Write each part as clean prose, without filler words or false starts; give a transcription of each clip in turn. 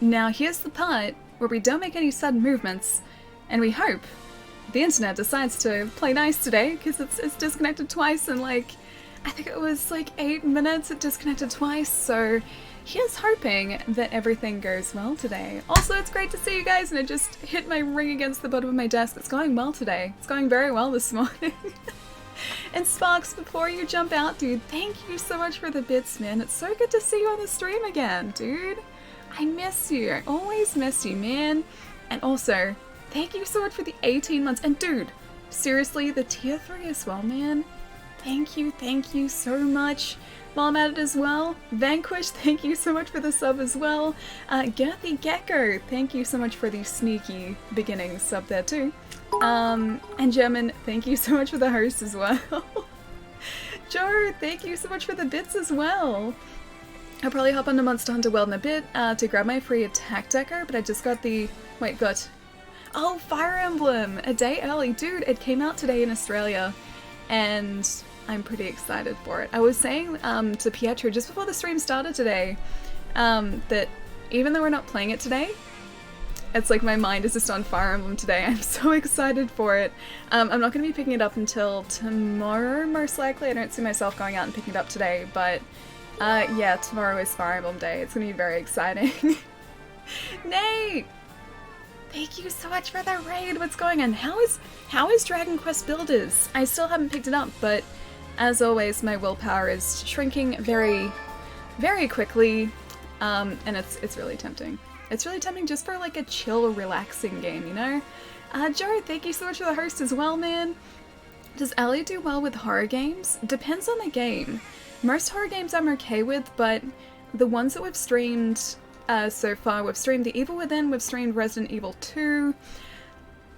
Now here's the part where we don't make any sudden movements, and we hope the internet decides to play nice today, because it's disconnected twice in like, I think it was like 8 minutes it disconnected twice, so here's hoping that everything goes well today. Also, it's great to see you guys, and I just hit my ring against the bottom of my desk. It's going well today. It's going very well this morning. And Sparks, before you jump out, dude, thank you so much for the bits, man. It's so good to see you on the stream again, dude. I miss you. I always miss you, man. And also, thank you so much for the 18 months. And dude, seriously, the tier 3 as well, man. Thank you so much. While I'm at it as well, Vanquish, thank you so much for the sub as well. Girthy Gecko, thank you so much for the sneaky beginning sub there too. And German, thank you so much for the host as well. Joe, thank you so much for the bits as well. I'll probably hop onto Monster Hunter World in a bit to grab my free attack decker, but I just got the... Wait, got... Oh, Fire Emblem! A day early. Dude, it came out today in Australia, and I'm pretty excited for it. I was saying to Pietro just before the stream started today that even though we're not playing it today, it's like my mind is just on Fire Emblem today. I'm so excited for it. I'm not going to be picking it up until tomorrow, most likely. I don't see myself going out and picking it up today, but yeah, tomorrow is Fire Emblem Day. It's going to be very exciting. Nate! Thank you so much for the raid. What's going on? How is Dragon Quest Builders? I still haven't picked it up, but as always, my willpower is shrinking very, very quickly, and it's really tempting. It's really tempting just for like a chill, relaxing game, you know? Joe, thank you so much for the host as well, man. Does Ellie do well with horror games? Depends on the game. Most horror games I'm okay with, but the ones that we've streamed so far, we've streamed The Evil Within, we've streamed Resident Evil 2.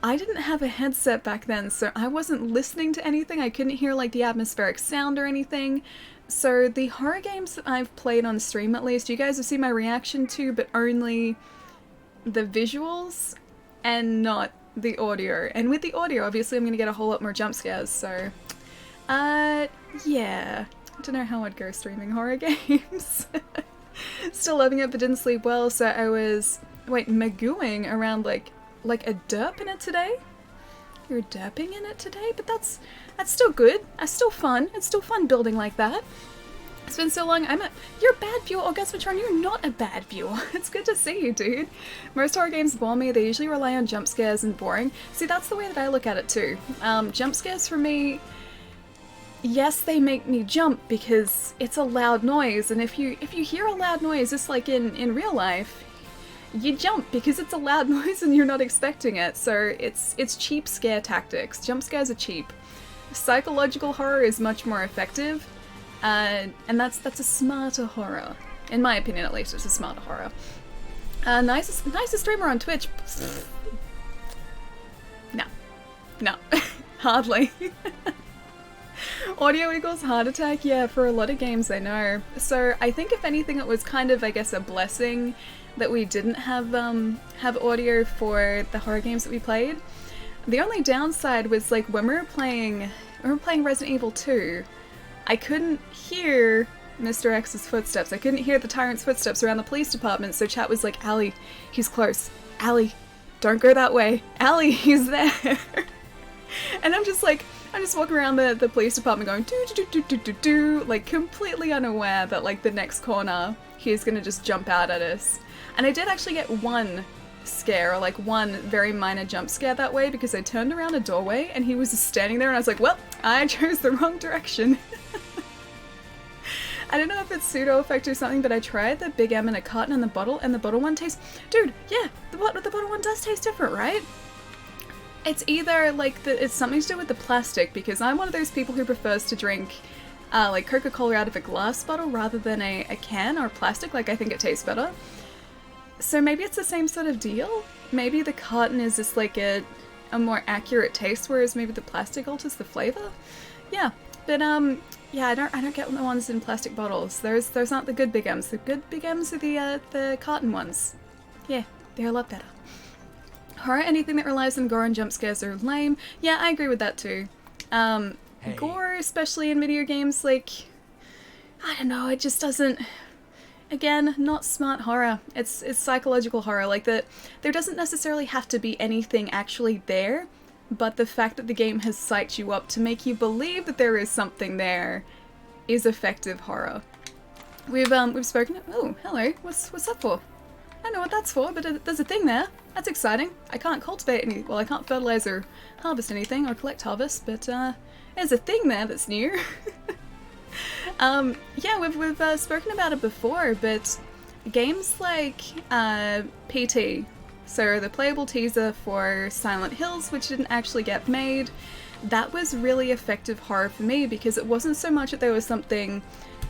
I didn't have a headset back then, so I wasn't listening to anything. I couldn't hear like the atmospheric sound or anything. So the horror games that I've played on stream, at least, you guys have seen my reaction to, but only the visuals and not the audio. And with the audio, obviously I'm going to get a whole lot more jump scares, so yeah. I don't know how I'd go streaming horror games. Still loving it, but didn't sleep well, so I was, magooing around like a derp in it today? You're derping in it today? But that's still good. That's still fun. It's still fun building like that. It's been so long. You're a bad viewer, or Gusmatron, you're not a bad viewer. It's good to see you, dude. Most horror games bore me. They usually rely on jump scares and boring. See, that's the way that I look at it too. Jump scares for me, yes, they make me jump because it's a loud noise, and if you hear a loud noise, just like in real life, you jump because it's a loud noise and you're not expecting it. So it's cheap scare tactics. Jump scares are cheap. Psychological horror is much more effective, and that's a smarter horror. In my opinion, at least, it's a smarter horror. Nicest streamer on Twitch? No, hardly. Audio equals heart attack? Yeah, for a lot of games I know. So I think if anything it was kind of, I guess, a blessing that we didn't have audio for the horror games that we played. The only downside was like when we were playing Resident Evil 2, I couldn't hear Mr. X's footsteps. I couldn't hear the tyrant's footsteps around the police department, so chat was like, Allie, he's close. Allie, don't go that way. Allie, he's there. And I'm just walking around the police department going do, like completely unaware that like the next corner he's gonna just jump out at us. And I did actually get one scare, or like one very minor jump scare that way, because I turned around a doorway and he was just standing there and I was like, well, I chose the wrong direction. I don't know if it's pseudo effect or something, but I tried the Big M in a carton and the bottle one tastes... Dude, yeah, the bottle one does taste different, right? It's either like it's something to do with the plastic, because I'm one of those people who prefers to drink like Coca-Cola out of a glass bottle rather than a can or plastic. Like, I think it tastes better. So maybe it's the same sort of deal? Maybe the carton is just like a more accurate taste, whereas maybe the plastic alters the flavor? Yeah, but yeah, I don't get the ones in plastic bottles. Those aren't the good Big M's. The good Big M's are the carton ones. Yeah, they're a lot better. Horror, anything that relies on gore and jump scares are lame. Yeah, I agree with that too. Gore, especially in video games, like, I don't know, it just doesn't... Again, not smart horror. It's psychological horror. Like that, there doesn't necessarily have to be anything actually there, but the fact that the game has psyched you up to make you believe that there is something there is effective horror. We've spoken. Oh, hello. What's that for? I don't know what that's for, but there's a thing there. That's exciting. I can't cultivate any. Well, I can't fertilize or harvest anything or collect harvest, but there's a thing there that's new. Yeah, we've spoken about it before, but games like PT, so the playable teaser for Silent Hills, which didn't actually get made, that was really effective horror for me because it wasn't so much that there was something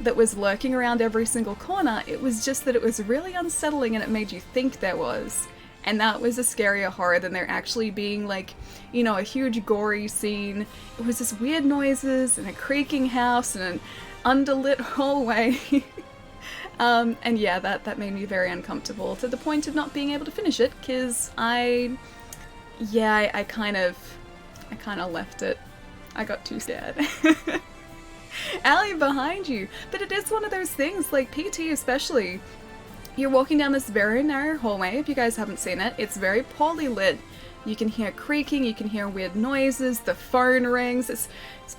that was lurking around every single corner, it was just that it was really unsettling and it made you think there was. And that was a scarier horror than there actually being, like, you know, a huge gory scene. It was just weird noises and a creaking house and an underlit hallway. And yeah, that made me very uncomfortable to the point of not being able to finish it, because I kind of left it. I got too scared. Allie, behind you. But it is one of those things, like PT especially. You're walking down this very narrow hallway, if you guys haven't seen it. It's very poorly lit. You can hear creaking, you can hear weird noises, the phone rings. It's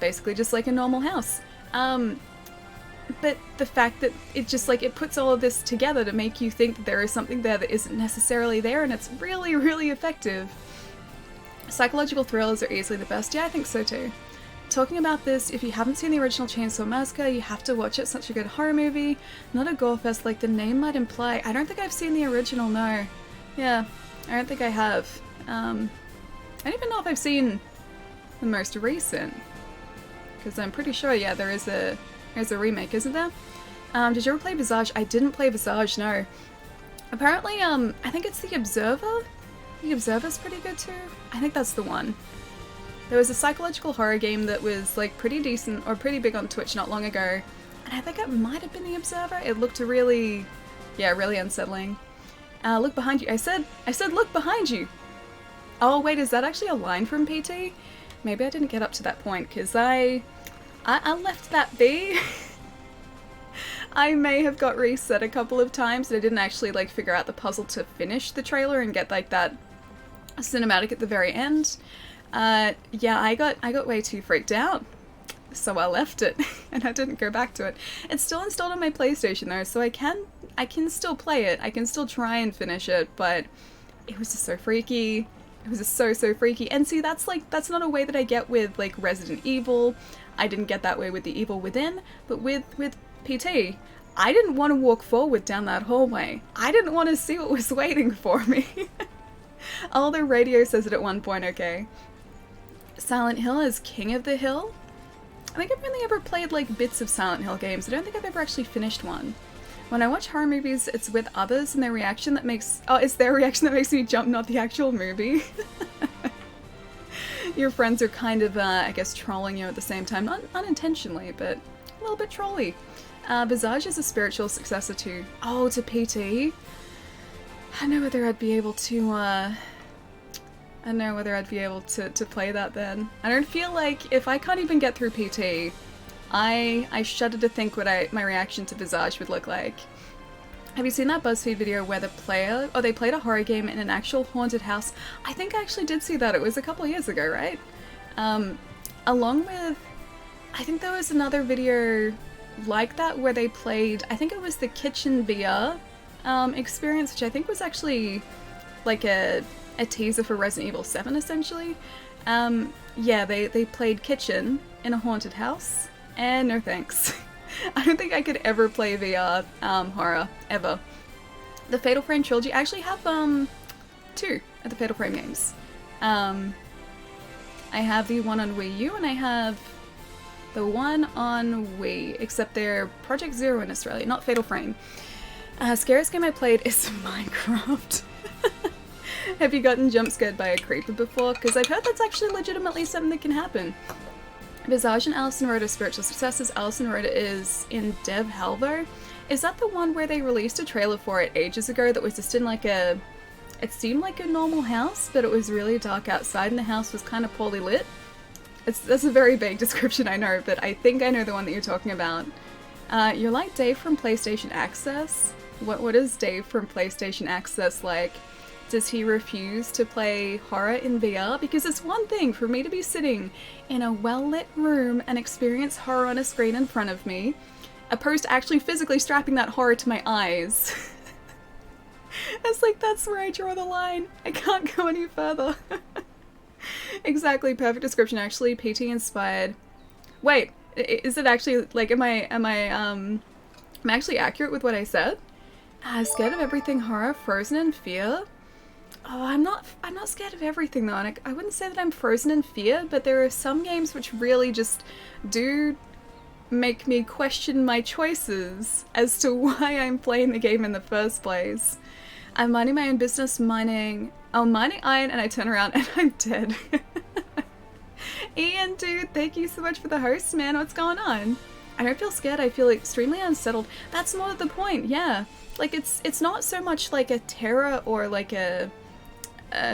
basically just like a normal house. But the fact that it just, like, it puts all of this together to make you think that there is something there that isn't necessarily there, and it's really, really effective. Psychological thrillers are easily the best. Yeah, I think so too. Talking about this, if you haven't seen the original Chainsaw Massacre, you have to watch it. It's such a good horror movie. Not a gore fest like the name might imply. I don't think I've seen the original, no. Yeah, I don't think I have. I don't even know if I've seen the most recent. Because I'm pretty sure, yeah, there's a remake, isn't there? Did you ever play Visage? I didn't play Visage, no. Apparently, I think it's The Observer? The Observer's pretty good too? I think that's the one. There was a psychological horror game that was, like, pretty decent, or pretty big on Twitch not long ago, and I think it might have been The Observer. It looked really, yeah, really unsettling. Look behind you. I said look behind you! Oh wait, is that actually a line from PT? Maybe I didn't get up to that point, because I left that be. I may have got reset a couple of times, and I didn't actually, like, figure out the puzzle to finish the trailer and get, like, that cinematic at the very end. Yeah, I got way too freaked out, so I left it, and I didn't go back to it. It's still installed on my PlayStation though, so I can still play it, I can still try and finish it, but it was just so freaky. It was just so freaky. And see, that's not a way that I get with, like, Resident Evil. I didn't get that way with The Evil Within, but with PT, I didn't want to walk forward down that hallway. I didn't want to see what was waiting for me. Oh, the radio says it at one point, okay. Silent Hill is King of the Hill? I think I've only ever played, like, bits of Silent Hill games. I don't think I've ever actually finished one. When I watch horror movies, it's with others and their reaction that makes... Oh, it's their reaction that makes me jump, not the actual movie. Your friends are kind of, I guess, trolling you at the same time. Not unintentionally, but a little bit trolly. Visage is a spiritual successor to... Oh, to PT? I don't know whether I'd be able to, I don't know whether I'd be able to play that then. I don't feel like, if I can't even get through PT, I shudder to think what my reaction to Visage would look like. Have you seen that BuzzFeed video where they played a horror game in an actual haunted house? I think I actually did see that. It was a couple of years ago, right? Along with, I think there was another video like that where they played, I think it was the Kitchen VR experience, which I think was actually like a teaser for Resident Evil 7, essentially. Yeah, they played Kitchen in a haunted house, and no thanks. I don't think I could ever play VR horror, ever. The Fatal Frame trilogy, I actually have 2 of the Fatal Frame games. I have the one on Wii U, and I have the one on Wii, except they're Project Zero in Australia, not Fatal Frame. Scariest game I played is Minecraft. Have you gotten jump scared by a creeper before? Because I've heard that's actually legitimately something that can happen. Visage and Alison Road are spiritual successors. Alison Road is in Dev Halvo. Is that the one where they released a trailer for it ages ago that was just in like a... It seemed like a normal house, but it was really dark outside and the house was kind of poorly lit? That's a very vague description, I know, but I think I know the one that you're talking about. You're like Dave from PlayStation Access. What is Dave from PlayStation Access like? Does he refuse to play horror in VR? Because it's one thing for me to be sitting in a well-lit room and experience horror on a screen in front of me, opposed to actually physically strapping that horror to my eyes. It's like, that's where I draw the line. I can't go any further. Exactly, perfect description. Actually, PT inspired. Wait, is it actually, like, am I actually accurate with what I said? Scared of everything horror, frozen in fear. Oh, I'm not scared of everything though, and I wouldn't say that I'm frozen in fear, but there are some games which really just do make me question my choices as to why I'm playing the game in the first place. I'm minding my own business, mining iron, and I turn around and I'm dead. Ian, dude, thank you so much for the host, man. What's going on? I don't feel scared, I feel extremely unsettled. That's more the point, yeah. Like, it's not so much like a terror or like a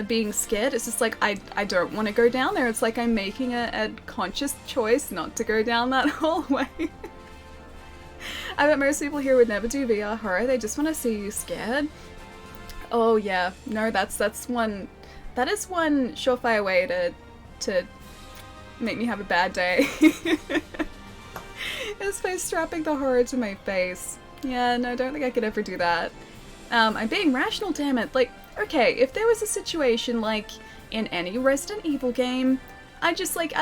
being scared. It's just like, I don't want to go down there. It's like I'm making a conscious choice not to go down that hallway. I bet most people here would never do VR horror. They just want to see you scared. Oh yeah, no, that is one surefire way to make me have a bad day. Is by strapping the horror to my face. Yeah, no, I don't think I could ever do that. I'm being rational, damn it. Like, okay, if there was a situation like in any Resident Evil game, I'd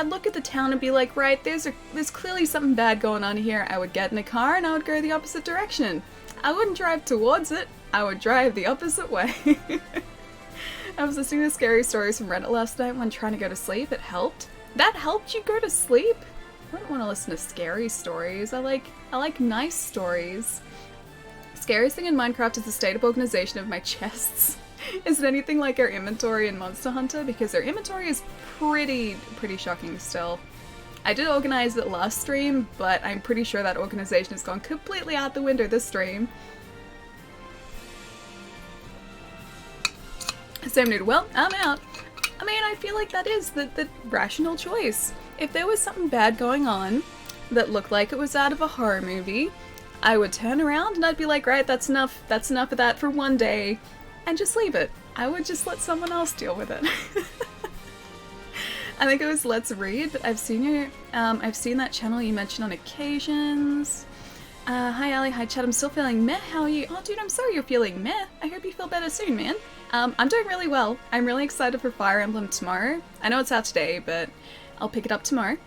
look at the town and be like, right, there's clearly something bad going on here. I would get in a car and I would go the opposite direction. I wouldn't drive towards it. I would drive the opposite way. I was listening to scary stories from Reddit last night when trying to go to sleep. It helped. That helped you go to sleep? I don't want to listen to scary stories. I like nice stories. Scariest thing in Minecraft is the state of organization of my chests. Is it anything like our inventory in Monster Hunter? Because our inventory is pretty shocking still. I did organize it last stream, but I'm pretty sure that organization has gone completely out the window this stream. Sam Noodle, well, I'm out. I mean, I feel like that is the rational choice. If there was something bad going on that looked like it was out of a horror movie, I would turn around and I'd be like, right, that's enough of that for one day, and just leave it. I would just let someone else deal with it. I think it was Let's Read, but I've seen that channel you mentioned on occasions. Hi Ali, hi Chad, I'm still feeling meh, how are you? Oh dude, I'm sorry you're feeling meh. I hope you feel better soon, man. I'm doing really well. I'm really excited for Fire Emblem tomorrow. I know it's out today, but I'll pick it up tomorrow.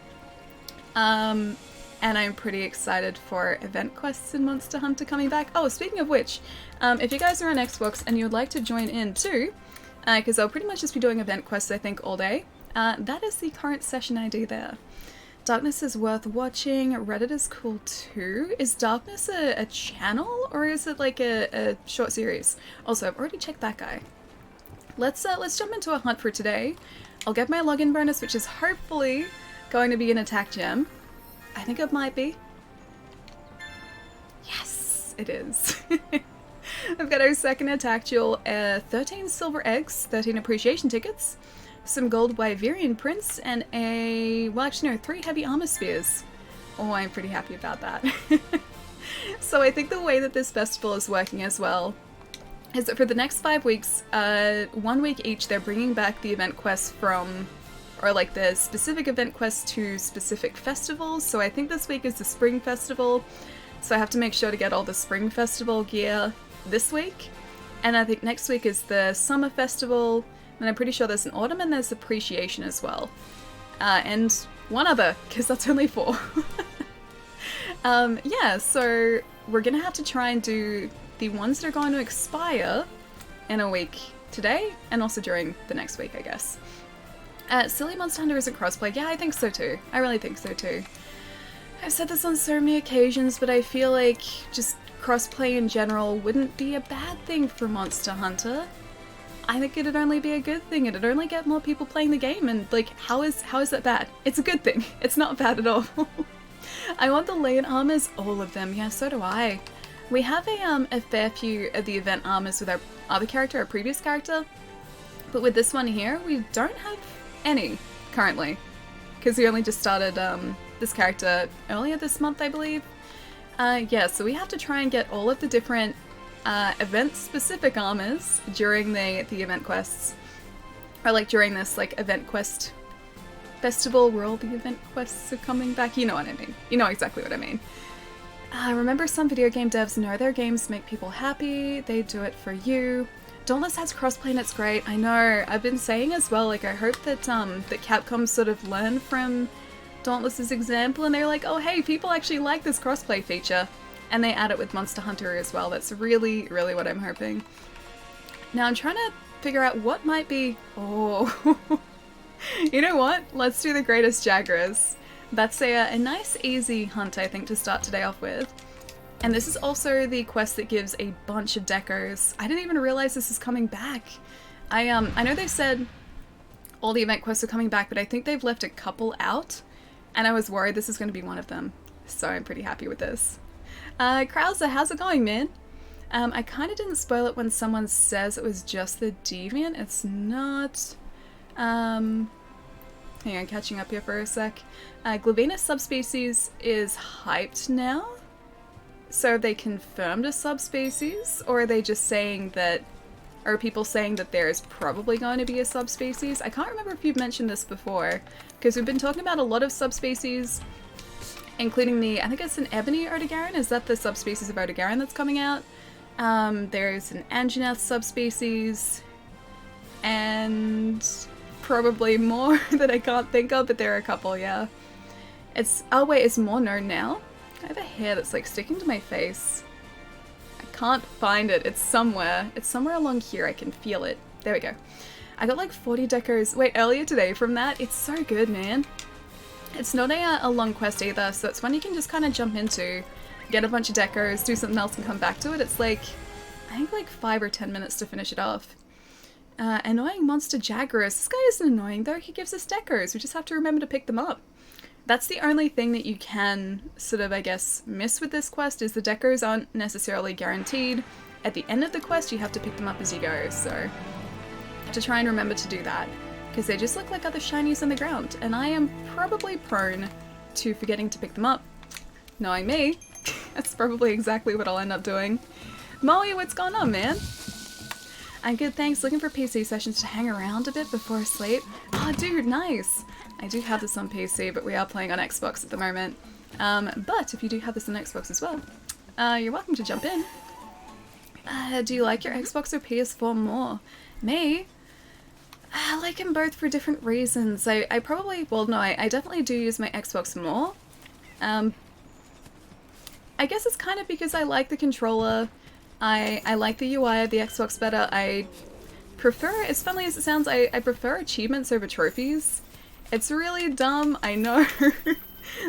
And I'm pretty excited for event quests in Monster Hunter coming back. Oh, speaking of which, if you guys are on Xbox and you would like to join in too, because I'll pretty much just be doing event quests I think all day, that is the current session ID there. Darkness is worth watching. Reddit is cool too. Is Darkness a channel or is it like a short series? Also, I've already checked that guy. Let's jump into a hunt for today. I'll get my login bonus, which is hopefully going to be an attack gem. I think it might be. Yes, it is. I've got our second attack jewel, 13 silver eggs, 13 appreciation tickets, some gold Wyverian prints, and well actually no, 3 heavy armor spears. Oh, I'm pretty happy about that. So I think the way that this festival is working as well is that for the next 5 weeks, 1 week each, they're bringing back the event quests from, or like the specific event quests to specific festivals. So I think this week is the Spring Festival, so I have to make sure to get all the Spring Festival gear this week. And I think next week is the Summer Festival, and I'm pretty sure there's an Autumn and there's Appreciation as well. And one other, because that's only 4. Yeah, so we're gonna have to try and do the ones that are going to expire in a week today, and also during the next week, I guess. Silly Monster Hunter isn't crossplay. Yeah, I think so too. I really think so too. I've said this on so many occasions, but I feel like just crossplay in general wouldn't be a bad thing for Monster Hunter. I think it'd only be a good thing. It'd only get more people playing the game, and like, how is that bad? It's a good thing. It's not bad at all. I want the Leon armors, all of them. Yeah, so do I. We have a fair few of the event armors with our other character, our previous character, but with this one here, we don't have any currently, because we only just started this character earlier this month, I believe. Yeah, so we have to try and get all of the different event-specific armors during the event quests. Or like during this like event quest festival where all the event quests are coming back. You know what I mean. You know exactly what I mean. Remember, some video game devs know their games make people happy. They do it for you. Dauntless has crossplay and it's great. I know. I've been saying as well, like I hope that that Capcom sort of learn from Dauntless's example and they're like, oh hey, people actually like this crossplay feature. And they add it with Monster Hunter as well. That's really, really what I'm hoping. Now I'm trying to figure out what might be... Oh... You know what? Let's do the Greatest Jagras. That's a nice easy hunt, I think, to start today off with. And this is also the quest that gives a bunch of decos. I didn't even realize this is coming back. I know they've said all the event quests are coming back, but I think they've left a couple out. And I was worried this is going to be one of them. So I'm pretty happy with this. Krauser, how's it going, man? I kind of didn't spoil it when someone says it was just the Deviant. It's not... Hang on, catching up here for a sec. Glavenus subspecies is hyped now. So have they confirmed a subspecies? Or are they just saying that... Are people saying that there's probably going to be a subspecies? I can't remember if you've mentioned this before. Because we've been talking about a lot of subspecies, including the... I think it's an Ebony Odogaron. Is that the subspecies of Odogaron that's coming out? There's an Anjanath subspecies. And... probably more that I can't think of, but there are a couple, yeah. It's... Oh wait, it's more known now? I have a hair that's like sticking to my face. I can't find it. It's somewhere. It's somewhere along here. I can feel it. There we go. I got like 40 decos, wait, earlier today from that. It's so good, man. It's not a long quest either, so it's one you can just kind of jump into, get a bunch of decos, do something else and come back to it. It's like, I think like 5 or 10 minutes to finish it off. Annoying monster Jagras. This guy isn't annoying though, he gives us decos. We just have to remember to pick them up. That's the only thing that you can sort of, I guess, miss with this quest, is the decos aren't necessarily guaranteed. At the end of the quest, you have to pick them up as you go, so have to try and remember to do that, because they just look like other shinies on the ground, and I am probably prone to forgetting to pick them up. Knowing me, that's probably exactly what I'll end up doing. Molly, what's going on, man? I'm good, thanks. Looking for PC sessions to hang around a bit before sleep. Oh, dude, nice! I do have this on PC, but we are playing on Xbox at the moment. But if you do have this on Xbox as well, you're welcome to jump in. Do you like your Xbox or PS4 more? Me? I like them both for different reasons. I probably, well no, I definitely do use my Xbox more. I guess it's kind of because I like the controller. I like the UI of the Xbox better. I prefer, as funny as it sounds, I prefer achievements over trophies. It's really dumb, I know.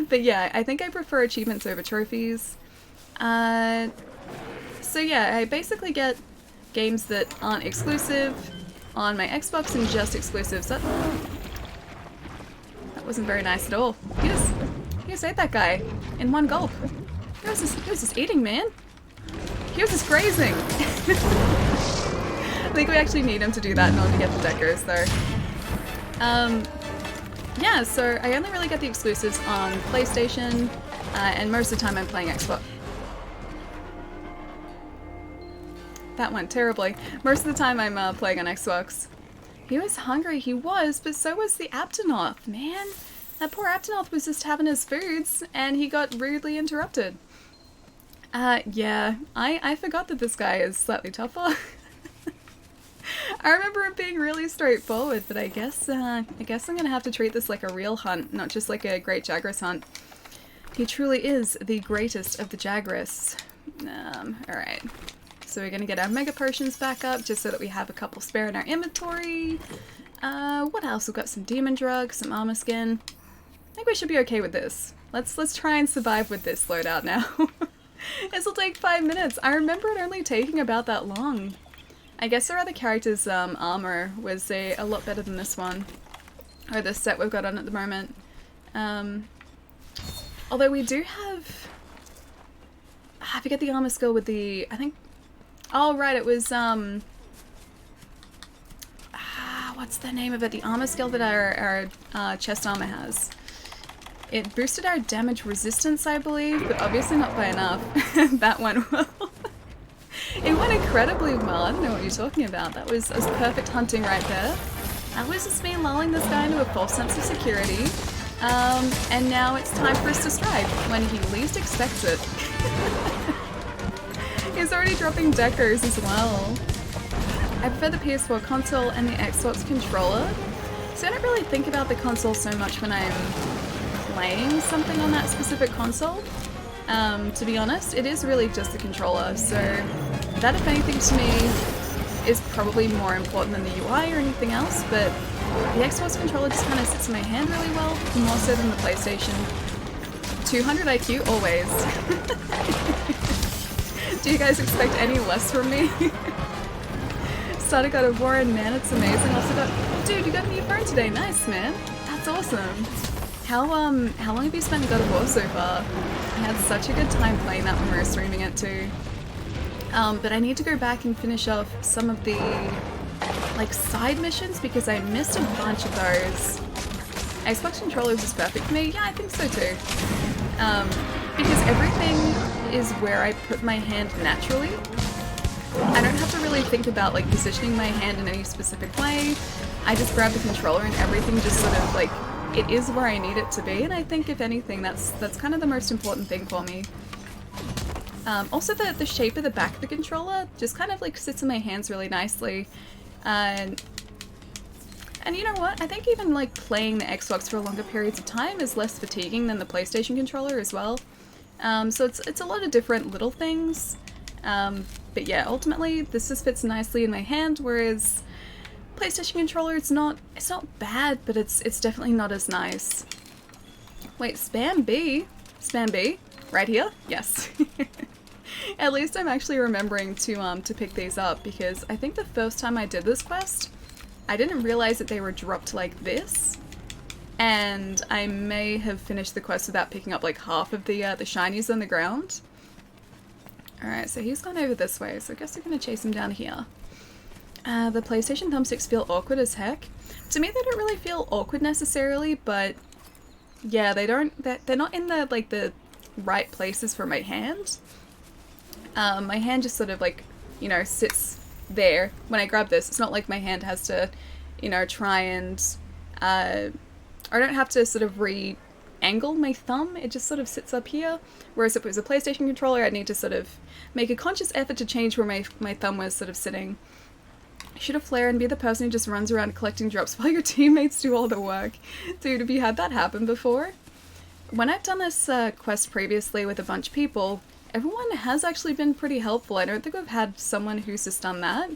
But yeah, I think I prefer achievements over trophies. So yeah, I basically get games that aren't exclusive on my Xbox and just exclusives. That wasn't very nice at all. He just ate that guy in one gulp. He was just eating, man. He was just grazing. I think we actually need him to do that in order to get the decos though. Yeah, so I only really get the exclusives on PlayStation, and most of the time I'm playing Xbox. That went terribly. Most of the time I'm playing on Xbox. He was hungry, he was, but so was the Aptonoth, man. That poor Aptonoth was just having his foods, and he got rudely interrupted. Yeah, I forgot that this guy is slightly tougher. I remember it being really straightforward, but I guess I'm gonna have to treat this like a real hunt, not just like a great Jagras hunt. He truly is the greatest of the Jagras. Alright. So we're gonna get our Mega Potions back up, just so that we have a couple spare in our inventory. What else? We've got some Demon Drug, some Armor Skin. I think we should be okay with this. Let's try and survive with this loadout now. This'll take 5 minutes. I remember it only taking about that long. I guess our other character's armor was a lot better than this one. Or this set we've got on at the moment. Although we do have... I forget the armor skill with the... I think... Oh right, it was what's the name of it? The armor skill that our chest armor has. It boosted our damage resistance, I believe, but obviously not by enough. That went well. It went incredibly well. I don't know what you're talking about. That was perfect hunting right there. That was just me lulling this guy into a false sense of security. And now it's time for us to strike when he least expects it. He's already dropping decos as well. I prefer the PS4 console and the Xbox controller, so I don't really think about the console so much when I'm playing something on that specific console. To be honest, it is really just the controller, so that, if anything, to me is probably more important than the UI or anything else, but the Xbox controller just kind of sits in my hand really well, more so than the PlayStation. 200 IQ always. Do you guys expect any less from me? Started God of War, and man, it's amazing. Also got, dude, you got a new phone today. Nice, man. That's awesome. How long have you spent in God of War so far? I had such a good time playing that when we were streaming it too. But I need to go back and finish off some of the like side missions because I missed a bunch of those. Xbox controllers is perfect for me. Yeah, I think so too. Because everything is where I put my hand naturally. I don't have to really think about like positioning my hand in any specific way. I just grab the controller and everything just sort of like, it is where I need it to be, and I think if anything that's kind of the most important thing for me. Also the shape of the back of the controller just kind of like sits in my hands really nicely. And you know what, I think even like playing the Xbox for longer periods of time is less fatiguing than the PlayStation controller as well. So it's a lot of different little things. But yeah, ultimately this just fits nicely in my hand, whereas PlayStation controller, it's not bad, but it's definitely not as nice. Wait, spam B? Spam B? Right here? Yes. At least I'm actually remembering to pick these up, because I think the first time I did this quest, I didn't realize that they were dropped like this, and I may have finished the quest without picking up like half of the shinies on the ground. Alright, so he's gone over this way, so I guess we're gonna chase him down here. The PlayStation thumbsticks feel awkward as heck. To me, they don't really feel awkward necessarily, but yeah, they're not in the right places for my hand. My hand just sort of like, you know, sits there when I grab this. It's not like my hand has to, you know, try and, I don't have to sort of re-angle my thumb. It just sort of sits up here. Whereas if it was a PlayStation controller, I'd need to sort of make a conscious effort to change where my thumb was sort of sitting. Shoot a flare and be the person who just runs around collecting drops while your teammates do all the work. Dude, have you had that happen before? When I've done this quest previously with a bunch of people, everyone has actually been pretty helpful. I don't think I've had someone who's just done that.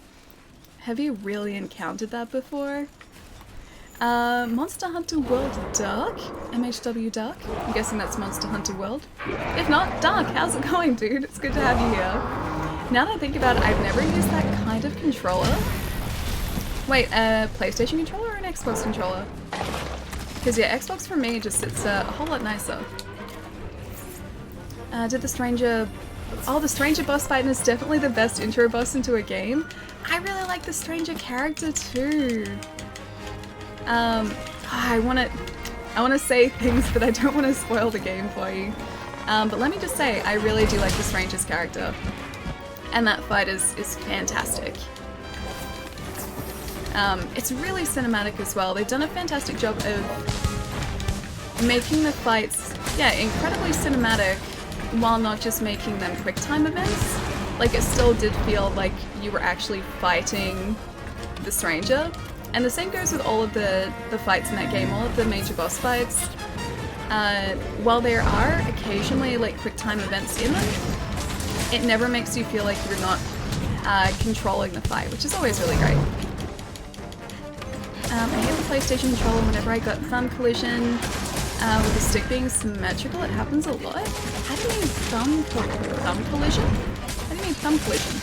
Have you really encountered that before? Monster Hunter World Dark? MHW Dark? I'm guessing that's Monster Hunter World. If not, Dark, how's it going, dude? It's good to have you here. Now that I think about it, I've never used that kind of controller. Wait, a PlayStation controller or an Xbox controller? Because yeah, Xbox for me just sits a whole lot nicer. Did the Stranger... Oh, the Stranger boss fight is definitely the best intro boss into a game. I really like the Stranger character too. I want to say things, but I don't want to spoil the game for you. But let me just say, I really do like the Stranger's character. And that fight is fantastic. It's really cinematic as well. They've done a fantastic job of making the fights, yeah, incredibly cinematic, while not just making them quick time events. Like, it still did feel like you were actually fighting the Stranger. And the same goes with all of the fights in that game, all of the major boss fights. While there are occasionally like quick time events in them, it never makes you feel like you're not controlling the fight, which is always really great. I hate the PlayStation controller whenever I got thumb collision. With the stick being symmetrical, it happens a lot. How do you mean thumb collision? How do you mean thumb collision?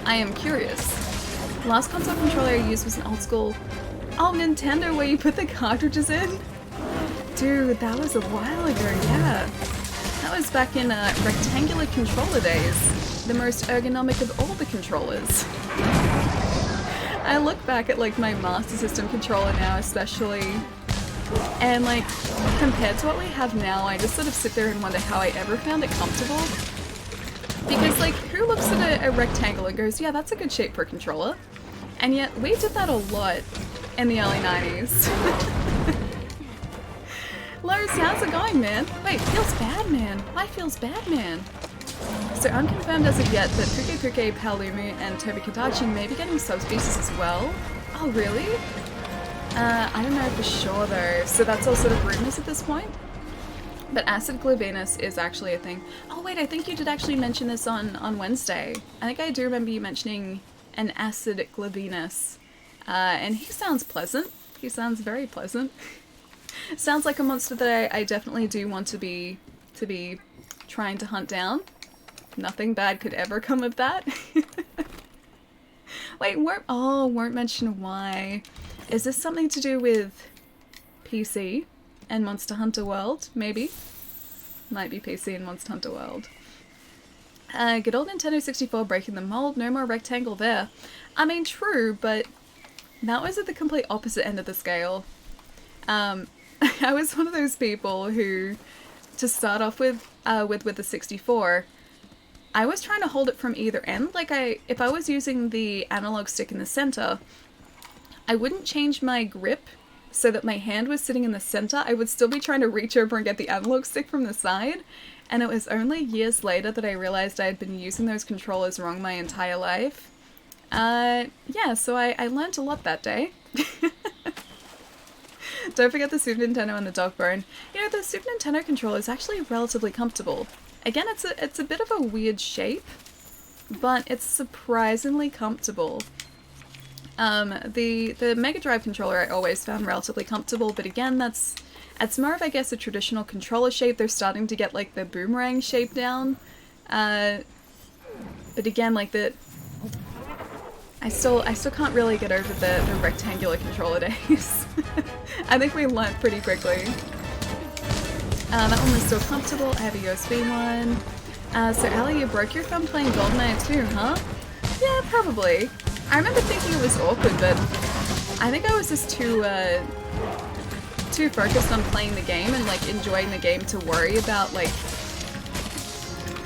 I am curious. The last console controller I used was an old school... Oh, Nintendo, where you put the cartridges in? Dude, that was a while ago, yeah. That was back in rectangular controller days. The most ergonomic of all the controllers. I look back at like my Master System controller now especially, And like, compared to what we have now, I just sort of sit there and wonder how I ever found it comfortable. Because like, who looks at a rectangle and goes, yeah, that's a good shape for a controller? And yet, we did that a lot in the early 90s. Lois, how's it going, man? Wait, feels bad, man. Why feels bad, man? So unconfirmed as of yet that Puke Puke, Palumu, and Tobikadachi may be getting subspecies as well. Oh, really? I don't know for sure though. So that's all sort of rumors at this point. But acid glavenus is actually a thing. Oh wait, I think you did actually mention this on Wednesday. I think I do remember you mentioning an acid glavenus. And he sounds pleasant. He sounds very pleasant. Sounds like a monster that I definitely do want to be trying to hunt down. Nothing bad could ever come of that. Wait, won't mention why. Is this something to do with PC and Monster Hunter World? Maybe. Might be PC and Monster Hunter World. Good old Nintendo 64 breaking the mold, no more rectangle there. I mean, true, but that was at the complete opposite end of the scale. I was one of those people who, to start off with the 64, I was trying to hold it from either end. Like, if I was using the analog stick in the center, I wouldn't change my grip so that my hand was sitting in the center. I would still be trying to reach over and get the analog stick from the side. And it was only years later that I realized I had been using those controllers wrong my entire life. Yeah, so I learned a lot that day. Don't forget the Super Nintendo and the dog bone. You know, the Super Nintendo controller is actually relatively comfortable. Again, it's a bit of a weird shape, but it's surprisingly comfortable. The Mega Drive controller I always found relatively comfortable, but again, it's more of, I guess, a traditional controller shape. They're starting to get like the boomerang shape down. But again, like I still can't really get over the rectangular controller days. I think we learnt pretty quickly. That one was still comfortable. I have a USB one. So Allie, you broke your thumb playing GoldenEye too, huh? Yeah, probably. I remember thinking it was awkward, but I think I was just too focused on playing the game and like enjoying the game to worry about like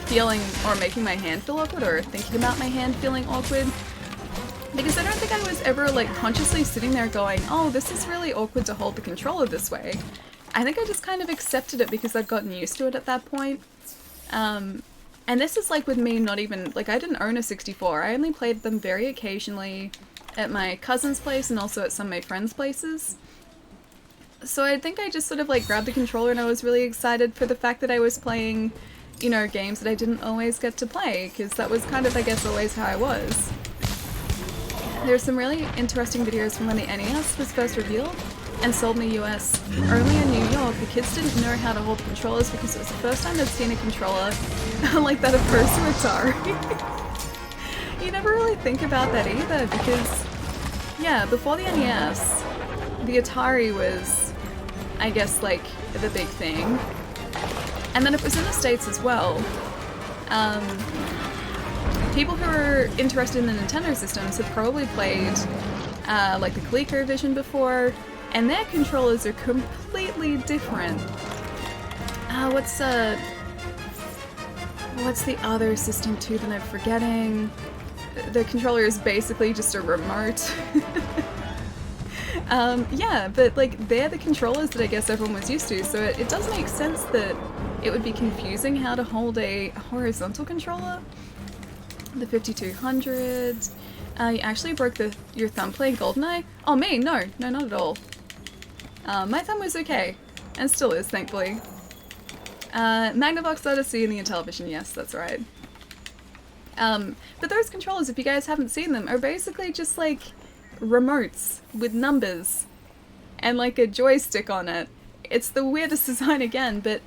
feeling or making my hand feel awkward or thinking about my hand feeling awkward. Because I don't think I was ever like consciously sitting there going, oh, this is really awkward to hold the controller this way. I think I just kind of accepted it because I'd gotten used to it at that point. And this is like with me not even, like I didn't own a 64, I only played them very occasionally at my cousin's place and also at some of my friends' places. So I think I just sort of like grabbed the controller and I was really excited for the fact that I was playing, you know, games that I didn't always get to play, because that was kind of, I guess, always how I was. There's some really interesting videos from when the NES was first revealed and sold in the US. Only in New York, the kids didn't know how to hold controllers because it was the first time they'd seen a controller like that opposed to Atari. You never really think about that either because, yeah, before the NES, the Atari was, I guess, like, the big thing. And then it was in the States as well. People who are interested in the Nintendo systems have probably played, like, the ColecoVision before, and their controllers are completely different. What's the other system too that I'm forgetting? The controller is basically just a remote. Yeah, but like they're the controllers that I guess everyone was used to, so it does make sense that it would be confusing how to hold a horizontal controller. The 5200. You actually broke your thumb playing GoldenEye? Oh, me? No, not at all. My thumb was okay, and still is, thankfully. Magnavox Odyssey and the Intellivision, yes, that's right. But those controllers, if you guys haven't seen them, are basically just like remotes with numbers and like a joystick on it. It's the weirdest design again, but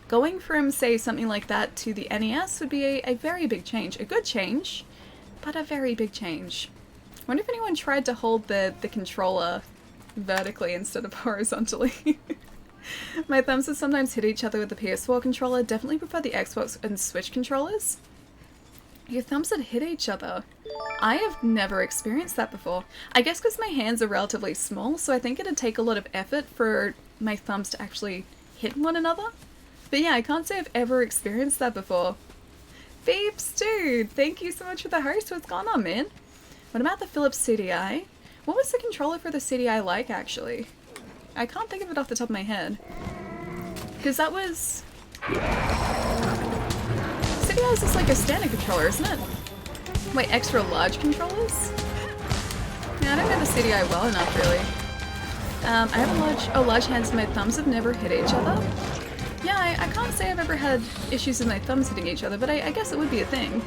going from, say, something like that to the NES would be a very big change. A good change, but a very big change. I wonder if anyone tried to hold the controller vertically instead of horizontally. My thumbs have sometimes hit each other with the PS4 controller. Definitely prefer the Xbox and Switch controllers. Your thumbs had hit each other. I have never experienced that before. I guess because my hands are relatively small, so I think it'd take a lot of effort for my thumbs to actually hit one another. But yeah, I can't say I've ever experienced that before. Beeps, dude, thank you so much for the host. What's going on, man? What about the Philips CDI? What was the controller for the CDI like, actually? I can't think of it off the top of my head. Because that was... CDI is just like a standard controller, isn't it? Wait, extra large controllers? Yeah, I don't know the CDI well enough, really. I have large hands and my thumbs have never hit each other. Yeah, I can't say I've ever had issues with my thumbs hitting each other, but I guess it would be a thing.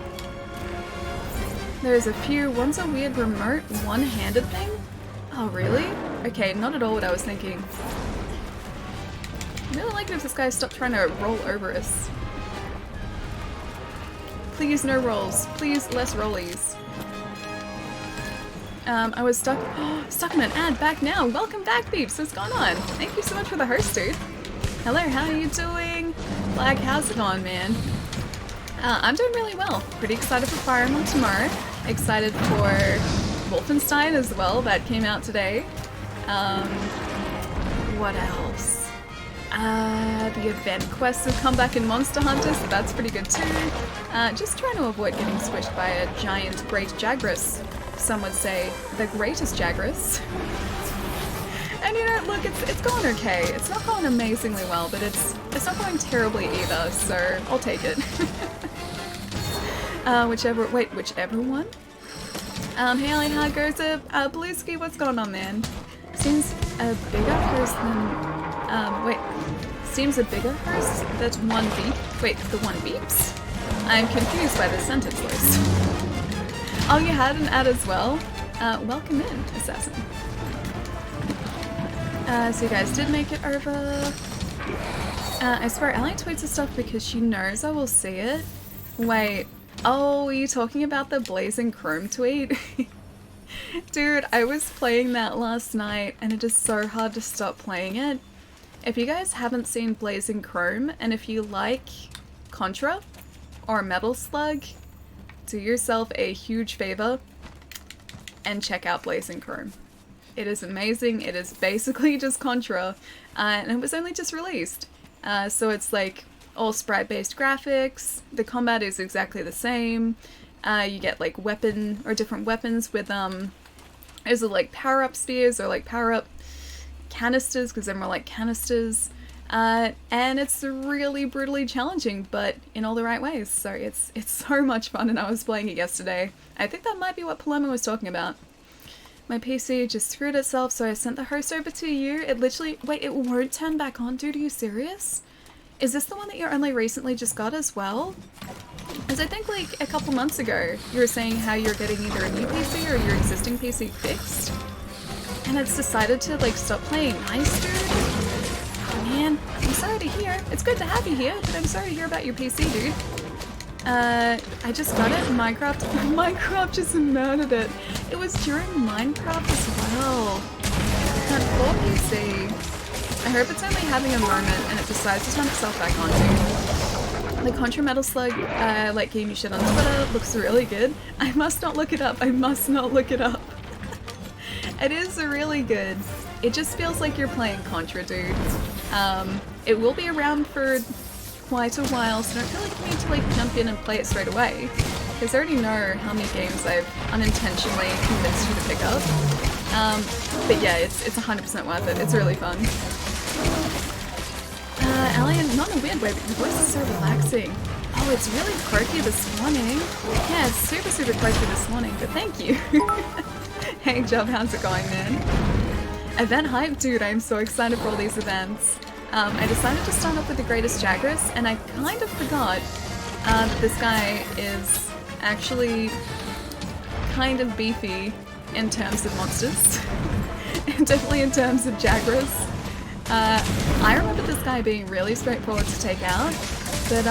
There's a few. One's a weird remote, one-handed thing? Oh, really? Okay, not at all what I was thinking. I really like it if this guy stopped trying to roll over us. Please, no rolls. Please, less rollies. I was stuck. Stuck in an ad back now. Welcome back, peeps. What's going on? Thank you so much for the host, dude. Hello, how are you doing? Black, how's it going, man? I'm doing really well. Pretty excited for Fire Emblem tomorrow. Excited for Wolfenstein as well. That came out today. What else? The event quests have come back in Monster Hunter, so that's pretty good too. Just trying to avoid getting squished by a giant great Jagras. Some would say the greatest Jagras. And you know, look, it's going okay. It's not going amazingly well, but it's not going terribly either, so I'll take it. Whichever one? Hey Ali, how goes it? Blueski, what's going on, man? Seems a bigger host than, seems a bigger host that one beep. Wait, the one beeps? I'm confused by this sentence list. Oh, you had an ad as well? Welcome in, Assassin. So you guys did make it over. I swear, Ellie tweets the stuff because she knows I will see it. Wait, oh, are you talking about the Blazing Chrome tweet? Dude, I was playing that last night and it is so hard to stop playing it. If you guys haven't seen Blazing Chrome, and if you like Contra or Metal Slug, do yourself a huge favor and check out Blazing Chrome. It is amazing. It is basically just Contra, and it was only just released. So it's like all sprite-based graphics. The combat is exactly the same. You get like different weapons with there's like power-up spears or like power-up canisters, because they're more like canisters. And it's really brutally challenging, but in all the right ways. So it's so much fun, and I was playing it yesterday. I think that might be what Paloma was talking about. My PC just screwed itself, so I sent the host over to you. It literally... Wait, it won't turn back on, dude? Are you serious? Is this the one that you only recently just got as well? Because I think like a couple months ago, you were saying how you're getting either a new PC or your existing PC fixed. And it's decided to like stop playing nice, dude. Oh man, I'm sorry to hear. It's good to have you here, but I'm sorry to hear about your PC, dude. I just got it. Minecraft just murdered it. It was during Minecraft as well. That poor PC. I hope it's only having a moment and it decides to turn itself back on, dude. The Contra Metal Slug, like game you shit on Twitter, looks really good. I must not look it up. I must not look it up. It is really good. It just feels like you're playing Contra, dude. It will be around for quite a while, so I don't feel like you need to like jump in and play it straight away, because I already know how many games I've unintentionally convinced you to pick up. But yeah, it's 100% worth it. It's really fun. Alien, not in a weird way, but your voice is so relaxing. Oh, it's really croaky this morning. Yeah, it's super, super croaky this morning, but thank you. Hey, Job, how's it going, man? Event hype? Dude, I'm so excited for all these events. I decided to start up with the greatest Jagras, and I kind of forgot that this guy is actually kind of beefy in terms of monsters. And definitely in terms of Jagras. I remember this guy being really straightforward to take out, but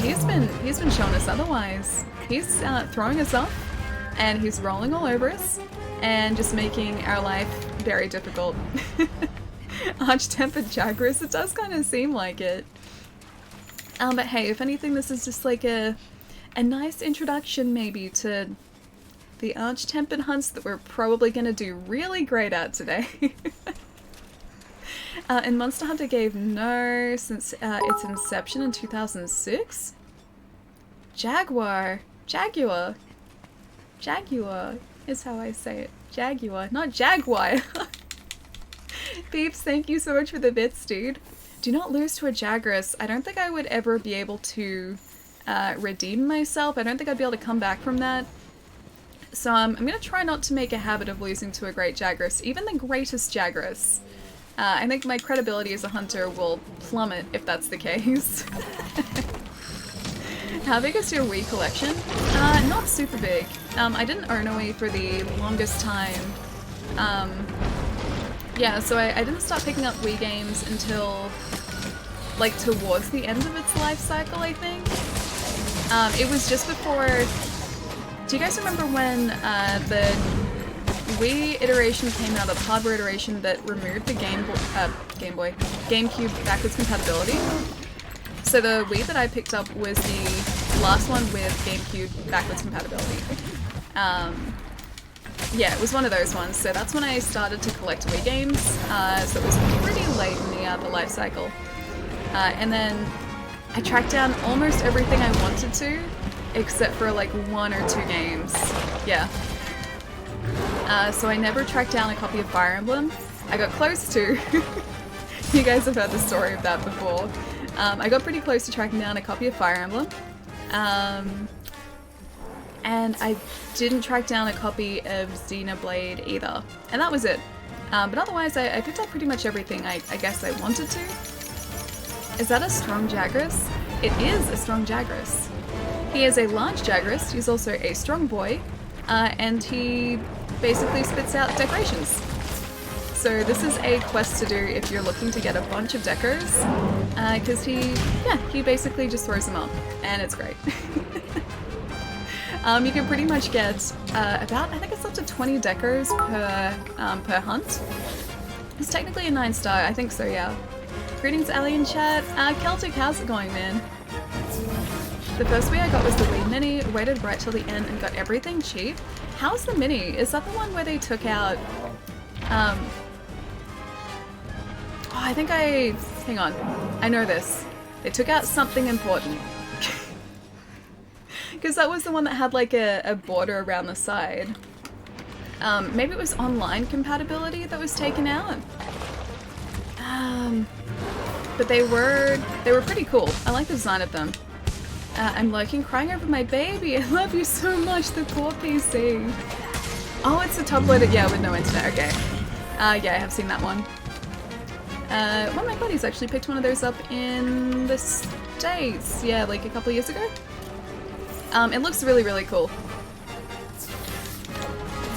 he's been showing us otherwise. He's throwing us off, and he's rolling all over us, and just making our life very difficult. Arch-tempered Jagras, it does kind of seem like it. But hey, if anything, this is just like a nice introduction maybe to the arch-tempered hunts that we're probably going to do really great at today. And Monster Hunter gave no since its inception in 2006. Jaguar. Jaguar. Jaguar is how I say it. Jaguar, not Jaguar. Beeps, thank you so much for the bits, dude. Do not lose to a Jagras. I don't think I would ever be able to redeem myself. I don't think I'd be able to come back from that. So I'm going to try not to make a habit of losing to a great Jagras, even the greatest Jagras. I think my credibility as a hunter will plummet if that's the case. How big is your Wii collection? Not super big. I didn't own a Wii for the longest time. Yeah, so I didn't start picking up Wii games until, like, towards the end of its life cycle, I think. It was just before... Do you guys remember when the Wii iteration came out, the hardware iteration that removed the GameCube backwards compatibility? So the Wii that I picked up was the last one with GameCube backwards compatibility. Yeah, it was one of those ones. So that's when I started to collect Wii games. So it was pretty late in the life cycle. And then I tracked down almost everything I wanted to, except for like 1 or 2 games. Yeah. So I never tracked down a copy of Fire Emblem. I got close to. You guys have heard the story of that before. I got pretty close to tracking down a copy of Fire Emblem. And I didn't track down a copy of Xenoblade either. And that was it. But otherwise, I picked up pretty much everything I guess I wanted to. Is that a strong Jagras? It is a strong Jagras. He is a large Jagras, he's also a strong boy, and he basically spits out decorations. So this is a quest to do if you're looking to get a bunch of decos, because he basically just throws them up, and it's great. You can pretty much get about, I think it's up to 20 decos per hunt. It's technically a 9-star, I think so, yeah. Greetings, Alien Chat. Celtic, how's it going, man? The first Wii I got was the Wii Mini, waited right till the end and got everything cheap. How's the Mini? Is that the one where they took out, oh, I think hang on, I know this. They took out something important. Because that was the one that had like a border around the side. Maybe it was online compatibility that was taken out? But they were pretty cool. I like the design of them. I'm lurking, crying over my baby. I love you so much, the core PC. Oh, it's the top-loaded, yeah, with no internet, okay. Yeah, I have seen that one. One of my buddies actually picked one of those up in the States, yeah, like a couple years ago. It looks really, really cool.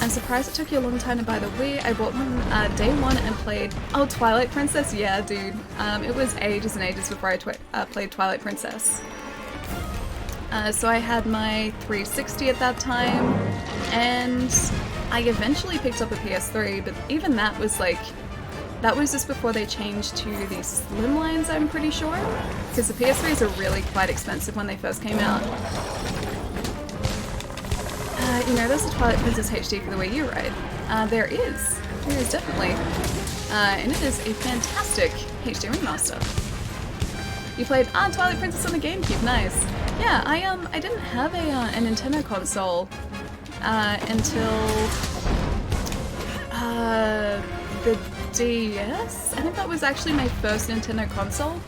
I'm surprised it took you a long time to buy the Wii. I bought one day 1 and played... Oh, Twilight Princess? Yeah, dude. It was ages and ages before I played Twilight Princess. So I had my 360 at that time, and I eventually picked up a PS3, but even that was like... That was just before they changed to the slimlines, I'm pretty sure. Because the PS3s are really quite expensive when they first came out. You know, there's a Twilight Princess HD for the Wii U, right? There is. There is definitely. And it is a fantastic HD remaster. You played Twilight Princess on the GameCube, nice. Yeah, I didn't have a Nintendo console until the DS? I think that was actually my first Nintendo console.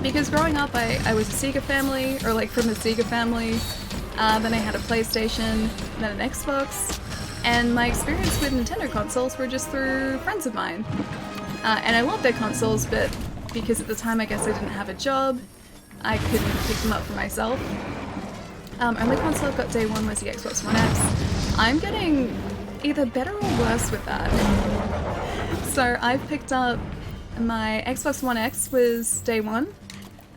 Because growing up, I was a Sega family, or like from the Sega family. Then I had a PlayStation, then an Xbox, and my experience with Nintendo consoles were just through friends of mine. And I loved their consoles, but because at the time I guess I didn't have a job, I couldn't pick them up for myself. Only console I've got day 1 was the Xbox One X. I'm getting either better or worse with that. So I've picked up my Xbox One X was day 1,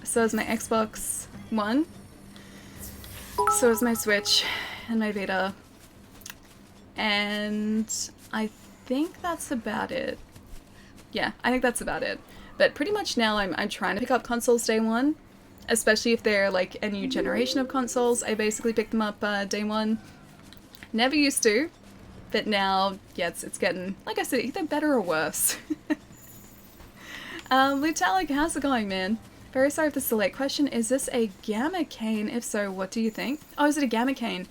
so is my Xbox One. So is my Switch and my Vita, and I think that's about it. Yeah, I think that's about it. But pretty much now I'm trying to pick up consoles day 1, especially if they're like a new generation of consoles. I basically picked them up day 1. Never used to, but now, yeah, it's getting, like I said, either better or worse. Lutalic, how's it going, man? Very sorry if this is a late question. Is this a Gamma Cane? If so, what do you think? Oh, is it a Gamma Cane?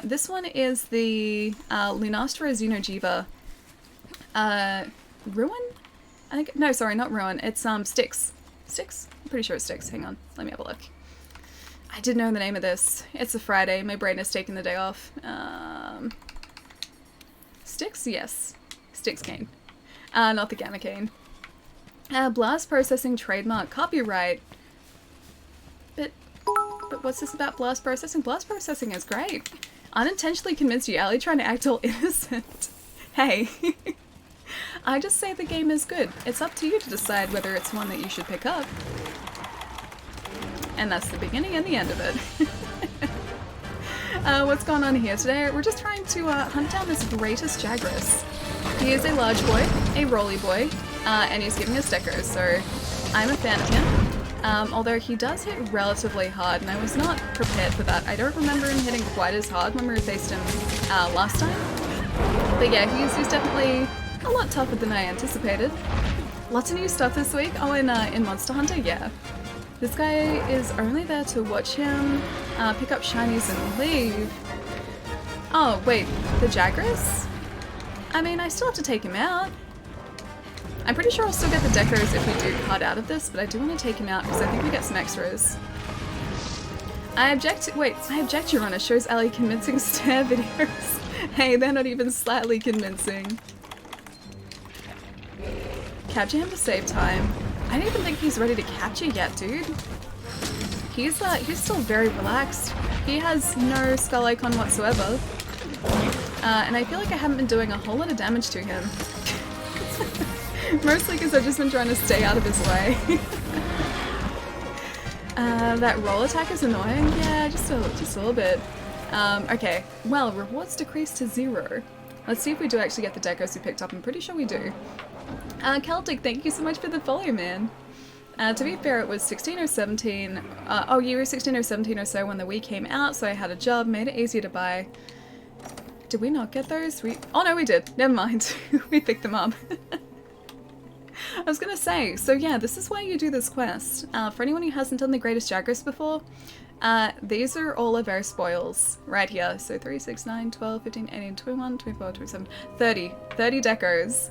This one is the Lunastra Xenojiva. Ruin? I think, no, sorry, not Ruin. It's Styx. Styx? I'm pretty sure it's Styx. Hang on, let me have a look. I did know the name of this. It's a Friday. My brain is taking the day off. Styx? Yes. Styx Cane. Not the Gamma Cane. Blast processing trademark copyright. But what's this about blast processing? Blast processing is great. Unintentionally convinced you, Ali, trying to act all innocent. Hey. I just say the game is good. It's up to you to decide whether it's one that you should pick up. And that's the beginning and the end of it. What's going on here today? We're just trying to hunt down this greatest Jagras. He is a large boy, a rolly boy, and he's giving us decos, so I'm a fan of him. Although he does hit relatively hard, and I was not prepared for that. I don't remember him hitting quite as hard when we faced him last time. But yeah, he's definitely a lot tougher than I anticipated. Lots of new stuff this week. Oh, in Monster Hunter, yeah. This guy is only there to watch him pick up shinies and leave. Oh, wait, the Jagras? I mean, I still have to take him out. I'm pretty sure I'll still get the decos if we do cut out of this, but I do want to take him out because I think we get some extras. I object, Your Honor, shows Ali convincing stare videos. Hey, they're not even slightly convincing. Capture him to save time. I don't even think he's ready to capture yet, dude. He's still very relaxed. He has no skull icon whatsoever. And I feel like I haven't been doing a whole lot of damage to him. Mostly because I've just been trying to stay out of his way. That roll attack is annoying. Yeah, just a little bit. Okay, well, rewards decreased to 0. Let's see if we do actually get the decos we picked up. I'm pretty sure we do. Celtic, thank you so much for the follow, man. To be fair, it was 16 or 17. Oh, you were 16 or 17 or so when the Wii came out, so I had a job, made it easier to buy. Did we not get those? Oh no, we did. Never mind. We picked them up. I was gonna say, so yeah, this is why you do this quest. For anyone who hasn't done the Greatest Jagras before, these are all of our spoils right here. So 3, 6, 9, 12, 15, 18, 21, 24, 27, 30. 30 decos.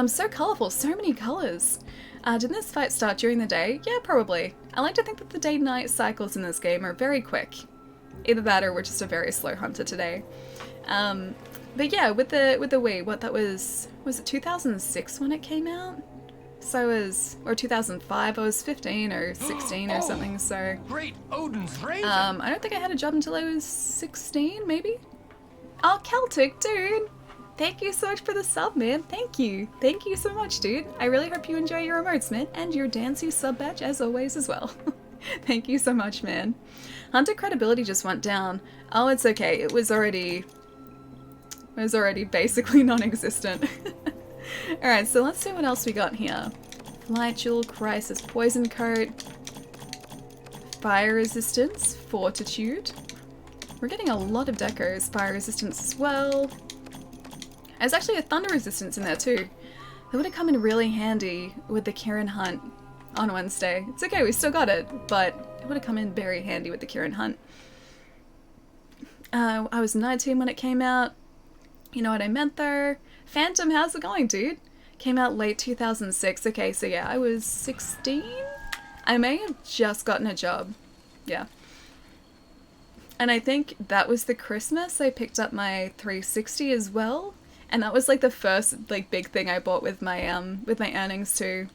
So colourful, so many colours. Didn't this fight start during the day? Yeah, probably. I like to think that the day-night cycles in this game are very quick. Either that or we're just a very slow hunter today. But yeah, with the Wii, what that was it 2006 when it came out? So I was, or 2005, I was 15 or 16 or something, so... Great Odin's Raven! I don't think I had a job until I was 16, maybe? Oh, Celtic, dude! Thank you so much for the sub, man. Thank you. Thank you so much, dude. I really hope you enjoy your emotes, man, and your Dancy sub badge as always as well. Thank you so much, man. Hunter credibility just went down. Oh, it's okay. It was already basically non-existent. Alright, so let's see what else we got here. Light Jewel, Crisis, Poison Coat, Fire Resistance, Fortitude. We're getting a lot of decos. Fire Resistance as well. There's actually a Thunder Resistance in there too. That would have come in really handy with the Kieran Hunt on Wednesday. It's okay, we still got it, but it would have come in very handy with the Kieran Hunt. I was 19 when it came out. You know what I meant there? Phantom, how's it going, dude? Came out late 2006. Okay, so yeah, I was 16? I may have just gotten a job. Yeah. And I think that was the Christmas I picked up my 360 as well. And that was like the first like big thing I bought with my earnings too.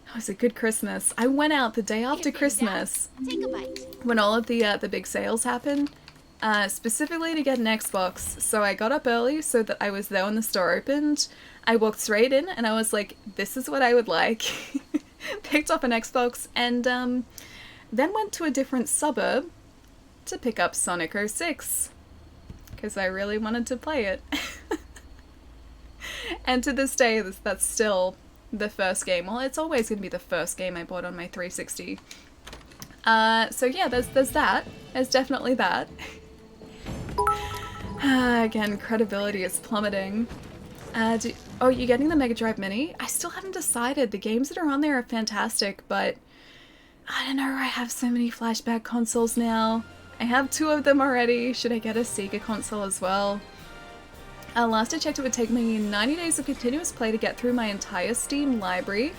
It was a good Christmas. I went out the day after Christmas. Take a bite. When all of the big sales happened. Specifically to get an Xbox, so I got up early so that I was there when the store opened. I walked straight in and I was like, this is what I would like. Picked up an Xbox and then went to a different suburb to pick up Sonic 06 because I really wanted to play it. And to this day, that's still the first game. Well, it's always going to be the first game I bought on my 360. So yeah, there's that. There's definitely that. Again, credibility is plummeting. Oh, you're getting the Mega Drive Mini? I still haven't decided. The games that are on there are fantastic, but I don't know, I have so many flashback consoles now. I have 2 of them already. Should I get a Sega console as well? Last I checked, it would take me 90 days of continuous play to get through my entire Steam library.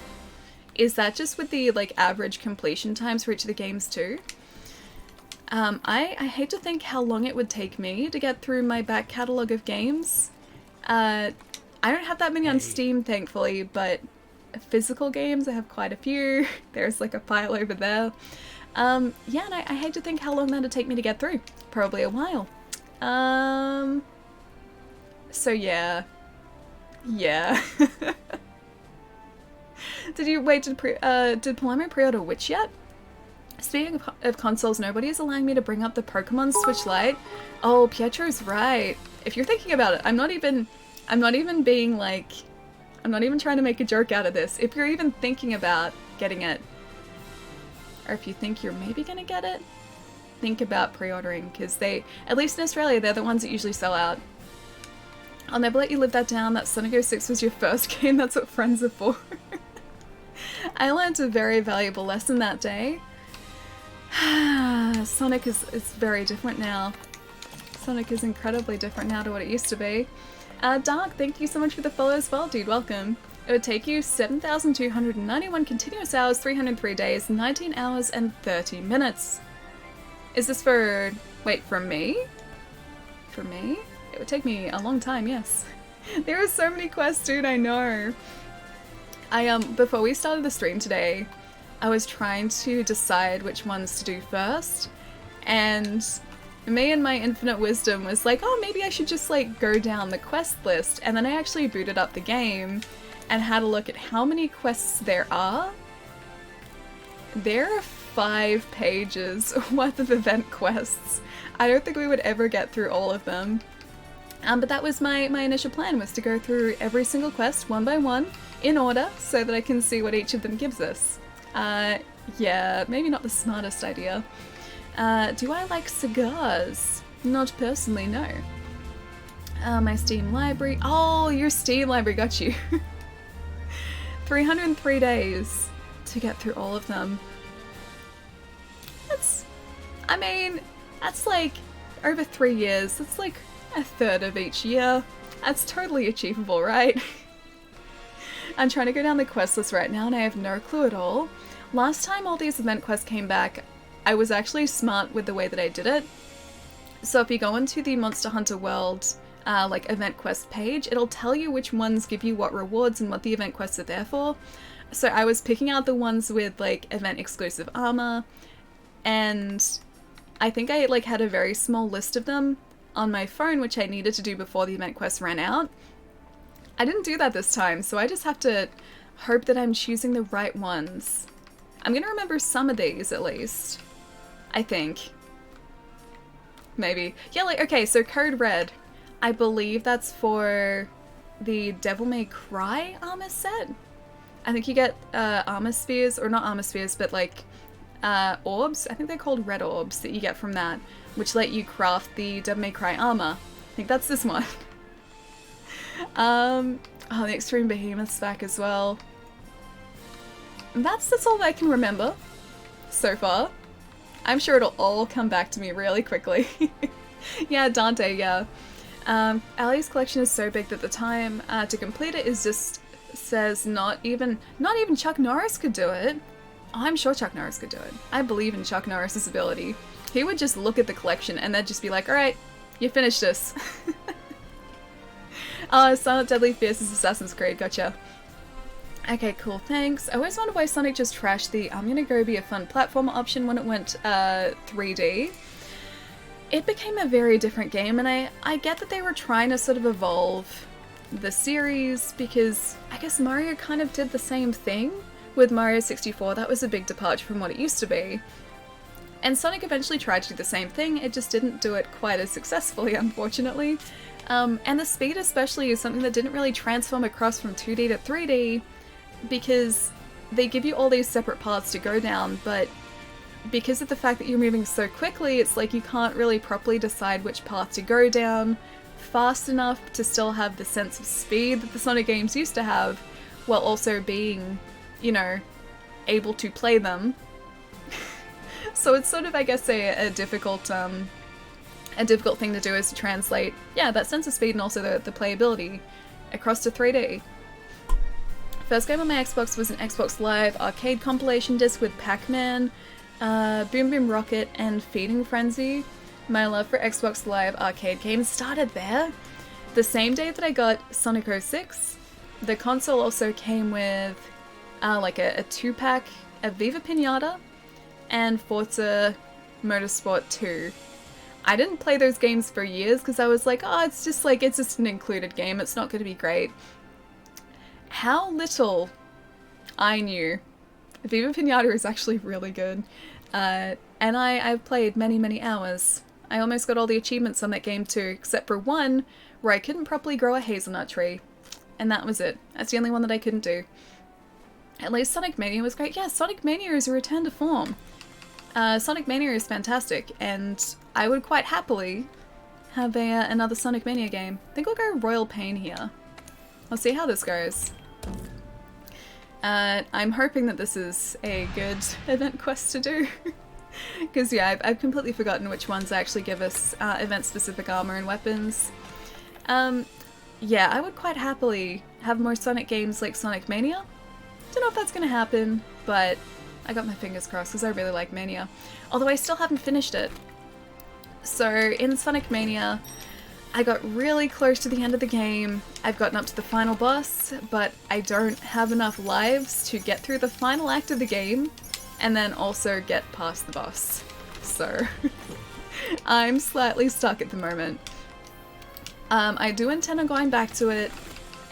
Is that just with the like average completion times for each of the games too? I hate to think how long it would take me to get through my back catalogue of games. I don't have that many on Steam, thankfully, but physical games, I have quite a few. There's like a pile over there. Yeah, and I hate to think how long that'd take me to get through. Probably a while. So yeah. Yeah. Did Palamo pre-order Witch yet? Speaking of consoles, nobody is allowing me to bring up the Pokemon Switch Lite. Oh, Pietro's right. If you're thinking about it, I'm not even being like, I'm not even trying to make a joke out of this. If you're even thinking about getting it, or if you think you're maybe gonna get it, think about pre-ordering, because they, at least in Australia, they're the ones that usually sell out. I'll never let you live that down. That Sonic 06 was your first game. That's what friends are for. I learned a very valuable lesson that day. Sonic is very different now. Sonic is incredibly different now to what it used to be. Dark, thank you so much for the follow as well, dude. Welcome. It would take you 7,291 continuous hours, 303 days, 19 hours, and 30 minutes. Is this for... wait, for me? For me? It would take me a long time, yes. There are so many quests, dude, I know. Before we started the stream today, I was trying to decide which ones to do first, and me and my infinite wisdom was like, oh, maybe I should just like go down the quest list, and then I actually booted up the game and had a look at how many quests there are. There are 5 pages worth of event quests. I don't think we would ever get through all of them. But that was my initial plan, was to go through every single quest one by one in order so that I can see what each of them gives us. Yeah, maybe not the smartest idea. Do I like cigars? Not personally, no. My Steam library. Oh, your Steam library got you. 303 days to get through all of them. I mean, that's like over 3 years. That's like a third of each year. That's totally achievable, right? I'm trying to go down the quest list right now and I have no clue at all. Last time all these event quests came back, I was actually smart with the way that I did it. So if you go into the Monster Hunter World like event quest page, it'll tell you which ones give you what rewards and what the event quests are there for. So I was picking out the ones with like event exclusive armor, and I think I like had a very small list of them on my phone, which I needed to do before the event quest ran out. I didn't do that this time, so I just have to hope that I'm choosing the right ones. I'm gonna remember some of these at least, I think. Maybe. Yeah, like, okay, so Code Red. I believe that's for the Devil May Cry armor set. I think you get armor spheres, or not armor spheres, but like orbs. I think they're called red orbs that you get from that, which let you craft the Devil May Cry armor. I think that's this one. Oh, the Extreme Behemoth's back as well. That's all that I can remember so far. I'm sure it'll all come back to me really quickly. Yeah, Dante, yeah. Ali's collection is so big that the time to complete it is just says not even Chuck Norris could do it. I'm sure Chuck Norris could do it. I believe in Chuck Norris's ability. He would just look at the collection and then just be like, alright, you finished this. Silent Deadly Fierce is Assassin's Creed, gotcha. Okay, cool, thanks. I always wondered why Sonic just trashed the I'm gonna go be a fun platformer option when it went 3D. It became a very different game, and I get that they were trying to sort of evolve the series, because I guess Mario kind of did the same thing with Mario 64. That was a big departure from what it used to be. And Sonic eventually tried to do the same thing, it just didn't do it quite as successfully, unfortunately. And the speed especially is something that didn't really transform across from 2D to 3D, because they give you all these separate paths to go down, but because of the fact that you're moving so quickly, it's like you can't really properly decide which path to go down fast enough to still have the sense of speed that the Sonic games used to have, while also being, you know, able to play them. So it's sort of, I guess, a difficult thing to do is to translate, yeah, that sense of speed and also the playability across to 3D. First game on my Xbox was an Xbox Live arcade compilation disc with Pac-Man, Boom Boom Rocket, and Feeding Frenzy. My love for Xbox Live arcade games started there. The same day that I got Sonic 06, the console also came with like a 2-pack of Viva Pinata and Forza Motorsport 2. I didn't play those games for years because I was like, oh, it's just an included game, it's not going to be great. How little I knew. Viva Pinata is actually really good. And I've played many, many hours. I almost got all the achievements on that game too, except for one where I couldn't properly grow a hazelnut tree. And that was it. That's the only one that I couldn't do. At least Sonic Mania was great. Yeah, Sonic Mania is a return to form. Sonic Mania is fantastic, and I would quite happily have another Sonic Mania game. I think I'll go Royal Pain here. I'll see how this goes. I'm hoping that this is a good event quest to do. Because yeah, I've completely forgotten which ones actually give us event-specific armor and weapons. Yeah, I would quite happily have more Sonic games like Sonic Mania. Don't know if that's gonna happen, but I got my fingers crossed because I really like Mania. Although I still haven't finished it. So in Sonic Mania, I got really close to the end of the game. I've gotten up to the final boss, but I don't have enough lives to get through the final act of the game and then also get past the boss. So I'm slightly stuck at the moment. I do intend on going back to it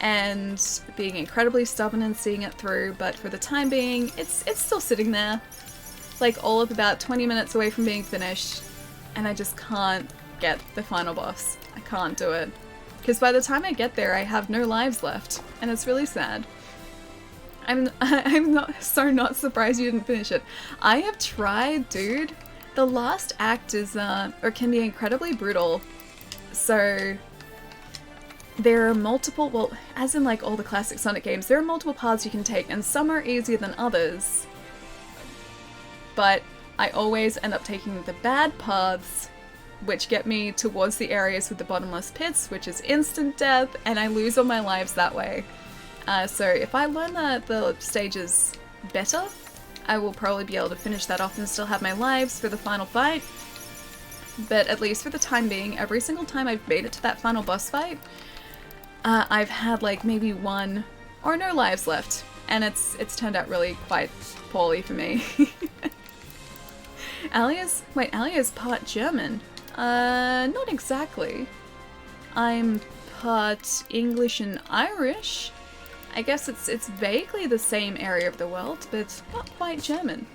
and being incredibly stubborn and seeing it through, but for the time being, it's still sitting there, like all of about 20 minutes away from being finished, and I just can't get the final boss. I can't do it. Because by the time I get there, I have no lives left, and it's really sad. I'm not surprised you didn't finish it. I have tried, dude. The last act is, or can be incredibly brutal. So there are multiple, well, as in like all the classic Sonic games, there are multiple paths you can take, and some are easier than others. But I always end up taking the bad paths, which get me towards the areas with the bottomless pits, which is instant death, and I lose all my lives that way. So if I learn the stages better, I will probably be able to finish that off and still have my lives for the final fight. But at least for the time being, every single time I've made it to that final boss fight, I've had like maybe one or no lives left, and it's turned out really quite poorly for me. Alia's part German. Not exactly. I'm part English and Irish. I guess it's vaguely the same area of the world, but it's not quite German.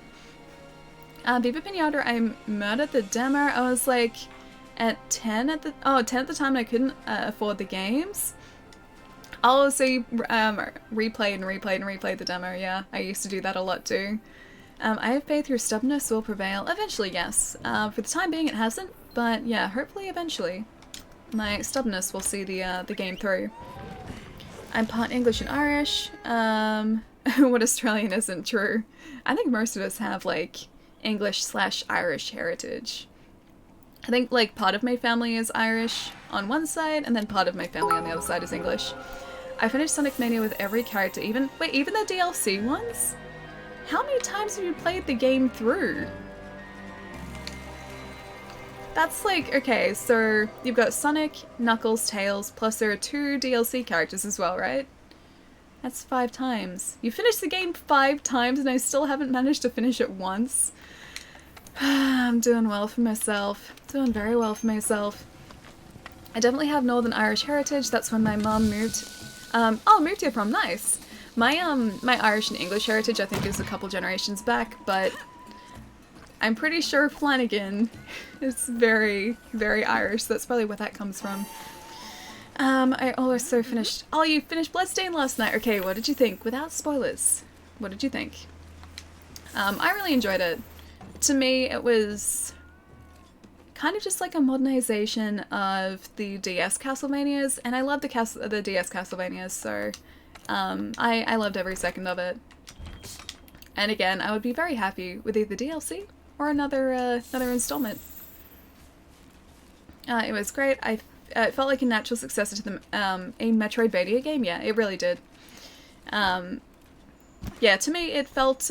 Viva Pinata, I murdered the demo. I was like at 10 at the time and I couldn't afford the games. Oh, so you replayed and replayed and replayed the demo, yeah. I used to do that a lot too. I have faith your stubbornness will prevail. Eventually, yes. For the time being, it hasn't, but yeah, hopefully eventually. My stubbornness will see the game through. I'm part English and Irish. What Australian isn't true? I think most of us have, like, English/Irish heritage. I think, like, part of my family is Irish on one side, and then part of my family on the other side is English. I finished Sonic Mania with every character, even the DLC ones? How many times have you played the game through? That's like, okay, so you've got Sonic, Knuckles, Tails, plus there are 2 DLC characters as well, right? That's 5 times. You finished the game 5 times and I still haven't managed to finish it once. I'm doing well for myself. Doing very well for myself. I definitely have Northern Irish heritage. That's when my mom moved. Moved here from, nice. My Irish and English heritage I think is a couple generations back, but I'm pretty sure Flanagan is very, very Irish, so that's probably where that comes from. I also finished... Oh, you finished Bloodstained last night. Okay, what did you think? Without spoilers, what did you think? I really enjoyed it. To me, it was kind of just like a modernization of the DS Castlevanias, and I love the DS Castlevanias, so I loved every second of it. And again, I would be very happy with either DLC or another installment. It was great. It felt like a natural successor to the a Metroidvania game. Yeah, it really did. Yeah, to me, it felt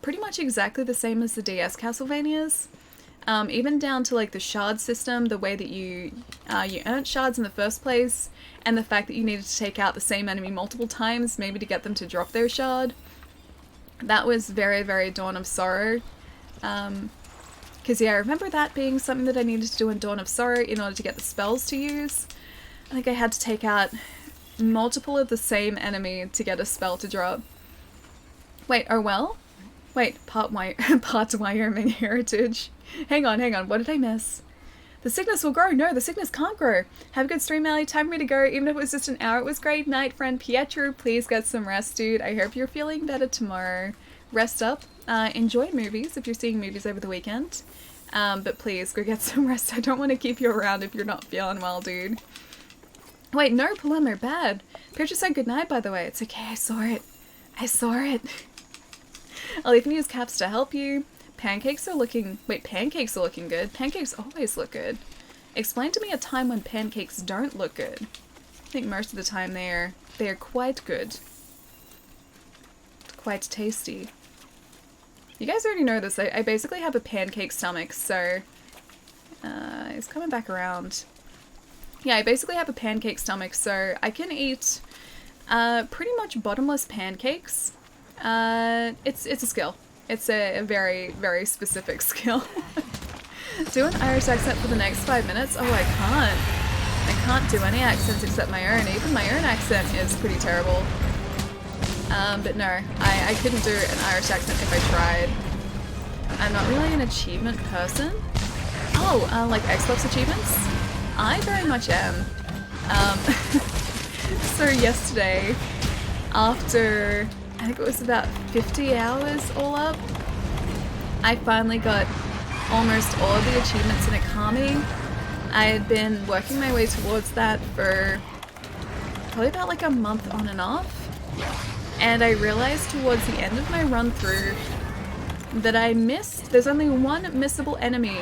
pretty much exactly the same as the DS Castlevanias. Even down to like the shard system, the way that you earned shards in the first place, and the fact that you needed to take out the same enemy multiple times, maybe to get them to drop their shard. That was very, very Dawn of Sorrow. Because yeah, I remember that being something that I needed to do in Dawn of Sorrow in order to get the spells to use. I think I had to take out multiple of the same enemy to get a spell to drop. Wait, oh well? Wait, part Wyoming heritage. Hang on, what did I miss? The sickness will grow. No, the sickness can't grow. Have a good stream, Ellie. Time for me to go. Even if it was just an hour, it was great. Night, friend Pietro. Please get some rest, dude. I hope you're feeling better tomorrow. Rest up. Enjoy movies if you're seeing movies over the weekend. But please, go get some rest. I don't want to keep you around if you're not feeling well, dude. Wait, no, Paloma, bad. Pietro said goodnight, by the way. It's okay, I saw it. I'll even use caps to help you. Pancakes are looking good. Pancakes always look good. Explain to me a time when pancakes don't look good. I think most of the time they're quite good. Quite tasty. You guys already know this. I basically have a pancake stomach, so it's coming back around. Yeah, I basically have a pancake stomach, so I can eat pretty much bottomless pancakes. It's a skill. It's a very, very specific skill. Do an Irish accent for the next 5 minutes? Oh, I can't. I can't do any accents except my own. Even my own accent is pretty terrible. But no, I couldn't do an Irish accent if I tried. I'm not really an achievement person. Oh, like Xbox achievements? I very much am. So yesterday, after I think it was about 50 hours all up, I finally got almost all of the achievements in Akami. I had been working my way towards that for probably about like a month on and off, and I realized towards the end of my run through that there's only one missable enemy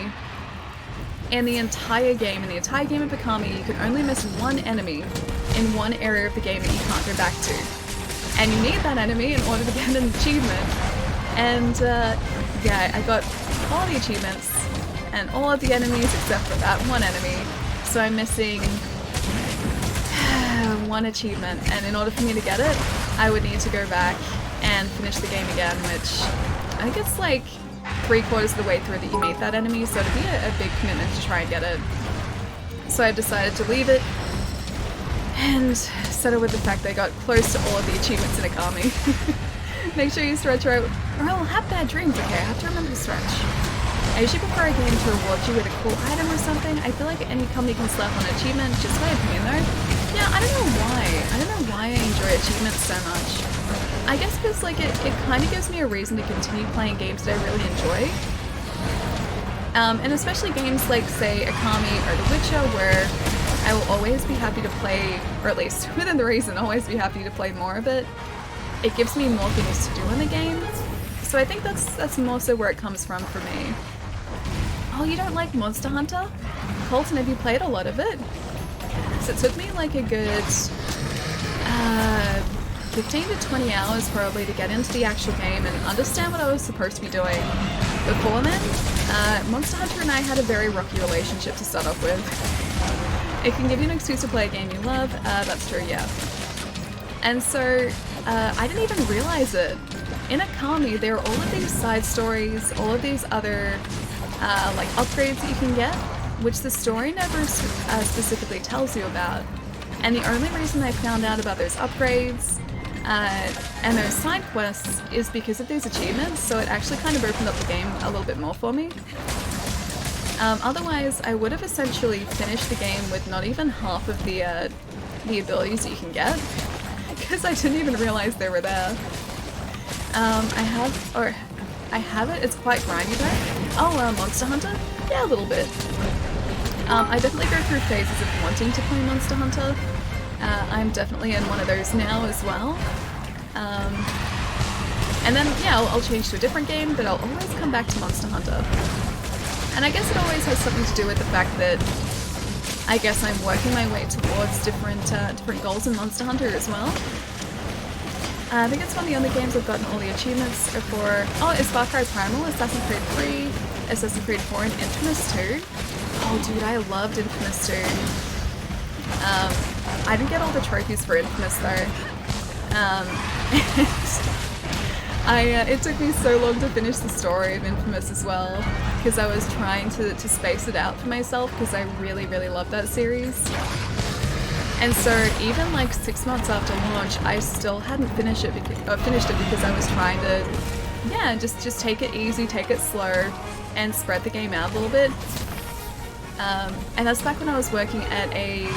in the entire game. In the entire game of Akami, you can only miss one enemy in one area of the game that you can't go back to. And you need that enemy in order to get an achievement. And yeah, I got all the achievements and all of the enemies except for that one enemy. So I'm missing one achievement, and in order for me to get it, I would need to go back and finish the game again, which I think it's like 3/4 of the way through that you meet that enemy, so it'd be a big commitment to try and get it. So I decided to leave it and settle with the fact that I got close to all of the achievements in Akami. Make sure you stretch right, or I'll have bad dreams. Okay, I have to remember to stretch. I usually prefer a game to reward you with a cool item or something. I feel like any company can slap on an achievement, just my opinion though. Yeah, I don't know why. I don't know why I enjoy achievements so much. I guess because like it kind of gives me a reason to continue playing games that I really enjoy. And especially games like, say, Akami or The Witcher, where I will always be happy to play, or at least within the reason, always be happy to play more of it. It gives me more things to do in the game. So I think that's more so where it comes from for me. Oh, you don't like Monster Hunter? Colton, have you played a lot of it? So it took me like a good 15 to 20 hours probably to get into the actual game and understand what I was supposed to be doing. Before then, Monster Hunter and I had a very rocky relationship to start off with. It can give you an excuse to play a game you love, that's true, yeah. And so, I didn't even realize it. In Akami, there are all of these side stories, all of these other like upgrades that you can get, which the story never specifically tells you about. And the only reason I found out about those upgrades and those side quests is because of these achievements, so it actually kind of opened up the game a little bit more for me. Otherwise, I would have essentially finished the game with not even half of the abilities that you can get, because I didn't even realize they were there. I have it, it's quite grindy though. Oh, Monster Hunter? Yeah, a little bit. I definitely go through phases of wanting to play Monster Hunter. I'm definitely in one of those now as well. And then, yeah, I'll change to a different game, but I'll always come back to Monster Hunter. And I guess it always has something to do with the fact that I guess I'm working my way towards different goals in Monster Hunter as well. I think it's one of the only games I've gotten all the achievements for. Oh, it's Far Cry Primal, Assassin's Creed 3, Assassin's Creed 4, and Infamous 2. Oh, dude, I loved Infamous 2. I didn't get all the trophies for Infamous though. It took me so long to finish the story of Infamous as well, because I was trying to space it out for myself because I really, really love that series. And so even like 6 months after launch, I still hadn't finished it because I was trying to, yeah, just take it easy, take it slow, and spread the game out a little bit. And that's back when I was working at a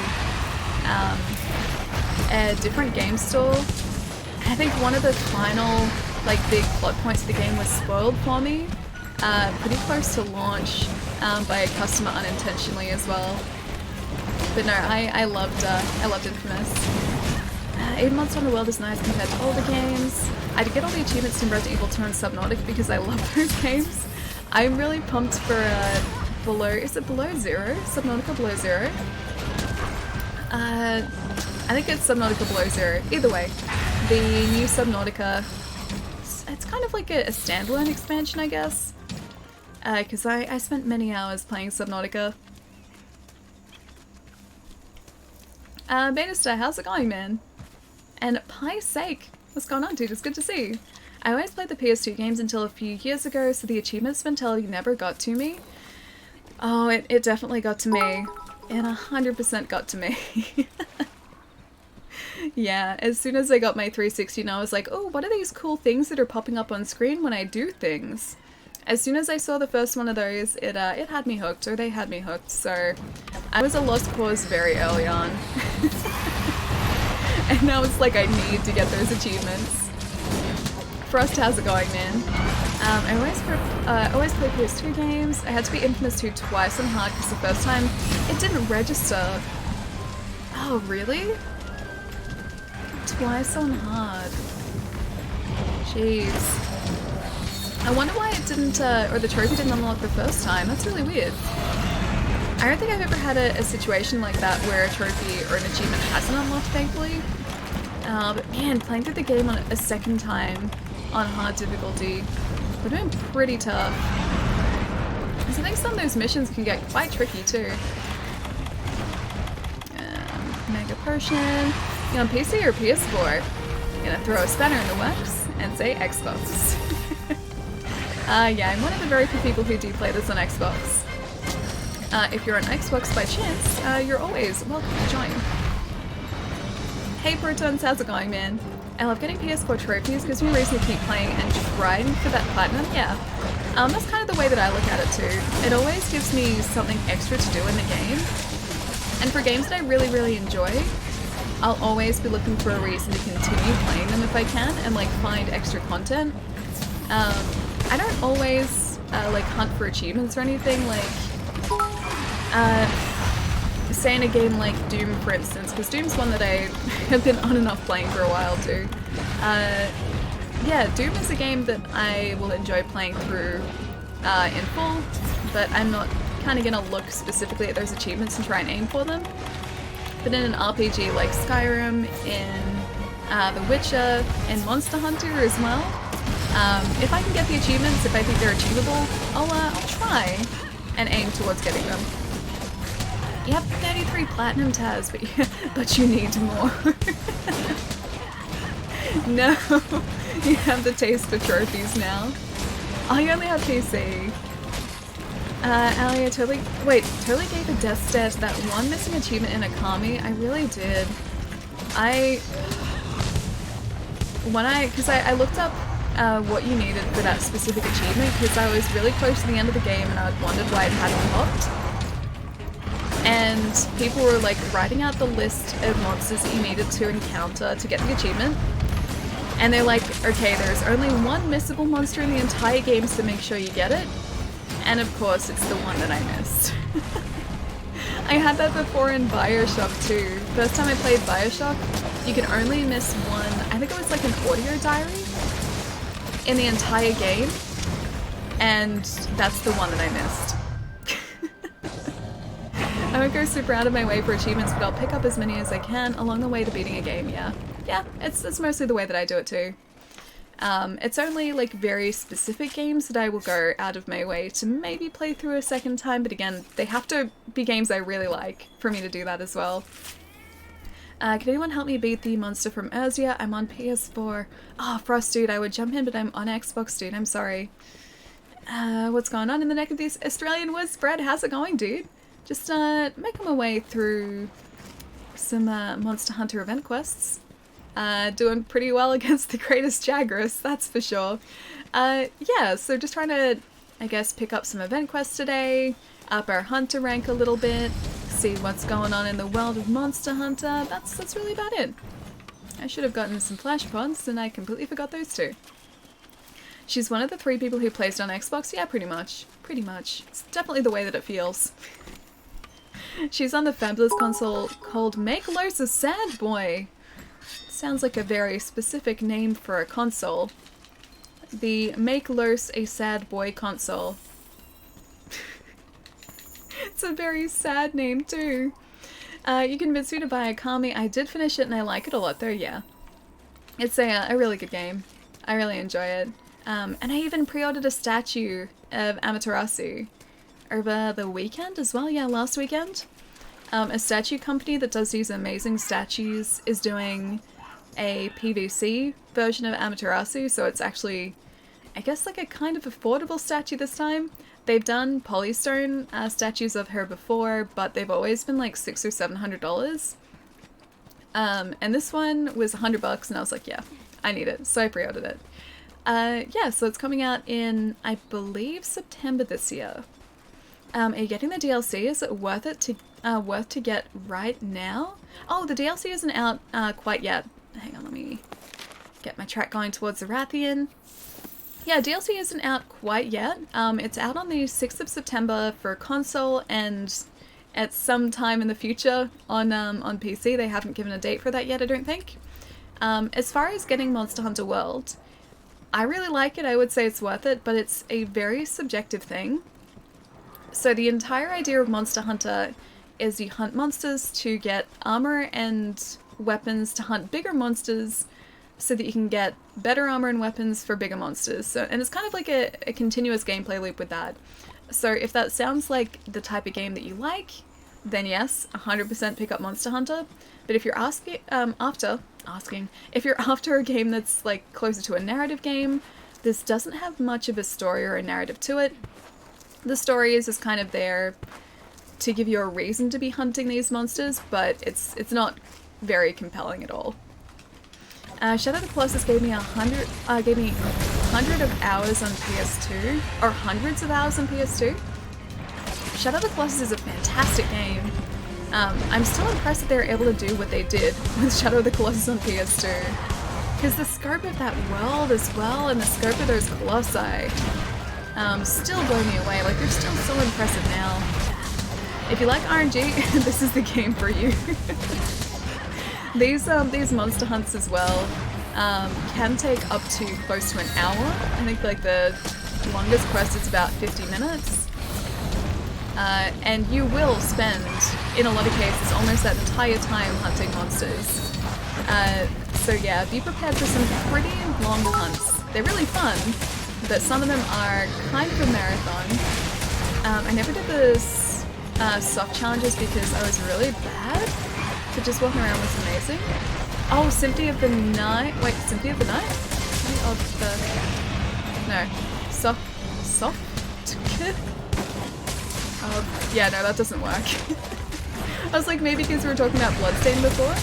different game store. I think one of the final like big plot points of the game was spoiled for me, pretty close to launch, by a customer unintentionally as well. But no, I loved Infamous. 8 Months on the World is nice compared to older games. I did get all the achievements in Resident Evil 2 and Subnautica because I love those games. I'm really pumped for is it Below Zero? Subnautica Below Zero? I think it's Subnautica Below Zero. Either way, the new Subnautica, it's kind of like a standalone expansion, I guess. Because I spent many hours playing Subnautica. Bannister, how's it going, man? And Pie's sake, what's going on, dude? It's good to see you. I always played the PS2 games until a few years ago, so the achievements mentality never got to me. Oh, it definitely got to me. It 100% got to me. Yeah, as soon as I got my 360, I was like, oh, what are these cool things that are popping up on screen when I do things? As soon as I saw the first one of those, it had me hooked, or they had me hooked, so I was a lost cause very early on. And now it's like I need to get those achievements. Frost, how's it going, man? I always play PS2 games. I had to beat Infamous 2 twice on hard because the first time it didn't register. Oh, really? Twice on hard. Jeez. I wonder why it didn't, or the trophy didn't unlock the first time. That's really weird. I don't think I've ever had a situation like that where a trophy or an achievement hasn't unlocked, thankfully. But man, playing through the game on a second time on hard difficulty would have been pretty tough. Because I think some of those missions can get quite tricky too. Mega Potion. You on PC or PS4? Gonna throw a spanner in the works and say Xbox. Yeah, I'm one of the very few people who do play this on Xbox. If you're on Xbox by chance, you're always welcome to join. Hey Protons, how's it going, man? I love getting PS4 trophies, gives me a reason to keep playing and trying for that platinum, yeah. That's kind of the way that I look at it too. It always gives me something extra to do in the game. And for games that I really, really enjoy, I'll always be looking for a reason to continue playing them if I can and like find extra content. I don't always like hunt for achievements or anything, like say in a game like Doom, for instance, because Doom's one that I have been on and off playing for a while too. Yeah, Doom is a game that I will enjoy playing through in full, but I'm not kind of gonna look specifically at those achievements and try and aim for them. But in an RPG like Skyrim, in The Witcher, and Monster Hunter as well, if I can get the achievements, if I think they're achievable, I'll try and aim towards getting them. You have 33 platinum tabs, but you need more. No, you have the taste for trophies now. Oh, you only have PC. Ali, I totally gave a death stare to that one missing achievement in Akami. I really did. Because I looked up what you needed for that specific achievement because I was really close to the end of the game and I'd wondered why it hadn't unlocked. And people were like writing out the list of monsters that you needed to encounter to get the achievement. And they're like, okay, there's only one missable monster in the entire game, so make sure you get it. And of course, it's the one that I missed. I had that before in Bioshock too. First time I played Bioshock, you could only miss one, I think it was like an audio diary in the entire game, and that's the one that I missed. I won't go super out of my way for achievements, but I'll pick up as many as I can along the way to beating a game, yeah. Yeah, it's mostly the way that I do it too. It's only like very specific games that I will go out of my way to maybe play through a second time, but again, they have to be games I really like for me to do that as well. Can anyone help me beat the monster from Erzia? I'm on PS4. Oh, Frost, dude, I would jump in, but I'm on Xbox, dude. I'm sorry. What's going on in the neck of this Australian woods? Fred, how's it going, dude? Just making my way through some Monster Hunter event quests. Doing pretty well against the greatest Jagras, that's for sure. Yeah, so just trying to, I guess, pick up some event quests today, up our Hunter rank a little bit, see what's going on in the world of Monster Hunter. That's really about it. I should have gotten some flash pods, and I completely forgot those two. She's one of the 3 people who plays it on Xbox? Yeah, pretty much. Pretty much. It's definitely the way that it feels. She's on the Fabulous console called Make Los a Sad Boy. Sounds like a very specific name for a console. The Make Los a Sad Boy console. It's a very sad name too. You convinced me to buy Akami. I did finish it and I like it a lot though, yeah. It's a really good game. I really enjoy it. And I even pre-ordered a statue of Amaterasu over the weekend as well, yeah, last weekend. A statue company that does these amazing statues is doing a PVC version of Amaterasu, so it's actually, I guess, like a kind of affordable statue this time. They've done polystone statues of her before, but they've always been like $600 or $700. And this one was $100 and I was like, yeah, I need it, so I pre-ordered it. Yeah, so it's coming out in, I believe, September this year. Are you getting the DLC? Is it worth to get right now? Oh, the DLC isn't out quite yet. Hang on, let me get my track going towards the Rathian. Yeah, DLC isn't out quite yet. It's out on the 6th of September for console and at some time in the future on PC. They haven't given a date for that yet, I don't think. As far as getting Monster Hunter World, I really like it. I would say it's worth it, but it's a very subjective thing. So the entire idea of Monster Hunter is you hunt monsters to get armor and weapons to hunt bigger monsters so that you can get better armor and weapons for bigger monsters. So, and it's kind of like a continuous gameplay loop with that. So if that sounds like the type of game that you like, then yes, 100% pick up Monster Hunter. But if you're if you're after a game that's like closer to a narrative game, this doesn't have much of a story or a narrative to it. The story is just kind of there to give you a reason to be hunting these monsters, but it's not very compelling at all. Shadow of the Colossus gave me 100 of hours on PS2, or hundreds of hours on PS2. Shadow of the Colossus is a fantastic game. I'm still impressed that they were able to do what they did with Shadow of the Colossus on PS2. Because the scope of that world as well, and the scope of those colossi, still blow me away. Like, they're still so impressive now. If you like RNG, this is the game for you. These monster hunts as well can take up to close to an hour. I think like the longest quest is about 50 minutes. And you will spend, in a lot of cases, almost that entire time hunting monsters. So yeah, be prepared for some pretty long hunts. They're really fun, but some of them are kind of a marathon. I never did the soft challenges because I was really bad. So just walking around was amazing. Oh, Symphony of the Night. Wait, Symphony of the Night? Symphony of the... No. Soft? Yeah, no, that doesn't work. I was like, maybe because we were talking about Bloodstain before.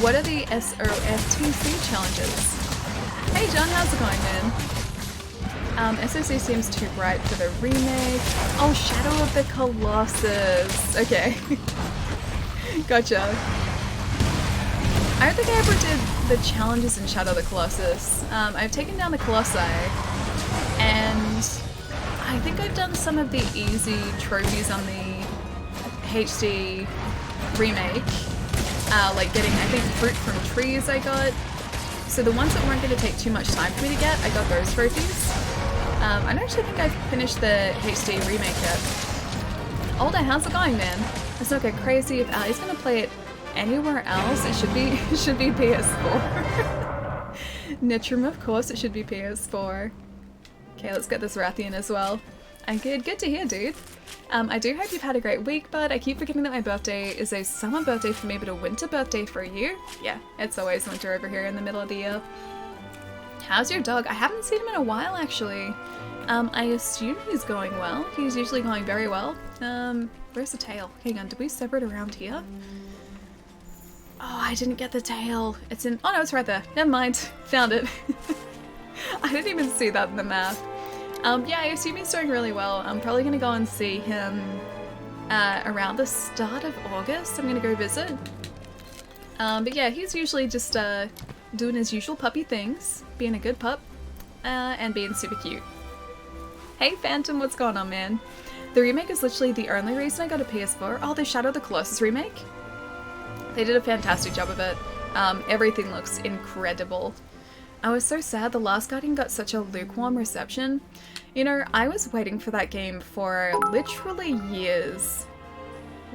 What are the SOFTC challenges? Hey John, how's it going, man? SOC seems too bright for the remake. Oh, Shadow of the Colossus. Okay. Gotcha. I don't think I ever did the challenges in Shadow of the Colossus. I've taken down the Colossi, and I think I've done some of the easy trophies on the HD remake, like getting, I think, fruit from trees I got. So the ones that weren't going to take too much time for me to get, I got those trophies. I don't actually think I've finished the HD remake yet. Older, how's it going, man? Let's not get crazy. If Ali's going to play it anywhere else, it should be PS4. Nitrum, of course, it should be PS4. Okay, let's get this Rathian as well. Good to hear, dude. I do hope you've had a great week, bud. I keep forgetting that my birthday is a summer birthday for me, but a winter birthday for you. Yeah, it's always winter over here in the middle of the year. How's your dog? I haven't seen him in a while, actually. I assume he's going well. He's usually going very well. Where's the tail? Hang on, did we sever it around here? Oh, I didn't get the tail. It's in... Oh no, it's right there. Never mind. Found it. I didn't even see that in the map. Yeah, I assume he's doing really well. I'm probably going to go and see him around the start of August. I'm going to go visit. But yeah, he's usually just doing his usual puppy things, being a good pup, and being super cute. Hey Phantom, what's going on, man? The remake is literally the only reason I got a PS4. Oh, the Shadow of the Colossus remake? They did a fantastic job of it. Everything looks incredible. I was so sad the Last Guardian got such a lukewarm reception. You know, I was waiting for that game for literally years.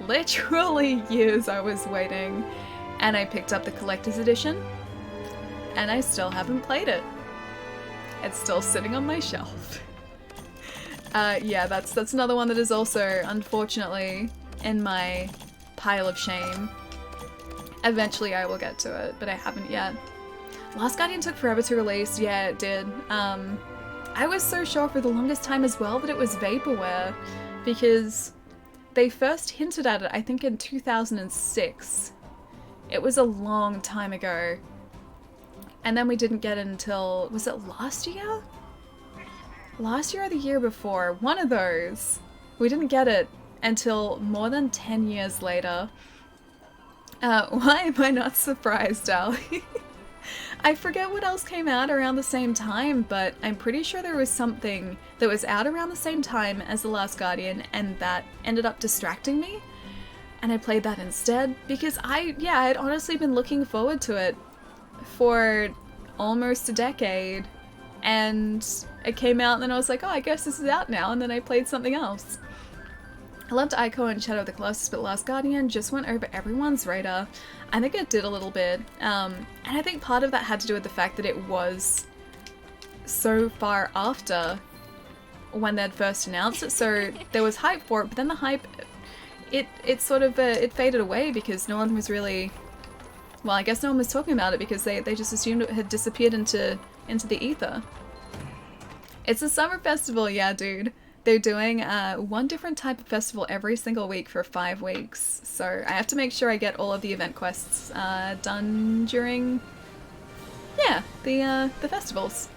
Literally years I was waiting. And I picked up the collector's edition. And I still haven't played it. It's still sitting on my shelf. Yeah, that's another one that is also, unfortunately, in my pile of shame. Eventually I will get to it, but I haven't yet. Last Guardian took forever to release. Yeah, it did. I was so sure for the longest time as well that it was vaporware, because they first hinted at it, I think, in 2006. It was a long time ago. And then we didn't get it until, was it last year? Last year or the year before, one of those. We didn't get it until more than 10 years later. Why am I not surprised, Ali? I forget what else came out around the same time, but I'm pretty sure there was something that was out around the same time as The Last Guardian, and that ended up distracting me. And I played that instead, because I had honestly been looking forward to it for almost a decade. And it came out and then I was like, oh, I guess this is out now, and then I played something else. I loved Ico and Shadow of the Colossus, but Last Guardian just went over everyone's radar. I think it did a little bit, and I think part of that had to do with the fact that it was so far after when they'd first announced it, so there was hype for it, but then the hype, it sort of, it faded away because no one was really, well, I guess no one was talking about it because they just assumed it had disappeared into the ether. It's a summer festival, yeah, dude. They're doing one different type of festival every single week for 5 weeks. So I have to make sure I get all of the event quests done during, yeah, the festivals.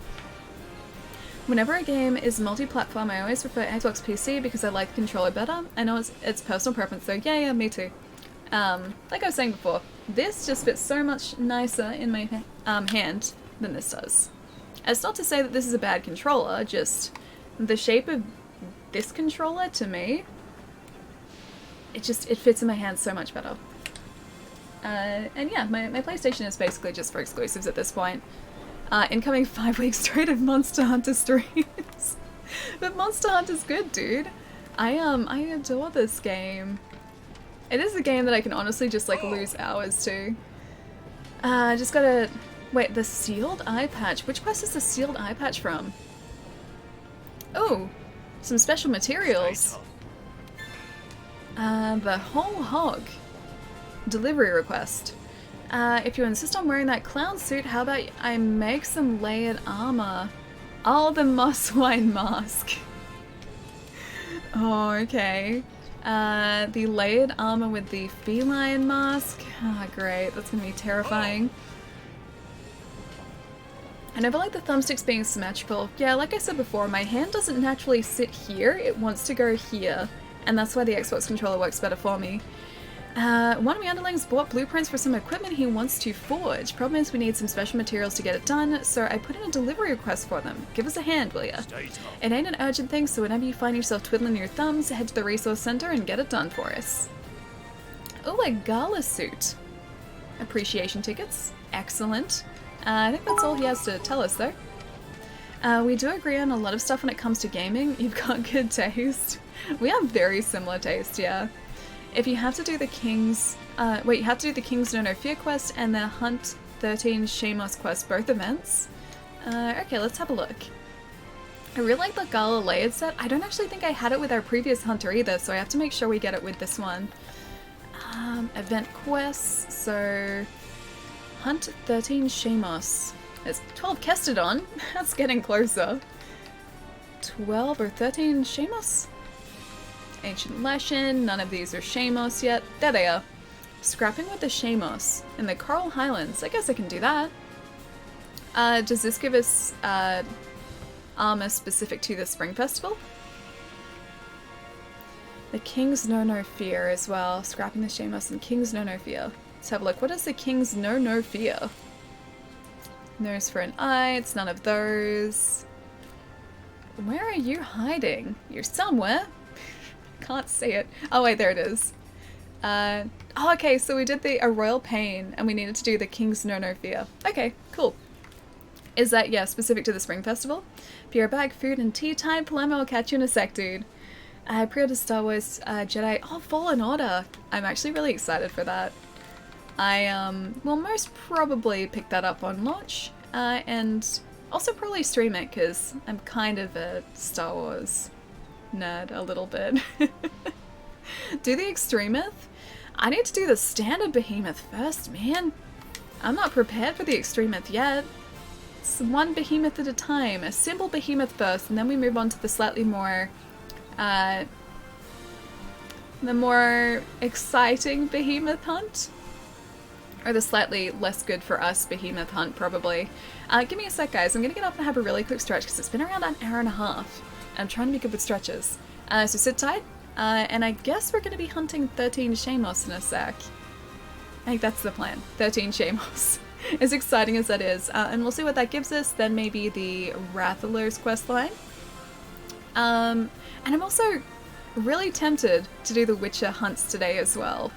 Whenever a game is multi-platform, I always prefer Xbox PC because I like the controller better. I know it's personal preference though. Yeah, me too. Like I was saying before, this just fits so much nicer in my hand than this does. It's not to say that this is a bad controller, just the shape of this controller, to me, it fits in my hand so much better. And yeah, my PlayStation is basically just for exclusives at this point. Incoming 5 weeks straight of Monster Hunter streams. But Monster Hunter's good, dude. I adore this game. It is a game that I can honestly just like lose hours to. Just gotta... Wait, the sealed eye patch. Which quest is the sealed eye patch from? Oh, some special materials. The whole hog. Delivery request. If you insist on wearing that clown suit, how about I make some layered armor? Oh, the Mosswine mask. Oh, okay. The layered armor with the feline mask. Ah, oh, great. That's gonna be terrifying. I never like the thumbsticks being symmetrical. Yeah, like I said before, my hand doesn't naturally sit here, it wants to go here. And that's why the Xbox controller works better for me. One of my underlings bought blueprints for some equipment he wants to forge. Problem is we need some special materials to get it done, so I put in a delivery request for them. Give us a hand, will ya? It ain't an urgent thing, so whenever you find yourself twiddling your thumbs, head to the resource center and get it done for us. Oh, a gala suit. Appreciation tickets. Excellent. I think that's all he has to tell us, though. We do agree on a lot of stuff when it comes to gaming. You've got good taste. We have very similar taste, yeah. If you have to do the King's... you have to do the King's No No Fear quest and the Hunt 13 Shamos quest, both events. Okay, let's have a look. I really like the Gala layered set. I don't actually think I had it with our previous Hunter either, so I have to make sure we get it with this one. Event quests, so... Hunt 13 Shamos. There's 12 Kestodon. That's getting closer. 12 or 13 Shamos? Ancient Leshen. None of these are Shamos yet. There they are. Scrapping with the Shamos in the Coral Highlands. I guess I can do that. Does this give us armor specific to the Spring Festival? The King's No No Fear as well. Scrapping the Shamos and King's No No Fear. Let's have a look. What is the King's No No Fear? Nose for an eye. It's none of those. Where are you hiding? You're somewhere. Can't see it. Oh wait, there it is. Oh, okay, so we did a Royal Pain and we needed to do the King's No No Fear. Okay, cool. Is that, yeah, specific to the Spring Festival? Beer bag, food, and tea time. Palermo, I'll catch you in a sec, dude. I pre-ordered Star Wars Jedi. Oh, Fallen Order. I'm actually really excited for that. I will most probably pick that up on launch, and also probably stream it because I'm kind of a Star Wars nerd a little bit. Do the Extremeth? I need to do the standard Behemoth first, man. I'm not prepared for the Extremeth yet. It's one Behemoth at a time. A simple Behemoth first, and then we move on to the slightly more, the more exciting Behemoth hunt. Or the slightly less good for us Behemoth hunt, probably. Give me a sec, guys. I'm gonna get up and have a really quick stretch because it's been around an hour and a half. I'm trying to be good with stretches. So sit tight, and I guess we're gonna be hunting 13 Shamos in a sec. I think that's the plan. 13 Shamos. As exciting as that is. And we'll see what that gives us. Then maybe the Rathaler's questline. And I'm also really tempted to do the Witcher hunts today as well.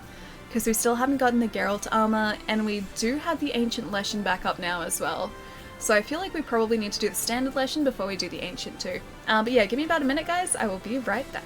Because we still haven't gotten the Geralt armor, and we do have the Ancient Leshen back up now as well. So I feel like we probably need to do the Standard Leshen before we do the Ancient too. But yeah, give me about a minute, guys. I will be right back.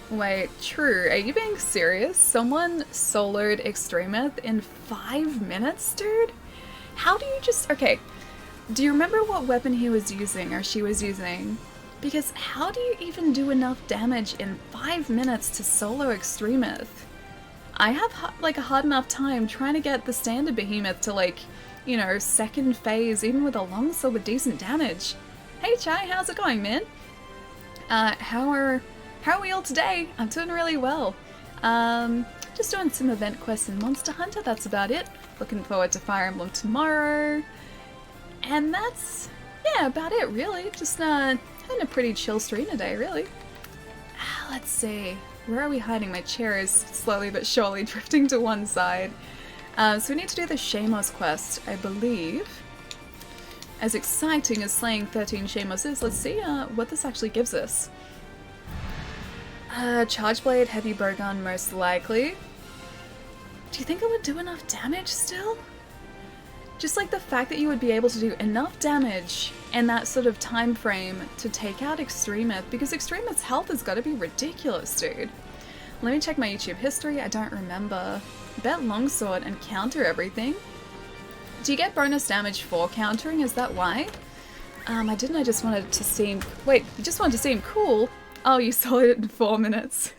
Wait, true. Are you being serious? Someone soloed Extremeth in 5 minutes, dude? How do you just... Okay, do you remember what weapon he was using, or she was using? Because how do you even do enough damage in 5 minutes to solo Extremith? I have like a hard enough time trying to get the standard behemoth to like, you know, second phase, even with a longsword with decent damage. Hey Chai, how's it going, man? How are we all today? I'm doing really well. Just doing some event quests in Monster Hunter, that's about it. Looking forward to Fire Emblem tomorrow. And that's, yeah, about it really. Just having a pretty chill stream today, really. Let's see. Where are we hiding? My chair is slowly but surely drifting to one side. So we need to do the Shamos quest, I believe. As exciting as slaying 13 Shamos is, let's see what this actually gives us. Charge Blade, Heavy Bowgun, most likely. Do you think it would do enough damage still? Just like the fact that you would be able to do enough damage in that sort of time frame to take out Extremith, because Extremith's health has got to be ridiculous, dude. Let me check my YouTube history, I don't remember. Bet Longsword and counter everything. Do you get bonus damage for countering, is that why? I didn't, I just wanted to seem... Wait, you just wanted to seem cool? Oh, you saw it in 4 minutes.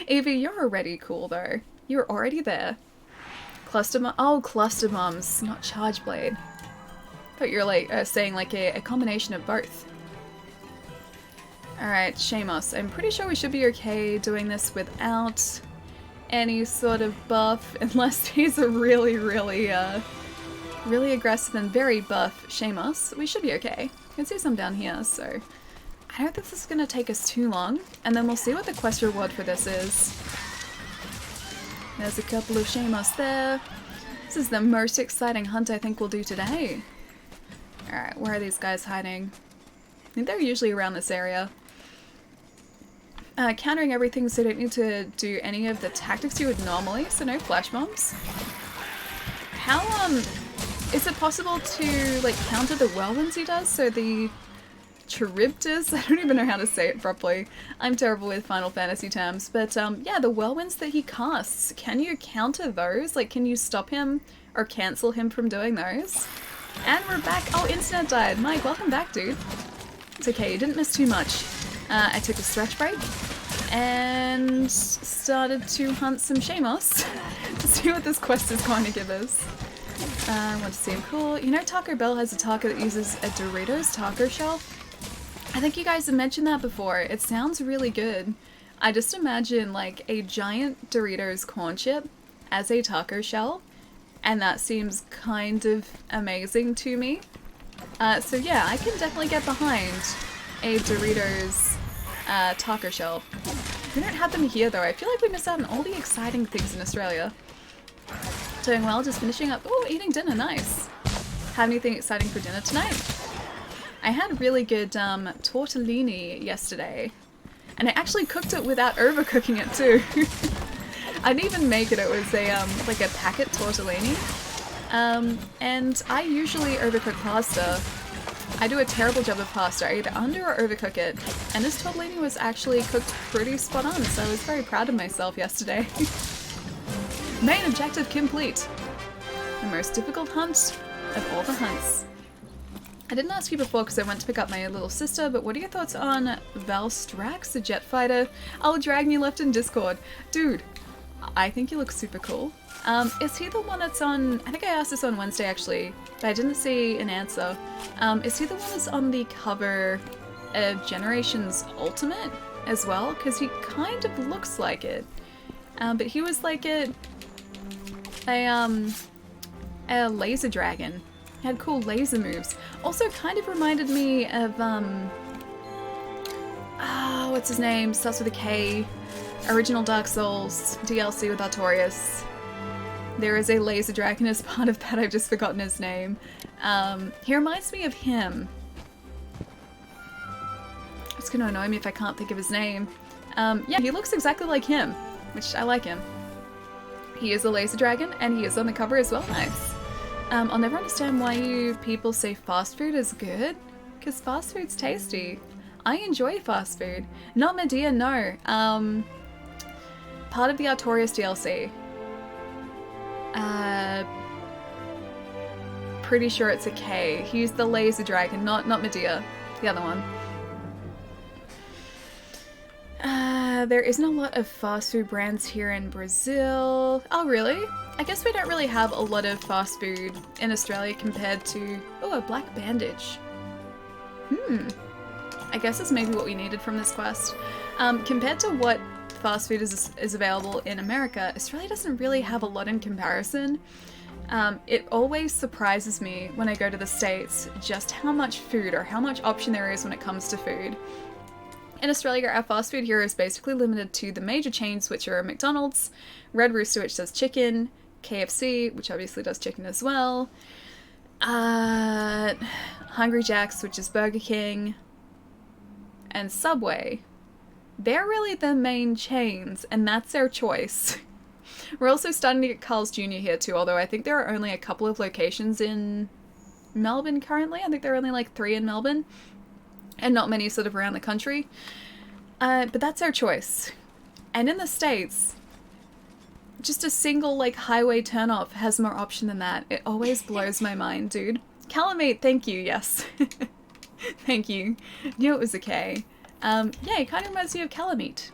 Evie, you're already cool though. You're already there. Cluster bombs, not Charge Blade. But you're like saying like a combination of both. Alright, Shamos. I'm pretty sure we should be okay doing this without any sort of buff, unless he's a really aggressive and very buff Shamos. We should be okay. You can see some down here, so I don't think this is going to take us too long, and then we'll see what the quest reward for this is. There's a couple of Shamos there. This is the most exciting hunt I think we'll do today. Alright, where are these guys hiding? I think they're usually around this area. Countering everything so you don't need to do any of the tactics you would normally, so no flash bombs. How, is it possible to, like, counter the whirlwinds he does? So the Charybdis? I don't even know how to say it properly. I'm terrible with Final Fantasy terms, but yeah, the whirlwinds that he casts, can you counter those? Like, can you stop him or cancel him from doing those? And we're back. Oh, internet died. Mike, welcome back, dude. It's okay, you didn't miss too much. I took a stretch break and started to hunt some Shamos to see what this quest is going to give us. I want to see him cool. You know Taco Bell has a taco that uses a Doritos taco shell? I think you guys have mentioned that before. It sounds really good. I just imagine like a giant Doritos corn chip as a taco shell, and that seems kind of amazing to me. So yeah, I can definitely get behind a Doritos taco shell. We don't have them here though. I feel like we miss out on all the exciting things in Australia. Doing well, just finishing up. Oh, eating dinner, nice. Have anything exciting for dinner tonight? I had really good tortellini yesterday, and I actually cooked it without overcooking it too. I didn't even make it. It was a like a packet tortellini, and I usually overcook pasta. I do a terrible job of pasta. I either under or overcook it, and this tortellini was actually cooked pretty spot on, so I was very proud of myself yesterday. Main objective complete. The most difficult hunt of all the hunts. I didn't ask you before because I went to pick up my little sister, but what are your thoughts on Valstrax, the jet fighter? Oh, Dragon, you left in Discord. Dude, I think he looks super cool. Is he the one that's on... I think I asked this on Wednesday actually, but I didn't see an answer. Is he the one that's on the cover of Generations Ultimate as well? Because he kind of looks like it. But he was like a laser dragon. He had cool laser moves. Also kind of reminded me of, what's his name? Starts with a K. Original Dark Souls DLC with Artorias. There is a laser dragon as part of that. I've just forgotten his name. He reminds me of him. It's gonna annoy me if I can't think of his name. Yeah, he looks exactly like him, which I like him. He is a laser dragon, and he is on the cover as well. Nice. I'll never understand why you people say fast food is good, because fast food's tasty. I enjoy fast food. Not Medea, no. Part of the Artorias DLC. pretty sure it's a K. He used the laser dragon, not Medea, the other one. There isn't a lot of fast food brands here in Brazil. Oh, really? I guess we don't really have a lot of fast food in Australia compared to... Oh, a black bandage. I guess that's maybe what we needed from this quest. Compared to what fast food is available in America, Australia doesn't really have a lot in comparison. It always surprises me when I go to the States just how much food or how much option there is when it comes to food. In Australia, our fast food here is basically limited to the major chains, which are McDonald's, Red Rooster, which does chicken, KFC, which obviously does chicken as well, Hungry Jack's, which is Burger King, and Subway. They're really the main chains, and that's their choice. We're also starting to get Carl's Jr. here too, although I think there are only a couple of locations in Melbourne currently. I think there are only like 3 in Melbourne, and not many sort of around the country. But that's our choice. And in the States, just a single like highway turnoff has more option than that. It always blows my mind, dude. Calamite, thank you, yes. Thank you. Knew it was a K. Yeah, it kind of reminds me of Calamite.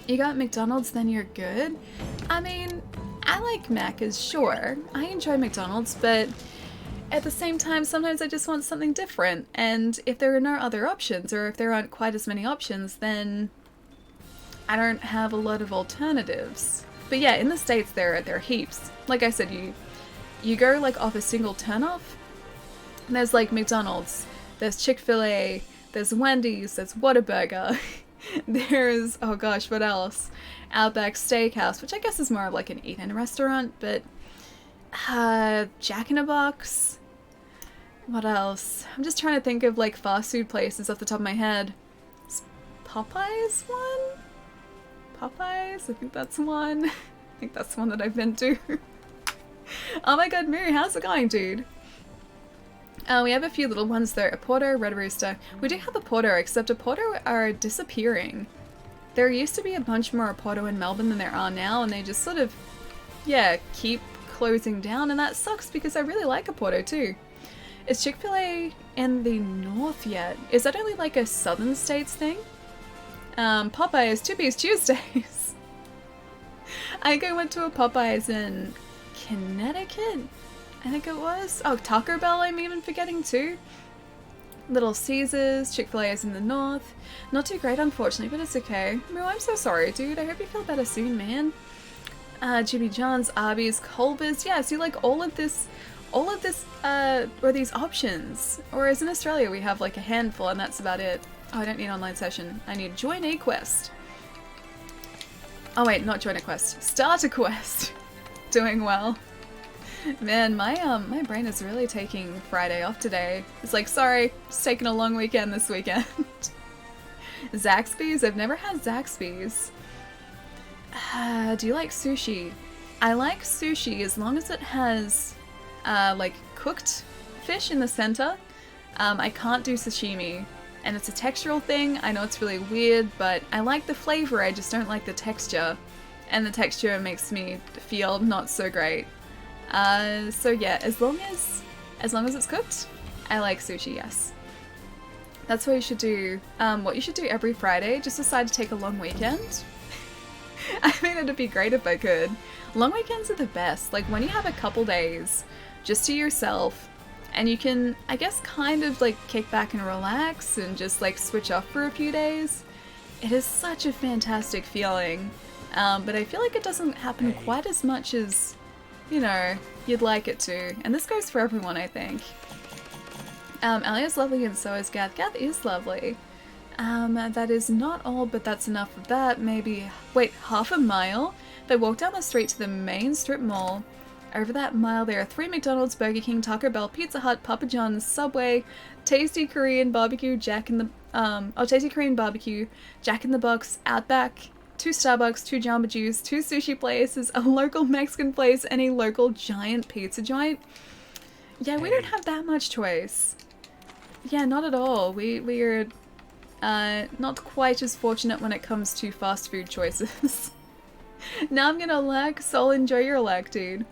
You got McDonald's, then you're good? I mean, I like Macca's, sure. I enjoy McDonald's, but at the same time, sometimes I just want something different. And if there are no other options, or if there aren't quite as many options, then I don't have a lot of alternatives. But yeah, in the States, there are heaps. Like I said, you go like off a single turnoff, and there's like McDonald's, there's Chick-fil-A, there's Wendy's, there's Whataburger, there's, oh gosh, what else? Outback Steakhouse, which I guess is more of like an eat-in restaurant, but Jack in a Box. What else? I'm just trying to think of like fast food places off the top of my head. Is Popeyes one? Popeyes? I think that's one. I think that's one that I've been to. Oh my god, Moo, how's it going, dude? We have a few little ones though. A Porto, Red Rooster. We do have a Porto, except a Porto are disappearing. There used to be a bunch more Porto in Melbourne than there are now, and they just sort of, yeah, keep closing down, and that sucks because I really like a Porto too. Is Chick-fil-A in the north yet? Is that only like a southern states thing? Popeyes, 2-piece Tuesdays. I went to a Popeyes in Connecticut, I think it was. Oh, Taco Bell I'm even forgetting too. Little Caesars, Chick-fil-A is in the north. Not too great unfortunately, but it's okay. Moo, I'm so sorry dude, I hope you feel better soon, man. Jimmy John's, Arby's, Culver's, yeah, see like all of this, or these options. Whereas in Australia we have like a handful and that's about it. Oh, I don't need an online session. I need join a quest. Oh wait, not join a quest. Start a quest. Doing well. Man, my brain is really taking Friday off today. It's like, sorry, just taking a long weekend this weekend. Zaxby's? I've never had Zaxby's. Do you like sushi? I like sushi as long as it has like cooked fish in the center. I can't do sashimi, and it's a textural thing. I know it's really weird, but I like the flavor, I just don't like the texture, and the texture makes me feel not so great. So yeah, as long as it's cooked, I like sushi, yes. That's what you should do. What you should do every Friday, just decide to take a long weekend. I mean, it'd be great if I could. Long weekends are the best, like when you have a couple days just to yourself, and you can, I guess, kind of like kick back and relax and just like switch off for a few days. It is such a fantastic feeling, but I feel like it doesn't happen quite as much as, you know, you'd like it to. And this goes for everyone, I think. Alia's lovely and so is Gath. Gath is lovely. That is not all, but that's enough of that. Maybe, wait, half a mile? They walk down the street to the main strip mall. Over that mile there are 3 McDonald's, Burger King, Taco Bell, Pizza Hut, Papa John's, Subway, Tasty Korean Barbecue, Tasty Korean Barbecue, Jack in the Box, Outback, 2 Starbucks, 2 Jamba Juice, 2 sushi places, a local Mexican place, and a local giant pizza joint. Yeah, we don't have that much choice. Yeah, not at all. We are not quite as fortunate when it comes to fast food choices. Now I'm gonna lag, Soul, enjoy your lag, dude.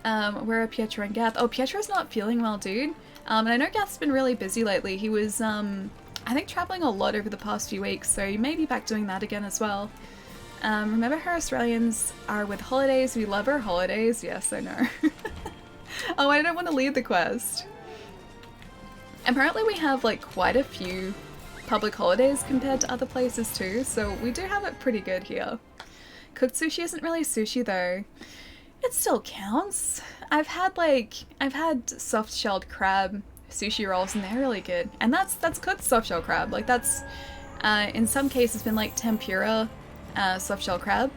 Where are Pietro and Gath? Oh, Pietro's not feeling well, dude. And I know Gath's been really busy lately. He was, I think, traveling a lot over the past few weeks, so you may be back doing that again as well. Remember how Australians are with holidays? We love our holidays. Yes, I know. Oh, I don't want to lead the quest. Apparently we have like quite a few public holidays compared to other places too, so we do have it pretty good here. Cooked sushi isn't really sushi though. It still counts. I've had soft-shelled crab sushi rolls and they're really good. And that's cooked soft-shell crab. Like that's in some cases been like tempura soft-shell crab.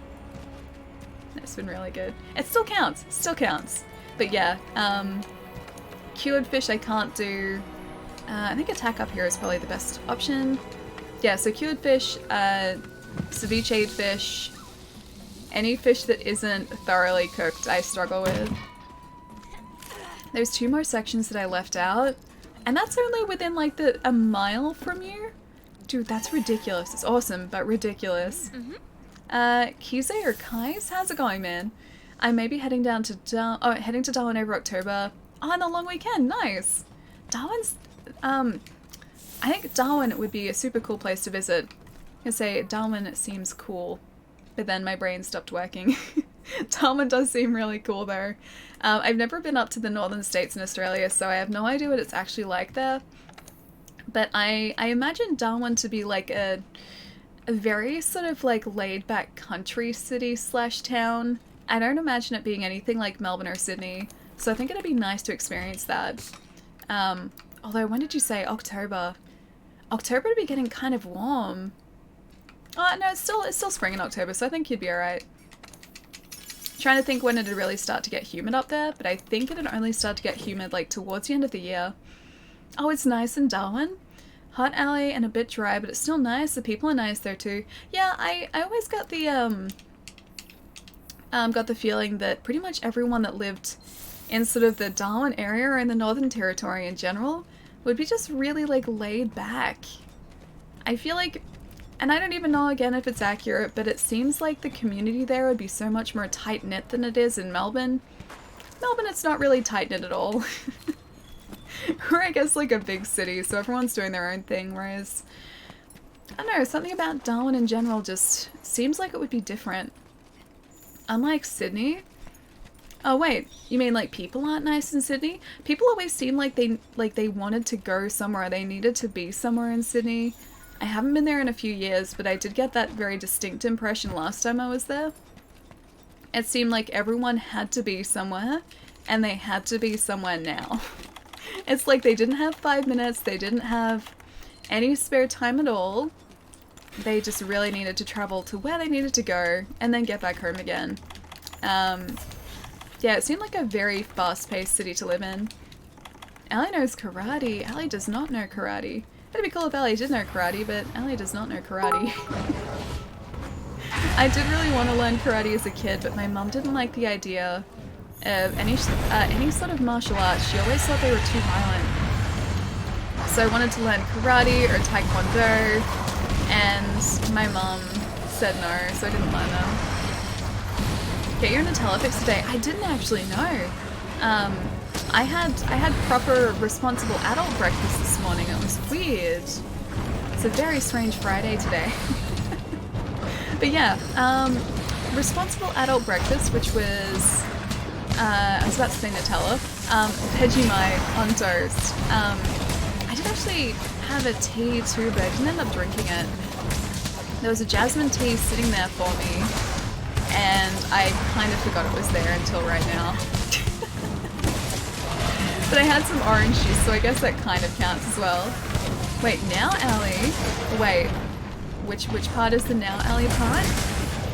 It's been really good. It still counts. Still counts. But yeah, cured fish I can't do. I think attack up here is probably the best option. Yeah, so cured fish, ceviche'd fish, any fish that isn't thoroughly cooked I struggle with. There's 2 more sections that I left out, and that's only within like a mile from you. Dude, that's ridiculous. It's awesome, but ridiculous. Kize or Kais? How's it going, man? I may be heading down to heading to Darwin over October. Oh, on a long weekend. Nice. Darwin's I think Darwin would be a super cool place to visit. I say Darwin seems cool, but then my brain stopped working. Darwin does seem really cool though. I've never been up to the northern states in Australia, so I have no idea what it's actually like there. But I imagine Darwin to be like a very sort of like laid back country city / town. I don't imagine it being anything like Melbourne or Sydney, so I think it'd be nice to experience that. Although, when did you say October? October would be getting kind of warm. Oh, no, it's still spring in October, so I think you'd be alright. Trying to think when it'd really start to get humid up there, but I think it'd only start to get humid like towards the end of the year. Oh, it's nice in Darwin. Hot alley and a bit dry, but it's still nice. The people are nice there too. Yeah, I always got the feeling that pretty much everyone that lived in sort of the Darwin area or in the Northern Territory in general would be just really like laid back. I feel like, and I don't even know again if it's accurate, but it seems like the community there would be so much more tight-knit than it is in Melbourne. Melbourne, it's not really tight-knit at all. Or I guess like a big city, so everyone's doing their own thing, whereas, I don't know, something about Darwin in general just seems like it would be different. Unlike Sydney. Oh wait, you mean like people aren't nice in Sydney? People always seem like they wanted to go somewhere, they needed to be somewhere in Sydney. I haven't been there in a few years, but I did get that very distinct impression last time I was there. It seemed like everyone had to be somewhere, and they had to be somewhere now. It's like they didn't have 5 minutes, they didn't have any spare time at all. They just really needed to travel to where they needed to go, and then get back home again. Yeah, it seemed like a very fast-paced city to live in. Allie knows karate. Allie does not know karate. It'd be cool if Allie did know karate, but Allie does not know karate. I did really want to learn karate as a kid, but my mum didn't like the idea of any sort of martial arts. She always thought they were too violent. So I wanted to learn karate or taekwondo, and my mum said no, so I didn't learn them. Okay, you're in a telefix today. I didn't actually know. I had proper responsible adult breakfast this morning. It was weird. It's a very strange Friday today. But yeah, responsible adult breakfast, which was I was about to say Nutella, Vegemite on toast. I did actually have a tea too, but I didn't end up drinking it. There was a jasmine tea sitting there for me, and I kind of forgot it was there until right now. But I had some orange juice, so I guess that kind of counts as well. Wait, now Allie? Wait, which part is the now Allie part?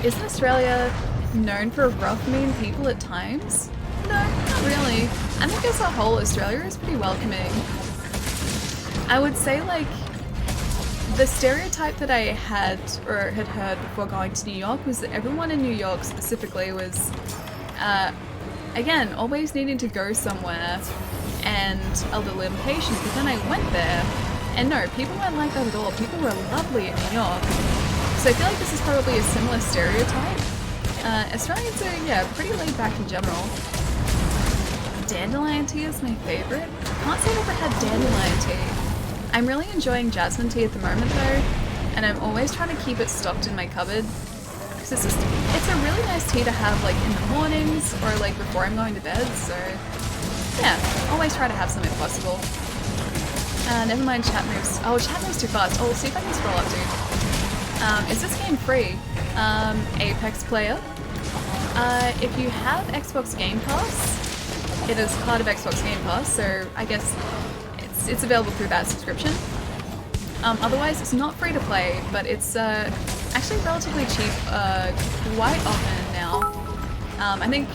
Isn't Australia known for rough, mean people at times? No, not really. I think as a whole, Australia is pretty welcoming. I would say, like, the stereotype that I had heard before going to New York was that everyone in New York specifically was, again, always needing to go somewhere and a little impatient, but then I went there, and no, people weren't like that at all. People were lovely in New York. So I feel like this is probably a similar stereotype. Australians are, yeah, pretty laid back in general. dandelion tea is my favorite. I can't say I've ever had dandelion tea. I'm really enjoying jasmine tea at the moment though, and I'm always trying to keep it stocked in my cupboard. Because it's a really nice tea to have like in the mornings or like before I'm going to bed, so yeah, always try to have some if possible. Never mind chat moves. Oh, chat moves too fast. Oh, we'll see if I can scroll up to. Is this game free? Apex player. If you have Xbox Game Pass, it is part of Xbox Game Pass, so I guess it's available through that subscription. Otherwise, it's not free to play, but it's actually relatively cheap quite often now. I think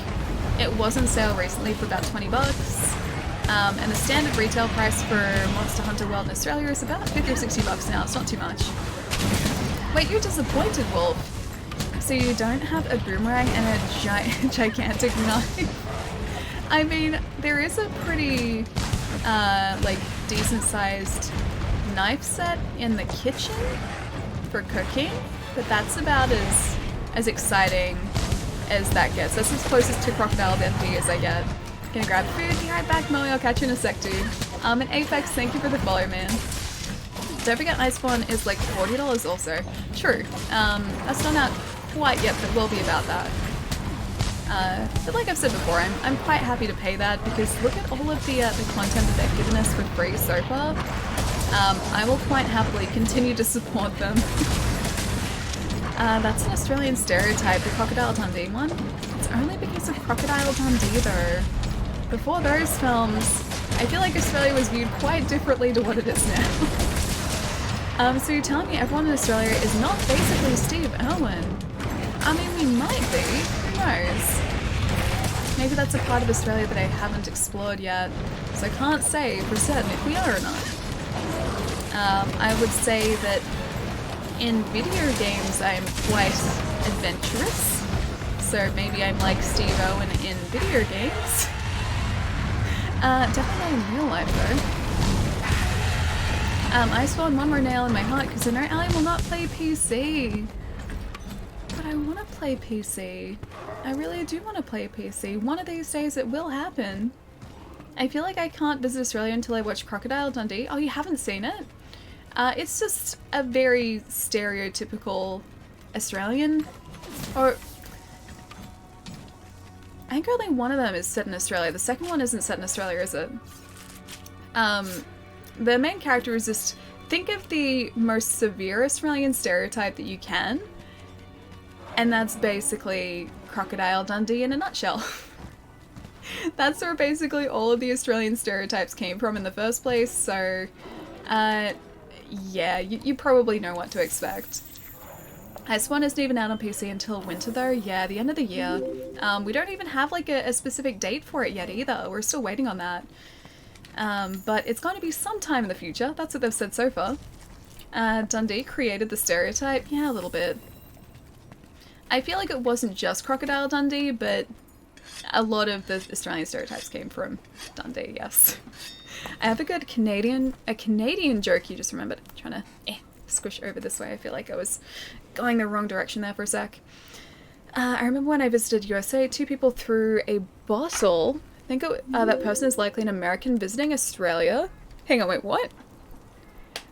it was on sale recently for about 20 bucks. And the standard retail price for Monster Hunter World in Australia is about 50 or 60 bucks now. It's not too much. Wait, you're disappointed, Wolf. So you don't have a boomerang and a gigantic knife? I mean, there is a pretty, like, decent-sized knife set in the kitchen for cooking, but that's about as exciting as that gets. That's as closest to Crocodile Dundee as I get. Gonna grab food, be right back, Molly, I'll catch you in a sec, dude. And Apex, thank you for the follow, man. Don't forget Iceborne is like $40 also. True. That's not out quite yet, but will be about that. But like I've said before, I'm quite happy to pay that because look at all of the content that they've given us for free so far. I will quite happily continue to support them. That's an Australian stereotype, the Crocodile Dundee one. It's only because of Crocodile Dundee though. Before those films, I feel like Australia was viewed quite differently to what it is now. So you're telling me everyone in Australia is not basically Steve Irwin? I mean, we might be. Who knows? Maybe that's a part of Australia that I haven't explored yet, so I can't say for certain if we are or not. I would say that in video games I'm quite adventurous, so maybe I'm like Steve Irwin in video games. Definitely not in real life though. I spawned one more nail in my heart because I know Ali will not play PC. But I want to play PC. I really do want to play PC. One of these days it will happen. I feel like I can't visit Australia until I watch Crocodile Dundee. Oh, you haven't seen it? It's just a very stereotypical Australian, or I think only one of them is set in Australia. The second one isn't set in Australia, is it? The main character is just, think of the most severe Australian stereotype that you can, and that's basically Crocodile Dundee in a nutshell. That's where basically all of the Australian stereotypes came from in the first place, so yeah, you probably know what to expect. Iceborne isn't even out on PC until winter though. Yeah, the end of the year. We don't even have like a specific date for it yet either. We're still waiting on that. But it's going to be sometime in the future. That's what they've said so far. Dundee created the stereotype. Yeah, a little bit. I feel like it wasn't just Crocodile Dundee, but a lot of the Australian stereotypes came from Dundee, yes. I have a good Canadian joke you just remembered. I'm trying to squish over this way. I feel like I was going the wrong direction there for a sec. I remember when I visited USA, two people threw a bottle. I think that person is likely an American visiting Australia. Hang on, wait, what?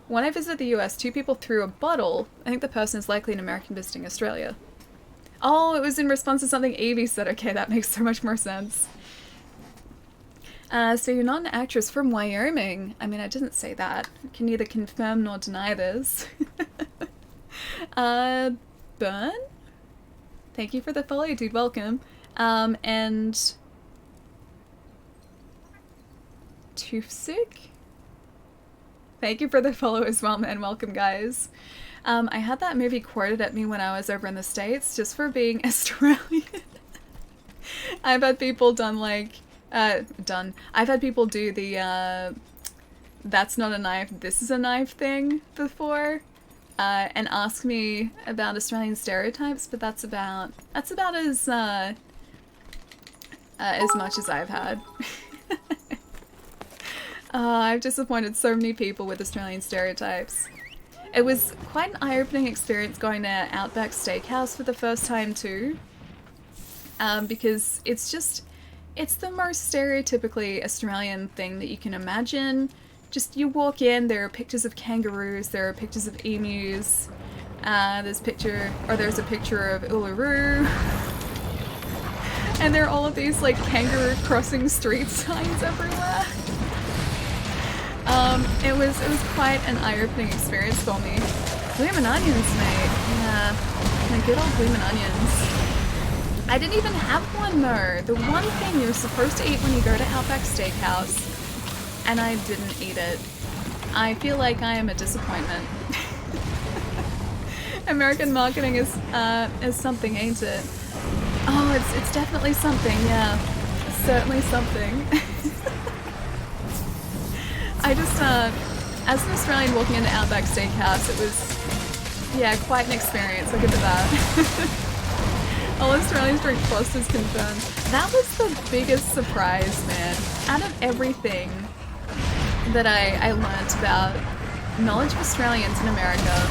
When I visited the US, two people threw a bottle. I think the person is likely an American visiting Australia. Oh, it was in response to something Evie said. Okay, that makes so much more sense. So you're not an actress from Wyoming. I mean, I didn't say that. I can neither confirm nor deny this. Burn? Thank you for the follow, dude. Welcome. And Tufsik? Thank you for the follow as well, man. Welcome, guys. I had that movie quoted at me when I was over in the States just for being Australian. I've had people I've had people do the that's not a knife, this is a knife thing before, and ask me about Australian stereotypes, but that's about as much as I've had. I've disappointed so many people with Australian stereotypes. It was quite an eye-opening experience going to Outback Steakhouse for the first time too, because it's just, it's the most stereotypically Australian thing that you can imagine. Just you walk in, there are pictures of kangaroos, there are pictures of emus, there's a picture of Uluru, and there are all of these like kangaroo crossing street signs everywhere. It was quite an eye-opening experience for me. Bloomin' onions, mate. Yeah, the good old bloomin' onions. I didn't even have one though. The one thing you're supposed to eat when you go to Outback Steakhouse, and I didn't eat it. I feel like I am a disappointment. American marketing is something, ain't it? Oh, it's definitely something. Yeah, certainly something. I just, as an Australian walking into Outback Steakhouse, it was, yeah, quite an experience. Look at that. All Australians drink Foster's confirmed. That was the biggest surprise, man. Out of everything that I learned about knowledge of Australians in America,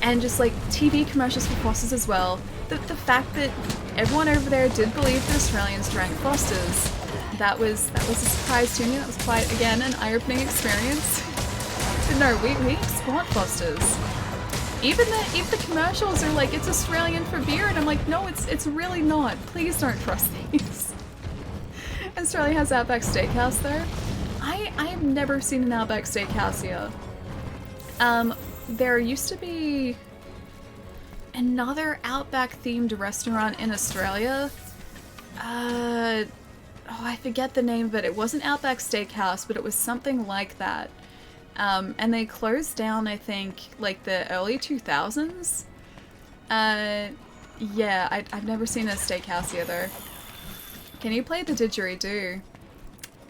and just like TV commercials for Foster's as well, the fact that everyone over there did believe that Australians drank Foster's, that was a surprise to me. That was quite, again, an eye-opening experience. But no, we export Foster's. Even the commercials are like, it's Australian for beer, and I'm like, no, it's really not. Please don't trust these. Australia has Outback Steakhouse though. I have never seen an Outback Steakhouse here. There used to be another Outback themed restaurant in Australia. Oh, I forget the name of it. It wasn't Outback Steakhouse, but it was something like that. And they closed down, I think, like the early 2000s. Yeah, I've never seen a steakhouse here though. Can you play the didgeridoo?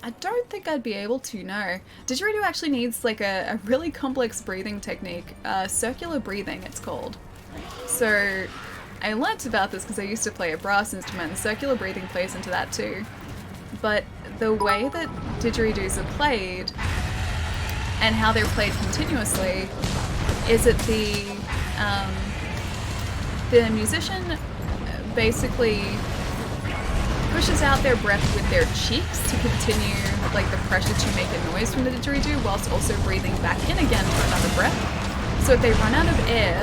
I don't think I'd be able to, no. Didgeridoo actually needs like a really complex breathing technique. Circular breathing, it's called. So I learnt about this because I used to play a brass instrument, and circular breathing plays into that too. But the way that didgeridoos are played, and how they're played continuously, is that the musician basically pushes out their breath with their cheeks to continue like the pressure to make a noise from the didgeridoo, whilst also breathing back in again for another breath. So if they run out of air,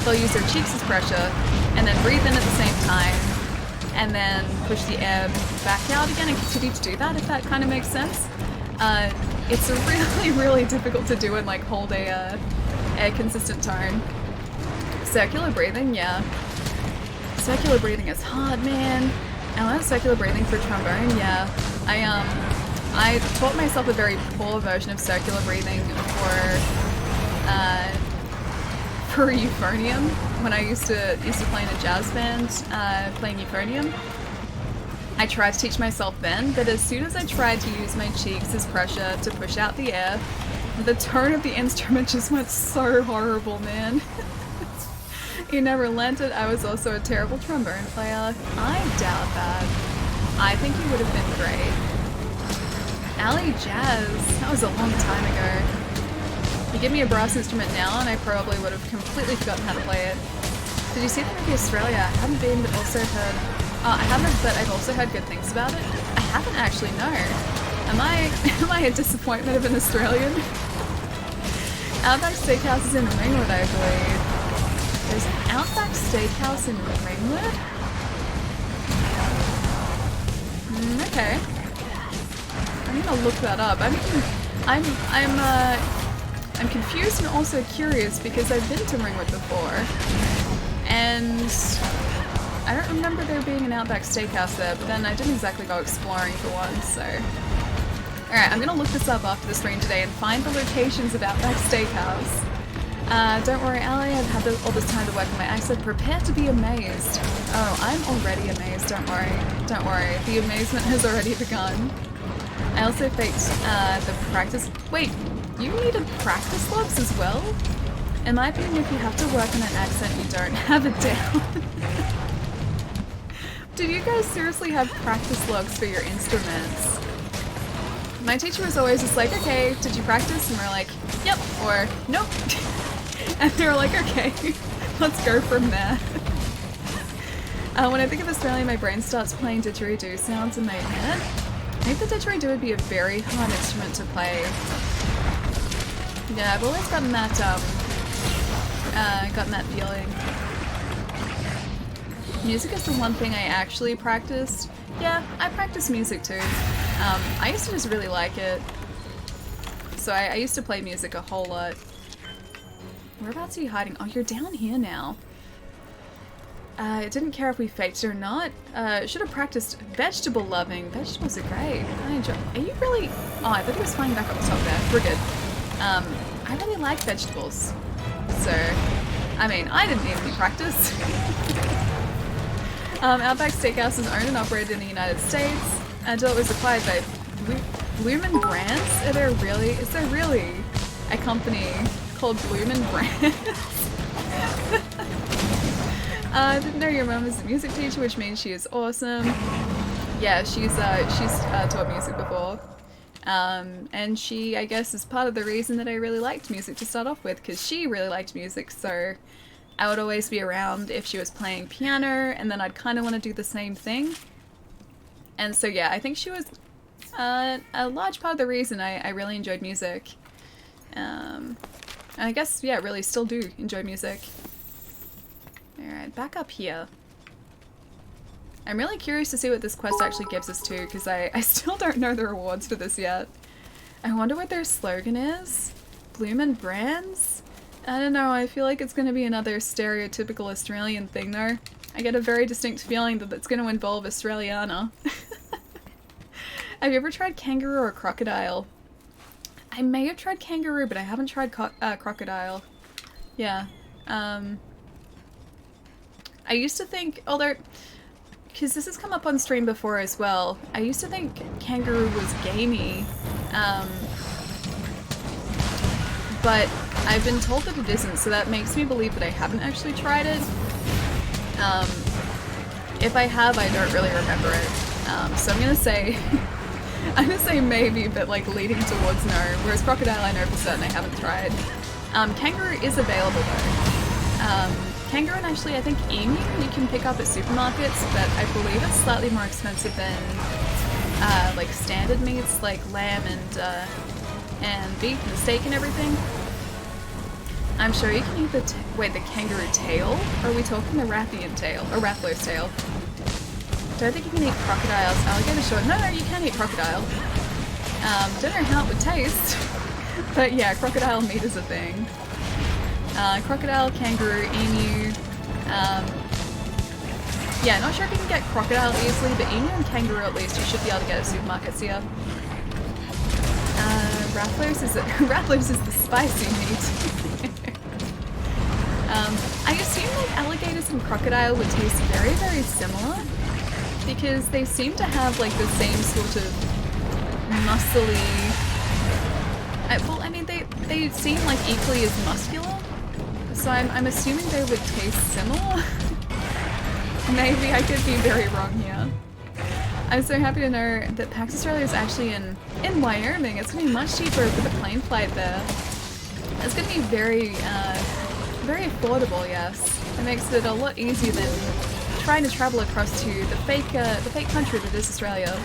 they'll use their cheeks as pressure and then breathe in at the same time and then push the air back out again and continue to do that, if that kind of makes sense. It's really, really difficult to do and like hold a consistent tone. Circular breathing, yeah. Circular breathing is hard, man. I learned circular breathing for trombone, yeah. I taught myself a very poor version of circular breathing for euphonium when I used to play in a jazz band, playing euphonium. I tried to teach myself then, but as soon as I tried to use my cheeks as pressure to push out the air, the tone of the instrument just went so horrible, man. You never lent it. I was also a terrible trombone player. I doubt that. I think you would have been great. Alley Jazz, that was a long time ago. You give me a brass instrument now and I probably would have completely forgotten how to play it. Did you see the movie Australia? I haven't been, but also heard... I haven't, but I've also heard good things about it. I haven't actually, no. Am I a disappointment of an Australian? Outback Steakhouse is in Ringwood, I believe. There's an Outback Steakhouse in Ringwood? Okay. I'm gonna look that up. I'm confused and also curious because I've been to Ringwood before, and I don't remember there being an Outback Steakhouse there, but then I didn't exactly go exploring for one, so... Alright, I'm gonna look this up after the stream today and find the locations of Outback Steakhouse. Don't worry, Ali, I've had all this time to work on my accent. Prepare to be amazed. Oh, I'm already amazed, don't worry. Don't worry, the amazement has already begun. I also faked the practice... Wait, you needed practice logs as well? In my opinion, if you have to work on an accent, you don't have it down. Did you guys seriously have practice logs for your instruments? My teacher was always just like, okay, did you practice? And we're like, yep, or nope. And they were like, okay, let's go from there. When I think of Australia, my brain starts playing didgeridoo sounds in my head. I think the didgeridoo would be a very hard instrument to play. Yeah, I've always gotten that feeling. Music is the one thing I actually practiced. Yeah, I practice music too. I used to just really like it. So I used to play music a whole lot. Whereabouts are you hiding? Oh, you're down here now. I didn't care if we faked it or not. Should have practiced vegetable loving. Vegetables are great. I enjoy. Are you really? Oh, I thought he was flying back up the top there. We're good. I really like vegetables. So, I mean, I didn't need any practice. Outback Steakhouse is owned and operated in the United States until it was acquired by Bloomin' Brands. Is there really a company called Bloomin' Brands? I didn't know your mom is a music teacher, which means she is awesome. Yeah, she's taught music before. And she, I guess, is part of the reason that I really liked music to start off with, because she really liked music, so I would always be around if she was playing piano, and then I'd kind of want to do the same thing. And so yeah, I think she was a large part of the reason I really enjoyed music. And I guess, yeah, really still do enjoy music. Alright, back up here. I'm really curious to see what this quest actually gives us to, because I still don't know the rewards for this yet. I wonder what their slogan is? Bloomin' Brands? I don't know, I feel like it's going to be another stereotypical Australian thing though. I get a very distinct feeling that it's going to involve Australiana. Have you ever tried kangaroo or crocodile? I may have tried kangaroo, but I haven't tried crocodile. Yeah. I used to think, although, because this has come up on stream before as well, I used to think kangaroo was gamey, but I've been told that it isn't, so that makes me believe that I haven't actually tried it. If I have, I don't really remember it. So I'm gonna say, I'm gonna say maybe, but like leading towards no, whereas crocodile I know for certain I haven't tried. Kangaroo is available though. Kangaroo and actually I think emu you can pick up at supermarkets, but I believe it's slightly more expensive than like standard meats like lamb and beef and steak and everything. I'm sure you can eat the the kangaroo tail? Or are we talking the Rathian tail? Or Rathlow's tail? Don't think you can eat crocodiles. Alligator short. No, you can eat crocodile. Don't know how it would taste. But yeah, crocodile meat is a thing. Crocodile, kangaroo, emu. Yeah, not sure if you can get crocodile easily, but emu and kangaroo at least you should be able to get at supermarkets here. Rathlow's is the spicy meat. I assume like alligators and crocodile would taste very, very similar because they seem to have like the same sort of muscly. Well, I mean they seem like equally as muscular, so I'm assuming they would taste similar. Maybe I could be very wrong here. I'm so happy to know that PAX Australia is actually in Wyoming. It's going to be much cheaper for the plane flight there. It's going to be very affordable, yes. It makes it a lot easier than trying to travel across to the fake country that is Australia.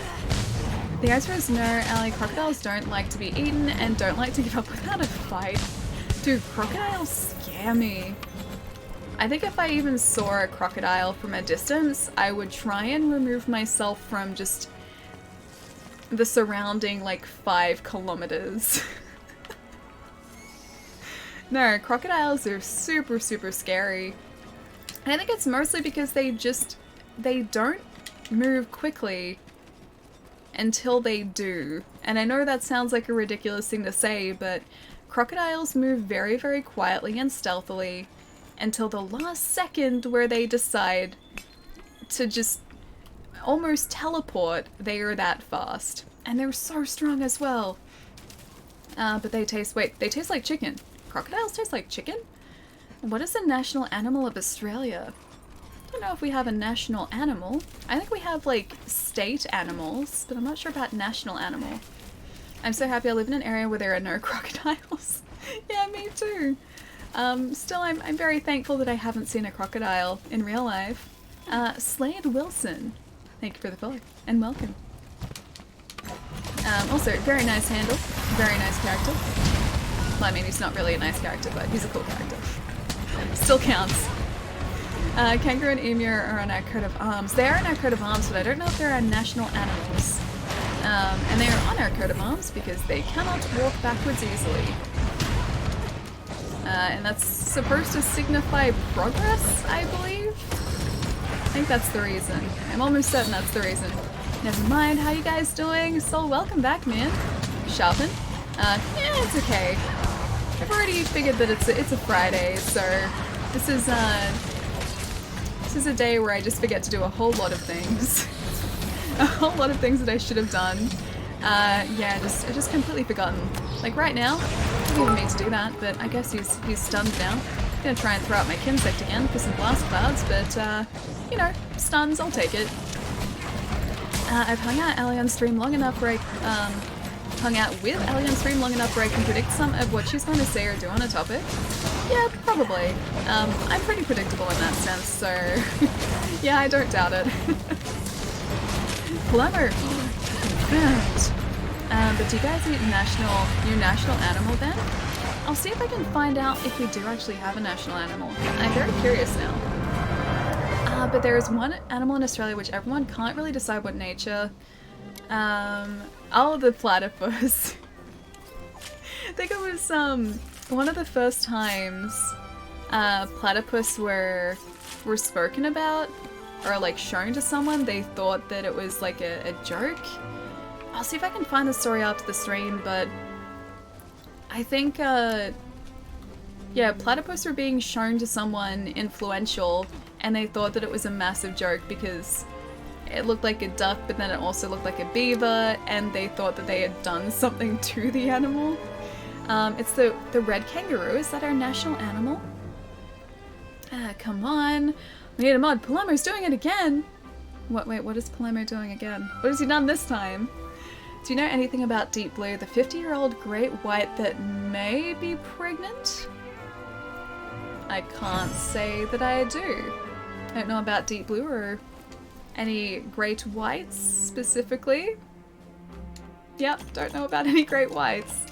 The answer is no, Allie. Crocodiles don't like to be eaten and don't like to give up without a fight. Dude, crocodiles scare me. I think if I even saw a crocodile from a distance, I would try and remove myself from just the surrounding, like, 5 kilometers. No, crocodiles are super, super scary. And I think it's mostly because they don't move quickly until they do. And I know that sounds like a ridiculous thing to say, but crocodiles move very, very quietly and stealthily until the last second where they decide to just almost teleport. They are that fast. And they're so strong as well. But they taste like chicken. Crocodiles taste like chicken? What is the national animal of Australia? I don't know if we have a national animal. I think we have like state animals, but I'm not sure about national animal. I'm so happy I live in an area where there are no crocodiles. Yeah, me too. Still, I'm very thankful that I haven't seen a crocodile in real life. Slade Wilson, thank you for the follow, and welcome. Also, very nice handle, very nice character. Well, I mean, he's not really a nice character, but he's a cool character. Still counts. Kangaroo and emu are on our coat of arms. They are on our coat of arms, but I don't know if they're our national animals. And they are on our coat of arms because they cannot walk backwards easily. And that's supposed to signify progress, I believe? I think that's the reason. I'm almost certain that's the reason. Never mind, how you guys doing? Sol, welcome back, man. Sharpen. Yeah, it's okay. I've already figured that it's a Friday, so this is a day where I just forget to do a whole lot of things. A whole lot of things that I should have done. Yeah, I just completely forgotten. Like right now, I didn't even mean to do that, but I guess he's stunned now. I'm gonna try and throw out my Kinsect again for some blast clouds, but you know, stuns, I'll take it. I've hung out Alion's stream long enough where I hung out with Alion's stream long enough where I can predict some of what she's going to say or do on a topic. Yeah, probably. I'm pretty predictable in that sense, so yeah, I don't doubt it. Glamour! Confirmed. But do you guys eat your national animal then? I'll see if I can find out if we do actually have a national animal. I'm very curious now. But there is one animal in Australia which everyone can't really decide what nature. Oh, the platypus. I think it was one of the first times platypus were spoken about or like shown to someone. They thought that it was like a joke. I'll see if I can find the story after the stream, but I think yeah, platypus were being shown to someone influential and they thought that it was a massive joke because it looked like a duck, but then it also looked like a beaver, and they thought that they had done something to the animal. It's the red kangaroo. Is that our national animal? Come on. We need a mod. Palermo's doing it again! Wait, what is Palermo doing again? What has he done this time? Do you know anything about Deep Blue, the 50-year-old great white that may be pregnant? I can't say that I do. I don't know about Deep Blue or any great whites specifically. Yep, don't know about any great whites.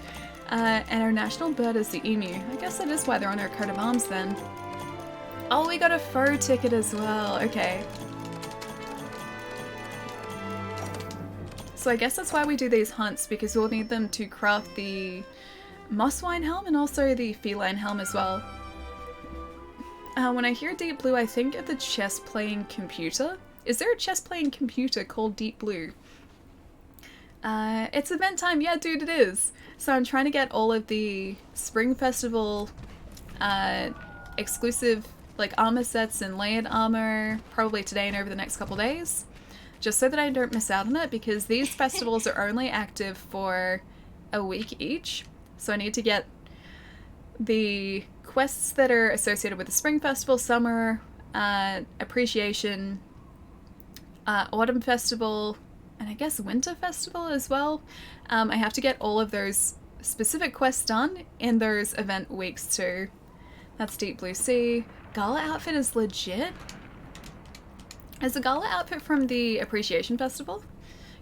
And our national bird is the emu. I guess that is why they're on our coat of arms then. Oh, we got a faux ticket as well. Okay. So I guess that's why we do these hunts, because we'll need them to craft the mosswine helm and also the feline helm as well. When I hear Deep Blue, I think of the chess-playing computer. Is there a chess-playing computer called Deep Blue? It's event time. Yeah, dude, it is. So I'm trying to get all of the Spring Festival exclusive like armor sets and layered armor probably today and over the next couple days, just so that I don't miss out on it, because these festivals are only active for a week each. So I need to get the quests that are associated with the Spring Festival, Summer, Appreciation, Autumn Festival, and I guess Winter Festival as well. I have to get all of those specific quests done in those event weeks too. That's Deep Blue Sea. Gala outfit is legit. Is the gala outfit from the Appreciation Festival?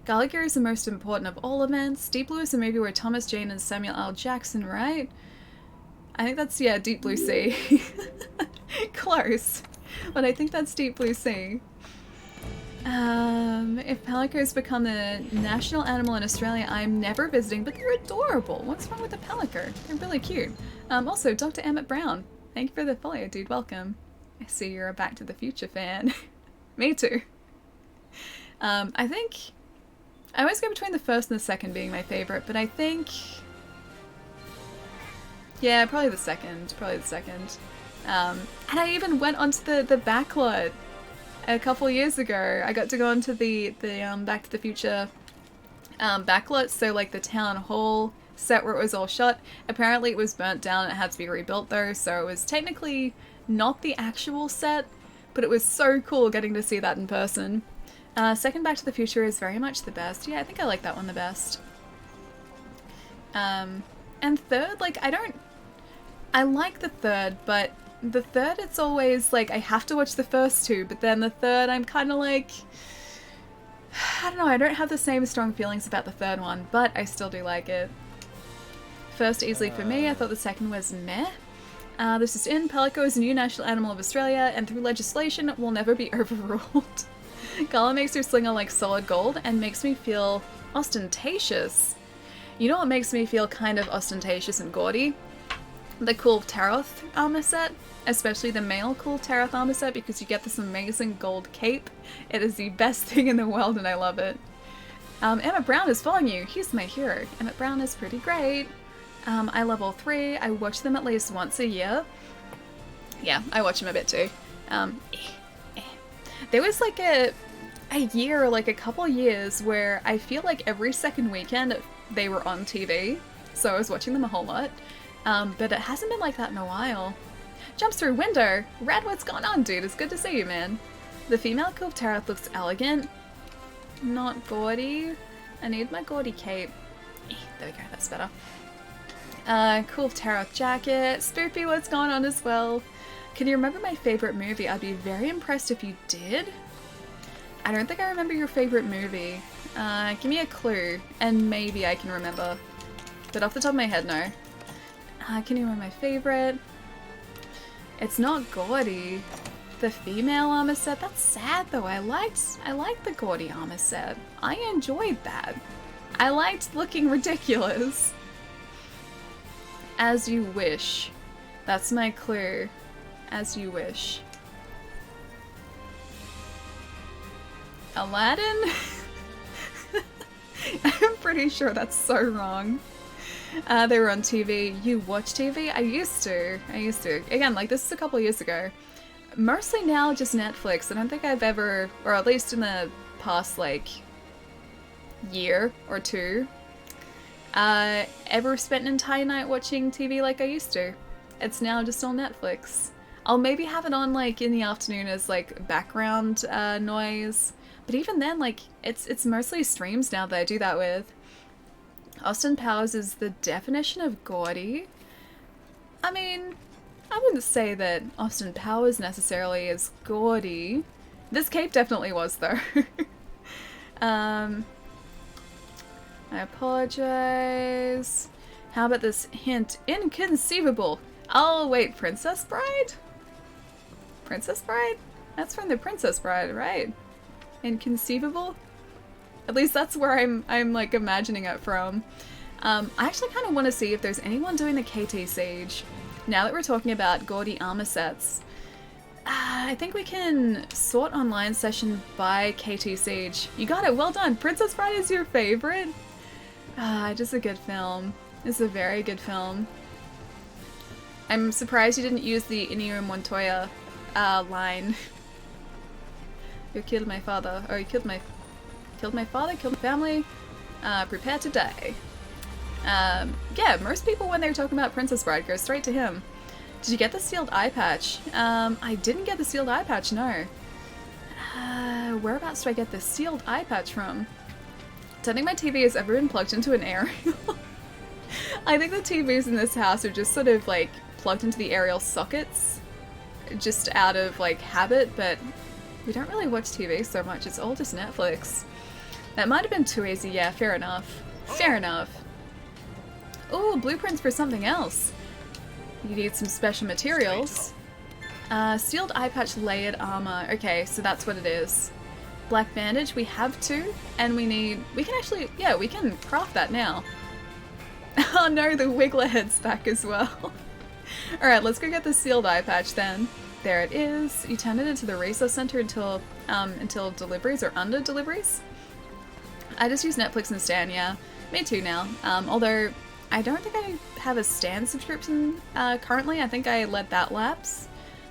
Gala gear is the most important of all events. Deep Blue is a movie where Thomas Jane and Samuel L. Jackson, right? I think that's, yeah, Deep Blue Sea. Close. But I think that's Deep Blue Sea. If pelicans become a national animal in Australia, I'm never visiting, but they're adorable. What's wrong with a pelican? They're really cute. Also, Dr. Emmett Brown, thank you for the follow, dude. Welcome. I see you're a Back to the Future fan. Me too. I think I always go between the first and the second being my favorite, but I think, yeah, probably the second. And I even went onto the backlot a couple years ago. I got to go onto the Back to the Future backlot, so like the town hall set where it was all shot. Apparently it was burnt down and it had to be rebuilt though, so it was technically not the actual set, but it was so cool getting to see that in person. Second Back to the Future is very much the best. Yeah, I think I like that one the best. And third, like, I like the third, but the third, it's always like I have to watch the first two, but then the third, I'm kind of like, I don't know, I don't have the same strong feelings about the third one, but I still do like it. First, easily for me, I thought the second was meh. This is in, Pelico is a new national animal of Australia, and through legislation, it will never be overruled. Gala makes her slinger like solid gold, and makes me feel ostentatious. You know what makes me feel kind of ostentatious and gaudy? The Cool Taroth armor set, especially the male Cool Taroth armor set, because you get this amazing gold cape. It is the best thing in the world and I love it. Emmett Brown is following you. He's my hero. Emmett Brown is pretty great. I love all three. I watch them at least once a year. Yeah, I watch them a bit too. There was like a year, like a couple years, where I feel like every second weekend they were on TV, so I was watching them a whole lot. But it hasn't been like that in a while. Jumps through window! Rad, what's going on, dude? It's good to see you, man. The female Cool Taroth looks elegant. Not gaudy. I need my gaudy cape. There we go, that's better. Cool Taroth jacket. Spoopy, what's going on as well? Can you remember my favorite movie? I'd be very impressed if you did. I don't think I remember your favorite movie. Give me a clue, and maybe I can remember. But off the top of my head, no. Can you remember my favorite? It's not gaudy. The female armor set, that's sad though. I liked the gaudy armor set. I enjoyed that. I liked looking ridiculous. As you wish. That's my clue. As you wish. Aladdin? I'm pretty sure that's so wrong. They were on TV. You watch TV? I used to. Again, like this is a couple years ago. Mostly now just Netflix. I don't think I've ever, or at least in the past like year or two, ever spent an entire night watching TV like I used to. It's now just on Netflix. I'll maybe have it on like in the afternoon as like background noise. But even then, like, it's mostly streams now that I do that with. Austin Powers is the definition of gaudy. I mean, I wouldn't say that Austin Powers necessarily is gaudy. This cape definitely was, though. I apologize. How about this hint? Inconceivable! Oh, wait, Princess Bride? Princess Bride? That's from the Princess Bride, right? Inconceivable? At least that's where I'm like imagining it from. I actually kind of want to see if there's anyone doing the KT Siege. Now that we're talking about gaudy armor sets, I think we can sort online session by KT Siege. You got it, well done! Princess Bride is your favorite? Just a good film. It's a very good film. I'm surprised you didn't use the Inigo Montoya line. You killed my father. Or you killed my father, killed my family. Prepare to die. Yeah, most people when they're talking about Princess Bride go straight to him. Did you get the sealed eye patch? I didn't get the sealed eye patch, no. Whereabouts do I get the sealed eye patch from? Don't think my TV has ever been plugged into an aerial. I think the TVs in this house are just sort of like plugged into the aerial sockets. Just out of like habit, but we don't really watch TV so much, it's all just Netflix. That might have been too easy, yeah, fair enough. Fair enough. Ooh, blueprints for something else. You need some special materials. Sealed eye patch layered armor. Okay, so that's what it is. Black bandage, we have two, and we can actually, yeah, we can craft that now. Oh no, the Wiggler head's back as well. Alright, let's go get the sealed eye patch then. There it is. You turn it into the resource center until deliveries or under deliveries. I just use Netflix and Stan, yeah. Me too now. Although I don't think I have a Stan subscription currently. I think I let that lapse.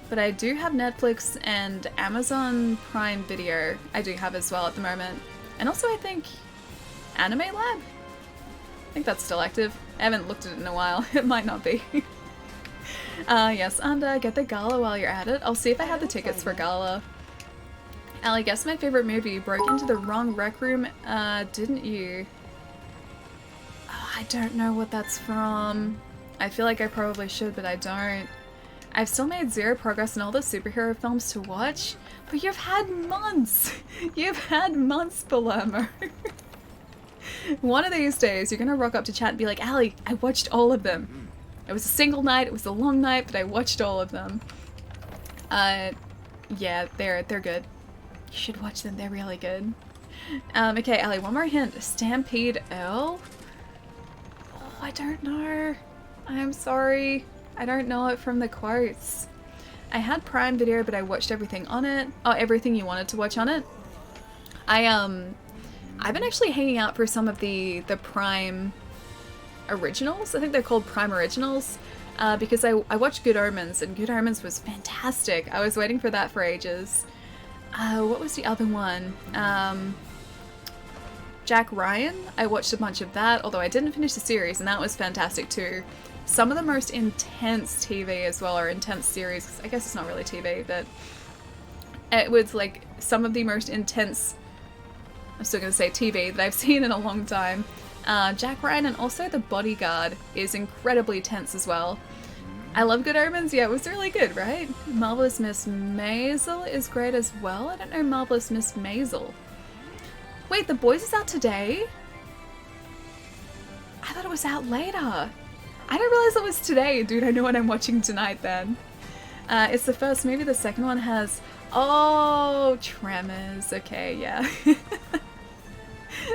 But I do have Netflix and Amazon Prime Video I do have as well at the moment. And also I think Anime Lab? I think that's still active. I haven't looked at it in a while. It might not be. Yes, and get the gala while you're at it. I'll see if I have the tickets for gala. Allie, guess my favorite movie. You broke into the wrong rec room, didn't you? Oh, I don't know what that's from. I feel like I probably should, but I don't. I've still made zero progress in all the superhero films to watch, but you've had months! You've had months, Palermo! One of these days, you're gonna rock up to chat and be like, Allie, I watched all of them. It was a single night, it was a long night, but I watched all of them. Yeah, they're good. You should watch them, they're really good. Okay, Allie, one more hint. Stampede Earl? Oh, I don't know. I'm sorry. I don't know it from the quotes. I had Prime Video, but I watched everything on it. Oh, everything you wanted to watch on it. I've been actually hanging out for some of the Prime originals. I think they're called Prime Originals. Because I watched Good Omens, and Good Omens was fantastic. I was waiting for that for ages. What was the other one? Jack Ryan. I watched a bunch of that, although I didn't finish the series, and that was fantastic too. Some of the most intense TV as well, or intense series, 'cause I guess it's not really TV, but it was like some of the most intense, I'm still going to say TV, that I've seen in a long time. Jack Ryan, and also The Bodyguard is incredibly tense as well. I love Good Omens, yeah, it was really good, right? Marvelous Miss Maisel is great as well. I don't know Marvelous Miss Maisel. Wait, The Boys is out today? I thought it was out later. I didn't realize it was today, dude. I know what I'm watching tonight then. It's the first movie, the second one has... Oh, Tremors. Okay, yeah.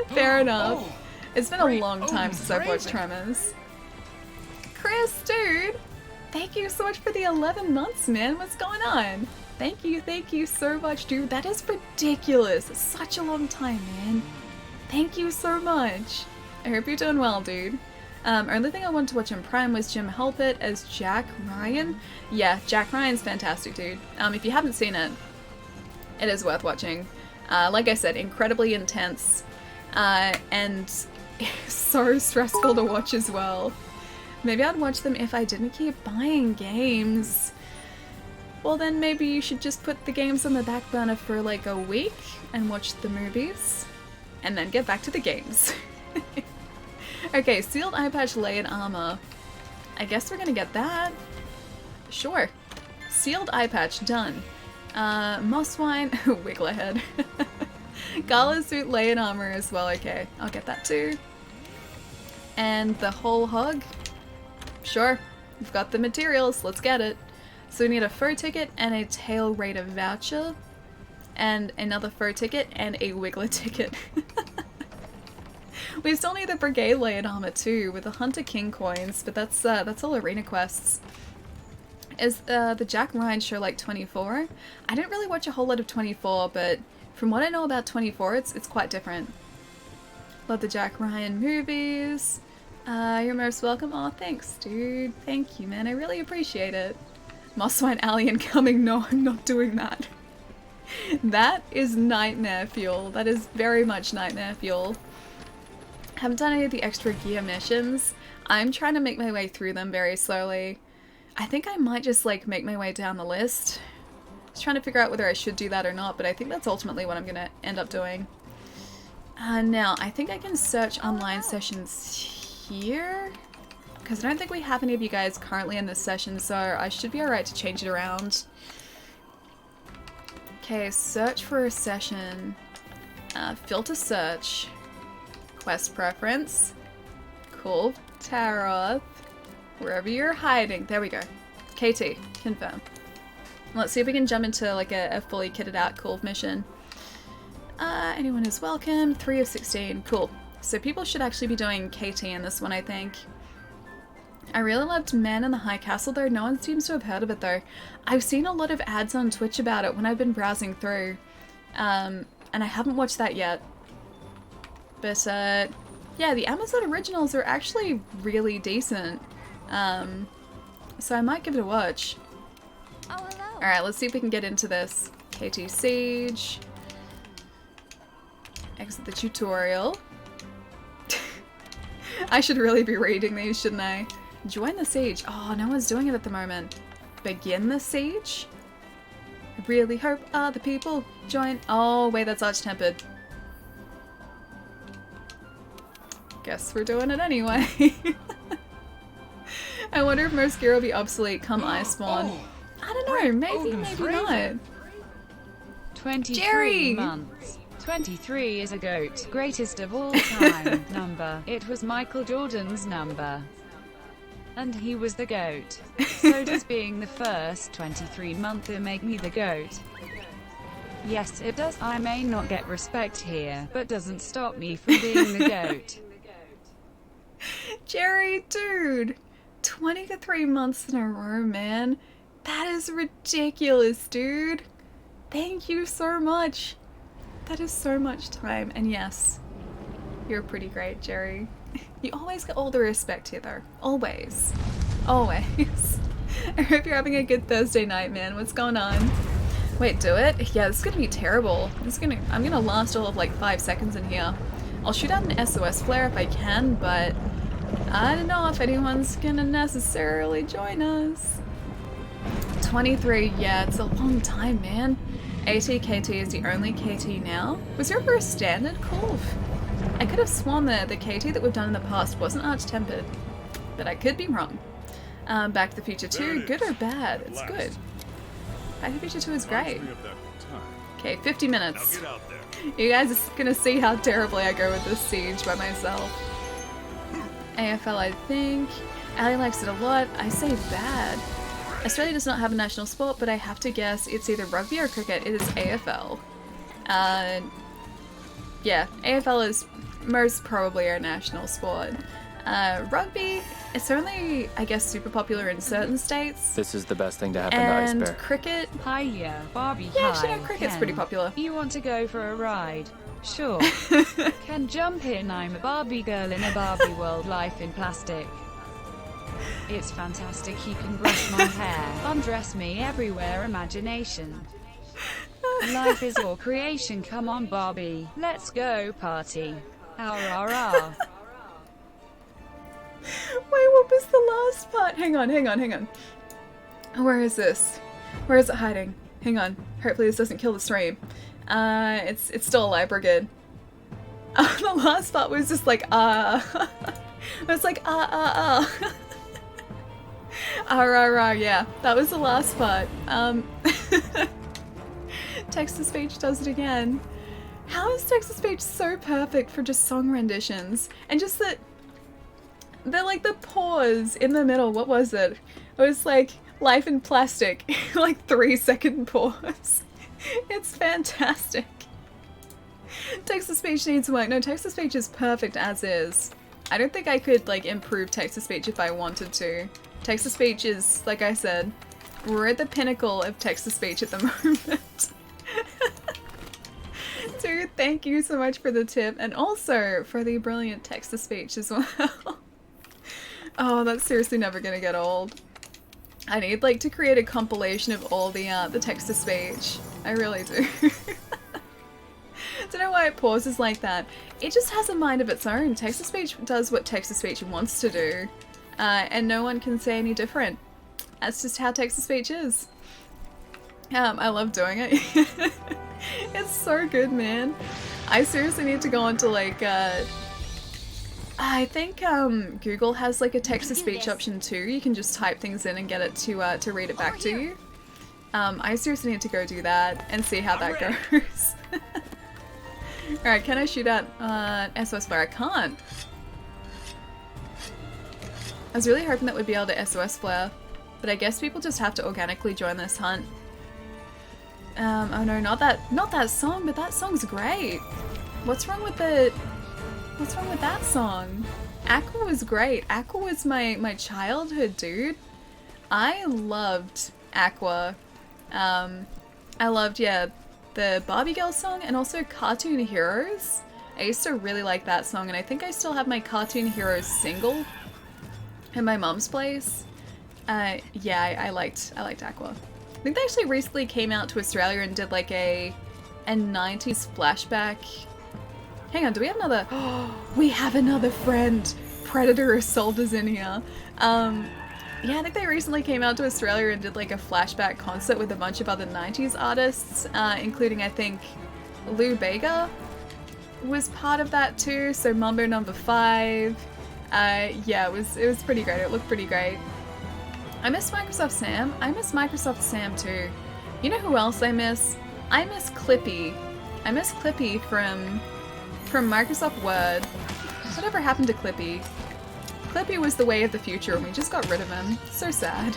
Fair enough. Oh, it's been a long time since I've watched Tremors. Chris, dude! Thank you so much for the 11 months, man. What's going on? Thank you so much, dude. That is ridiculous. It's such a long time, man. Thank you so much. I hope you're doing well, dude. Only thing I wanted to watch on Prime was Jim Halpert as Jack Ryan. Yeah, Jack Ryan's fantastic, dude. If you haven't seen it, it is worth watching. Like I said, incredibly intense, and so stressful to watch as well. Maybe I'd watch them if I didn't keep buying games. Well, then maybe you should just put the games on the back burner for like a week and watch the movies, and then get back to the games. Okay, sealed eye patch, layered armor. I guess we're gonna get that. Sure. Sealed eye patch, done. Mosswine, Wigglerhead. Gala suit, layered armor as well, okay. I'll get that too. And the whole hog? Sure. We've got the materials, let's get it. So we need a fur ticket and a tail raider voucher. And another fur ticket and a Wiggler ticket. We still need the brigade layered armor too, with the Hunter King coins, but that's all arena quests. Is the Jack Ryan show like 24? I didn't really watch a whole lot of 24, but from what I know about 24, it's quite different. Love the Jack Ryan movies. You're most welcome. Oh, thanks, dude. Thank you, man. I really appreciate it. Mosswine Alley incoming. No, I'm not doing that. That is nightmare fuel. That is very much nightmare fuel. Haven't done any of the extra gear missions. I'm trying to make my way through them very slowly. I think I might just like make my way down the list. Just trying to figure out whether I should do that or not, but I think that's ultimately what I'm gonna end up doing. Now, I think I can search online sessions here, because I don't think we have any of you guys currently in this session, so I should be alright to change it around. Okay, search for a session. Filter search. Quest preference. Cool. Taroth. Wherever you're hiding. There we go. KT. Confirm. Let's see if we can jump into like a fully kitted out cool mission. Anyone is welcome. 3 of 16. Cool. So people should actually be doing KT in this one, I think. I really loved Man in the High Castle though. No one seems to have heard of it though. I've seen a lot of ads on Twitch about it when I've been browsing through. And I haven't watched that yet. But, yeah, the Amazon originals are actually really decent. So I might give it a watch. Oh, hello. Alright, let's see if we can get into this. KT Siege. Exit the tutorial. I should really be reading these, shouldn't I? Join the siege. Oh, no one's doing it at the moment. Begin the siege? I really hope other people join. Oh, wait, that's Arch-Tempered. Guess we're doing it anyway. I wonder if most gear will be obsolete come Iceborne. I don't know, maybe not. 23 Jerry! months. 23 is a GOAT, greatest of all time number. It was Michael Jordan's number. And he was the GOAT. So does being the first 23-monther make me the GOAT? Yes, it does. I may not get respect here, but doesn't stop me from being the GOAT. Jerry, dude, 23 months in a row, man. That is ridiculous, dude. Thank you so much. That is so much time. And yes, you're pretty great, Jerry. You always get all the respect here, though. Always. Always. I hope you're having a good Thursday night, man. What's going on? Wait, do it? Yeah, this is gonna be terrible. I'm gonna last all of like 5 seconds in here. I'll shoot out an SOS flare if I can, but I don't know if anyone's gonna necessarily join us. 23, yeah, it's a long time, man. 80 KT is the only KT now. Was there ever a standard? Cool. I could have sworn the KT that we've done in the past wasn't arch-tempered, but I could be wrong. Back to the Future 2, good or bad? It's good. Back to the Future 2 is great. Okay, 50 minutes. You guys are gonna see how terribly I go with this siege by myself. AFL, I think. Ali likes it a lot. I say bad. Australia does not have a national sport, but I have to guess it's either rugby or cricket. It is AFL. Yeah, AFL is most probably our national sport. Rugby, it's only, I guess, super popular in certain states. This is the best thing to happen And to Icebear. cricket, Hiya, Barbie. yeah, Hi, actually, no, cricket's Ken. pretty popular. You want to go for a ride? Sure. Can jump in. I'm a Barbie girl in a Barbie world. Life in plastic. It's fantastic. You can brush my hair, undress me everywhere. Imagination. Life is your creation. Come on, Barbie. Let's go party. Rah. Wait, what was the last part? Hang on. Where is this? Where is it hiding? Hang on. Hopefully this doesn't kill the stream. It's still alive, we're good. The last part was just like, It was like, yeah, that was the last part. Text-to-speech does it again. How is text-to-speech so perfect for just song renditions? And just like the pause in the middle, what was it? It was like, life in plastic, like 3-second pause. It's fantastic. Text-to-speech needs work. No, text-to-speech is perfect as is. I don't think I could like improve text-to-speech if I wanted to. Text-to-speech is, like I said, we're at the pinnacle of text-to-speech at the moment. Dude, thank you so much for the tip, and also for the brilliant text-to-speech as well. Oh, that's seriously never gonna get old. I need like to create a compilation of all the text-to-speech. I really do. Don't know why it pauses like that. It just has a mind of its own. Text-to-speech does what text-to-speech wants to do, and no one can say any different. That's just how text-to-speech is. I love doing it. It's so good, man. I seriously need to go on to like, I think Google has like a text-to-speech option too. You can just type things in and get it to read it back to you. I seriously need to go do that and see how that goes. Alright, can I shoot out SOS flare? I can't. I was really hoping that we'd be able to SOS flare, but I guess people just have to organically join this hunt. Oh no, not that song, but that song's great. What's wrong with that song? Aqua was great. Aqua was my childhood, dude. I loved Aqua. I loved, yeah, the Barbie Girl song and also Cartoon Heroes. I used to really like that song, and I think I still have my Cartoon Heroes single in my mom's place. Yeah, I liked Aqua. I think they actually recently came out to Australia and did like a 90s flashback. Hang on, do we have another? Oh, we have another friend. Predator Assault is in here. Yeah, I think they recently came out to Australia and did like a flashback concert with a bunch of other 90s artists, including I think Lou Bega was part of that too, so Mambo Number 5. Yeah, it was pretty great. It looked pretty great. I miss Microsoft Sam. I miss Microsoft Sam too. You know who else I miss? I miss Clippy. I miss Clippy from Microsoft Word. Whatever happened to Clippy? Clippy was the way of the future and we just got rid of him. So sad.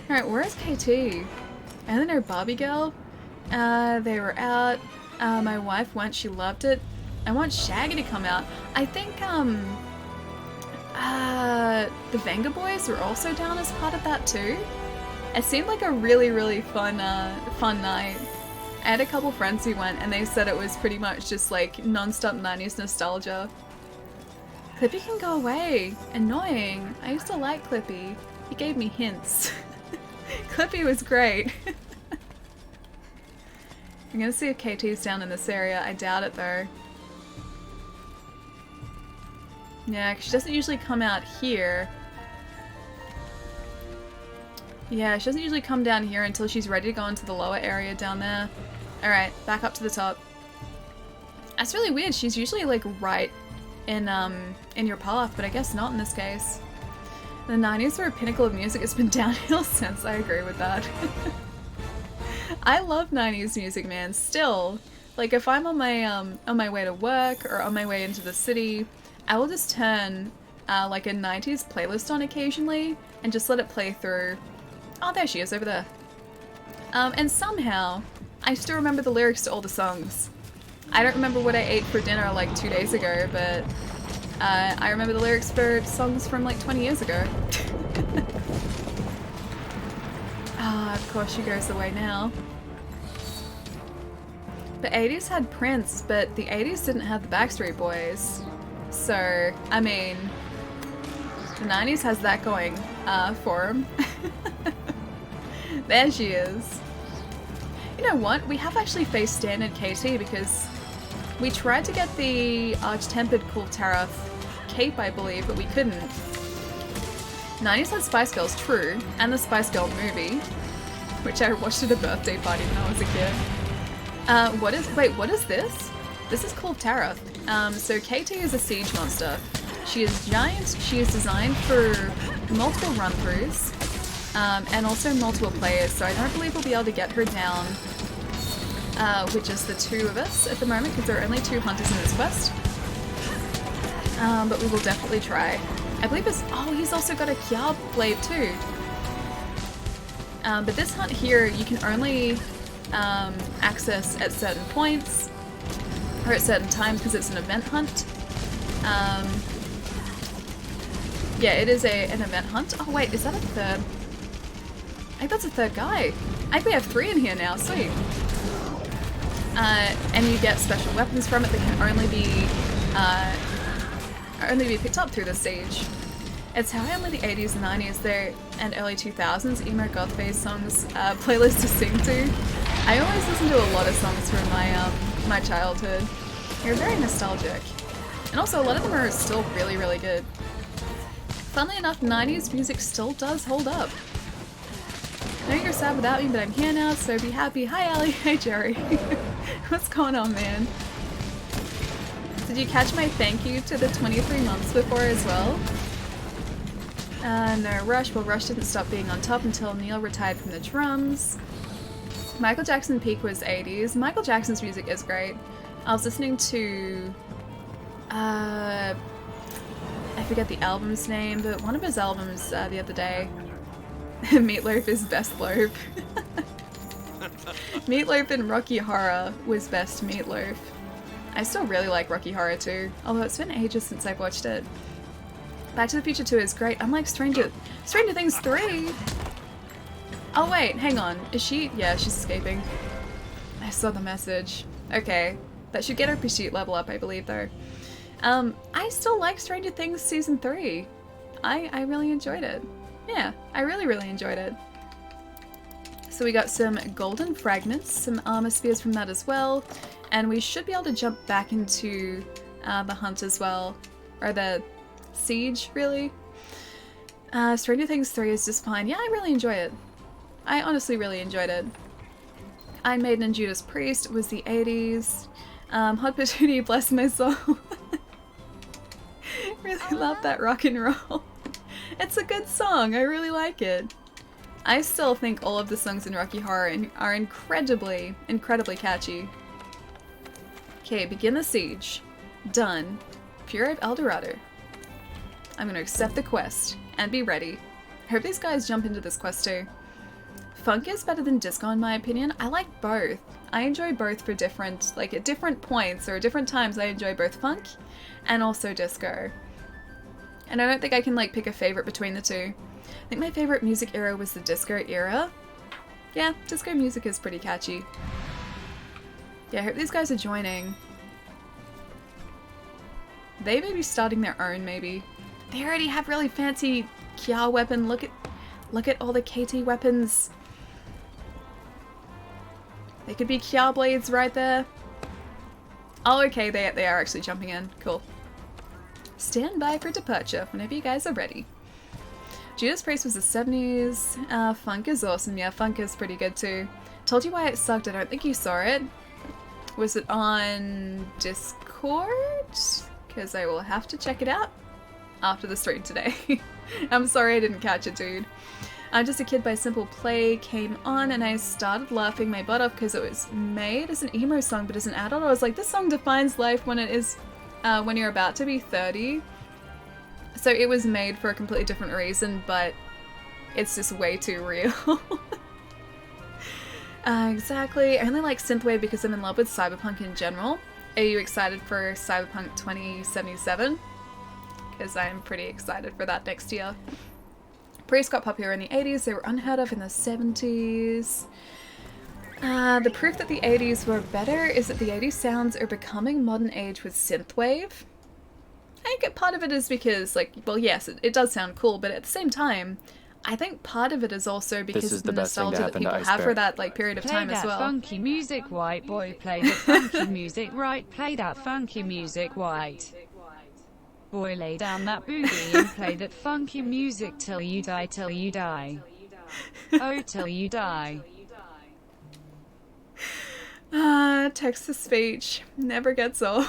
Alright, where's KT? I don't know, Barbie Girl? They were out. My wife went, she loved it. I want Shaggy to come out. I think, the Venga Boys were also down as part of that too. It seemed like a really, really fun night. I had a couple friends who went and they said it was pretty much just like non-stop 90s nostalgia. Clippy can go away. Annoying. I used to like Clippy. He gave me hints. Clippy was great. I'm gonna see if KT's down in this area. I doubt it though. Yeah, 'cause she doesn't usually come out here. Yeah, she doesn't usually come down here until she's ready to go into the lower area down there. Alright, back up to the top. That's really weird. She's usually like right in your path, but I guess not in this case. The 90s were a pinnacle of music. It's been downhill since. I agree with that. I love 90s music, man. Still, like if I'm on my way to work or on my way into the city, I will just turn like a 90s playlist on occasionally and just let it play through. Oh, there she is over there. And somehow I still remember the lyrics to all the songs. I don't remember what I ate for dinner like 2 days ago, but I remember the lyrics for songs from like 20 years ago. Ah, of course she goes away now. The 80s had Prince, but the 80s didn't have the Backstreet Boys. So, I mean, the 90s has that going for them. There she is. You know what? We have actually faced standard KT because we tried to get the Arch-Tempered Cool Tariff cape, I believe, but we couldn't. 90s had Spice Girls, true, and the Spice Girl movie, which I watched at a birthday party when I was a kid. What is this? This is Cool Tariff. So KT is a siege monster. She is giant, she is designed for multiple run-throughs, and also multiple players, so I don't believe we'll be able to get her down with just the two of us at the moment, because there are only 2 hunters in this quest. But we will definitely try. I believe it's... Oh, he's also got a Kyab blade too. But this hunt here, you can only access at certain points, or at certain times, because it's an event hunt. Yeah, it is an event hunt. Oh wait, is that a third? I think that's a third guy. I think we have 3 in here now, sweet. And you get special weapons from it that can only be picked up through the siege. It's how only the 80s and 90s there and early 2000s emo goth phase songs playlist to sing to. I always listen to a lot of songs from my childhood. They're very nostalgic. And also a lot of them are still really, really good. Funnily enough, 90s music still does hold up. I know you're sad without me, but I'm here now, so be happy. Hi, Allie. Hey, Jerry. What's going on, man? Did you catch my thank you to the 23 months before as well? No, Rush. Well, Rush didn't stop being on top until Neil retired from the drums. Michael Jackson peak was 80s. Michael Jackson's music is great. I was listening to... I forget the album's name, but one of his albums the other day. Meatloaf is best loaf. Meatloaf in Rocky Horror was best Meatloaf. I still really like Rocky Horror too, although it's been ages since I've watched it. Back to the Future 2 is great. I'm like Stranger Things 3! Oh wait, hang on. Is she? Yeah, she's escaping. I saw the message. Okay. That should get her pursuit level up, I believe, though. I still like Stranger Things Season 3. I really enjoyed it. Yeah, I really, really enjoyed it. So we got some golden fragments, some armor spheres from that as well, and we should be able to jump back into the hunt as well. Or the siege, really. Stranger Things 3 is just fine. Yeah, I really enjoy it. I honestly really enjoyed it. Iron Maiden and Judas Priest was the 80s. Hot Patootie, bless my soul. Really love that rock and roll. It's a good song. I really like it. I still think all of the songs in Rocky Horror are incredibly, incredibly catchy. Okay, begin the siege. Done. Fury of El Dorado. I'm gonna accept the quest and be ready. Hope these guys jump into this quest too. Funk is better than disco in my opinion. I like both. I enjoy both for different, like at different points or at different times I enjoy both funk and also disco. And I don't think I can like pick a favorite between the two. I think my favorite music era was the disco era. Yeah, disco music is pretty catchy. Yeah, I hope these guys are joining. They may be starting their own, maybe. They already have really fancy Kia weapon. Look at all the KT weapons. They could be Kia blades right there. Oh, okay, they are actually jumping in. Cool. Stand by for departure whenever you guys are ready. Judas Priest was the 70s. Funk is awesome. Yeah, funk is pretty good too. Told you why it sucked. I don't think you saw it. Was it on Discord? Because I will have to check it out after the stream today. I'm sorry I didn't catch it, dude. I'm Just a Kid by Simple Play came on and I started laughing my butt off because it was made as an emo song, but as an adult I was like, this song defines life when it is when you're about to be 30. So it was made for a completely different reason, but it's just way too real. Exactly. I only like synthwave because I'm in love with cyberpunk in general. Are you excited for Cyberpunk 2077? Because I'm pretty excited for that next year. Priest got popular in the 80s, they were unheard of in the 70s. The proof that the 80s were better is that the 80s sounds are becoming modern age with synthwave. I think part of it is because, like, well, yes, it does sound cool, but at the same time, I think part of it is also because of the nostalgia that people have for that, like, period of time as well. Play that funky music, white boy. Play that funky music, right? Play that funky music, white boy. Lay down that boogie and play that funky music till you die, till you die. Oh, till you die. Text-to-speech never gets old.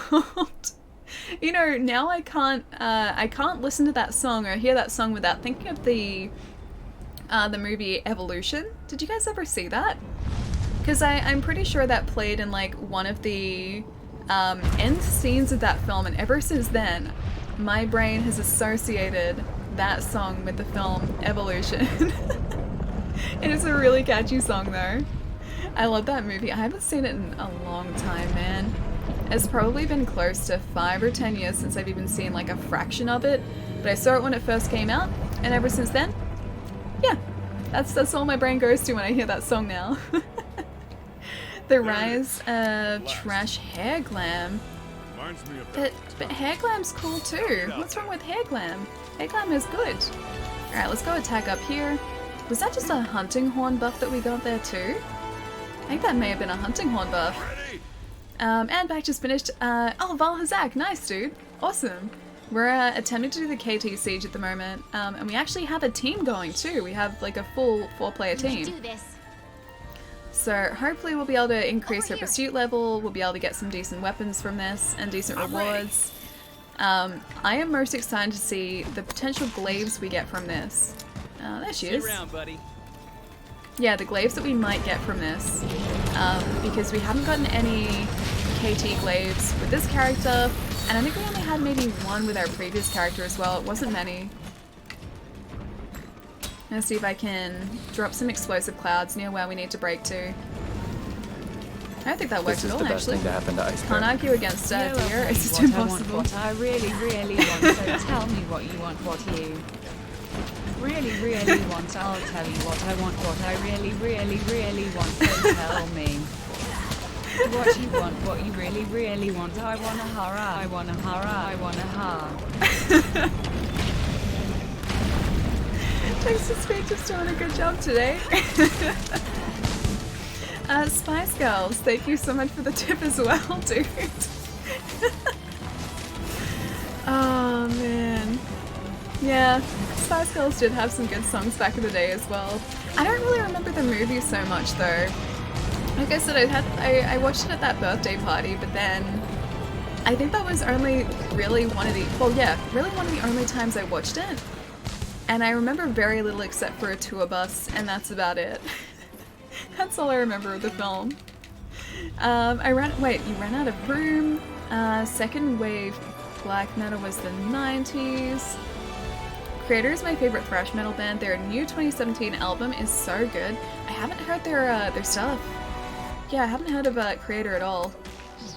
You know, now I can't listen to that song or hear that song without thinking of the movie Evolution. Did you guys ever see that? Because I'm pretty sure that played in like one of the end scenes of that film, and ever since then, my brain has associated that song with the film Evolution. It is a really catchy song though. I love that movie. I haven't seen it in a long time, man. It's probably been close to 5 or 10 years since I've even seen like a fraction of it, but I saw it when it first came out, and ever since then, yeah, that's all my brain goes to when I hear that song now. The rise of trash hair glam. But hair glam's cool too. What's wrong with hair glam? Hair glam is good. Alright, let's go attack up here. Was that just a hunting horn buff that we got there too? I think that may have been a hunting horn buff. And back just finished. Oh, Val Hazak, nice dude. Awesome. We're attempting to do the KT siege at the moment, and we actually have a team going too. We have like a full 4-player team. Do this. So hopefully we'll be able to increase our pursuit level, we'll be able to get some decent weapons from this, and decent rewards. I am most excited to see the potential glaives we get from this. There she is. Yeah, the glaives that we might get from this. Because we haven't gotten any KT glaives with this character, and I think we only had maybe one with our previous character as well. It wasn't many. I'm gonna see if I can drop some explosive clouds near where we need to break to. I don't think that works at all, actually. Can't argue against deer, it's just impossible. What I really, really want, so tell me what you want, what you really, really want. I'll tell you what I want, what I really, really, really want, so tell me what you want, what you really, really want. I want a hara, I want a hara, I want a ha. Thanks to Speech is doing a good job today. Spice Girls, thank you so much for the tip as well, dude. Oh man. Yeah, Spice Girls did have some good songs back in the day as well. I don't really remember the movie so much though. Like I said, I watched it at that birthday party, but then I think that was only really one of the, well yeah, really one of the only times I watched it. And I remember very little except for a tour bus, and that's about it. That's all I remember of the film. Wait, you ran out of room. Second wave black metal was the 90s. Creator is my favorite thrash metal band. Their new 2017 album is so good. I haven't heard their stuff. Yeah, I haven't heard of Creator at all.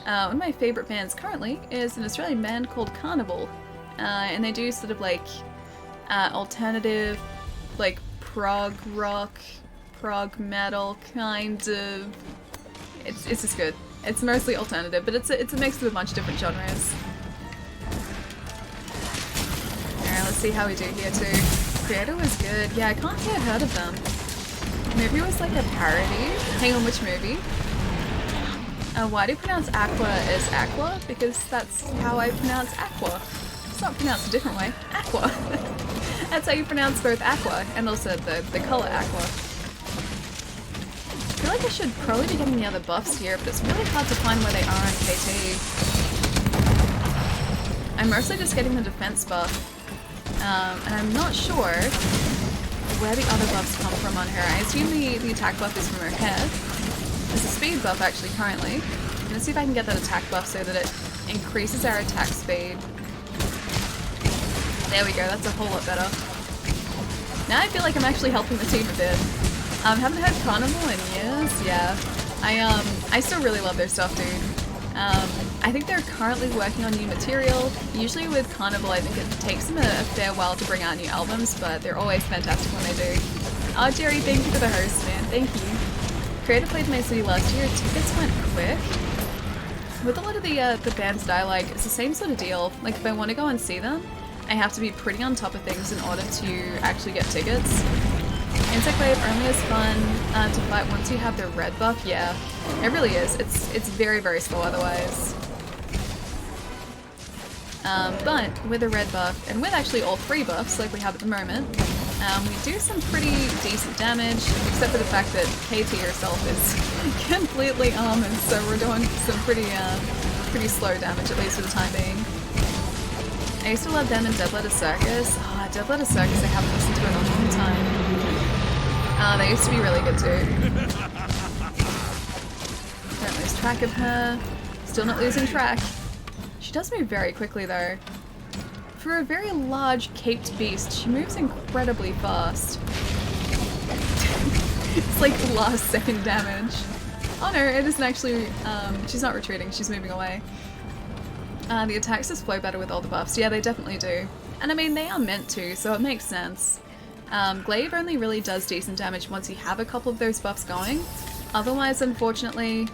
One of my favorite bands currently is an Australian band called Carnival. And they do sort of like alternative, like prog rock, prog metal kind of. It's just good. It's mostly alternative, but it's a mix of a bunch of different genres. Alright, let's see how we do here too. Creator was good. Yeah, I can't say I've heard of them. Maybe it was like a parody. Hang on, which movie? Why do you pronounce aqua as aqua? Because that's how I pronounce aqua. It's not pronounced a different way. Aqua. That's how you pronounce both aqua and also the color aqua. I feel like I should probably be getting the other buffs here, but it's really hard to find where they are in KT. I'm mostly just getting the defense buff, and I'm not sure where the other buffs come from on her. I assume the attack buff is from her head. There's a speed buff actually currently. I'm gonna see if I can get that attack buff so that it increases our attack speed. There we go, that's a whole lot better. Now I feel like I'm actually helping the team a bit. Haven't heard Carnival in years, yeah. I still really love their stuff, dude. I think they're currently working on new material. Usually with Carnival, I think it takes them a fair while to bring out new albums, but they're always fantastic when they do. Oh, Jerry, thank you for the host, man. Thank you. Creator played my city last year. Tickets went quick. With a lot of the bands that I like, it's the same sort of deal. Like, if I want to go and see them, I have to be pretty on top of things in order to actually get tickets. Insect Wave only is fun to fight once you have the red buff. Yeah, it really is. It's very, very slow otherwise. But with a red buff, and with actually all three buffs like we have at the moment, we do some pretty decent damage, except for the fact that KT herself is completely armored, so we're doing some pretty slow damage, at least for the time being. I used to love them in Dead Letter Circus. Oh, Dead Letter Circus I haven't listened to in a long time. They used to be really good too. Don't lose track of her. Still not losing track. She does move very quickly though. For a very large caped beast, she moves incredibly fast. It's like last second damage. Oh no, it isn't actually, she's not retreating, she's moving away. The attacks just flow better with all the buffs. Yeah, they definitely do. And I mean, they are meant to, so it makes sense. Glaive only really does decent damage once you have a couple of those buffs going. Otherwise, unfortunately,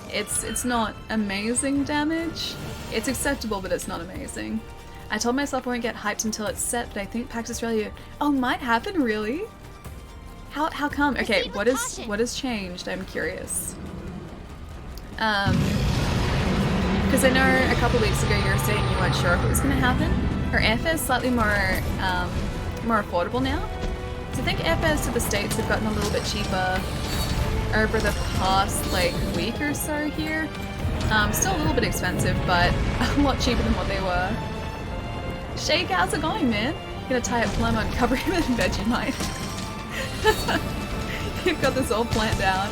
it's not amazing damage. It's acceptable, but it's not amazing. I told myself I won't get hyped until it's set, but I think PAX Australia... Oh, might happen, really? How come? Okay, what has changed? I'm curious. Because I know a couple weeks ago you were saying you weren't sure if it was going to happen. Her airfare's slightly more affordable now. So I think airfares to the States have gotten a little bit cheaper over the past like week or so here. Still a little bit expensive, but a lot cheaper than what they were. Shake, how's it going, man? Gonna tie up Plum on covering him in Vegemite. You've got this all planned out.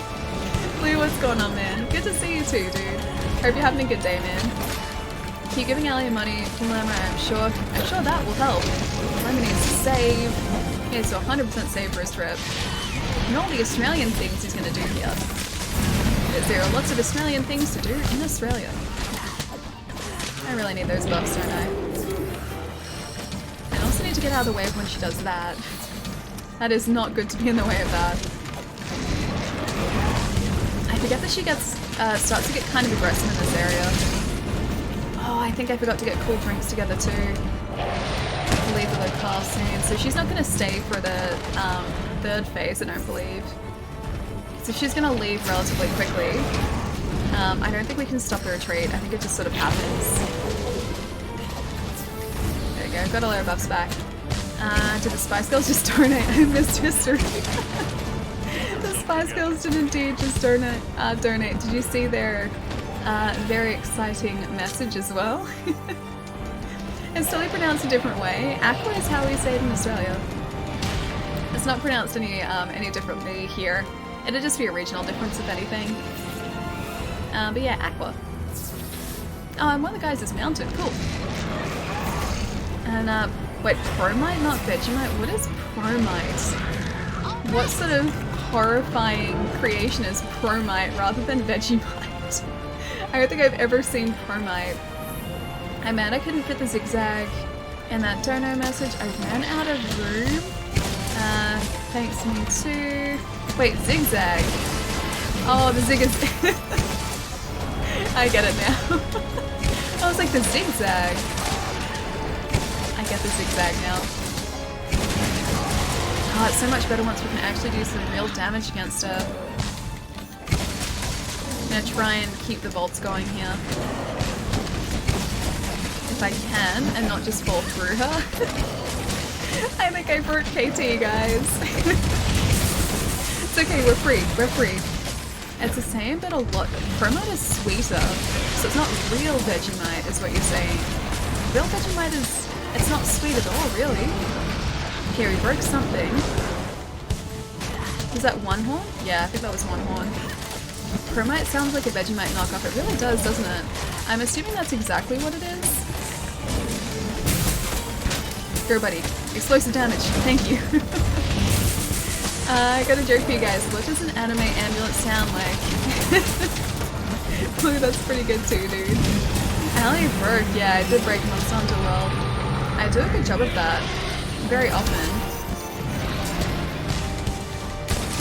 Blue, what's going on, man? Good to see you too, dude. Hope you're having a good day, man. Keep giving Ellie money, Lemma, I'm sure that will help. Lemma needs to save. He needs to 100% save for his trip. And all the Australian things he's gonna do here. Because there are lots of Australian things to do in Australia. I really need those buffs, don't I? I also need to get out of the way when she does that. That is not good to be in the way of that. I forget that she gets starts to get kind of aggressive in this area. Oh, I think I forgot to get cool drinks together too. Leave the car soon. So she's not going to stay for the third phase, I don't believe. So she's going to leave relatively quickly. I don't think we can stop the retreat. I think it just sort of happens. There we go. Got all our buffs back. Did the Spice Girls just donate? I missed history. The Spice Girls did indeed just donate. Did you see their very exciting message as well? It's totally pronounced a different way. Aqua is how we say it in Australia. it's not pronounced any differently here. It'd just be a regional difference, if anything. But yeah, Aqua. Oh, and one of the guys is mounted. Cool. And, wait, Promite, not Vegemite? What is Promite? What sort of horrifying creation is Promite rather than Vegemite? I don't think I've ever seen Promite. I'm mad I couldn't fit the zigzag in that dono message. I ran out of room. Thanks, me too. Wait, zigzag. Oh, the zig is... I get it now. I was like, the zigzag. I get the zigzag now. Oh, it's so much better once we can actually do some real damage against her. I'm gonna try and keep the volts going here. If I can, and not just fall through her. I think I broke KT, guys. It's okay, we're free, we're free. It's the same, but a lot. Promite is sweeter, so it's not real Vegemite, is what you're saying. Real Vegemite is, it's not sweet at all, really. Okay, we broke something. Was that one horn? Yeah, I think that was one horn. Promite sounds like a Vegemite knockoff. It really does, doesn't it? I'm assuming that's exactly what it is. Go, buddy. Explosive damage. Thank you. I got a joke for you guys. What does an anime ambulance sound like? Ooh, that's pretty good too, dude. I only broke. Yeah, I did break Monster Hunter well. I do a good job of that. Very often.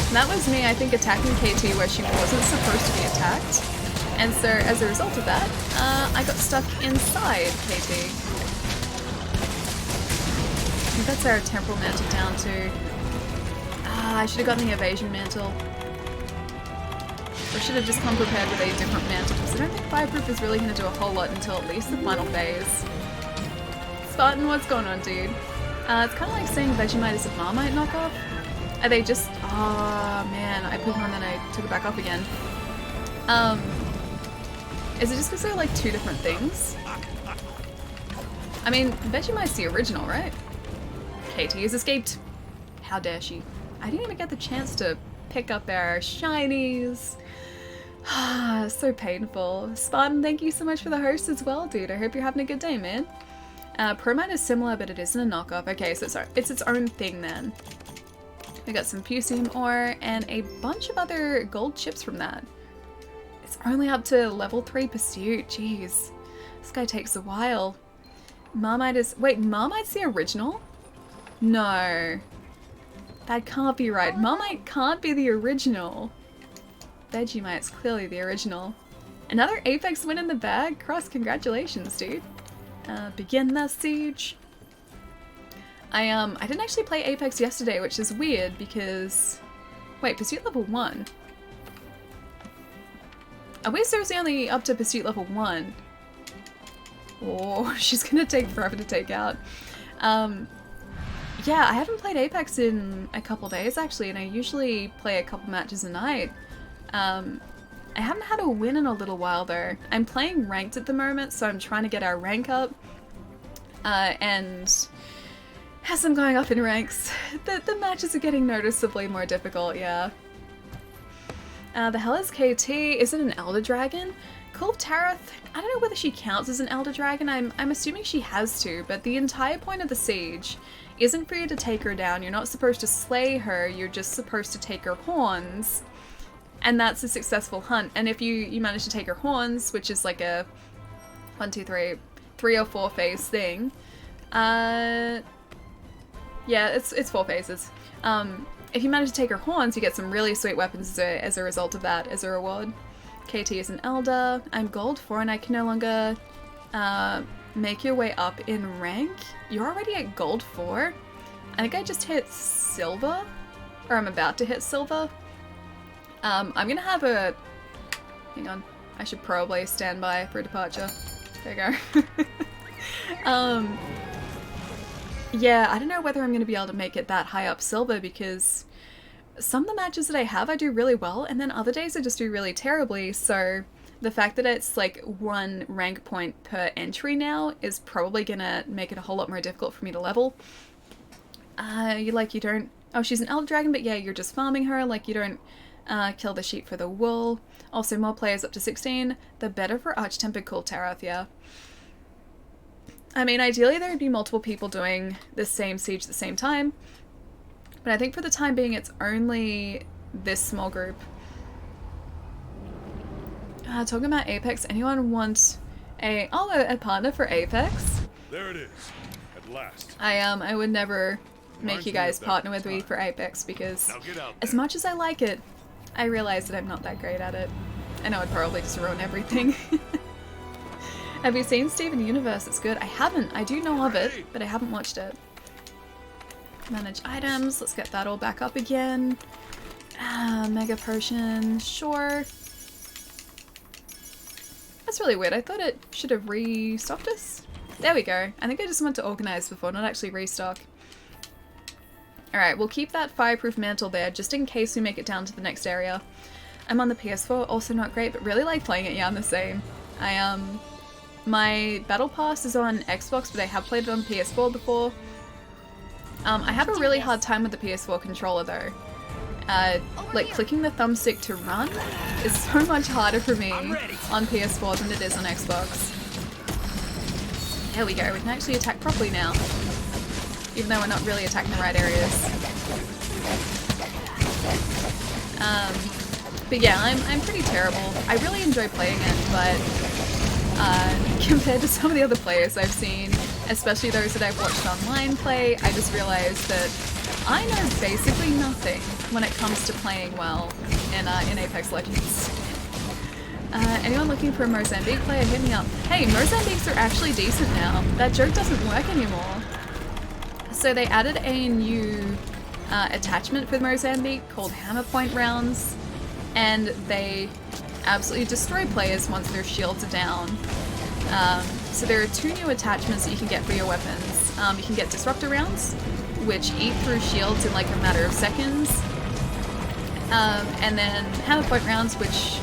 And that was me, I think, attacking KT where she wasn't supposed to be attacked. And so, as a result of that, I got stuck inside KT. I think that's our temporal mantle down too. I should have gotten the evasion mantle. Or should have just come prepared with a different mantle, because I don't think Fireproof is really going to do a whole lot until at least the final phase. Spartan, what's going on, dude? It's kind of like saying Vegemite is a Marmite knockoff. Are they just... Oh man, I put it on and then I took it back off again. Is it just because they're like two different things? I mean, Vegemite's the original, right? KT has escaped. How dare she? I didn't even get the chance to pick up our shinies. So painful. Spartan, thank you so much for the host as well, dude. I hope you're having a good day, man. Promite is similar, but it isn't a knockoff. Okay, so it's its own thing then. We got some Fusium ore and a bunch of other gold chips from that. It's only up to level 3 pursuit. Jeez. This guy takes a while. Marmite is... Wait, Marmite's the original? No. That can't be right. Marmite can't be the original. Vegemite's clearly the original. Another Apex win in the bag? Cross, congratulations, dude. Begin the siege. I didn't actually play Apex yesterday, which is weird because... Wait, Pursuit level 1? Are we seriously only up to Pursuit level 1? Oh, she's gonna take forever to take out. Yeah, I haven't played Apex in a couple days actually, and I usually play a couple matches a night. I haven't had a win in a little while though. I'm playing ranked at the moment, so I'm trying to get our rank up. And as I'm going up in ranks, the matches are getting noticeably more difficult, yeah. The hell is KT? Is it an Elder Dragon? Kulve Tareth, I don't know whether she counts as an Elder Dragon. I'm assuming she has to, but the entire point of the siege isn't for you to take her down. You're not supposed to slay her, you're just supposed to take her horns. And that's a successful hunt. And if you manage to take her horns, which is like a 1, 2, 3, 3 or 4 phase thing. Yeah, it's 4 phases. If you manage to take her horns, you get some really sweet weapons as a result of that, as a reward. KT is an Elder. I'm gold 4 and I can no longer make your way up in rank. You're already at gold 4? I think I just hit silver, or I'm about to hit silver. I'm gonna have a... Hang on. I should probably stand by for a departure. There you go. Yeah, I don't know whether I'm gonna be able to make it that high up silver because some of the matches that I have I do really well and then other days I just do really terribly, so the fact that it's like 1 rank point per entry now is probably gonna make it a whole lot more difficult for me to level. You don't Oh, she's an elder dragon, but yeah, you're just farming her, like you don't kill the sheep for the wool. Also, more players up to 16, the better for Arch-Tempered Cool Terath, yeah. I mean, ideally there would be multiple people doing the same siege at the same time, but I think for the time being it's only this small group. Talking about Apex, anyone want a partner for Apex? There it is, at last. I would never make you guys partner with me for Apex because as much as I like it, I realize that I'm not that great at it. I know I'd probably just ruin everything. Have you seen Steven Universe? It's good. I haven't. I do know of it, but I haven't watched it. Manage items. Let's get that all back up again. Mega potion. Sure. That's really weird. I thought it should have restocked us. There we go. I think I just went to organize before, not actually restock. Alright, we'll keep that fireproof mantle there just in case we make it down to the next area. I'm on the PS4, also not great, but really like playing it. Yeah, I'm the same. My Battle Pass is on Xbox, but I have played it on PS4 before. I have a really hard time with the PS4 controller though. Like clicking the thumbstick to run is so much harder for me on PS4 than it is on Xbox. There we go, we can actually attack properly now. Even though we're not really attacking the right areas. But yeah, I'm pretty terrible. I really enjoy playing it, but compared to some of the other players I've seen, especially those that I've watched online play, I just realized that I know basically nothing when it comes to playing well in Apex Legends. Anyone looking for a Mozambique player, hit me up. Hey, Mozambiques are actually decent now. That joke doesn't work anymore. So they added a new attachment for Mozambique called hammer point rounds, and they absolutely destroy players once their shields are down. So there are two new attachments that you can get for your weapons. You can get disruptor rounds, which eat through shields in like a matter of seconds, and then hammer point rounds, which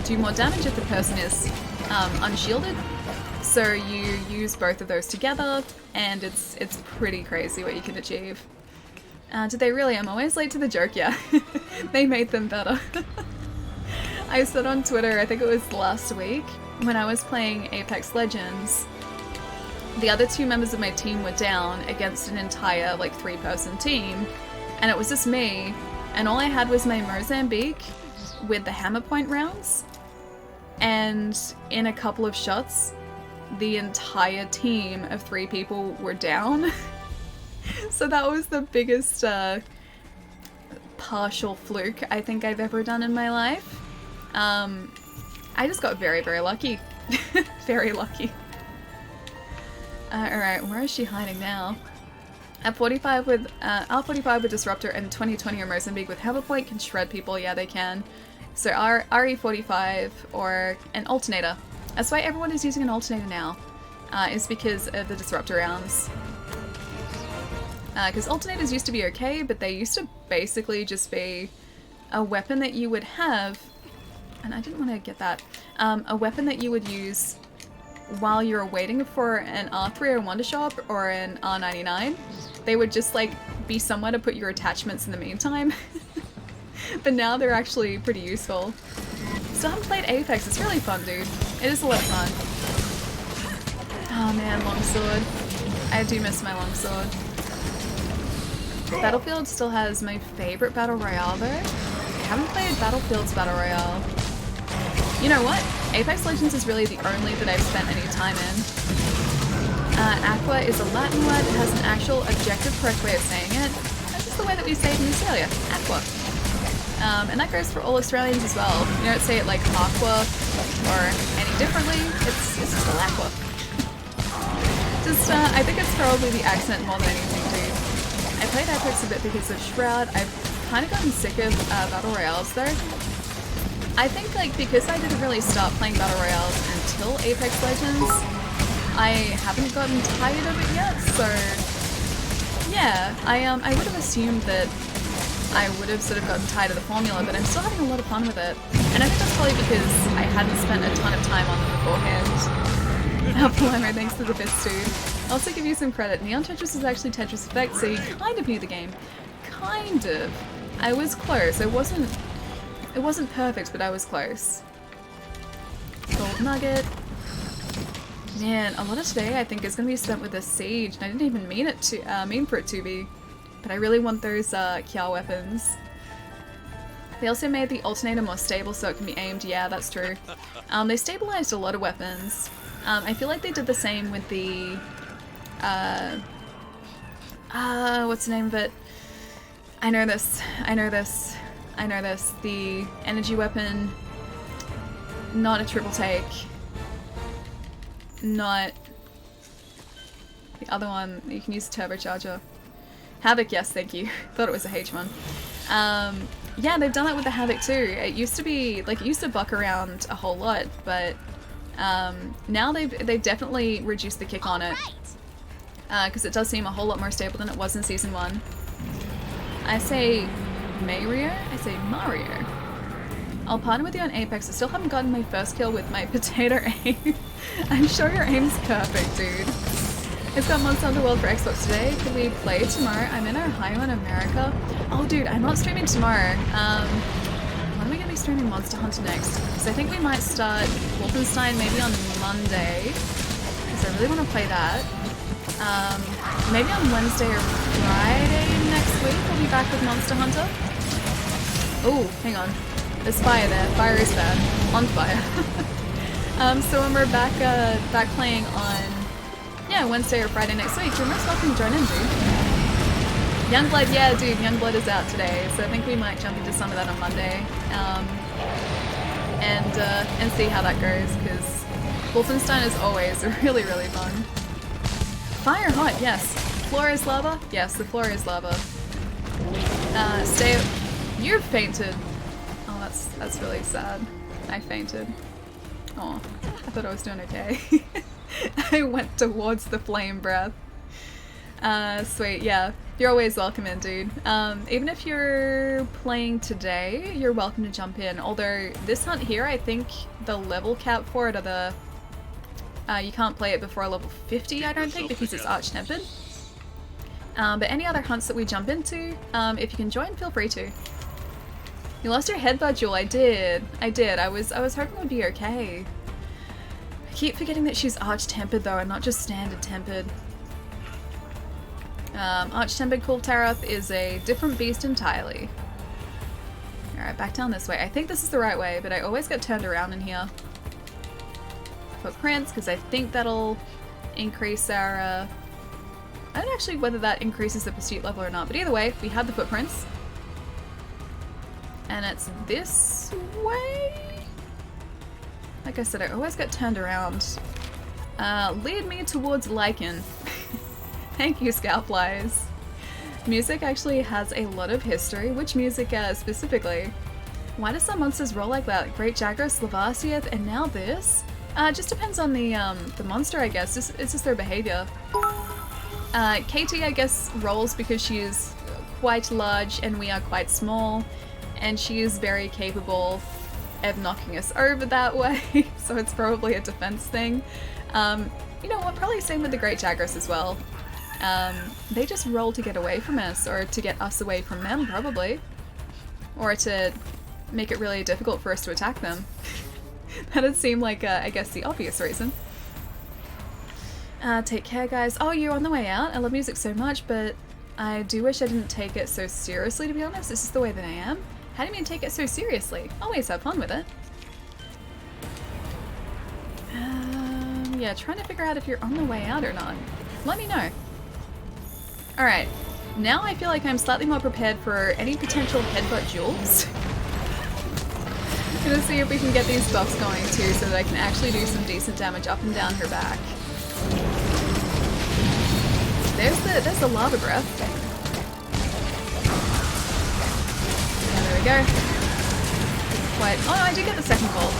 do more damage if the person is unshielded. So you use both of those together, and it's pretty crazy what you can achieve. Did they really? I'm always late to the joke, yeah. They made them better. I said on Twitter, I think it was last week, when I was playing Apex Legends, the other two members of my team were down against an entire, like, 3-person team, and it was just me, and all I had was my Mozambique with the hammer point rounds, and in a couple of shots, the entire team of 3 people were down. So that was the biggest partial fluke I think I've ever done in my life. I just got very, very lucky. Very lucky. Alright, where is she hiding now? At 45 with R45 with Disruptor and 2020 or Mozambique with Hammer Point can shred people. Yeah, they can. So RE45 or an alternator. That's why everyone is using an alternator now. Is because of the Disruptor rounds. Because alternators used to be okay, but they used to basically just be a weapon that you would have, and I didn't want to get that, a weapon that you would use while you're waiting for an R3 or Wonder Shop or an R99. They would just like be somewhere to put your attachments in the meantime. But now they're actually pretty useful. Still haven't played Apex, it's really fun, dude. It is a lot of fun. Oh man, longsword. I do miss my longsword. Battlefield still has my favorite Battle Royale though. I haven't played Battlefield's Battle Royale. You know what? Apex Legends is really the only that I've spent any time in. Aqua is a Latin word. It has an actual objective correct way of saying it. That's just the way that we say it in Australia. Aqua. And that goes for all Australians as well. You don't say it like aqua or any differently. It's just still aqua. I think it's probably the accent more than anything too. I played Apex a bit because of Shroud. I've kind of gotten sick of Battle Royales though. I think like because I didn't really start playing Battle Royales until Apex Legends, I haven't gotten tired of it yet, so yeah, I would have assumed that I would have sort of gotten tired of the formula, but I'm still having a lot of fun with it. And I think that's probably because I hadn't spent a ton of time on them beforehand. Palermo, thanks for the bits too. I'll also give you some credit. Neon Tetris is actually Tetris Effect, so you kind of knew the game. kind of. I was close. It wasn't perfect, but I was close. Gold nugget. Man, a lot of today I think is going to be spent with this siege, and I didn't even mean for it to be. But I really want those Kia weapons. They also made the alternator more stable so it can be aimed. Yeah, that's true. They stabilized a lot of weapons. I feel like they did the same with the... what's the name of it? I know this. The energy weapon. Not a triple take. Not... The other one, you can use a turbocharger. Havoc, yes, thank you. Thought it was a H one. Yeah, they've done that with the Havoc too. It used to be, like, it used to buck around a whole lot, but now they've definitely reduced the kick on it. Because it does seem a whole lot more stable than it was in Season 1. I say Mario? I say Mario. I'll partner with you on Apex. I still haven't gotten my first kill with my potato aim. I'm sure your aim's perfect, dude. It's got Monster Hunter World for Xbox today. Could we play tomorrow? I'm in Ohio in America. Oh, dude, I'm not streaming tomorrow. When are we going to be streaming Monster Hunter next? Because I think we might start Wolfenstein maybe on Monday. Because I really want to play that. Maybe on Wednesday or Friday next week we'll be back with Monster Hunter. Oh, hang on. There's fire there. Fire is bad. On fire. So when we're back playing on Wednesday or Friday next week, you're most welcome to join in, dude. Youngblood, yeah, dude, Youngblood is out today, so I think we might jump into some of that on Monday, and see how that goes, because Wolfenstein is always really, really fun. Fire hot, yes. Floor is lava? Yes, the floor is lava. You fainted. Oh, that's really sad. I fainted. Oh, I thought I was doing okay. I went towards the flame breath. Sweet, yeah. You're always welcome in, dude. Even if you're playing today, you're welcome to jump in. Although, this hunt here, I think the level cap for it are the... you can't play it before level 50, I don't think, because it's arch-tempered. But any other hunts that we jump into, if you can join, feel free to. You lost your headbutt, Jewel. I did. I was hoping it would be okay. I keep forgetting that she's arch-tempered though, and not just standard tempered. Arch-tempered Kultaroth is a different beast entirely. Alright, back down this way. I think this is the right way, but I always get turned around in here. Footprints, because I think that'll increase our... I don't know actually whether that increases the pursuit level or not, but either way, we have the footprints. And it's this way? Like I said, I always get turned around. Lead me towards Lycan. Thank you, Scalpflies. Music actually has a lot of history. Which music specifically? Why do some monsters roll like that? Great Jagras, Lavasieth, and now this? Just depends on the monster, I guess. It's just their behavior. Katie, I guess, rolls because she is quite large and we are quite small, and she is very capable of knocking us over that way, so it's probably a defense thing. You know what, probably same with the Great Jagras as well. They just roll to get away from us, or to get us away from them, probably. Or to make it really difficult for us to attack them. That'd seem like, I guess, the obvious reason. Take care, guys. Oh, you're on the way out? I love music so much, but I do wish I didn't take it so seriously, to be honest. This is the way that I am. How do you mean take it so seriously? Always have fun with it. Yeah, trying to figure out if you're on the way out or not. Let me know. Alright, now I feel like I'm slightly more prepared for any potential headbutt duels. I'm gonna see if we can get these buffs going too, so that I can actually do some decent damage up and down her back. There's the lava breath. Yeah, there we go. Quite. Oh no, I did get the second bolt.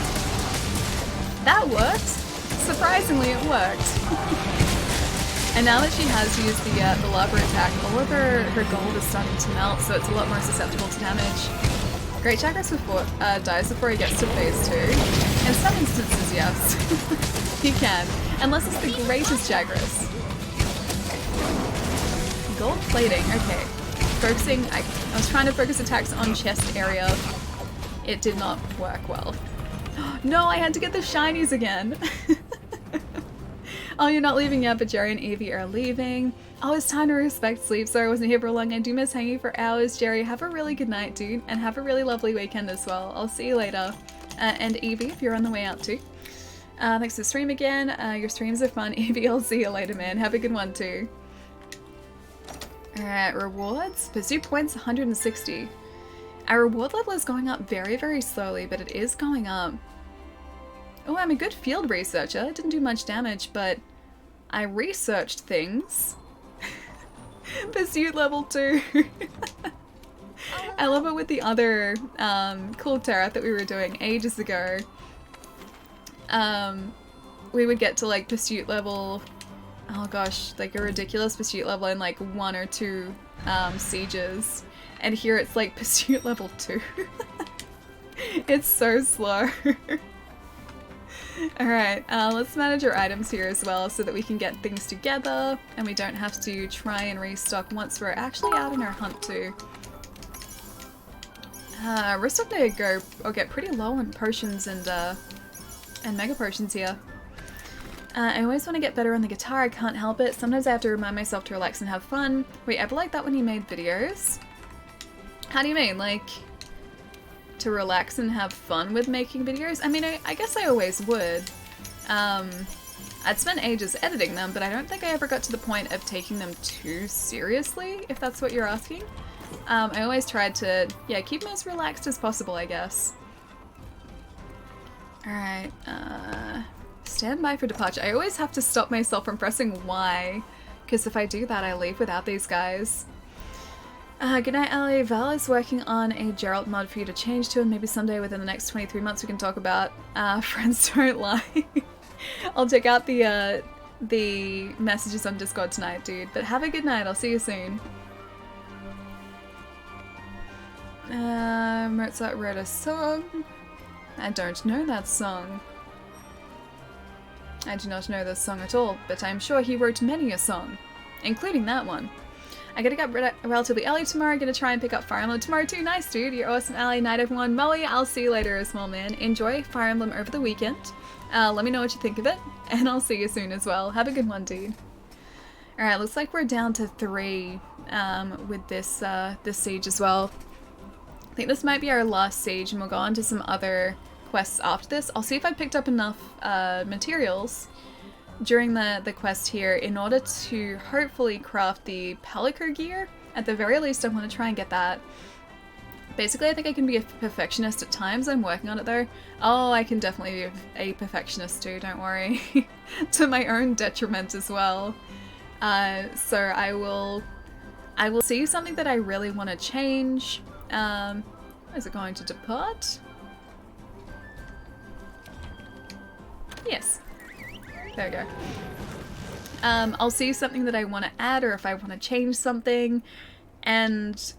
That worked. Surprisingly, it worked. And now that she has used the lava attack, all of her gold is starting to melt, so it's a lot more susceptible to damage. Great Jagras dies before he gets to phase 2. In some instances, yes. He can. Unless it's the greatest Jagras. Gold plating, okay. focusing, I was trying to focus attacks on chest area. It did not work well. No, I had to get the shinies again. Oh, you're not leaving yet, but Jerry and Evie are leaving. Oh, it's time to respect sleep. Sorry I wasn't here for long. I do miss hanging for hours. Jerry, have a really good night, dude, and have a really lovely weekend as well. I'll see you later. And Evie, if you're on the way out too. Thanks for the stream again. Your streams are fun. Evie, I'll see you later, man. Have a good one too. Alright, rewards. Pursuit points 160. Our reward level is going up very, very slowly, but it is going up. Oh, I'm a good field researcher. I didn't do much damage, but I researched things. Pursuit level 2. I love it with the other cool tarot that we were doing ages ago. We would get to like pursuit level, oh gosh, like a ridiculous pursuit level in like 1 or 2 sieges. And here it's like pursuit level 2. It's so slow. Alright, let's manage our items here as well so that we can get things together and we don't have to try and restock once we're actually out in our hunt too. We're starting to go or get pretty low on potions and mega potions here. I always want to get better on the guitar, I can't help it. Sometimes I have to remind myself to relax and have fun. Wait, ever like that when you made videos? How do you mean? Like, to relax and have fun with making videos? I mean, I guess I always would. I'd spent ages editing them, but I don't think I ever got to the point of taking them too seriously, if that's what you're asking. I always tried to, yeah, keep them as relaxed as possible, I guess. Alright, stand by for departure. I always have to stop myself from pressing Y, because if I do that, I leave without these guys. Good night, Ali. Val is working on a Geralt mod for you to change to, and maybe someday within the next 23 months we can talk about. Friends don't lie. I'll check out the messages on Discord tonight, dude. But have a good night. I'll see you soon. Mozart wrote a song. I don't know that song. I do not know this song at all, but I'm sure he wrote many a song, including that one. I gotta get relatively early tomorrow, gonna try and pick up Fire Emblem tomorrow too. Nice, dude. You're awesome, Ali. Night, everyone. Molly, I'll see you later, small man. Enjoy Fire Emblem over the weekend. Let me know what you think of it, and I'll see you soon as well. Have a good one, dude. Alright, looks like we're down to 3 with this, this siege as well. I think this might be our last siege, and we'll go on to some other quests after this. I'll see if I picked up enough materials during the quest here in order to hopefully craft the Palico gear. At the very least, I want to try and get that. Basically, I think I can be a perfectionist at times. I'm working on it though. Oh, I can definitely be a perfectionist too, don't worry. To my own detriment as well. So I will see something that I really want to change. Is it going to depart? Yes. There we go. I'll see something that I want to add or if I want to change something, and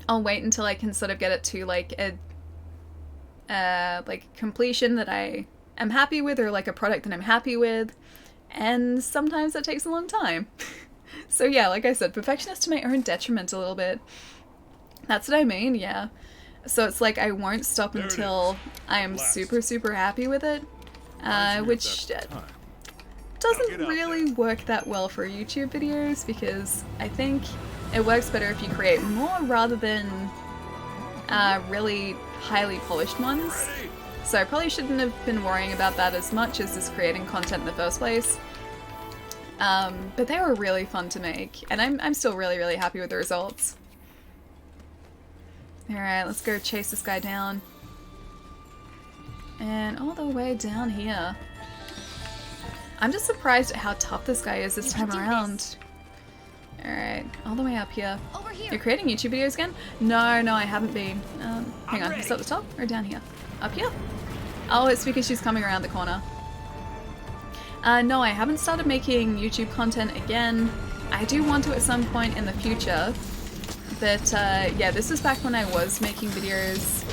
I'll wait until I can sort of get it to like a like completion that I am happy with, or like a product that I'm happy with, and sometimes that takes a long time. So yeah, like I said, perfectionist to my own detriment a little bit. That's what I mean, yeah. So it's like I won't stop until I am super, super happy with it. Which doesn't really work that well for YouTube videos, because I think it works better if you create more rather than really highly polished ones. So I probably shouldn't have been worrying about that as much as just creating content in the first place. But they were really fun to make, and I'm still really, really happy with the results. Alright, let's go chase this guy down. And all the way down here. I'm just surprised at how tough this guy is this time around. Alright, all the way up here. Over here. You're creating YouTube videos again? No, I haven't been. Hang on, is it at the top or down here? Up here? Oh, it's because she's coming around the corner. No, I haven't started making YouTube content again. I do want to at some point in the future. But yeah, this was back when I was making videos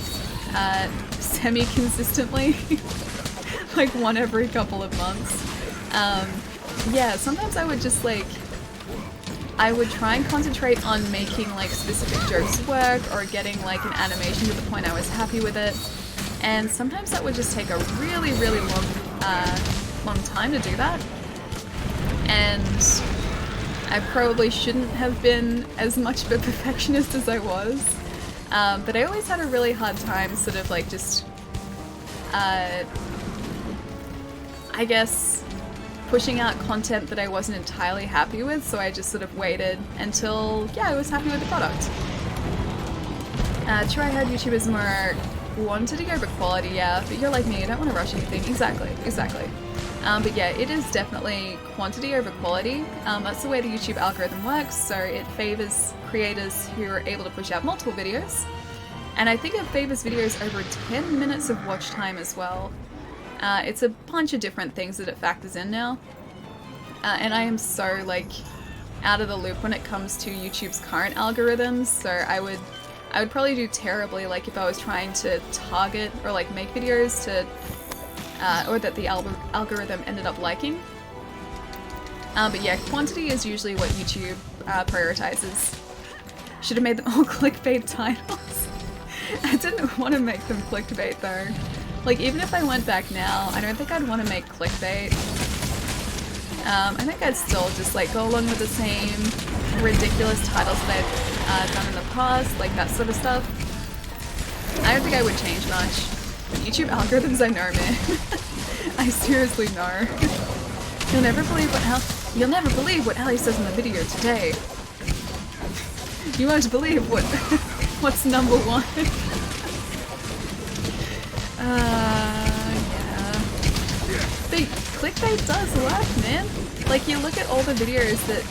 semi-consistently. Like one every couple of months. Yeah, sometimes I would just like, I would try and concentrate on making like specific jokes work or getting like an animation to the point I was happy with it. And sometimes that would just take a really, really long time to do that. And I probably shouldn't have been as much of a perfectionist as I was. But I always had a really hard time sort of like just, I guess, pushing out content that I wasn't entirely happy with, so I just sort of waited until, yeah, I was happy with the product. True, I heard YouTubers more quantity over quality, yeah, but you're like me, you don't want to rush anything. Exactly. But yeah, it is definitely quantity over quality. That's the way the YouTube algorithm works, so it favors creators who are able to push out multiple videos. And I think it favors videos over 10 minutes of watch time as well. It's a bunch of different things that it factors in now. And I am so, like, out of the loop when it comes to YouTube's current algorithms, so I would probably do terribly, like, if I was trying to target or, like, make videos to, or that the algorithm ended up liking. But yeah, quantity is usually what YouTube prioritizes. Should have made them all clickbait titles. I didn't want to make them clickbait though. Like, even if I went back now, I don't think I'd want to make clickbait. I think I'd still just, like, go along with the same ridiculous titles that I've done in the past, like that sort of stuff. I don't think I would change much. YouTube algorithms, I know, man. I seriously know. You'll never believe what Ali says in the video today. You won't believe what's number one. Yeah. But clickbait does work, man. Like, you look at all the videos that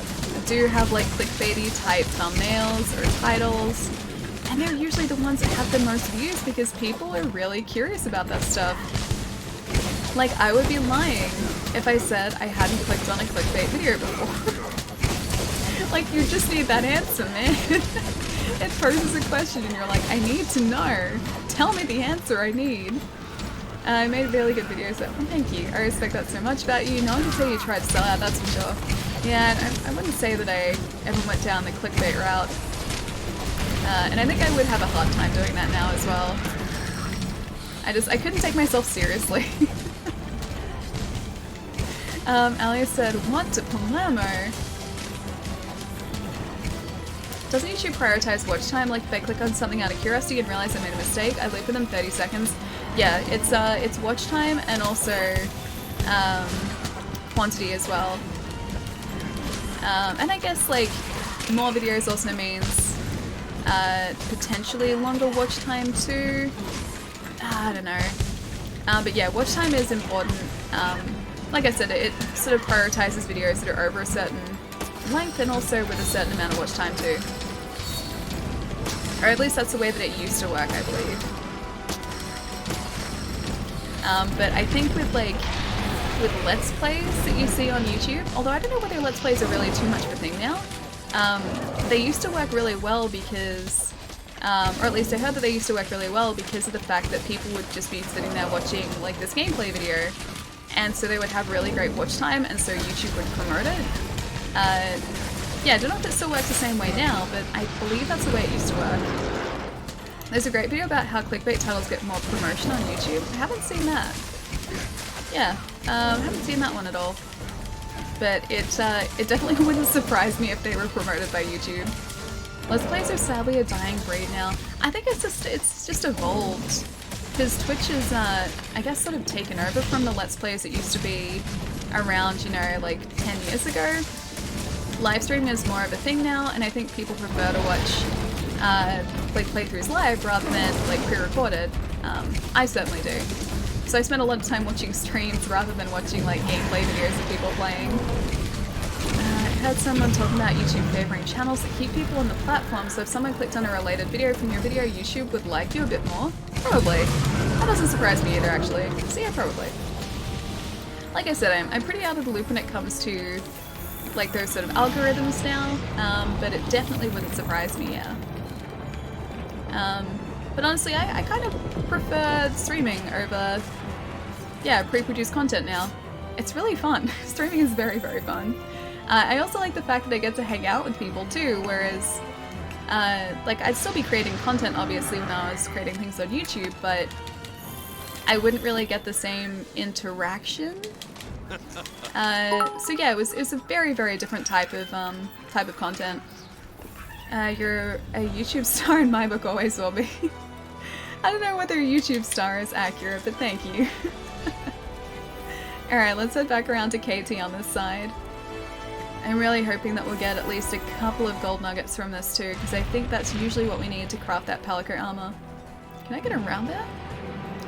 do have, like, clickbaity type thumbnails or titles, and they're usually the ones that have the most views because people are really curious about that stuff. Like, I would be lying if I said I hadn't clicked on a clickbait video before. Like, you just need that answer, man. It poses a question and you're like, I need to know. Tell me the answer I need. I made a really good video, so thank you. I respect that so much about you. No one can say you tried to sell out, that's for sure. Yeah, I wouldn't say that I ever went down the clickbait route. And I think I would have a hard time doing that now as well. I couldn't take myself seriously. Alia said, what to Palermo? Doesn't YouTube prioritize watch time? Like, if I click on something out of curiosity and realize I made a mistake, I leave for them 30 seconds. Yeah, it's watch time and also quantity as well. And I guess, like, more videos also means potentially longer watch time too. I don't know. But yeah, watch time is important. Like I said, it sort of prioritizes videos that are over a certain length and also with a certain amount of watch time too. Or at least that's the way that it used to work, I believe. But I think with Let's Plays that you see on YouTube, although I don't know whether Let's Plays are really too much of a thing now, they used to work really well because, or at least I heard that they used to work really well because of the fact that people would just be sitting there watching, like, this gameplay video, and so they would have really great watch time, and so YouTube would promote it. Yeah, I don't know if it still works the same way now, but I believe that's the way it used to work. There's a great video about how clickbait titles get more promotion on YouTube. I haven't seen that. Yeah, I haven't seen that one at all. But it definitely wouldn't surprise me if they were promoted by YouTube. Let's Plays are sadly a dying breed now. I think it's just evolved. Because Twitch is, I guess, sort of taken over from the Let's Plays that used to be around, you know, like 10 years ago. Live streaming is more of a thing now, and I think people prefer to watch like playthroughs live rather than like pre-recorded. I certainly do. So I spend a lot of time watching streams rather than watching like gameplay videos of people playing. I heard someone talking about YouTube favoring channels that keep people on the platform, so if someone clicked on a related video from your video, YouTube would like you a bit more? Probably. That doesn't surprise me either, actually. So yeah, probably. Like I said, I'm pretty out of the loop when it comes to like those sort of algorithms now, but it definitely wouldn't surprise me, yeah. But honestly, I kind of prefer streaming over, yeah, pre-produced content now. It's really fun. Streaming is very, very fun. I also like the fact that I get to hang out with people too, whereas like I'd still be creating content obviously when I was creating things on YouTube, but I wouldn't really get the same interaction. So yeah, it was a very, very different type of content. You're a YouTube star in my book, always will be. I don't know whether YouTube star is accurate, but thank you. Alright, let's head back around to KT on this side. I'm really hoping that we'll get at least a couple of gold nuggets from this too, because I think that's usually what we need to craft that Palico armor. Can I get around there?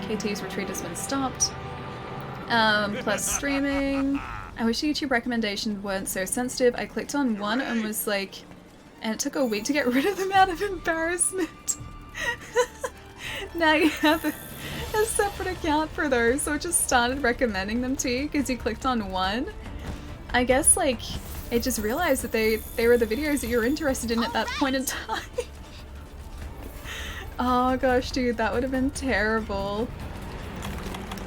KT's retreat has been stopped. Plus streaming. I wish YouTube recommendations weren't so sensitive. I clicked on one and was like, and it took a week to get rid of them out of embarrassment. Now you have a separate account for those, so it just started recommending them to you because you clicked on one. I guess like it just realized that they were the videos that you were interested in at that point in time. Oh gosh, dude, that would have been terrible.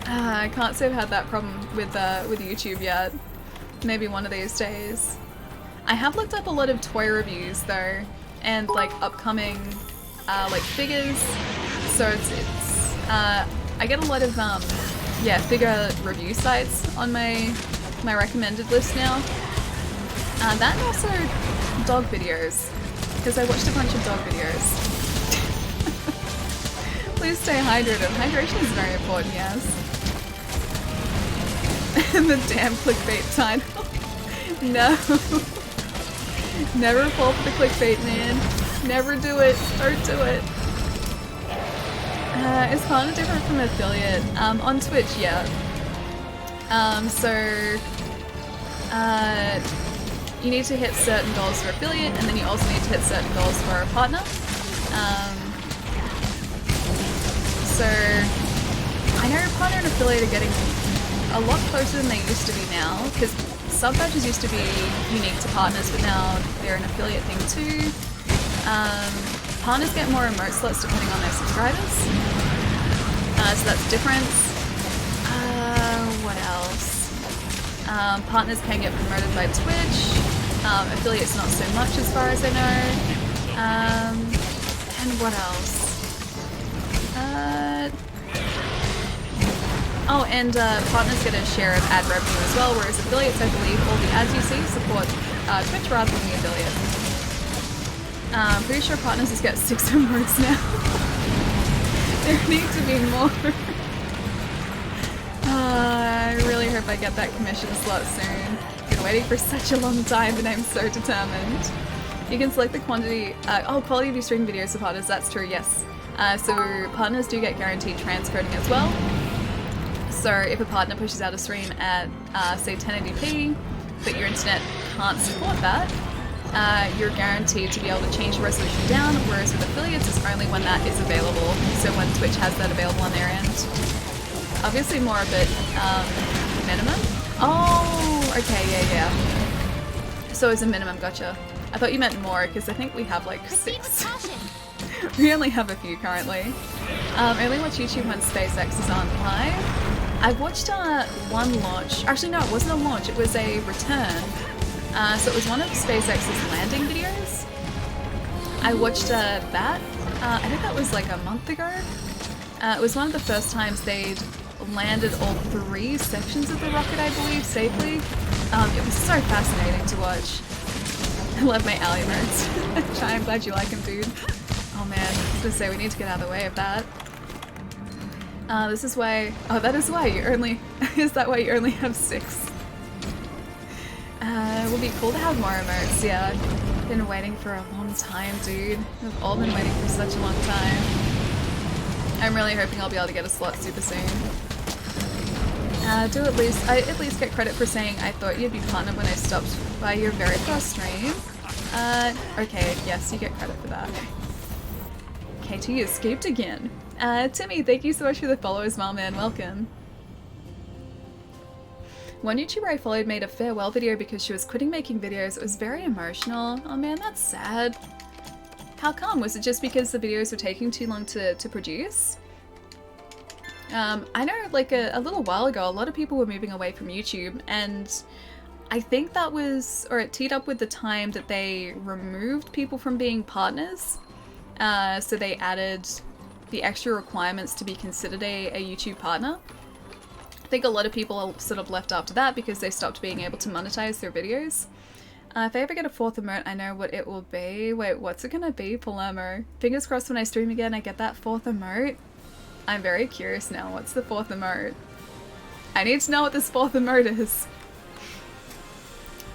I can't say I've had that problem with YouTube yet. Maybe one of these days. I have looked up a lot of toy reviews though, and like upcoming like figures. So it's I get a lot of yeah, figure review sites on my recommended list now. That and also dog videos, because I watched a bunch of dog videos. Please stay hydrated. Hydration is very important, yes. And the damn clickbait title. No. Never fall for the clickbait, man. Never do it. Don't do it. Is partner different from affiliate? On Twitch, yeah. You need to hit certain goals for affiliate, and then you also need to hit certain goals for a partner. So I know partner and affiliate are getting a lot closer than they used to be now, because sub badges used to be unique to partners, but now they're an affiliate thing too. Partners get more emote slots depending on their subscribers, so that's different. What else? Partners can get promoted by Twitch, affiliates not so much as far as I know. And what else? Oh, and partners get a share of ad revenue as well, whereas affiliates, I believe, all the ads you see support Twitch rather than the affiliate. Pretty sure partners just get 6 emotes now. There need to be more. I really hope I get that commission slot soon. Been waiting for such a long time and I'm so determined. You can select the quantity, quality of your stream videos for partners, that's true, yes. So partners do get guaranteed transcoding as well. So if a partner pushes out a stream at, say 1080p, but your internet can't support that, you're guaranteed to be able to change the resolution down, whereas with affiliates it's only when that is available, so when Twitch has that available on their end. Obviously more a bit minimum. Oh, okay, yeah. So it's a minimum, gotcha. I thought you meant more, because I think we have like 6. We only have a few currently. Only watch YouTube when SpaceX is on live. I've watched one launch. Actually, no, it wasn't a launch. It was a return. So it was one of SpaceX's landing videos. I watched that. I think that was like a month ago. It was one of the first times they'd landed all 3 sections of the rocket, I believe, safely. It was so fascinating to watch. I love my alley modes. Chai, I'm glad you like them, dude. Oh man, I was gonna say we need to get out of the way of that. This is why. Oh, that is why you only. Is that why you only have 6? It would be cool to have more emotes. Yeah, I've been waiting for a long time, dude. We've all been waiting for such a long time. I'm really hoping I'll be able to get a slot super soon. I at least get credit for saying I thought you'd be partnered when I stopped by your very first stream. Okay, yes, you get credit for that. KT escaped again. Timmy, thank you so much for the follow as well, man. Welcome. One YouTuber I followed made a farewell video because she was quitting making videos. It was very emotional. Oh man, that's sad. How come? Was it just because the videos were taking too long to produce? I know like a little while ago, a lot of people were moving away from YouTube, and I think that was, or it teed up with the time that they removed people from being partners. So they added the extra requirements to be considered a YouTube partner. I think a lot of people are sort of left after that because they stopped being able to monetize their videos. If I ever get a fourth emote, I know what it will be. Wait, what's it gonna be, Palermo? Fingers crossed when I stream again I get that fourth emote. I'm very curious now. What's the fourth emote? I need to know what this fourth emote is.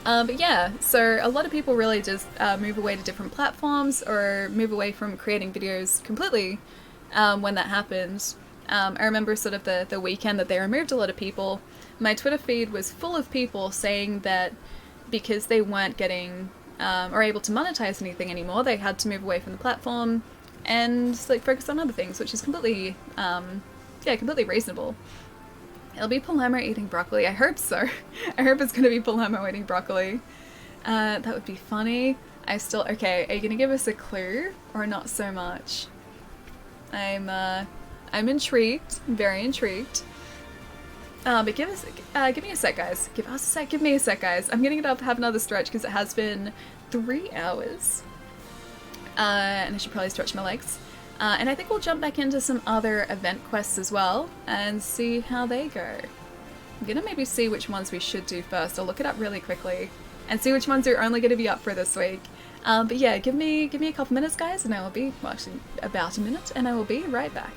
But yeah, so a lot of people really just move away to different platforms or move away from creating videos completely when that happened. I remember sort of the weekend that they removed a lot of people. My Twitter feed was full of people saying that because they weren't getting or able to monetize anything anymore, they had to move away from the platform and like focus on other things, which is completely, completely reasonable. It'll be Palermo eating broccoli. I hope so. I hope it's gonna be Palermo eating broccoli. That would be funny. Okay, are you gonna give us a clue or not so much? I'm intrigued. I'm very intrigued. But give me a sec, guys. Give me a sec, guys. I'm gonna get up, have another stretch because it has been 3 hours. And I should probably stretch my legs. And I think we'll jump back into some other event quests as well and see how they go. I'm gonna maybe see which ones we should do first. I'll look it up really quickly and see which ones are only gonna be up for this week. But yeah, give me a couple minutes, guys, and I will be, well, actually about a minute, and I will be right back.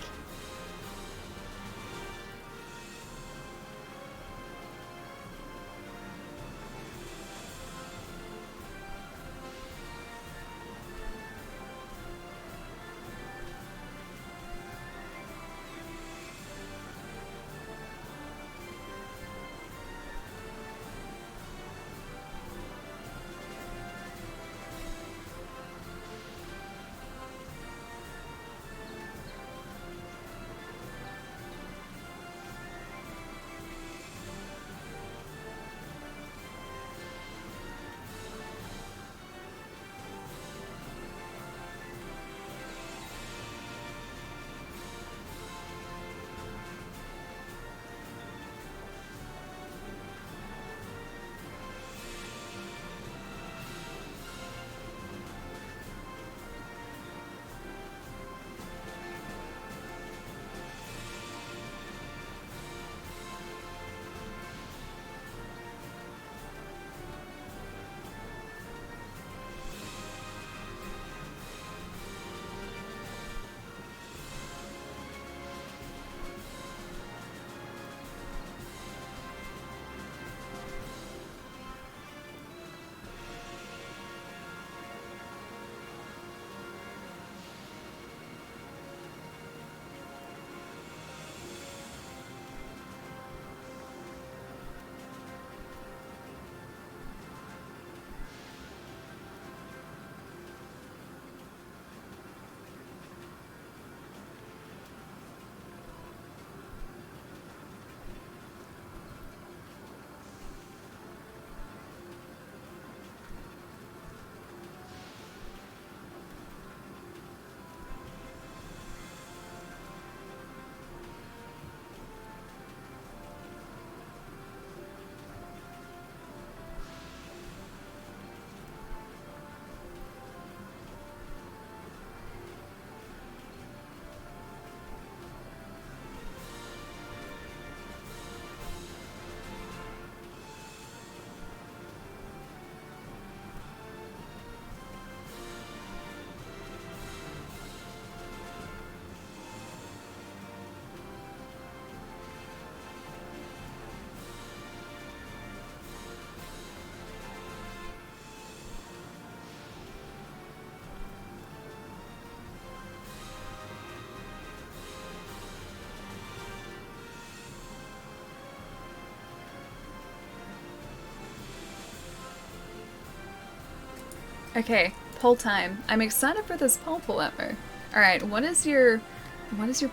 Okay, poll time. I'm excited for this poll, Palermo. Alright, what is your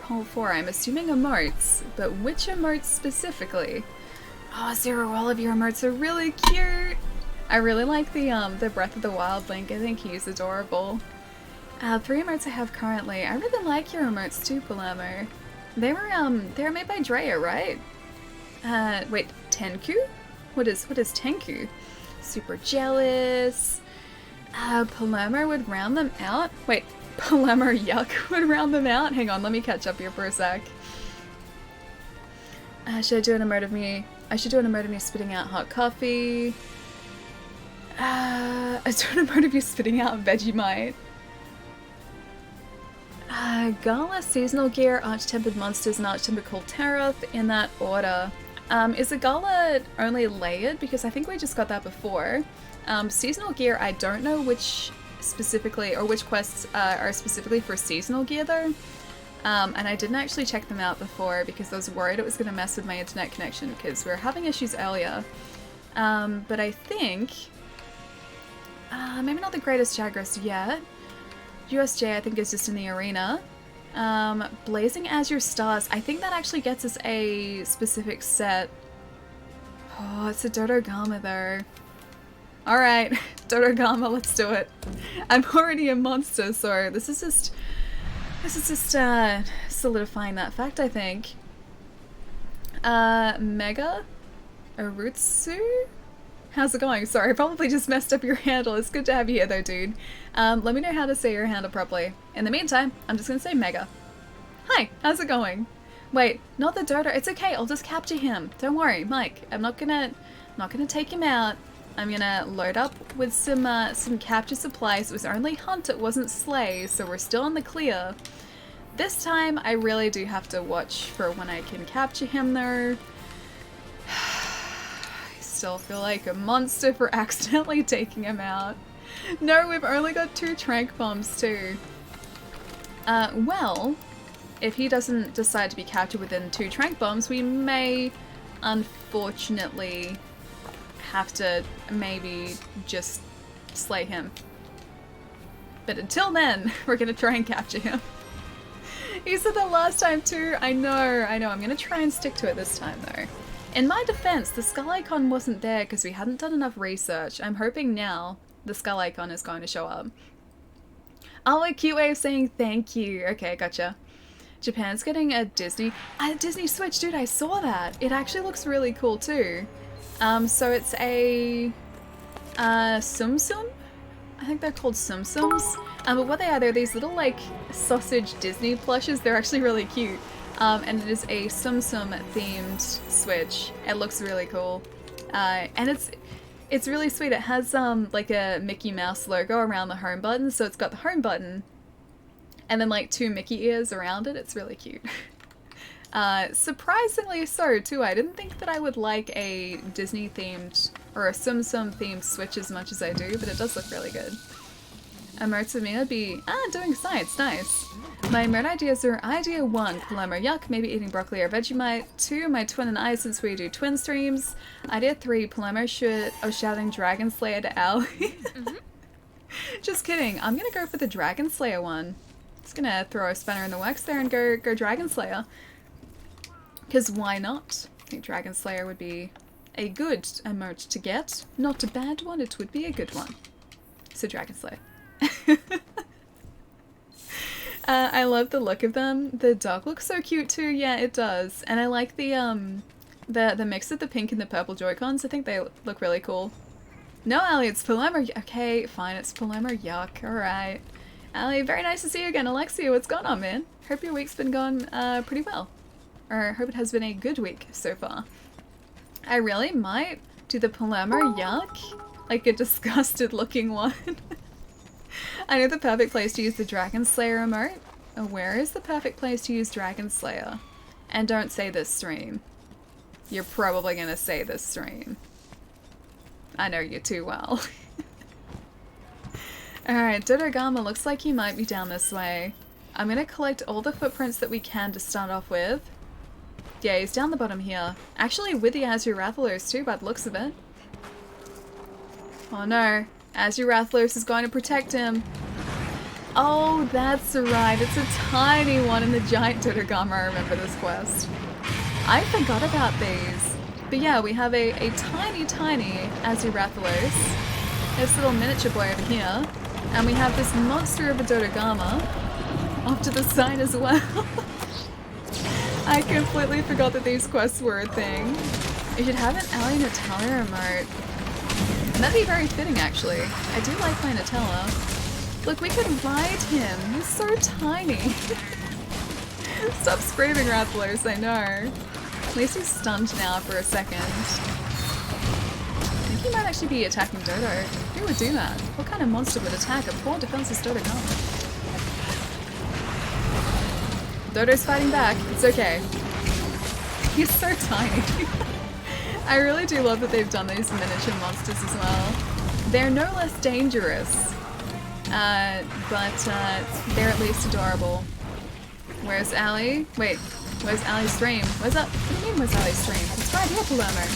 poll for? I'm assuming emotes, but which emotes specifically? Oh, Zero, all of your emotes are really cute! I really like the Breath of the Wild link. I think he's adorable. 3 emotes I have currently. I really like your emotes too, Palermo. They were made by Drea, right? Wait, Tenku What is Tenku? Super jealous. Palermo would round them out. Wait, Palermo Yuck would round them out? Hang on, let me catch up here for a sec. Should I do an emote of me? I should do an emote of me spitting out hot coffee. I do an emote of you spitting out Vegemite. Gala, seasonal gear, arch-tempered monsters, and arch-tempered cold Taroth in that order. Is the Gala only layered? Because I think we just got that before. Seasonal gear, I don't know which specifically, or which quests are specifically for seasonal gear though. And I didn't actually check them out before because I was worried it was going to mess with my internet connection because we were having issues earlier. But I think... maybe not the greatest Jagras yet. USJ I think is just in the arena. Blazing Azure Stars. I think that actually gets us a specific set. Oh, it's a Dodogama though. Alright, Dodogama, let's do it. I'm already a monster, so this is just solidifying that fact, I think. Mega Urutsu? How's it going? Sorry, I probably just messed up your handle. It's good to have you here though, dude. Let me know how to say your handle properly. In the meantime, I'm just gonna say Mega. Hi, how's it going? Wait, not the Dodo. It's okay, I'll just capture him. Don't worry, Mike. I'm not gonna take him out. I'm gonna load up with some capture supplies. It was only hunt, it wasn't slay, so we're still in the clear. This time, I really do have to watch for when I can capture him though. I still feel like a monster for accidentally taking him out. No, we've only got 2 trank bombs too. Well, if he doesn't decide to be captured within 2 trank bombs, we may, unfortunately, have to maybe just slay him. But until then, we're gonna try and capture him. He said that last time too. I know. I'm gonna try and stick to it this time though. In my defense, the skull icon wasn't there because we hadn't done enough research. I'm hoping now the skull icon is going to show up. Oh, a cute way of saying thank you. Okay, gotcha. Japan's getting a Disney Switch, dude. I saw that. It actually looks really cool too. So it's a Tsum Tsum? I think they're called Tsum Tsums. But what they are, they're these little like sausage Disney plushes. They're actually really cute. And it is a Tsum Tsum themed Switch. It looks really cool. And it's really sweet. It has like a Mickey Mouse logo around the home button. So it's got the home button and then like 2 Mickey ears around it. It's really cute. Surprisingly so too. I didn't think that I would like a Disney themed or a Tsum Tsum themed Switch as much as I do, but it does look really good. Emotes of me would be doing science, nice. My emote ideas are idea 1, Palermo Yuck, maybe eating broccoli or Vegemite. 2, my twin and I since we do twin streams. Idea 3, Palermo shouting Dragon Slayer to Allie. Just kidding, I'm gonna go for the Dragon Slayer one. Just gonna throw a spanner in the works there and go Dragon Slayer. Because why not? I think Dragon Slayer would be a good emote to get. Not a bad one, it would be a good one. So Dragon Slayer. I love the look of them. The dog looks so cute too. Yeah, it does. And I like the mix of the pink and the purple Joy-Cons. I think they look really cool. No, Allie, it's Palermo. Okay, fine, it's Palermo Yuck. Alright. Allie, very nice to see you again. Alexia, what's going on, man? Hope your week's been going pretty well. Or hope it has been a good week so far. I really might do the Palermo Yuck. Like a disgusted looking one. I know the perfect place to use the Dragon Slayer emote. Oh, where is the perfect place to use Dragon Slayer? And don't say this stream. You're probably gonna say this stream. I know you too well. Alright, Dodogama looks like he might be down this way. I'm gonna collect all the footprints that we can to start off with. Yeah, he's down the bottom here. Actually with the Azure Rathalos too, by the looks of it. Oh no. Azure Rathalos is going to protect him. Oh, that's right. It's a tiny one in the giant Dodogama. I remember this quest. I forgot about these. But yeah, we have a tiny Azure Rathalos. This little miniature boy over here. And we have this monster of a Dodogama off to the side as well. I completely forgot that these quests were a thing. You should have an Ally Nutella remote. That'd be very fitting, actually. I do like my Nutella. Look, we could ride him. He's so tiny. Stop screaming, Rathalos, I know. At least he's stunned now for a second. I think he might actually be attacking Dodo. Who would do that? What kind of monster would attack a poor defenseless Dodogama? Dodo's fighting back. It's okay. He's so tiny. I really do love that they've done these miniature monsters as well. They're no less dangerous, but they're at least adorable. Where's Allie? Wait, where's Allie's stream? Where's that? What do you mean, where's Allie's stream? It's right here, Palermo.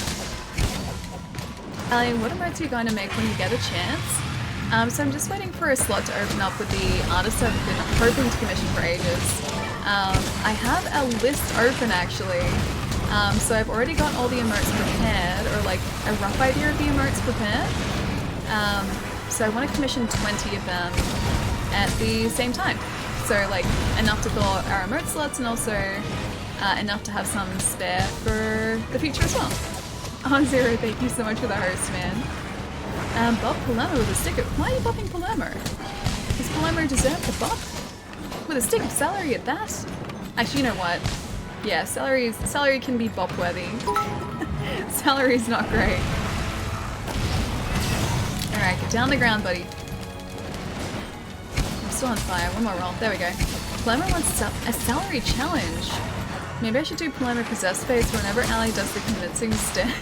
Allie, what emotes are you going to make when you get a chance? So I'm just waiting for a slot to open up with the artist I've been hoping to commission for ages. I have a list open, actually. So I've already got all the emotes prepared, or like a rough idea of the emotes prepared. So I want to commission 20 of them at the same time. So like enough to fill our emote slots and also enough to have some spare for the future as well. On Zero, thank you so much for the host, man. Bob Palermo with a stick of... Why are you bopping Palermo? Does Palermo deserve the bop? With a stick of celery at that? Actually, you know what? Yeah, celery can be bop-worthy. Celery's not great. Alright, get down the ground, buddy. I'm still on fire. One more roll. There we go. Palermo wants a celery challenge. Maybe I should do Palermo Possessed Face whenever Allie does the convincing stare.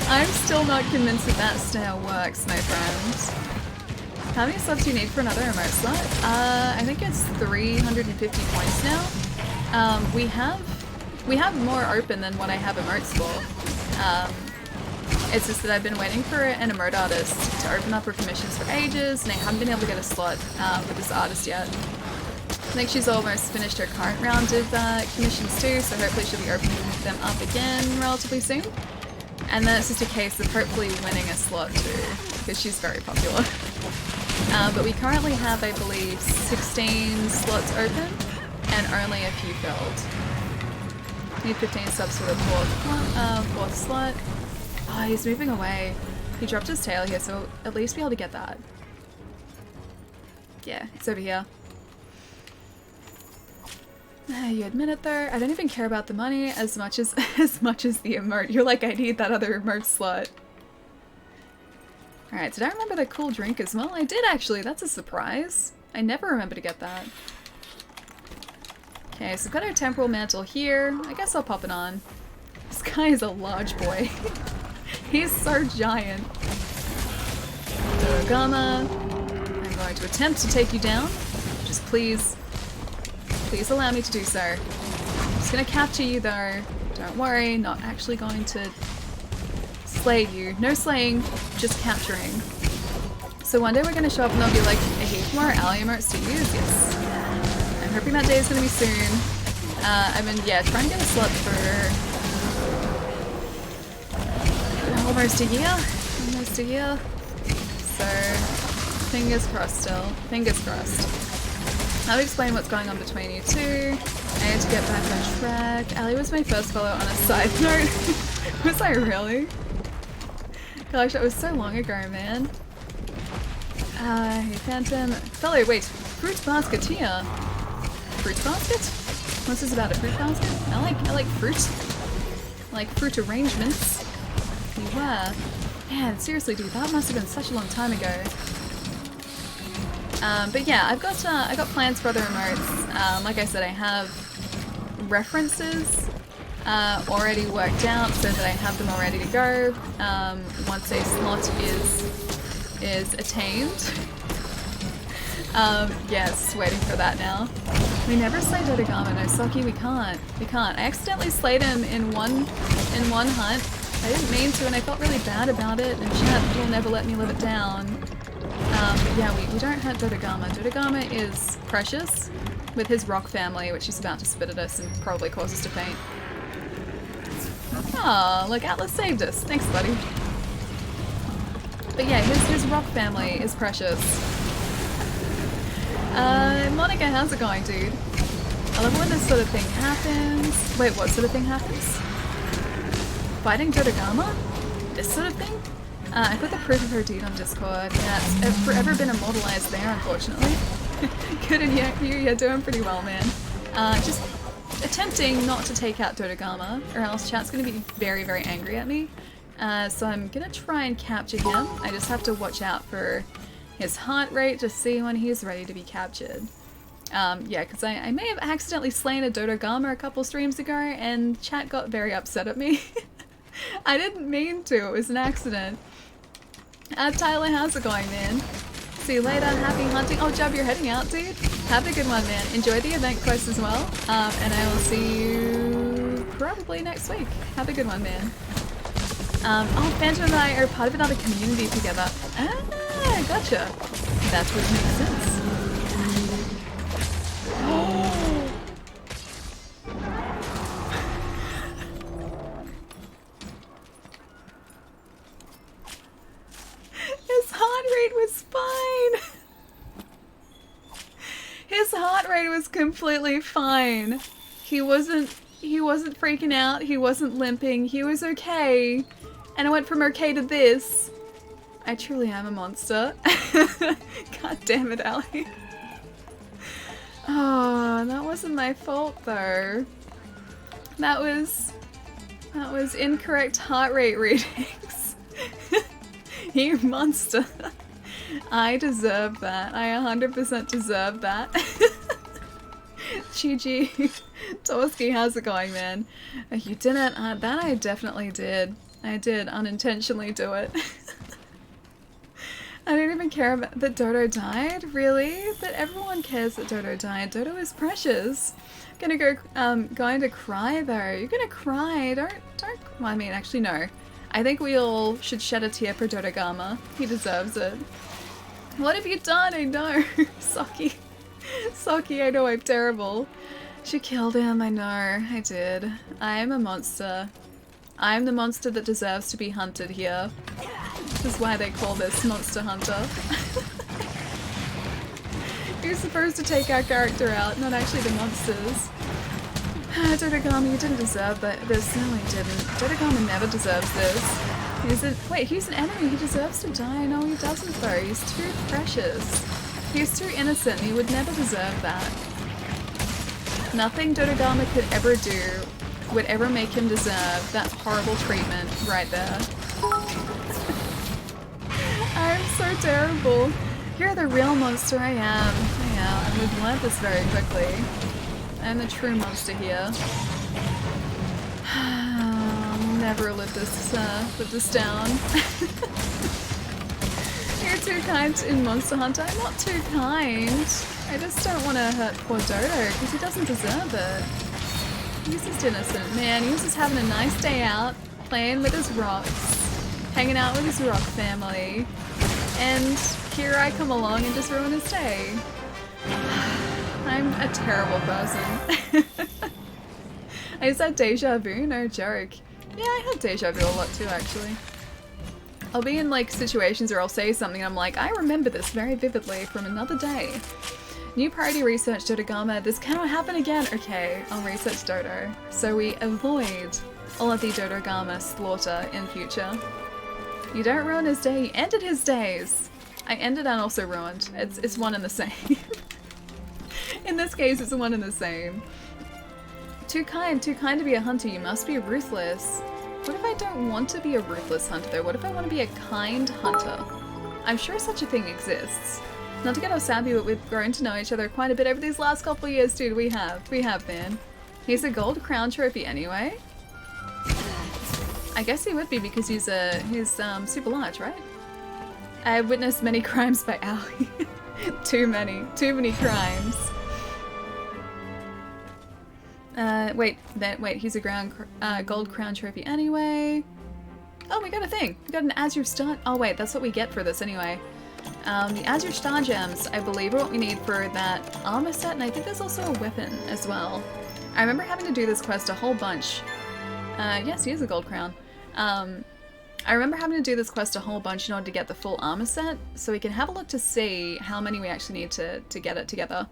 I'm still not convinced that stare works, my friends. How many slots do you need for another remote slot? I think it's 350 points now. We have more open than what I have emotes for. It's just that I've been waiting for an emote artist to open up her commissions for ages, and I haven't been able to get a slot with this artist yet. I think she's almost finished her current round of commissions too, so hopefully she'll be opening them up again relatively soon. And then it's just a case of hopefully winning a slot too, because she's very popular. But we currently have, I believe, 16 slots open, and only a few filled. Need 15 subs for the fourth slot. Oh, he's moving away. He dropped his tail here, so at least be able to get that. Yeah, it's over here. You admit it though. I don't even care about the money as much as the emote. You're like, I need that other emote slot. Alright, did I remember that cool drink as well? I did actually. That's a surprise. I never remember to get that. Okay, so we've got our temporal mantle here. I guess I'll pop it on. This guy is a large boy. He's so giant. Dodogama. I'm going to attempt to take you down. Just please allow me to do so. I'm just gonna capture you though. Don't worry, not actually going to slay you. No slaying, just capturing. So one day we're gonna show up and there'll be like a heap more Ally emotes to use, yes. I'm hoping that day is gonna be soon. I've been, trying to get a slot for almost a year. Almost a year. So, fingers crossed still. Fingers crossed. I'll explain what's going on between you two. I need to get back on track. Allie was my first follow on a side note. Was I really? Gosh, that was so long ago, man. Hey Phantom. Fellow, wait, fruit basketeer. Fruit basket? What's this about, a fruit basket? I like fruit. I like fruit arrangements. You were. Man, seriously dude, that must have been such a long time ago. But yeah, I got plans for other emotes. Like I said, I have references already worked out so that I have them all ready to go once a slot is attained. Yes, waiting for that now. We never slayed Dodogama, no Saki, we can't. I accidentally slayed him in one hunt. I didn't mean to and I felt really bad about it, and chat will never let me live it down. But yeah, we don't hurt Dodogama. Dodogama is precious with his rock family, which he's about to spit at us and probably cause us to faint. Aw, look, Atlas saved us. Thanks, buddy. But yeah, his rock family is precious. Monica, how's it going, dude? I love when this sort of thing happens. Wait, what sort of thing happens? fighting Dodogama? This sort of thing? I put the proof of her deed on Discord. Yeah, it's forever been immortalized there, unfortunately. Good and you're doing pretty well, man. Just attempting not to take out Dodogama, or else chat's gonna be very, very angry at me. So I'm gonna try and capture him. I just have to watch out for his heart rate to see when he's ready to be captured. Yeah, because I may have accidentally slain a Dodogama a couple streams ago, and chat got very upset at me. I didn't mean to, it was an accident. Tyler, how's it going, man? See you later, happy hunting. Oh, Jub, you're heading out, dude? Have a good one, man. Enjoy the event quest as well, and I will see you probably next week. Have a good one, man. Oh, Phantom and I are part of another community together. Ah, gotcha. That would make sense. His heart rate was fine. His heart rate was completely fine. He wasn't freaking out. He wasn't limping. He was okay. And I went from okay to this. I truly am a monster. God damn it, Allie. Oh, that wasn't my fault though. That was incorrect heart rate readings. You monster. I deserve that. I 100% deserve that. GG. Torsky, how's it going, man? You didn't? That I definitely did. I did unintentionally do it. I don't even care about that Dodo died, really? But everyone cares that Dodo died. Dodo is precious. Going to cry though. You're gonna cry. Don't, well, I mean, actually no. I think we all should shed a tear for Dodogama. He deserves it. What have you done? I know. Socky. Socky, I know I'm terrible. She killed him, I know. I did. I am a monster. I am the monster that deserves to be hunted here. This is why they call this Monster Hunter. You're supposed to take our character out, not actually the monsters. Dodogama, you didn't deserve this. No, he didn't. Dodogama never deserves this. Wait, he's an enemy. He deserves to die. No, he doesn't though. He's too precious. He's too innocent. He would never deserve that. Nothing Dodogama could ever do would ever make him deserve that horrible treatment right there. I'm so terrible. You're the real monster. I am. And we've learned this very quickly. I'm the true monster here. I'll never live this down. You're too kind in Monster Hunter. I'm not too kind. I just don't want to hurt poor Dodo because he doesn't deserve it. He's just innocent, man. He's just having a nice day out, playing with his rocks, hanging out with his rock family, and here I come along and just ruin his day. I'm a terrible person. I just had deja vu, no joke. Yeah, I had deja vu a lot too, actually. I'll be in like situations where I'll say something and I'm like, I remember this very vividly from another day. New priority research Dodogama. This cannot happen again. Okay, I'll research Dodo. So we avoid all of the Dodogama slaughter in future. You don't ruin his day. You ended his days. I ended and also ruined. It's one and the same. In this case, it's one and the same. Too kind to be a hunter. You must be ruthless. What if I don't want to be a ruthless hunter though? What if I want to be a kind hunter? I'm sure such a thing exists. Not to get all sappy, but we've grown to know each other quite a bit over these last couple of years, dude. We have, man. He's a gold crown trophy anyway. I guess he would be because he's super large, right? I have witnessed many crimes by Allie. Too many crimes. Wait, he's a gold crown trophy anyway. Oh, we got a thing. We got an Azure Star. Oh wait, that's what we get for this anyway. The Azure Star Gems, I believe, are what we need for that armor set, and I think there's also a weapon as well. I remember having to do this quest a whole bunch. Yes, he is a gold crown. I remember having to do this quest a whole bunch in order to get the full armor set, so we can have a look to see how many we actually need to get it together.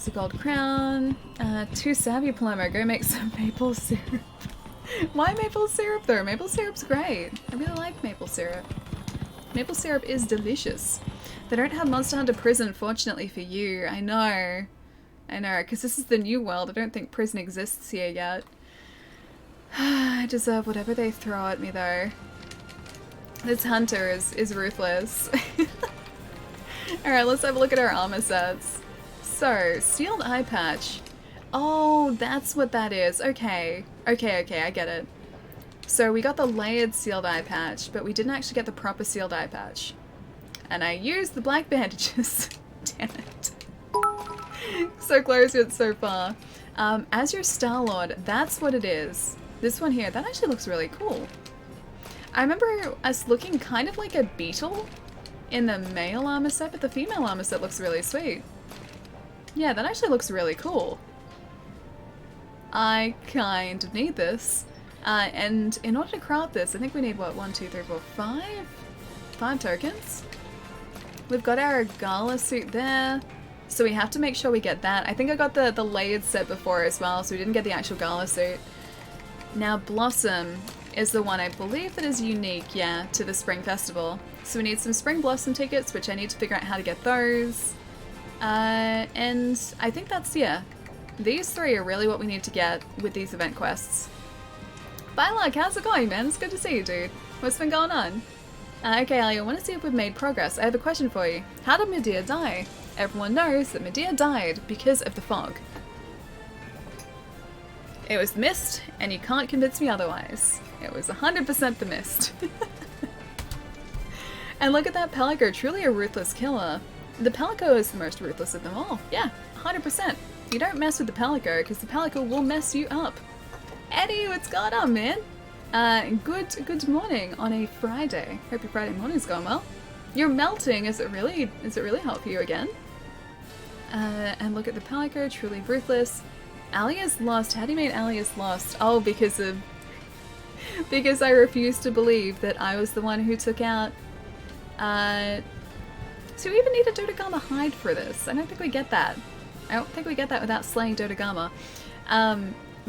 That's a gold crown. Too savvy, Palermo. Go make some maple syrup. Why maple syrup though? Maple syrup's great. I really like maple syrup. Maple syrup is delicious. They don't have Monster Hunter Prison, fortunately for you. I know. I know, because this is the new world. I don't think prison exists here yet. I deserve whatever they throw at me though. This hunter is ruthless. Alright, let's have a look at our armor sets. So, sealed eye patch. Oh, that's what that is. Okay. Okay, I get it. So we got the layered sealed eye patch, but we didn't actually get the proper sealed eye patch. And I used the black bandages. Damn it. So close yet so far. As your Star-Lord, that's what it is. This one here, that actually looks really cool. I remember us looking kind of like a beetle in the male armor set, but the female armor set looks really sweet. Yeah, that actually looks really cool. I kind of need this. And in order to craft this, I think we need, what, 1, 2, 3, 4, 5? 5 tokens? We've got our gala suit there, so we have to make sure we get that. I think I got the layered set before as well, so we didn't get the actual gala suit. Now Blossom is the one I believe that is unique, yeah, to the Spring Festival. So we need some Spring Blossom tickets, which I need to figure out how to get those. And I think that's, yeah, these 3 are really what we need to get with these event quests. Bye, Luck, how's it going, man? It's good to see you, dude. What's been going on? Okay, Ali, I want to see if we've made progress. I have a question for you. How did Medea die? Everyone knows that Medea died because of the fog. It was the mist, and you can't convince me otherwise. It was 100% the mist. And look at that Pelico, truly a ruthless killer. The Pelico is the most ruthless of them all. Yeah, 100%. You don't mess with the Pelico, because the Pelico will mess you up. Eddie, what's going on, man? Good morning on a Friday. Hope your Friday morning's going well. You're melting. Is it really hot for you again? And look at the Pelico, truly ruthless. Ali is lost. How do you mean Ali is lost? Oh, because I refused to believe that I was the one who took out. So we even need a Dodogama hide for this. I don't think we get that. I don't think we get that without slaying Dodogama.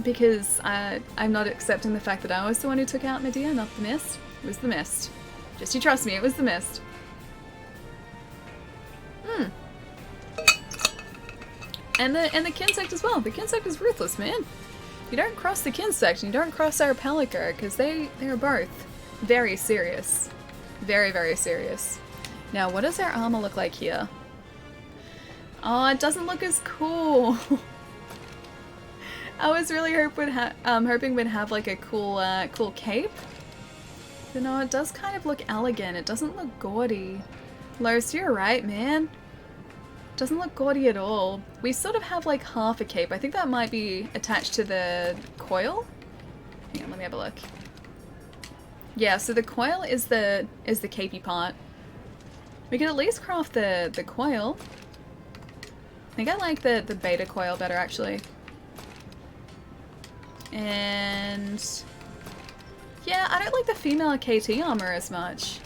Because I'm not accepting the fact that I was the one who took out Medea, not the mist. It was the mist. Just you trust me, it was the mist. And the Kinsect as well. The Kinsect is ruthless, man. You don't cross the Kinsect and you don't cross our Pelico, because they are both very serious. Very, very serious. Now, what does our armor look like here? Oh, it doesn't look as cool. I was really hoping we'd have like a cool cape. But no, it does kind of look elegant. It doesn't look gaudy. Los, you're right, man. Doesn't look gaudy at all. We sort of have like half a cape. I think that might be attached to the coil. Hang on, let me have a look. Yeah, so the coil is the capey part. We could at least craft the coil. I think I like the beta coil better actually. And yeah, I don't like the female KT armor as much.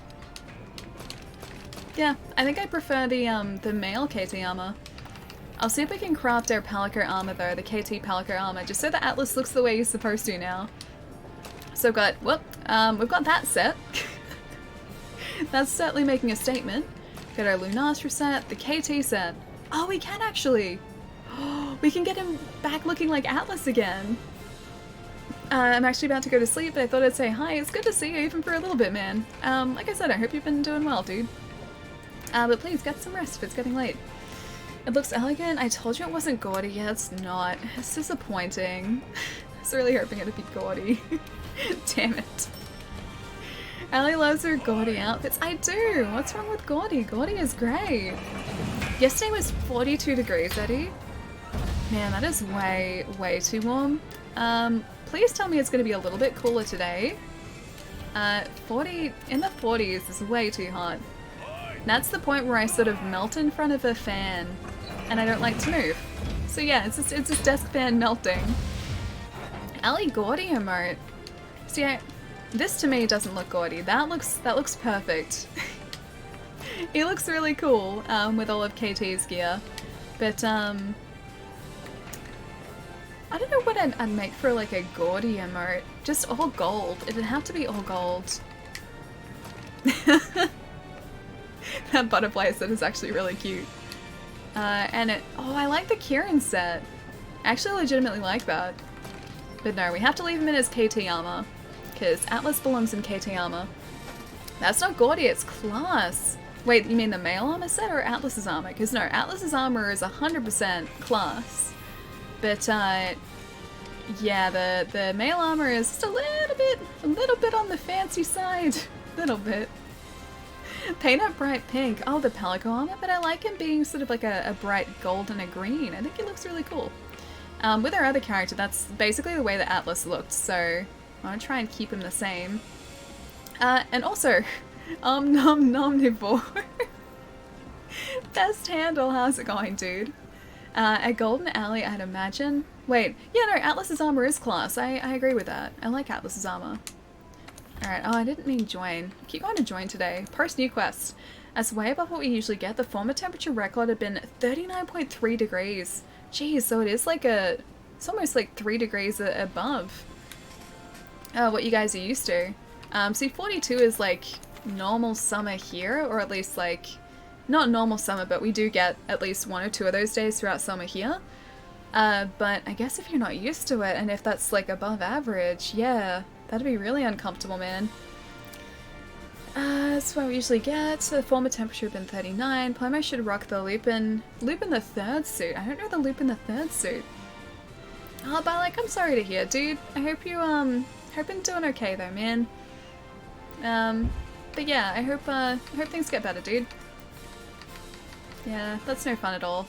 Yeah, I think I prefer the male KT armor. I'll see if we can craft our Pelico armor though, the KT Pelico armor, just so the Atlas looks the way he's supposed to now. So we've got that set. That's certainly making a statement. Got our Lunastra set, the KT set. Oh, we can actually! We can get him back looking like Atlas again. I'm actually about to go to sleep, but I thought I'd say hi. It's good to see you, even for a little bit, man. Like I said, I hope you've been doing well, dude. But please, get some rest if it's getting late. It looks elegant. I told you it wasn't gaudy. Yeah, it's not. It's disappointing. I was really hoping it'd be gaudy. Damn it. Allie loves her gaudy outfits. I do! What's wrong with gaudy? Gaudy is great. Yesterday was 42 degrees, Eddie. Man, that is way, way too warm. Please tell me it's going to be a little bit cooler today. 40 in the 40s is way too hot. That's the point where I sort of melt in front of a fan and I don't like to move. So yeah, it's just desk fan melting. Ali gaudy emote. See, this to me doesn't look gaudy. That looks perfect. He looks really cool with all of KT's gear. But I don't know what I'd make for like a gaudy emote. Just all gold. It'd have to be all gold. That butterfly set is actually really cute. And oh, I like the Kieran set. I actually legitimately like that. But no, we have to leave him in his KT armor. Because Atlas belongs in KT armor. That's not gaudy, it's class. Wait, you mean the male armor set or Atlas's armor? Because no, Atlas's armor is 100% class. But yeah, the male armor is just a little bit on the fancy side. Little bit. Paint up bright pink. Oh, the Palico armor, but I like him being sort of like a bright gold and a green. I think he looks really cool. With our other character, that's basically the way that Atlas looked, so I want to try and keep him the same. And also, Nomnivore. Best handle, how's it going, dude? A golden alley, I'd imagine. Wait, yeah, no, Atlas's armor is class. I agree with that. I like Atlas's armor. Alright, oh, I didn't mean join. I keep going to join today. Post new quest. That's way above what we usually get. The former temperature record had been 39.3 degrees. Jeez, so it is like it's almost like 3 degrees above what you guys are used to. See, 42 is like normal summer here, or at least like, not normal summer, but we do get at least 1 or 2 of those days throughout summer here. But I guess if you're not used to it, and if that's like above average, yeah, that'd be really uncomfortable, man. That's what we usually get. So the former temperature had been 39. Plomo should rock the Lupin the third suit. I don't know the Lupin the third suit. Oh, but like, I'm sorry to hear, dude. I hope you, hope you're doing okay though, man. But yeah, I hope things get better, dude. Yeah, that's no fun at all.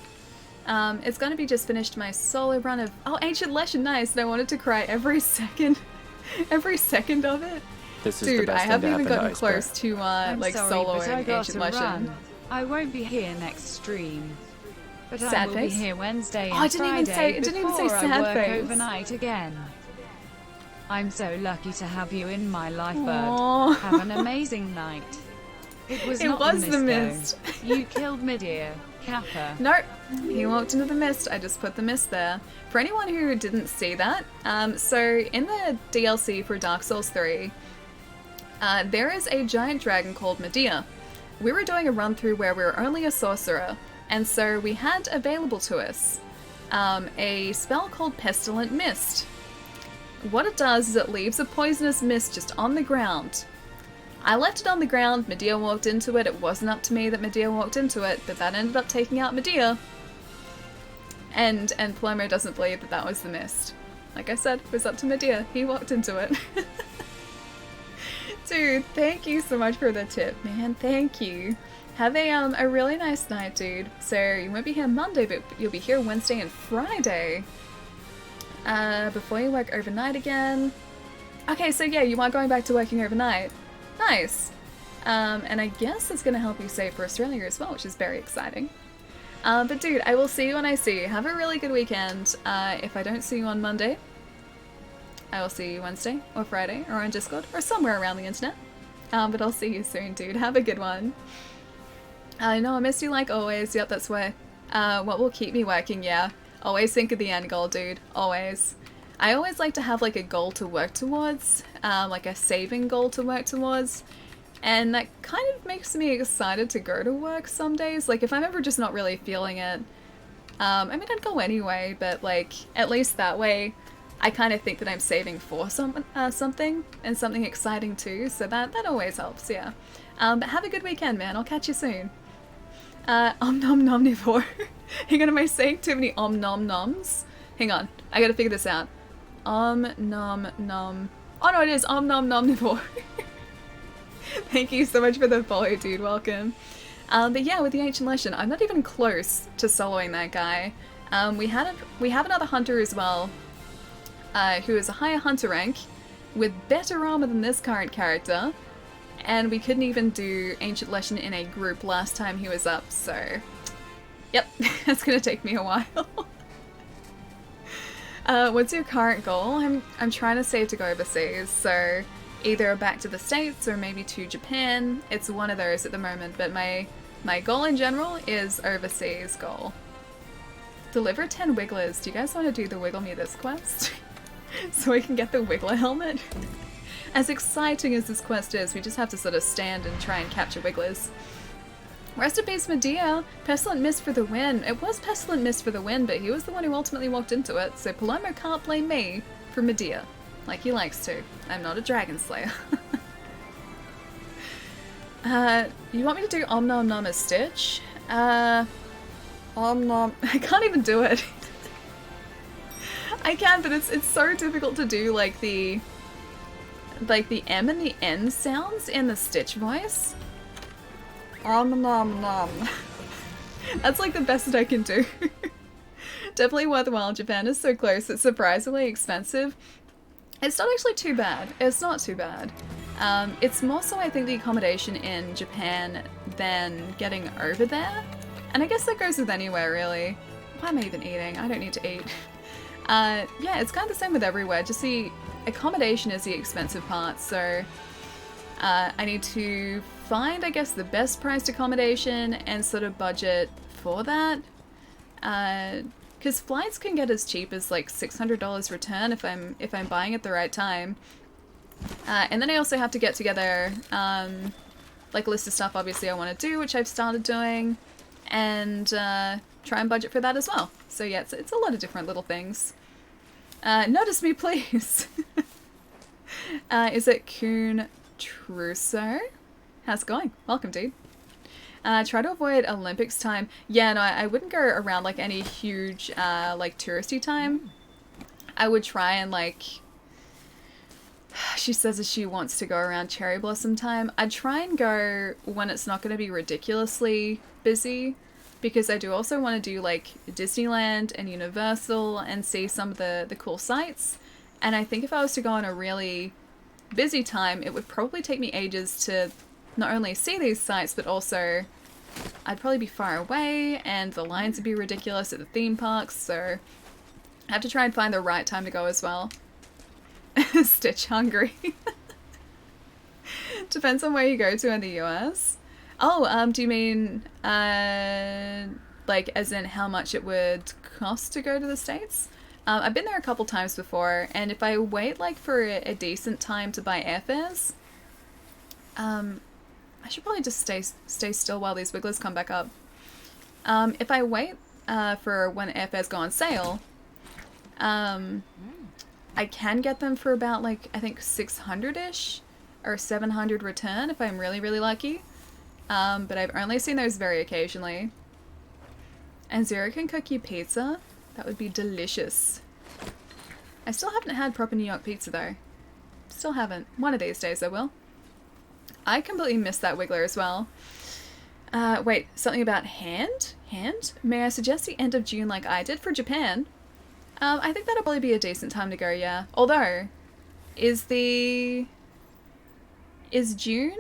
It's gonna be just finished my solo run of, oh, Ancient Legend, nice, and I wanted to cry every second of it. This is Dude, the best I haven't even gotten to close to, like, soloing Ancient Legend. I won't be here next stream. But Sad I will face? be here Wednesday and Oh, I didn't even say- Friday it didn't even say before I sad work face. overnight again. I'm so lucky to have you in my life, Aw. Bird. Have an amazing night. It was not the mist, mist. though. You killed Midir, Kappa. Nope, he walked into the mist. I just put the mist there. For anyone who didn't see that, so in the DLC for Dark Souls 3, there is a giant dragon called Medea. We were doing a run through where we were only a sorcerer, and so we had available to us a spell called Pestilent Mist. What it does is it leaves a poisonous mist just on the ground. I left it on the ground, Medea walked into it. It wasn't up to me that Medea walked into it, but that ended up taking out Medea. And Plomo doesn't believe that that was the mist. Like I said, it was up to Medea. He walked into it. Dude, thank you so much for the tip, man. Thank you. Have a really nice night, dude. So you won't be here Monday, but you'll be here Wednesday and Friday. Before you work overnight again. Okay, so yeah, you are going back to working overnight. Nice. And I guess it's gonna help you save for Australia as well, which is very exciting. But dude, I will see you when I see you. Have a really good weekend. If I don't see you on Monday, I will see you Wednesday or Friday or on Discord or somewhere around the internet. But I'll see you soon, dude. Have a good one. I know I miss you like always. Yep, that's why. What will keep me working, yeah. Always think of the end goal, dude. Always. I always like to have like a goal to work towards, like a saving goal to work towards, and that kind of makes me excited to go to work some days. Like if I'm ever just not really feeling it, I mean I'd go anyway, but like at least that way I kind of think that I'm saving for something and something exciting too, so that always helps, yeah. But have a good weekend, man. I'll catch you soon. Nom nomnivore. Hang on, am I saying too many nom noms? Hang on, I gotta figure this out. Nom nom. Oh no, it is nom nomnivore. Thank you so much for the follow, dude. Welcome. But yeah, with the Ancient Legend, I'm not even close to soloing that guy. We have another hunter as well, who is a higher hunter rank, with better armor than this current character, and we couldn't even do Ancient Legend in a group last time he was up, so yep, that's gonna take me a while. What's your current goal? I'm trying to save to go overseas, so either back to the States or maybe to Japan. It's one of those at the moment, but my goal in general is overseas goal. Deliver 10 Wigglers. Do you guys want to do the Wiggle Me This quest? So we can get the Wiggler helmet? As exciting as this quest is, we just have to sort of stand and try and capture Wigglers. Rest in peace, Medea. Pestilent Mist for the win. It was Pestilent Mist for the win, but he was the one who ultimately walked into it, so Palomo can't blame me for Medea. Like he likes to. I'm not a dragon slayer. You want me to do Om Nom Nom as Stitch? Om Nom... I can't even do it. I can, but it's so difficult to do like the M and the N sounds in the Stitch voice. Om Nom Nom. That's like the best that I can do. Definitely worthwhile. Japan is so close. It's surprisingly expensive. It's not actually too bad. It's not too bad. It's more so I think the accommodation in Japan than getting over there. And I guess that goes with anywhere really. Why am I even eating? I don't need to eat. Yeah, it's kind of the same with everywhere. Just the accommodation is the expensive part, so I need to find, I guess, the best priced accommodation and sort of budget for that. Because flights can get as cheap as like $600 return if I'm buying at the right time. And then I also have to get together like a list of stuff obviously I want to do, which I've started doing, and try and budget for that as well. So yeah, it's a lot of different little things. Notice me, please. Is it Kuhn Trusso? How's it going? Welcome, dude. Try to avoid Olympics time. Yeah, no, I wouldn't go around like any huge like touristy time. I would try and like... She says that she wants to go around cherry blossom time. I'd try and go when it's not going to be ridiculously busy, because I do also want to do like Disneyland and Universal and see some of the cool sites. And I think if I was to go on a really busy time, it would probably take me ages to not only see these sites, but also I'd probably be far away and the lines would be ridiculous at the theme parks. So I have to try and find the right time to go as well. Stitch hungry. Depends on where you go to in the US. Oh, do you mean, like, as in how much it would cost to go to the States? I've been there a couple times before, and if I wait, like, for a decent time to buy airfares, I should probably just stay still while these wigglers come back up. If I wait, for when airfares go on sale, I can get them for about, like, I think 600-ish, or 700 return if I'm really, really lucky. But I've only seen those very occasionally. And Zero can cook you pizza. That would be delicious. I still haven't had proper New York pizza though. Still haven't. One of these days I will. I completely missed that Wiggler as well. Wait, something about hand? Hand? May I suggest the end of June like I did for Japan? I think that'll probably be a decent time to go, yeah. Although, is June?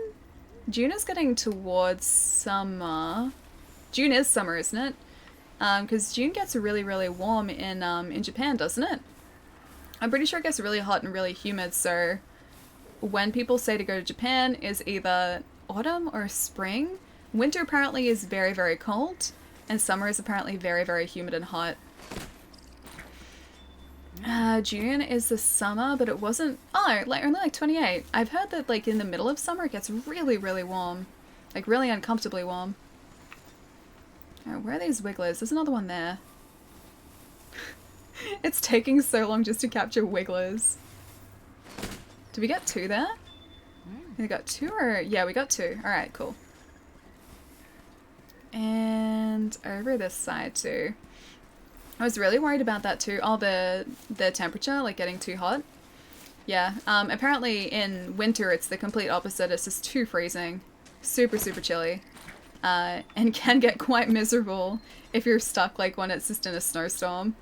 June is getting towards summer. June is summer, isn't it? Because June gets really, really warm in Japan, doesn't it? I'm pretty sure it gets really hot and really humid, so when people say to go to Japan is either autumn or spring. Winter apparently is very, very cold, and summer is apparently very, very humid and hot. June is the summer, but it wasn't... Oh, like only like 28. I've heard that like in the middle of summer it gets really, really warm. Like really uncomfortably warm. Alright, where are these wigglers? There's another one there. It's taking so long just to capture wigglers. Did we get 2 there? We got 2 or... Yeah, we got 2. Alright, cool. And over this side too. I was really worried about that too. Oh, the temperature, like getting too hot. Yeah, apparently in winter it's the complete opposite. It's just too freezing. Super, super chilly. And can get quite miserable if you're stuck like when it's just in a snowstorm.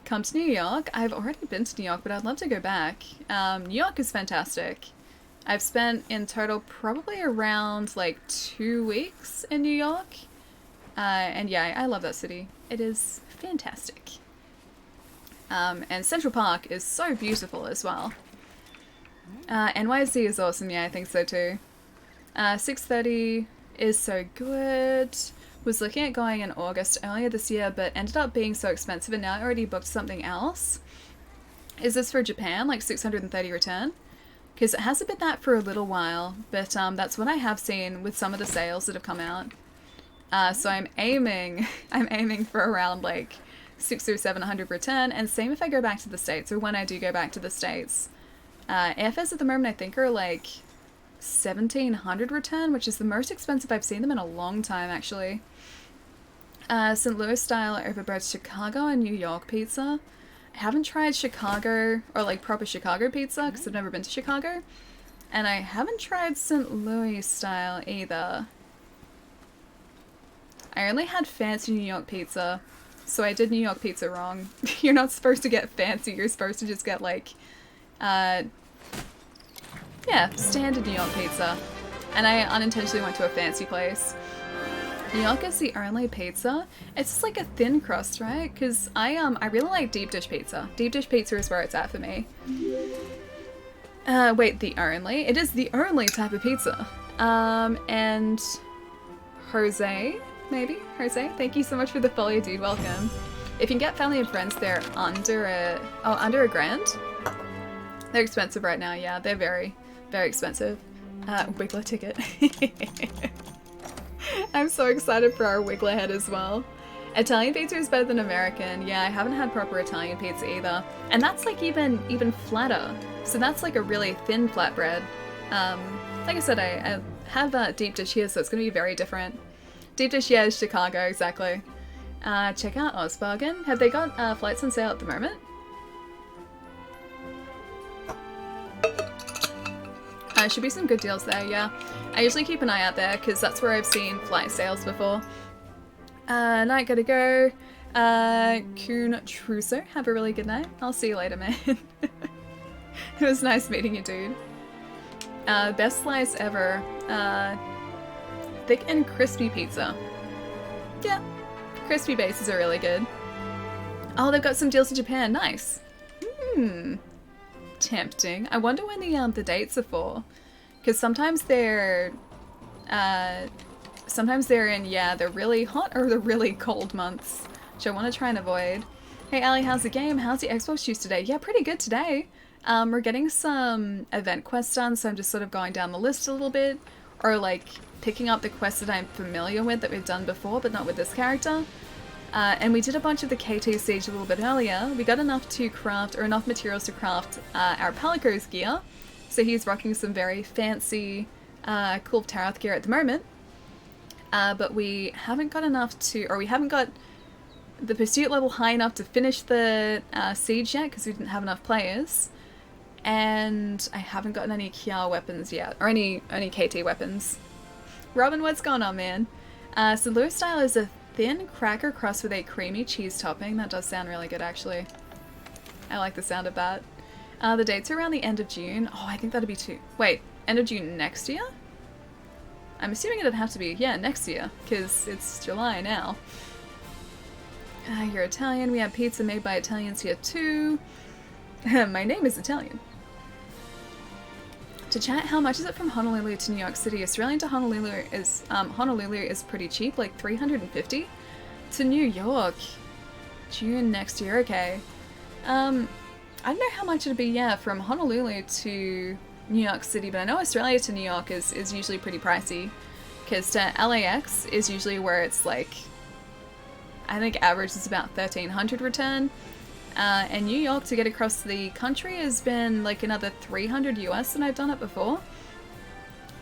Come to New York. I've already been to New York, but I'd love to go back. New York is fantastic. I've spent in total probably around like 2 weeks in New York. And yeah, I love that city. It is fantastic. And Central Park is so beautiful as well. NYC is awesome, yeah, I think so too. 6:30 is so good. Was looking at going in August earlier this year, but ended up being so expensive, and now I already booked something else. Is this for Japan, like 630 return? Because it hasn't been that for a little while, but that's what I have seen with some of the sales that have come out. So I'm aiming for around like 600 or 700 return, and same if I go back to the States, or when I do go back to the States. Airfares at the moment I think are like 1700 return, which is the most expensive I've seen them in a long time actually. St. Louis style over both Chicago and New York pizza. I haven't tried Chicago, or like proper Chicago pizza, because I've never been to Chicago. And I haven't tried St. Louis style either. I only had fancy New York pizza, so I did New York pizza wrong. You're not supposed to get fancy, you're supposed to just get like, yeah, standard New York pizza. And I unintentionally went to a fancy place. New York is the only pizza. It's just like a thin crust, right? Because I really like deep dish pizza. Deep dish pizza is where it's at for me. Wait, the only? It is the only type of pizza. And Jose, maybe? Jose, thank you so much for the follow, dude. Welcome. If you can get family and friends, they're under a grand. They're expensive right now, yeah. They're very, very expensive. Wiggler ticket. I'm so excited for our Wiggler head as well. Italian pizza is better than American. Yeah, I haven't had proper Italian pizza either. And that's like even flatter. So that's like a really thin flatbread. Like I said, I have deep dish here, so it's going to be very different. Deep dish, yeah, is Chicago, exactly. Check out Ozbargain. Have they got flights on sale at the moment? Should be some good deals there, yeah. I usually keep an eye out there because that's where I've seen flight sales before. Night, gotta go. Kuhn Truso, have a really good night. I'll see you later, man. It was nice meeting you, dude. Best slice ever. Thick and crispy pizza. Yeah, crispy bases are really good. Oh, they've got some deals in Japan. Nice. Tempting. I wonder when the dates are for, because sometimes they're in, yeah, the really hot or the really cold months, which I want to try and avoid. Hey Ali, how's the game? How's the Xbox use today? Yeah, pretty good today. We're getting some event quests done, so I'm just sort of going down the list a little bit, or like picking up the quests that I'm familiar with that we've done before, but not with this character. And we did a bunch of the KT Siege a little bit earlier. We got enough to craft, or enough materials to craft our Palico's gear. So he's rocking some very fancy cool Tarath gear at the moment. But we haven't got enough to, or we haven't got the pursuit level high enough to finish the siege yet, because we didn't have enough players. And I haven't gotten any Kiar weapons yet, or any KT weapons. Robin, what's going on, man? So Louis style is a thin cracker crust with a creamy cheese topping. That does sound really good, actually. I like the sound of that. The dates are around the end of June. Oh, I think that'd be wait, end of June next year? I'm assuming it'd have to be, yeah, next year, because it's July now. You're Italian. We have pizza made by Italians here too. My name is Italian. To chat, how much is it from Honolulu to New York City? Australian to Honolulu is pretty cheap, like $350. To New York, June next year, okay. I don't know how much it'd be, yeah, from Honolulu to New York City, but I know Australia to New York is usually pretty pricey, because to LAX is usually where it's like, I think average is about 1,300 return. And New York to get across the country has been like another 300 US, and I've done it before.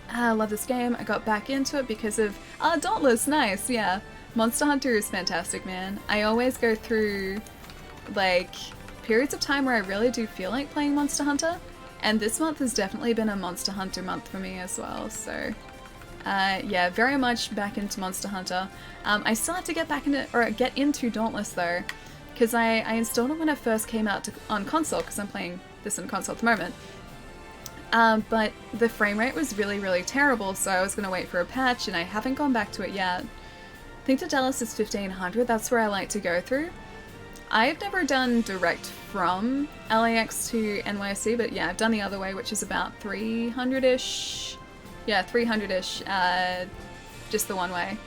I love this game. I got back into it because of Dauntless, nice, yeah. Monster Hunter is fantastic, man. I always go through like periods of time where I really do feel like playing Monster Hunter, and this month has definitely been a Monster Hunter month for me as well, so yeah, very much back into Monster Hunter. I still have to get back into, or get into Dauntless though, because I installed it when it first came out on console, because I'm playing this on console at the moment. But the frame rate was really, really terrible, so I was going to wait for a patch, and I haven't gone back to it yet. I think to Dallas is 1,500, that's where I like to go through. I've never done direct from LAX to NYC, but yeah, I've done the other way, which is about 300-ish. Yeah, 300-ish, just the one way.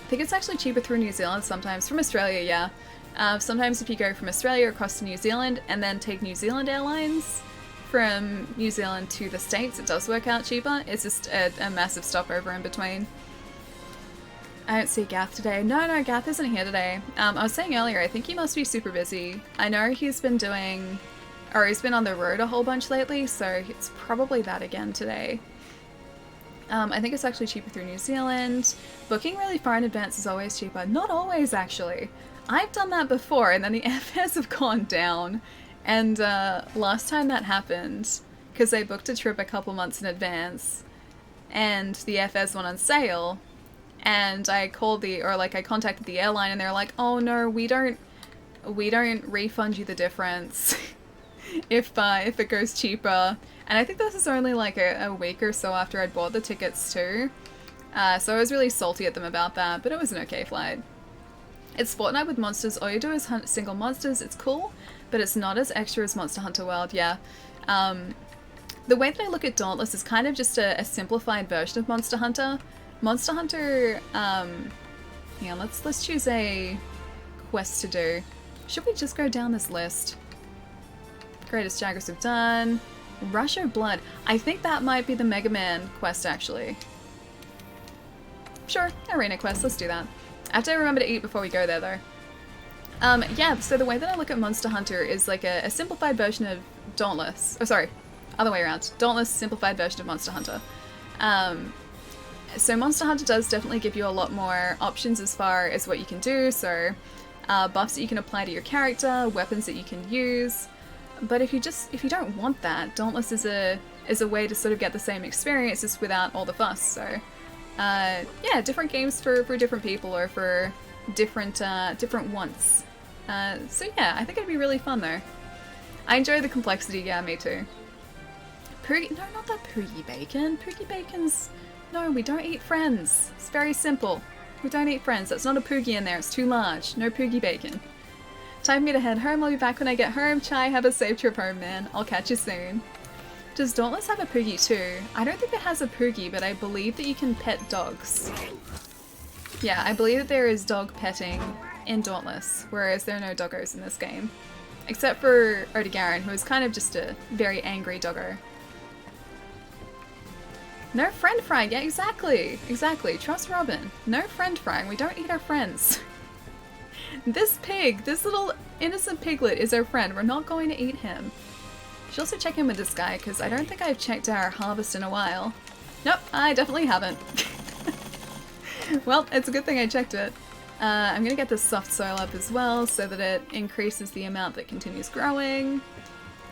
I think it's actually cheaper through New Zealand sometimes. From Australia, yeah. Sometimes if you go from Australia across to New Zealand and then take New Zealand Airlines from New Zealand to the States, it does work out cheaper. It's just a massive stopover in between. I don't see Gath today. No, Gath isn't here today. I was saying earlier, I think he must be super busy. I know he's been doing, or he's been on the road a whole bunch lately, so it's probably that again today. I think it's actually cheaper through New Zealand. Booking really far in advance is always cheaper. Not always, actually. I've done that before, and then the airfares have gone down. And last time that happened, because I booked a trip a couple months in advance, and the airfares went on sale, and I contacted the airline, and they're like, "Oh no, we don't refund you the difference if it goes cheaper." And I think this is only like a week or so after I'd bought the tickets too, so I was really salty at them about that, but it was an okay flight. It's Fortnite with monsters. All you do is hunt single monsters. It's cool, but it's not as extra as Monster Hunter World. Yeah. The way that I look at Dauntless is kind of just a simplified version of Monster Hunter. Monster Hunter, hang on, let's choose a quest to do. Should we just go down this list? Greatest Jaggers we've done. Rush of Blood. I think that might be the Mega Man quest, actually. Sure, Arena quest, let's do that. I have to remember to eat before we go there, though. Yeah, so the way that I look at Monster Hunter is like a simplified version of Dauntless. Oh, sorry, other way around. Dauntless, simplified version of Monster Hunter. So Monster Hunter does definitely give you a lot more options as far as what you can do, so buffs that you can apply to your character, weapons that you can use. But if you don't want that, Dauntless is a way to sort of get the same experience just without all the fuss. So yeah, different games for different people or for different wants. So yeah, I think it'd be really fun though. I enjoy the complexity. Yeah, me too. Poogie? No, not that Poogie Bacon. Poogie Bacon's... No, we don't eat friends. It's very simple. We don't eat friends. That's not a Poogie in there. It's too large. No Poogie Bacon. Time for me to head home. I'll be back when I get home. Chai, have a safe trip home, man. I'll catch you soon. Does Dauntless have a Poogie too? I don't think it has a Poogie, but I believe that you can pet dogs. Yeah, I believe that there is dog petting in Dauntless, whereas there are no doggos in this game. Except for Odegarin, who is kind of just a very angry doggo. No friend frying. Yeah, exactly. Exactly. Trust Robin. No friend frying. We don't eat our friends. This pig, this little innocent piglet is our friend. We're not going to eat him. Should also check in with this guy, because I don't think I've checked our harvest in a while. Nope, I definitely haven't. Well, it's a good thing I checked it. I'm going to get this soft soil up as well, so that it increases the amount that continues growing.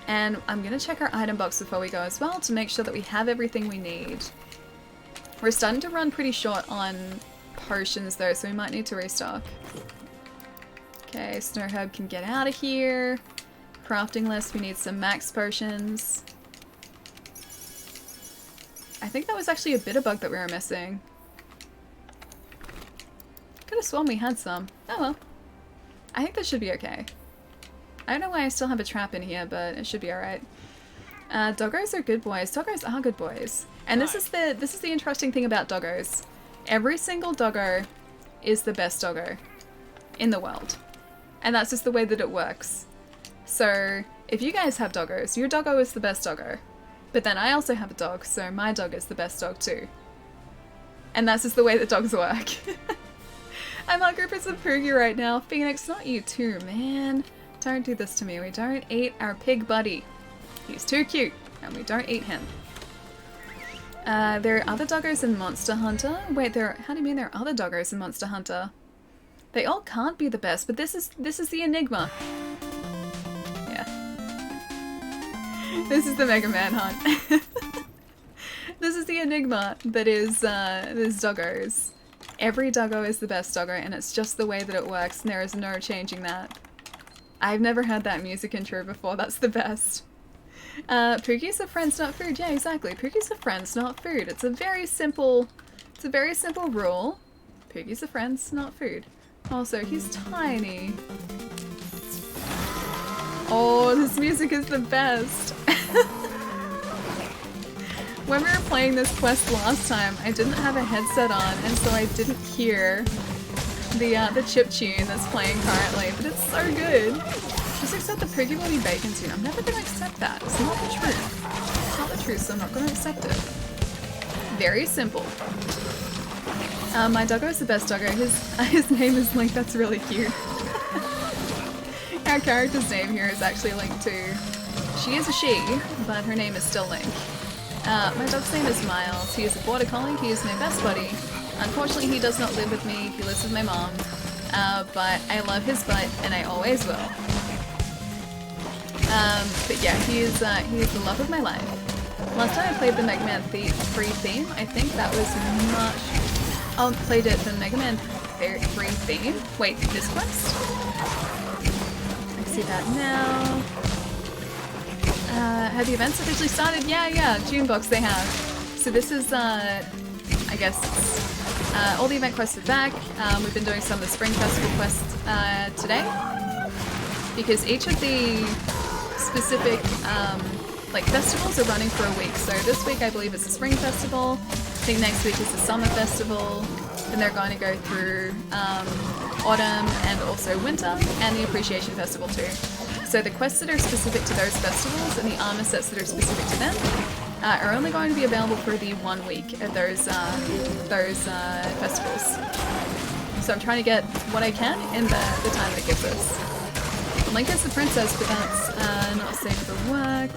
And I'm going to check our item box before we go as well, to make sure that we have everything we need. We're starting to run pretty short on potions though, so we might need to restock. Okay, Snow Herb can get out of here. Crafting list, we need some max potions. I think that was actually a bitter bug that we were missing. Could have sworn we had some. Oh well. I think that should be okay. I don't know why I still have a trap in here, but it should be alright. Doggos are good boys. Doggos are good boys. And this is the interesting thing about doggos. Every single doggo is the best doggo in the world. And that's just the way that it works. So, if you guys have doggos, your doggo is the best doggo. But then I also have a dog, so my dog is the best dog too. And that's just the way that dogs work. I'm hungry for some Poogie right now. Phoenix, not you too, man. Don't do this to me. We don't eat our pig buddy. He's too cute, and we don't eat him. There are other doggos in Monster Hunter. Wait, how do you mean there are other doggos in Monster Hunter? They all can't be the best, but this is the enigma. Yeah. This is the Mega Man hunt. This is the enigma that is doggos. Every doggo is the best doggo, and it's just the way that it works, and there is no changing that. I've never heard that music intro before. That's the best. Poogies are friends, not food. Yeah, exactly. Poogies are friends, not food. It's a very simple rule. Poogies are friends, not food. Also, he's tiny. Oh, this music is the best. When we were playing this quest last time, I didn't have a headset on, and so I didn't hear the chip tune that's playing currently, but it's so good. Just accept the Pookie will be bacon soon. I'm never gonna accept that. It's not the truth. It's not the truth, so I'm not gonna accept it. Very simple. My doggo is the best doggo. His name is Link. That's really cute. Our character's name here is actually linked to. She is a she, but her name is still Link. My dog's name is Miles. He is a border collie. He is my best buddy. Unfortunately, he does not live with me. He lives with my mom. But I love his butt, and I always will. But yeah, he is the love of my life. Last time I played the Mega Man 3 theme, I think that was much. Oh, played it the Mega Man 3 theme. Wait, this quest? I see that now. Have the events officially started? Yeah, Junebox they have. So this is, I guess, all the event quests are back. We've been doing some of the Spring Festival quests today. Because each of the specific, like, festivals are running for a week. So this week I believe it's the Spring Festival. I think next week is the Summer Festival. Then they're going to go through Autumn and also Winter and the Appreciation Festival too. So the quests that are specific to those festivals and the armor sets that are specific to them are only going to be available for the 1 week of those festivals. So I'm trying to get what I can in the time that it gives us. Link is the princess, but that's not safe for work.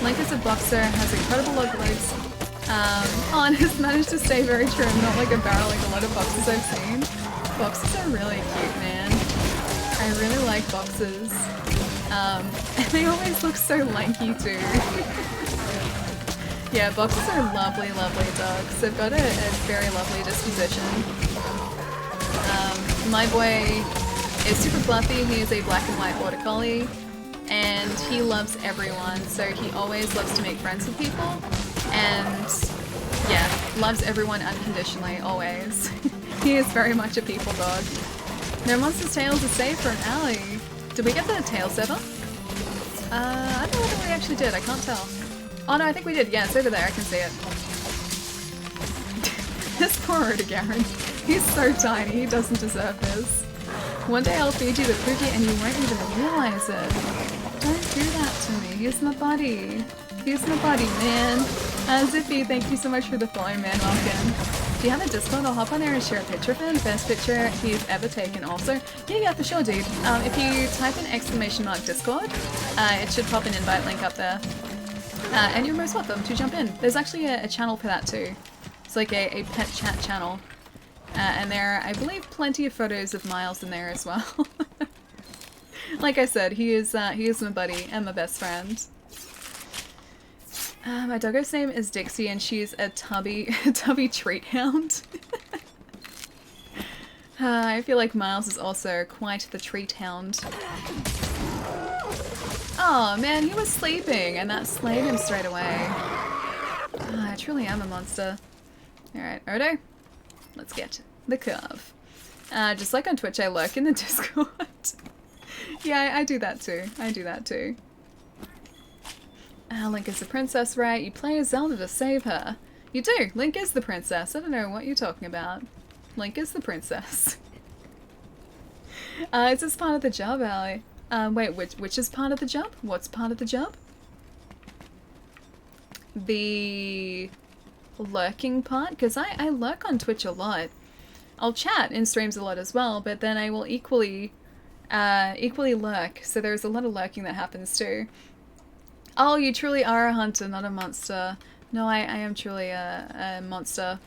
Link is a boxer, has incredible log legs. On has managed to stay very trim, not like a barrel like a lot of boxers I've seen. Boxers are really cute, man. I really like boxers. And they always look so lanky too. Yeah, boxers are lovely, lovely dogs. They've got a very lovely disposition. My boy is super fluffy. He is a black and white border collie, and he loves everyone. So he always loves to make friends with people, and yeah, loves everyone unconditionally, always. He is very much a people dog. No monster's tails are safe for an alley. Did we get the tails ever? I don't know whether we actually did. I can't tell. Oh no, I think we did. Yeah, it's over there. I can see it. This poor Odegaard. He's so tiny. He doesn't deserve this. One day I'll feed you the cookie and you won't even realize it. Don't do that to me. He's my buddy. He's my buddy, man. Zippy, thank you so much for the follow, man. Welcome. Do you have a Discord? I'll hop on there and share a picture of him. Best picture he's ever taken also. Yeah, for sure, dude. If you type in !Discord, it should pop an invite link up there. And you're most welcome to jump in. There's actually a channel for that too. It's like a pet chat channel. And there are, I believe, plenty of photos of Miles in there as well. Like I said, he is my buddy and my best friend. My doggo's name is Dixie and she's a tubby treat hound. I feel like Miles is also quite the treat hound. Oh man, he was sleeping and that slayed him straight away. I truly am a monster. Alright, Odo, let's get the curve. Just like on Twitch, I lurk in the Discord. Yeah, I do that too. I do that too. Link is the princess, right? You play as Zelda to save her. You do. Link is the princess. I don't know what you're talking about. Link is the princess. Is this part of the job, Ali? Wait, which is part of the job? What's part of the job? The lurking part? Because I lurk on Twitch a lot. I'll chat in streams a lot as well, but then I will equally lurk. So there's a lot of lurking that happens too. Oh, you truly are a hunter, not a monster. No, I am truly a monster.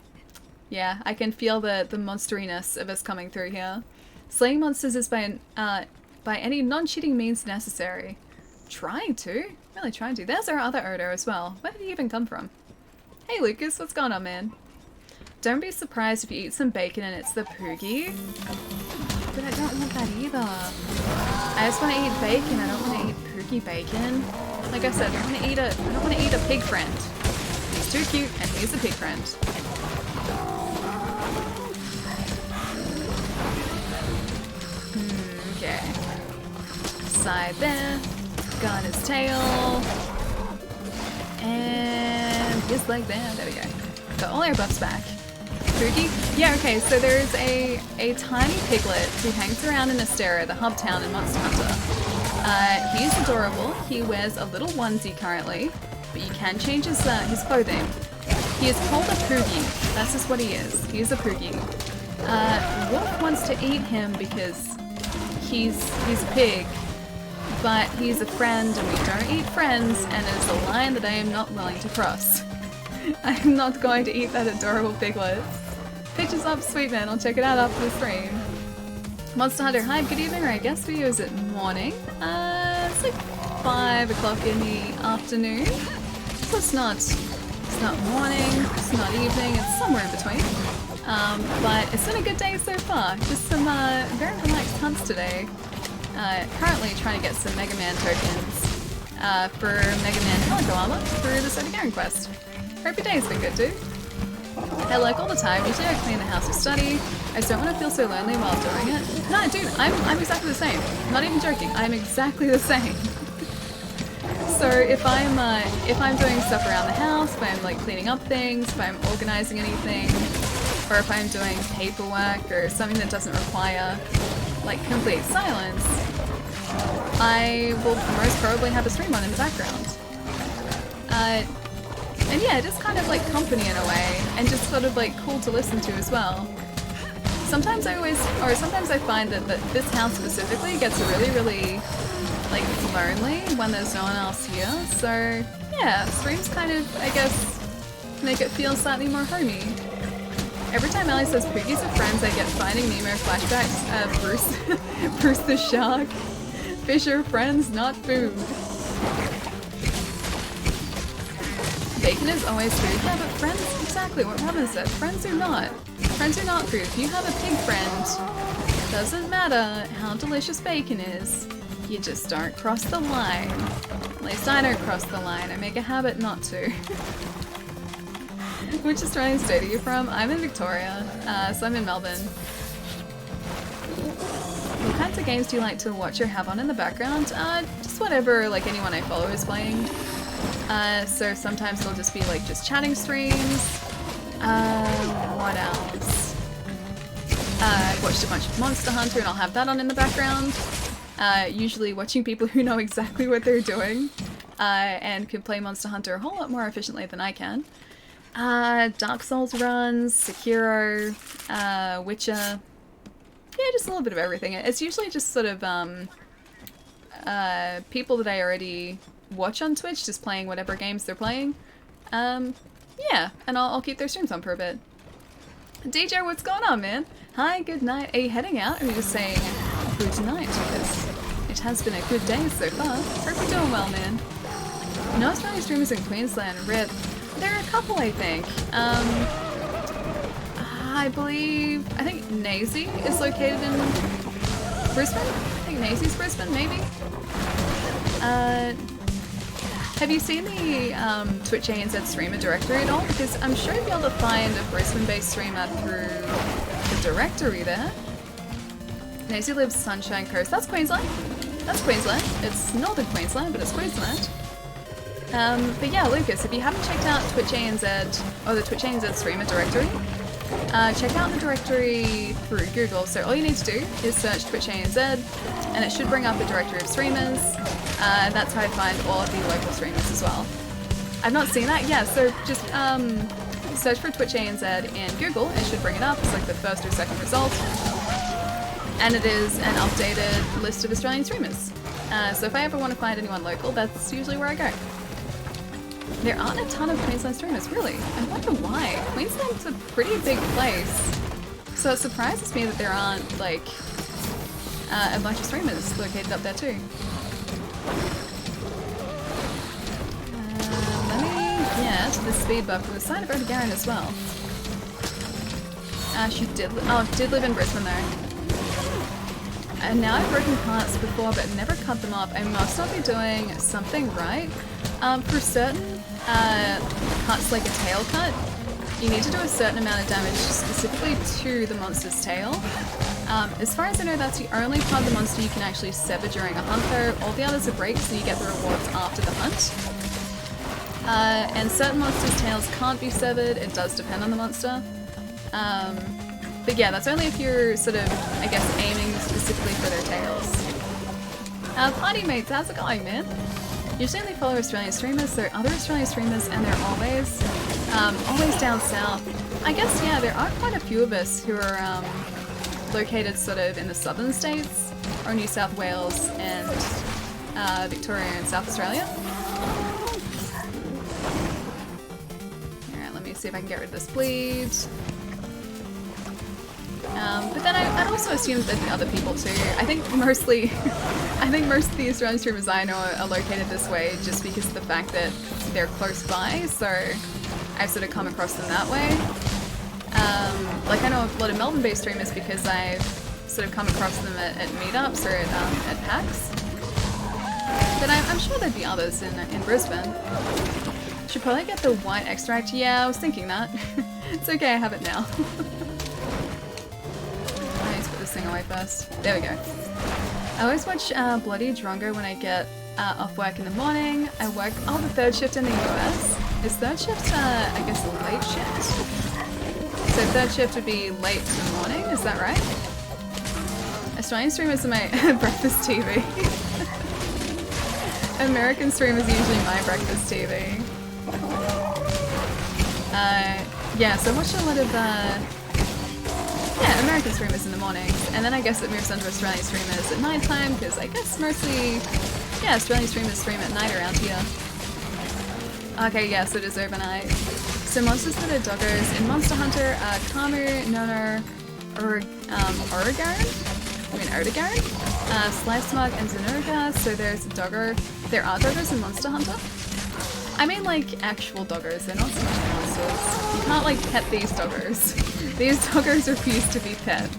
Yeah, I can feel the monsteriness of us coming through here. Slaying monsters is by any non-cheating means necessary. Trying to. Really trying to. There's our other Odo as well. Where did he even come from? Hey Lucas, what's going on, man? Don't be surprised if you eat some bacon and it's the Poogie. But I don't want that either. I just want to eat bacon. I don't want to eat Poogie bacon. Like I said, I don't want to eat a pig friend. He's too cute and he's a pig friend. Okay. Side there. Got his tail. And his leg there. There we go. Got all our buffs back. Poogie? Yeah, okay, so there's a tiny piglet who hangs around in Astera, the hub town in Monster Hunter. He's adorable. He wears a little onesie currently, but you can change his clothing. He is called a Poogie. That's just what he is. He is a Poogie. Wolf wants to eat him because he's a pig, but he's a friend and we don't eat friends, and it is a line that I am not willing to cross. I'm not going to eat that adorable piglet. Pictures up, sweet man. I'll check it out after the stream. Monster Hunter, hi, good evening, or I guess for you is it morning? It's like 5 o'clock in the afternoon. So it's not morning, it's not evening, it's somewhere in between. But it's been a good day so far. Just some very relaxed hunts today. Currently trying to get some Mega Man tokens for Mega Man Calico Armor through the Soda Garen quest. Hope your day's been good, dude. I like all the time. Usually I clean the house or study. I just don't want to feel so lonely while doing it. No, dude, I'm exactly the same. Not even joking. I'm exactly the same. So if I'm doing stuff around the house, if I'm like cleaning up things, if I'm organizing anything, or if I'm doing paperwork or something that doesn't require like complete silence, I will most probably have a stream on in the background. And yeah, just kind of like company in a way, and just sort of like cool to listen to as well. Sometimes I find that this house specifically gets really like lonely when there's no one else here. So yeah, streams kind of, I guess, make it feel slightly more homey. Every time Ellie says Poogies are friends, I get Finding Nemo flashbacks. Bruce the shark. Fish are friends, not food. Bacon is always food. Yeah, but friends, exactly what Robin said. Friends are not. Friends are not food. If you have a pig friend, doesn't matter how delicious bacon is, you just don't cross the line. At least I don't cross the line. I make a habit not to. Which Australian state are you from? I'm in Victoria, so I'm in Melbourne. What kinds of games do you like to watch or have on in the background? Just whatever like anyone I follow is playing. So sometimes they'll just be like just chatting streams. What else? I watched a bunch of Monster Hunter and I'll have that on in the background. Usually watching people who know exactly what they're doing and can play Monster Hunter a whole lot more efficiently than I can. Dark Souls runs, Sekiro, Witcher. Yeah, just a little bit of everything. It's usually just sort of people that I already watch on Twitch just playing whatever games they're playing. Yeah, and I'll keep their streams on for a bit. DJ, what's going on, man? Hi, good night. Are you heading out? Or are you just saying good night? Because it has been a good day so far. Hope you're doing well, man. No Australian streamers in Queensland. RIP. There are a couple, I think. I think Nazy is located in Brisbane? I think Nazy's Brisbane, maybe? Have you seen the Twitch ANZ streamer directory at all? Because I'm sure you'll be able to find a Brisbane-based streamer through the directory there. Nazy lives Sunshine Coast. That's Queensland. That's Queensland. It's northern Queensland, but it's Queensland. But yeah, Lucas, if you haven't checked out Twitch ANZ, or the Twitch ANZ streamer directory, check out the directory through Google. So all you need to do is search Twitch ANZ, and it should bring up a directory of streamers. That's how I find all of the local streamers as well. I've not seen that, yeah, so just search for Twitch ANZ in Google, it should bring it up. It's like the first or second result. And it is an updated list of Australian streamers. So if I ever want to find anyone local, that's usually where I go. There aren't a ton of Queensland streamers, really. I wonder why. Queensland's a pretty big place. So it surprises me that there aren't, like, a bunch of streamers located up there too. Let me get the speed buff for the side of Garen as well. She did live in Brisbane though. And now I've broken parts before but never cut them up. I must not be doing something right. For certain cuts, like a tail cut, you need to do a certain amount of damage specifically to the monster's tail. As far as I know, that's the only part of the monster you can actually sever during a hunt though. All the others are breaks, so you get the rewards after the hunt. And certain monsters' tails can't be severed, it does depend on the monster. But yeah, that's only if you're sort of, I guess, aiming specifically for their tails. Party mates, how's it going, man? Usually only follow Australian streamers, there are other Australian streamers, and they're always down south. I guess, yeah, there are quite a few of us who are located sort of in the southern states, or New South Wales and Victoria and South Australia. Alright, let me see if I can get rid of this bleed. But then I'd also assume that the other people too. I think most of the Australian streamers I know are located this way just because of the fact that they're close by, so I've sort of come across them that way. Like I know a lot of Melbourne-based streamers because I've sort of come across them at meetups or at PAX. But I'm sure there'd be others in Brisbane. Should probably get the white extract. Yeah, I was thinking that. It's okay, I have it now. I need to put this thing away first. There we go. I always watch Bloody Drongo when I get off work in the morning. I work the third shift in the US. Is third shift, I guess, a late shift? So third shift would be late to the morning, is that right? Australian streamers are my breakfast TV. American streamers are usually my breakfast TV. Yeah, so I watch a lot of American streamers in the mornings, and then I guess it moves on to Australian streamers at night time, because I guess mostly, yeah, Australian streamers stream at night around here. Okay, yeah, so it is overnight. So monsters that are doggos in Monster Hunter are Kamu, Nono, Orogaran? I mean Odogaran? Slicemug and Zanuga, so there's a doggo. There are doggos in Monster Hunter? I mean like actual doggos, they're not so much monsters. You can't like pet these doggos. These doggos refuse to be pet.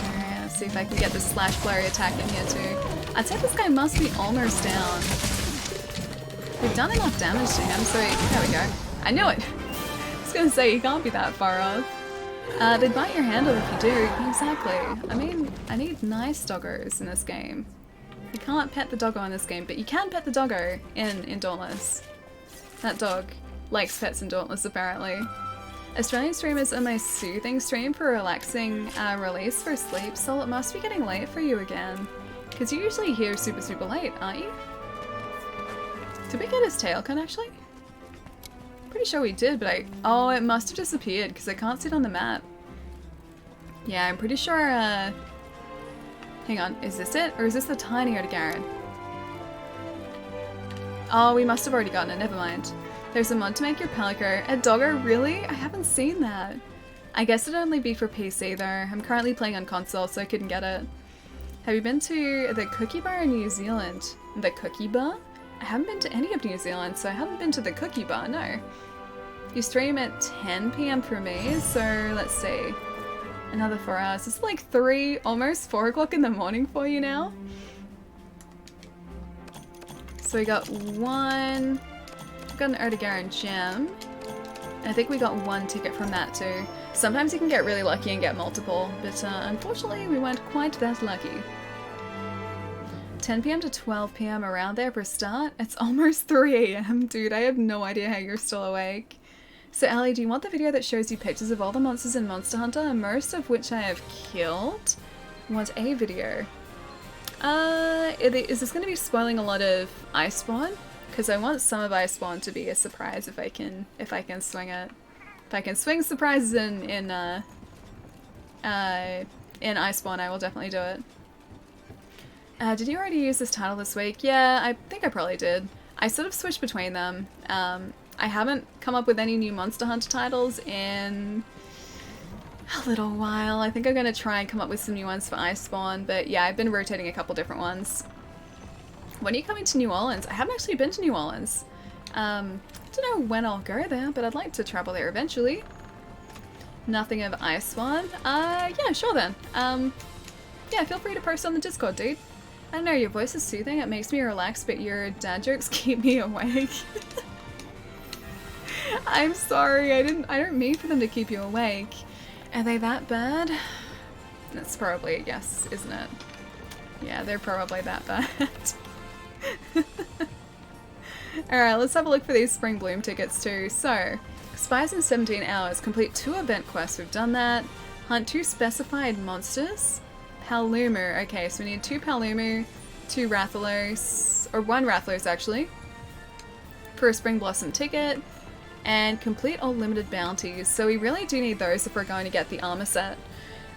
Alright, let's see if I can get the slash flurry attack in here too. I'd say this guy must be almost down. We've done enough damage to him, so there we go. I knew it! I was gonna say, he can't be that far off. They'd bite your handle if you do. Exactly. I mean, I need nice doggos in this game. You can't pet the doggo in this game, but you can pet the doggo in Dauntless. That dog likes pets in Dauntless, apparently. Australian streamers are my soothing stream for relaxing release for sleep, so it must be getting late for you again. Because you usually hear super, super late, aren't you? Did we get his tail cut, actually? Pretty sure we did, but oh, it must have disappeared because I can't see it on the map. Yeah, I'm pretty sure, hang on, is this it? Or is this the tiny Odogaran? Oh, we must have already gotten it, never mind. There's a mod to make your Palico a doggo, really? I haven't seen that. I guess it'd only be for PC though. I'm currently playing on console, so I couldn't get it. Have you been to the Cookie Bar in New Zealand? The Cookie Bar? I haven't been to any of New Zealand, so I haven't been to the Cookie Bar, no. You stream at 10 PM for me, so let's see. Another 4 hours. It's like 3, almost 4 o'clock in the morning for you now. So we got one, we got an Odogaran gem, and I think we got 1 ticket from that too. Sometimes you can get really lucky and get multiple, but unfortunately we weren't quite that lucky. 10 PM to 12 PM around there for a start? It's almost 3 AM, dude. I have no idea how you're still awake. So Ellie, do you want the video that shows you pictures of all the monsters in Monster Hunter, most of which I have killed? Want a video? Is this going to be spoiling a lot of Iceborne? Because I want some of Iceborne to be a surprise if I can swing it. If I can swing surprises in Iceborne, I will definitely do it. Did you already use this title this week? Yeah, I think I probably did. I sort of switched between them. I haven't come up with any new Monster Hunter titles in a little while. I think I'm going to try and come up with some new ones for Iceborne, but yeah, I've been rotating a couple different ones. When are you coming to New Orleans? I haven't actually been to New Orleans. Don't know when I'll go there, but I'd like to travel there eventually. Nothing of Iceborne? Yeah, sure then. Yeah, feel free to post on the Discord, dude. I don't know, your voice is soothing, it makes me relax, but your dad jokes keep me awake. I'm sorry, I don't mean for them to keep you awake. Are they that bad? That's probably a yes, isn't it? Yeah, they're probably that bad. Alright, let's have a look for these Spring Bloom tickets too. So, expires in 17 hours. Complete 2 event quests. We've done that. Hunt 2 specified monsters. Palumu. Okay, so we need 2 Palumu, 2 Rathalos, or 1 Rathalos actually, for a Spring Blossom ticket. And complete all limited bounties. So we really do need those if we're going to get the armor set.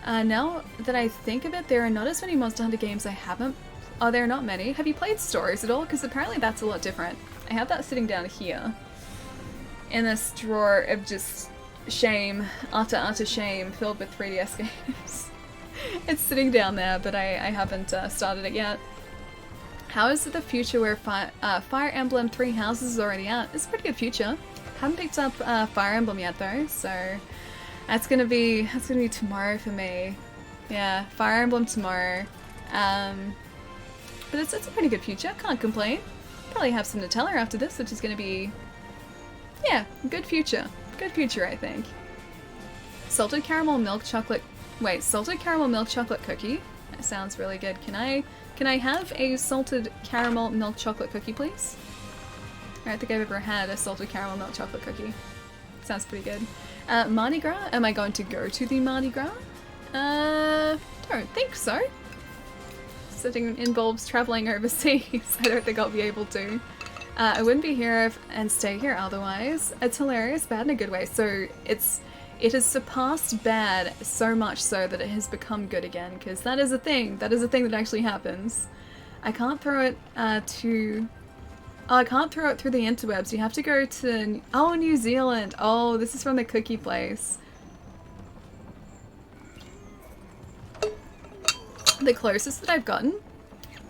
Now that I think of it, there are not as many Monster Hunter games I haven't. Oh, there are not many. Have you played Stories at all? Because apparently that's a lot different. I have that sitting down here in this drawer of just shame, utter shame, filled with 3DS games. It's sitting down there, but I haven't started it yet. How is it the future where Fire Emblem Three Houses is already out? It's a pretty good future. Haven't picked up Fire Emblem yet though, so that's gonna be tomorrow for me. Yeah, Fire Emblem tomorrow. But it's a pretty good future. Can't complain. Probably have some Nutella after this, which is gonna be, yeah, good future. Good future, I think. Salted caramel milk chocolate. Wait, salted caramel milk chocolate cookie. That sounds really good. Can I have a salted caramel milk chocolate cookie, please? I don't think I've ever had a salted caramel milk chocolate cookie. Sounds pretty good. Mardi Gras? Am I going to go to the Mardi Gras? Don't think so. Sitting involves traveling overseas. I don't think I'll be able to. I wouldn't be here and stay here otherwise. It's hilarious, bad in a good way. So it has surpassed bad so much so that it has become good again, because that is a thing. That is a thing that actually happens. I can't throw it I can't throw it through the interwebs. You have to go to... Oh, New Zealand. Oh, this is from the cookie place. The closest that I've gotten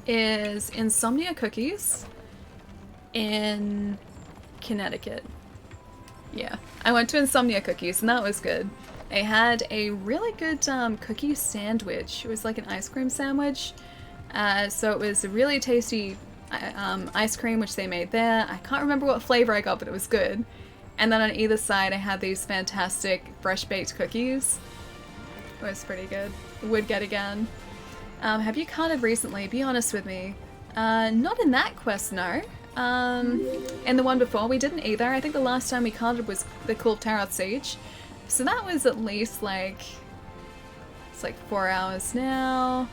is Insomnia Cookies in Connecticut. Yeah, I went to Insomnia Cookies and that was good. They had a really good cookie sandwich. It was like an ice cream sandwich. So it was a really tasty ice cream which they made there. I can't remember what flavor I got, but it was good. And then on either side I had these fantastic fresh baked cookies. It was pretty good. Would get again. Have you carded recently? Be honest with me. Not in that quest, no. And the one before we didn't either. I think the last time we carded was the Cool Tarot Siege. So that was at least like... It's like 4 hours now.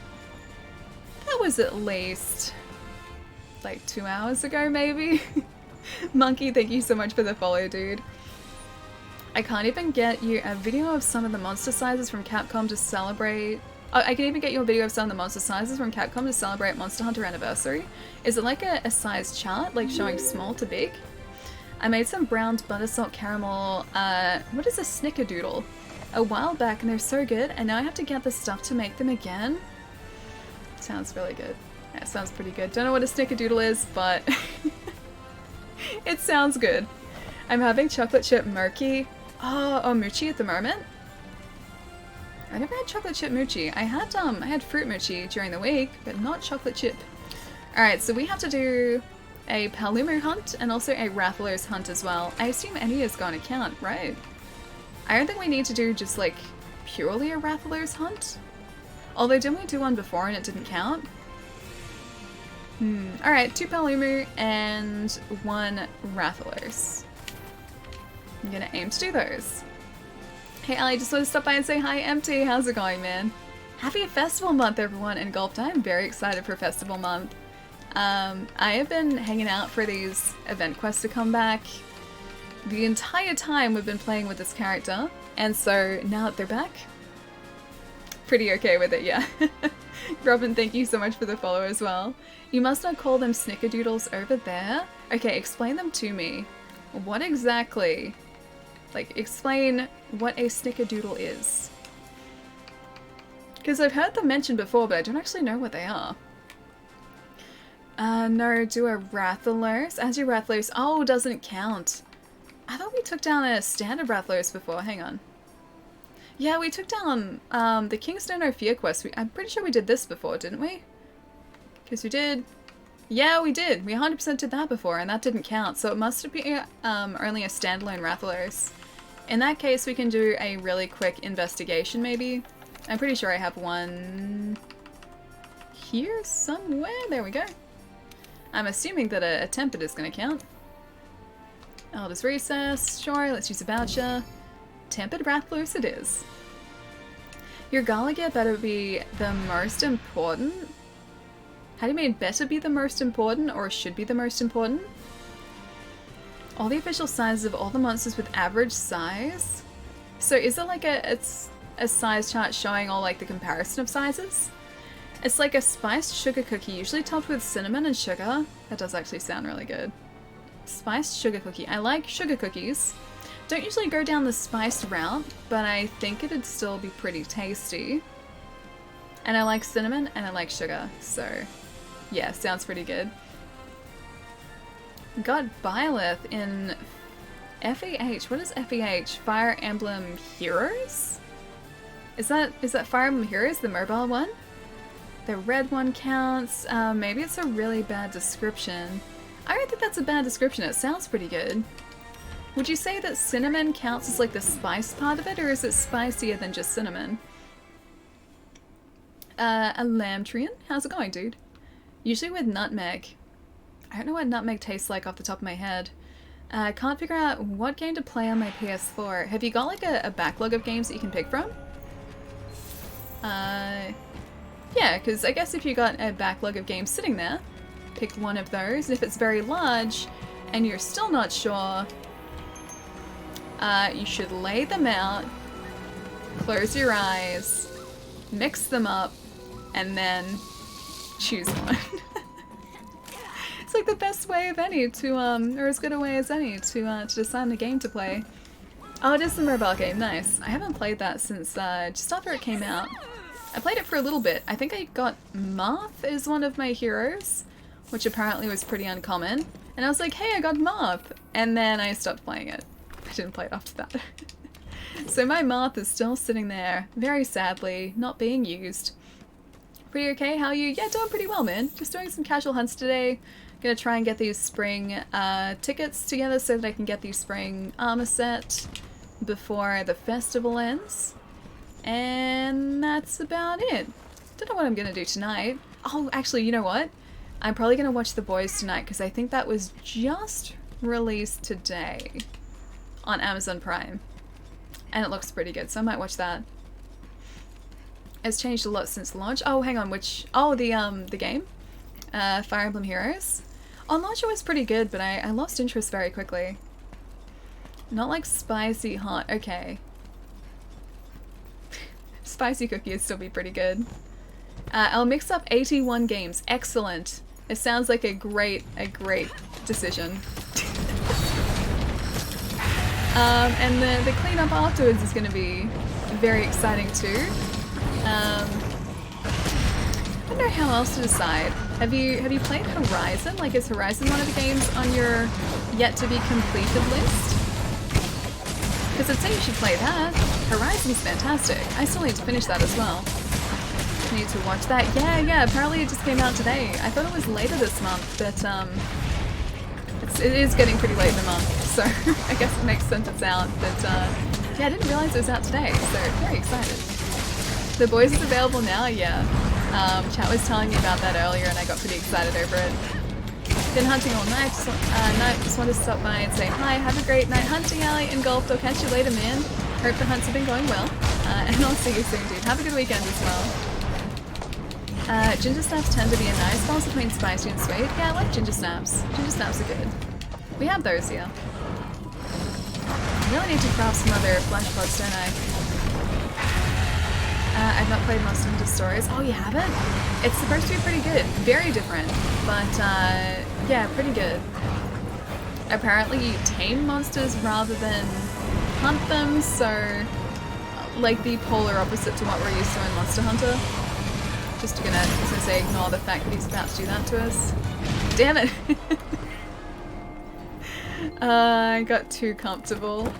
That was at least... like 2 hours ago, maybe? Monkey, thank you so much for the follow, dude. I can't even get you a video of some of the monster sizes from Capcom to celebrate... Oh, I can even get you a video of some of the monster sizes from Capcom to celebrate Monster Hunter Anniversary. Is it like a size chart, like showing small to big? I made some browned buttersalt caramel, what is a snickerdoodle? A while back and they're so good, and now I have to get the stuff to make them again. Sounds really good. Yeah, sounds pretty good. Don't know what a snickerdoodle is, but it sounds good. I'm having chocolate chip mochi. Oh, mochi at the moment? I never had chocolate chip mochi. I had fruit mochi during the week, but not chocolate chip. Alright, so we have to do a Palumu hunt and also a Rathalos hunt as well. I assume any is going to count, right? I don't think we need to do just like purely a Rathalos hunt. Although didn't we do one before and it didn't count? Alright, 2 Palumu and 1 Rathalos. I'm gonna aim to do those. Hey Ali, just want to stop by and say hi, Empty. How's it going, man? Happy Festival Month, everyone, engulfed. I'm very excited for Festival Month. I have been hanging out for these event quests to come back. The entire time we've been playing with this character, and so now that they're back, pretty okay with it, yeah. Robin, thank you so much for the follow as well. You must not call them snickerdoodles over there. Okay, explain them to me. What exactly... Like, explain what a snickerdoodle is. Because I've heard them mentioned before, but I don't actually know what they are. No, do a Rathalos. As your Rathalos. Oh, doesn't count. I thought we took down a standard Rathalos before. Hang on. Yeah, we took down the Kingston No Fear quest. I'm pretty sure we did this before, didn't we? Because we did. Yeah, we did. We 100% did that before, and that didn't count. So it must be only a standalone Rathalos. In that case, we can do a really quick investigation, maybe. I'm pretty sure I have one here somewhere. There we go. I'm assuming that a Tempest is going to count. Elder's Recess. Sure, let's use a voucher. Tempered Rathalos it is. Your gala gear better be the most important? How do you mean better be the most important or should be the most important? All the official sizes of all the monsters with average size? So is it like it's a size chart showing all like the comparison of sizes? It's like a spiced sugar cookie, usually topped with cinnamon and sugar. That does actually sound really good. Spiced sugar cookie. I like sugar cookies. Don't usually go down the spiced route, but I think it'd still be pretty tasty. And I like cinnamon and I like sugar, so yeah, sounds pretty good. Got Byleth in FEH. What is FEH? Fire Emblem Heroes? Is that Fire Emblem Heroes, the mobile one? The red one counts. Maybe it's a really bad description. I don't think that's a bad description. It sounds pretty good. Would you say that cinnamon counts as like the spice part of it, or is it spicier than just cinnamon? A Lamtrian? How's it going, dude? Usually with nutmeg. I don't know what nutmeg tastes like off the top of my head. I can't figure out what game to play on my PS4. Have you got like a backlog of games that you can pick from? Yeah, because I guess if you got a backlog of games sitting there, pick one of those. And if it's very large and you're still not sure, you should lay them out, close your eyes, mix them up, and then choose one. It's like the best way of any to, or as good a way as any to decide on a game to play. Oh, it is the mobile game, nice. I haven't played that since just after it came out. I played it for a little bit. I think I got Marth as one of my heroes, which apparently was pretty uncommon. And I was like, hey, I got Marth! And then I stopped playing it. I didn't play it after that. So my Marth is still sitting there, very sadly, not being used. Pretty okay, how are you? Yeah, doing pretty well, man. Just doing some casual hunts today. Gonna try and get these spring tickets together so that I can get the spring armor set before the festival ends. And that's about it. Don't know what I'm gonna do tonight. Oh, actually, you know what? I'm probably gonna watch The Boys tonight because I think that was just released today on Amazon Prime. And it looks pretty good, so I might watch that. It's changed a lot since launch. Oh, hang on, which... Oh, the game? Fire Emblem Heroes? On launch it was pretty good, but I lost interest very quickly. Not like spicy hot. Okay. Spicy cookie would still be pretty good. I'll mix up 81 games. Excellent. It sounds like a great decision. And the cleanup afterwards is going to be very exciting too. I don't know how else to decide. Have you played Horizon? Like, is Horizon one of the games on your yet to be completed list? Because I'd say you should play that. Horizon's fantastic. I still need to finish that as well. Need to watch that. Yeah, apparently it just came out today. I thought it was later this month, but it is getting pretty late in the month, so I guess it makes sense it's out. But yeah, I didn't realize it was out today, so very excited. The Boys is available now, yeah. Chat was telling me about that earlier and I got pretty excited over it. Been hunting all night, just wanted to stop by and say hi, have a great night hunting, Ali, and golf. I'll catch you later, man. Hope the hunts have been going well. And I'll see you soon, dude. Have a good weekend as well. Ginger snaps tend to be a nice balance between spicy and sweet. Yeah, I like ginger snaps. Ginger snaps are good. We have those here. I really need to craft some other flesh pods, don't I? I've not played Monster Hunter Stories. Oh, you haven't? It's supposed to be pretty good. Very different, but yeah, pretty good. Apparently you tame monsters rather than hunt them, so like the polar opposite to what we're used to in Monster Hunter. Just gonna say ignore the fact that he's about to do that to us. Damn it! I got too comfortable.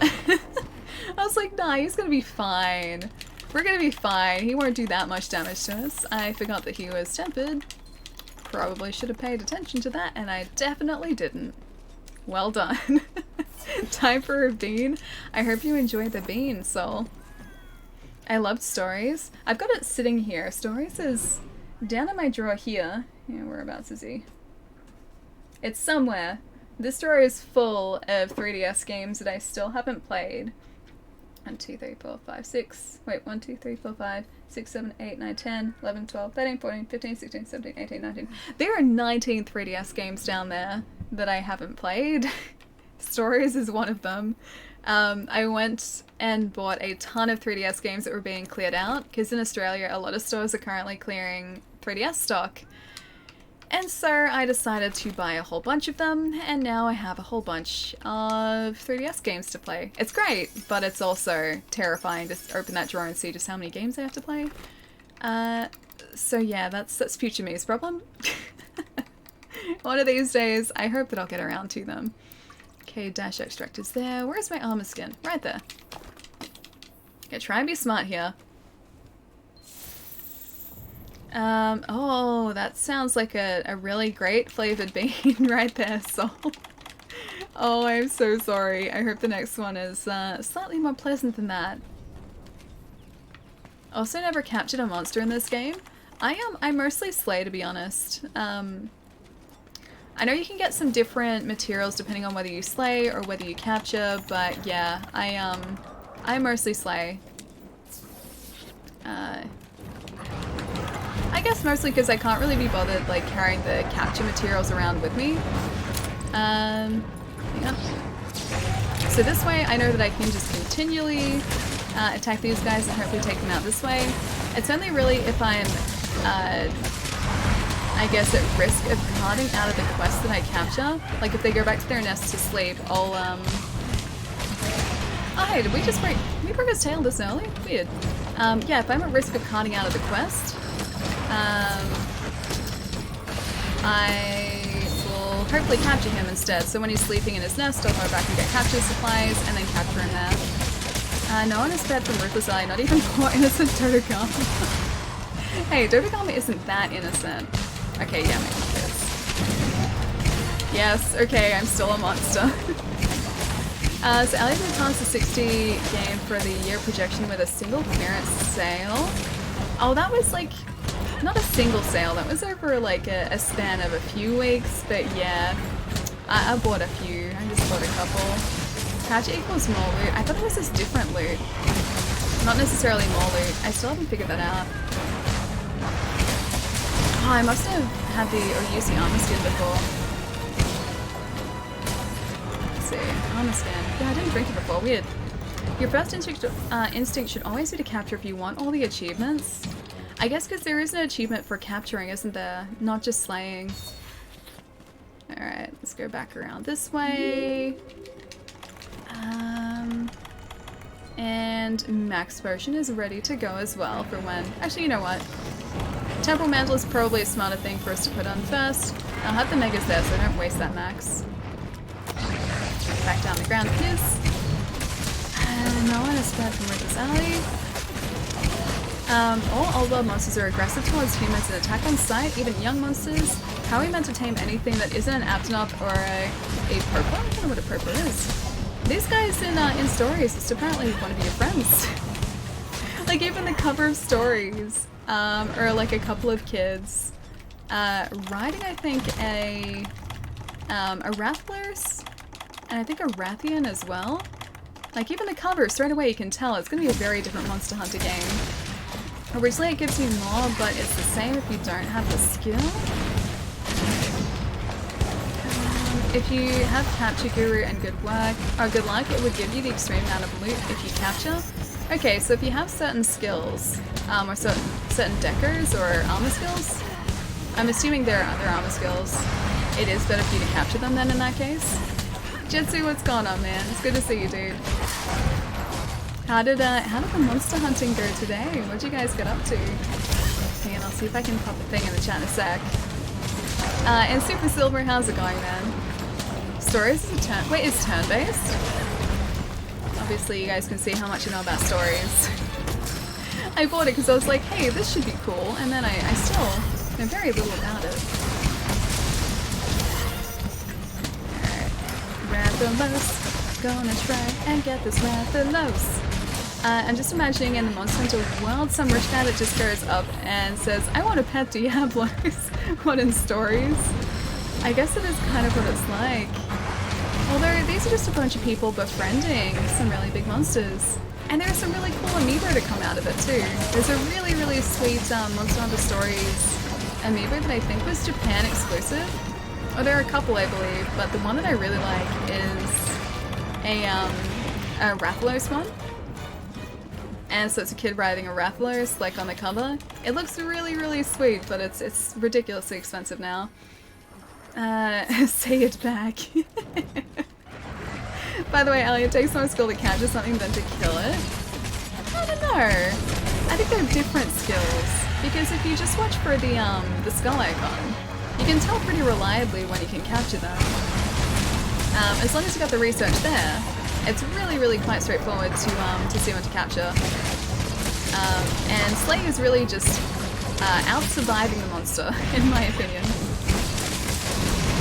I was like, nah, he's gonna be fine. We're gonna be fine. He won't do that much damage to us. I forgot that he was tempered. Probably should have paid attention to that, and I definitely didn't. Well done. Time for a bean. I hope you enjoyed the bean, Soul. I loved Stories. I've got it sitting here. Stories is down in my drawer here. Yeah, whereabouts is he? It's somewhere. This drawer is full of 3DS games that I still haven't played. 1, 2, 3, 4, 5, 6. Wait, 1, 2, 3, 4, 5, 6, 7, 8, 9, 10, 11, 12, 13, 14, 15, 16, 17, 18, 19. There are 19 3DS games down there that I haven't played. Stories is one of them. I went and bought a ton of 3DS games that were being cleared out, because in Australia a lot of stores are currently clearing 3DS stock. And so I decided to buy a whole bunch of them, and now I have a whole bunch of 3DS games to play. It's great, but it's also terrifying to open that drawer and see just how many games I have to play. So yeah, that's future me's problem. One of these days, I hope that I'll get around to them. Okay, dash extract is there. Where's my armor skin? Right there. Okay, try and be smart here. Oh, that sounds like a really great flavored bean right there, Sol. Oh, I'm so sorry. I hope the next one is slightly more pleasant than that. Also never captured a monster in this game. I mostly slay, to be honest. I know you can get some different materials depending on whether you slay or whether you capture, but yeah, I mostly slay. I guess mostly because I can't really be bothered like carrying the capture materials around with me. Hang on. So this way I know that I can just continually attack these guys and hopefully take them out this way. It's only really if I'm I guess at risk of carding out of the quest that I capture. Like if they go back to their nests to sleep, I'll Oh hey, did we just break his tail this early? Weird. Yeah, if I'm at risk of carding out of the quest, I will hopefully capture him instead. So when he's sleeping in his nest, I'll go back and get capture supplies and then capture him there. No one is spared from Ruthless Eye, not even poor innocent Dodogama. Hey, Dodogama isn't that innocent. Okay, yeah, maybe he is. Yes, okay, I'm still a monster. So Allied Newton's a 60 game for the year projection with a single clearance sale. Oh, that was like, not a single sale, that was over like a span of a few weeks, but yeah, I bought a few, I just bought a couple. Patch equals more loot. I thought it was just different loot, not necessarily more loot. I still haven't figured that out. Oh, I must have had the, or used the armor skin before. Let's see, armor skin. Yeah, I didn't drink it before, weird. Your first instinct should always be to capture if you want all the achievements. I guess because there is an achievement for capturing, isn't there? Not just slaying. Alright, let's go back around this way. And Max Potion is ready to go as well for when... Actually, you know what? Temporal Mantle is probably a smarter thing for us to put on first. I'll have the Megas there so I don't waste that Max. Back down the ground it is. And no one is spared from Ruthless Alley. All old world monsters are aggressive towards humans and attack on sight, even young monsters. How are we meant to tame anything that isn't an Aptonoth or a purple? I don't know what a purple is. These guys in stories is apparently one of your friends. Like even the cover of stories, or like a couple of kids riding, I think, a Rathlers, and I think a Rathian as well. Like even the cover, straight away you can tell it's going to be a very different Monster Hunter game. Originally it gives you more, but it's the same if you don't have the skill. If you have Capture Guru and good luck, it would give you the extreme amount of loot if you capture. Okay, so if you have certain skills, or certain deckers or armor skills, I'm assuming there are other armor skills, it is better for you to capture them then in that case. Jitsu, what's going on, man? It's good to see you, dude. How did the monster hunting go today? What'd you guys get up to? Hang on, I'll see if I can pop a thing in the chat in a sec. And Super Silver, how's it going, man? Stories is is turn-based? Obviously, you guys can see how much I know about stories. I bought it because I was like, hey, this should be cool, and then I still know very little about it. Alright, Rathalos, gonna try and get this Rathalos. I'm just imagining in the Monster Hunter world, some rich guy that just goes up and says, I want to pet Diablos. What in stories? I guess it is kind of what it's like. Although these are just a bunch of people befriending some really big monsters. And there's some really cool amiibo to come out of it too. There's a really, really sweet Monster Hunter Stories amiibo that I think was Japan exclusive. Oh, there are a couple I believe, but the one that I really like is a Rathalos one. And so it's a kid riding a Rathalos, like on the cover. It looks really, really sweet, but it's ridiculously expensive now. Say it back. By the way, Elliot, it takes more skill to capture something than to kill it. I don't know. I think they're different skills. Because if you just watch for the skull icon, you can tell pretty reliably when you can capture them. As long as you got the research there, it's really, really quite straightforward to see when to capture. And Slay is really just out-surviving the monster, in my opinion.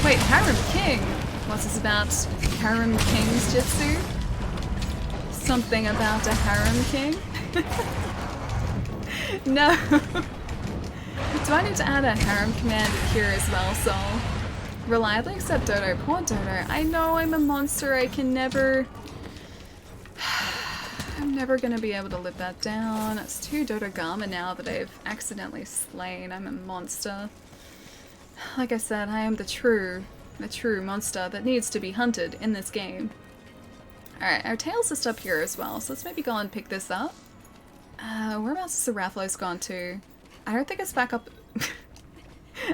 Wait, Harem King? What's this about? Harem King's Jitsu? Something about a Harem King? No. Do I need to add a Harem command here as well, Sol? Reliably accept Dodo. Poor Dodo. I know I'm a monster. I can never... I'm never gonna be able to live that down. It's 2 Dodogama now that I've accidentally slain. I'm a monster. Like I said, I am the true monster that needs to be hunted in this game. Alright, our tail's just up here as well, so let's maybe go and pick this up. Whereabouts is the Rathalos gone to? I don't think it's back up...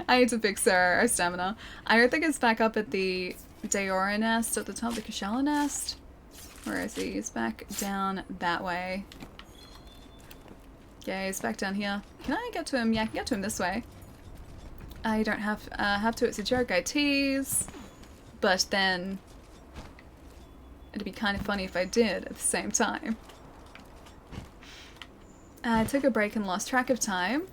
I need to fix our stamina. I don't think it's back up at the Daora nest at the top, the Kushala nest. Where is he? He's back down that way. Yeah, he's back down here. Can I get to him? Yeah, I can get to him this way. I don't have to, it's a joke, I tease. But then... it'd be kind of funny if I did at the same time. I took a break and lost track of time.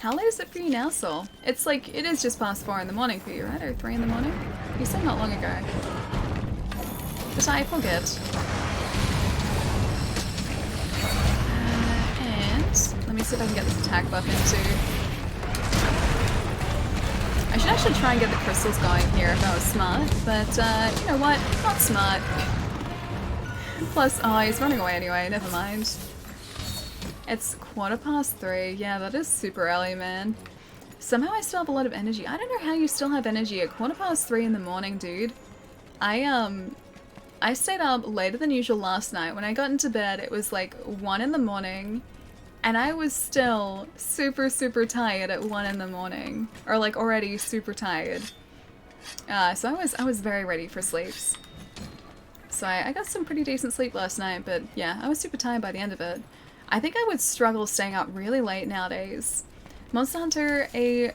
How late is it for you now, Sol? It's like, it is just past 4 in the morning for you, right? Or 3 in the morning? You said not long ago. But I forget. And let me see if I can get this attack buff into. I should actually try and get the crystals going here if I was smart, but you know what? Not smart. Plus, oh, he's running away anyway, never mind. It's 3:15. Yeah, that is super early, man. Somehow I still have a lot of energy. I don't know how you still have energy at 3:15 in the morning, dude. I stayed up later than usual last night. When I got into bed, it was like 1 in the morning, and I was still super, super tired at 1 in the morning. Or like already super tired. So I was very ready for sleeps. So I got some pretty decent sleep last night, but yeah, I was super tired by the end of it. I think I would struggle staying up really late nowadays. Monster Hunter, a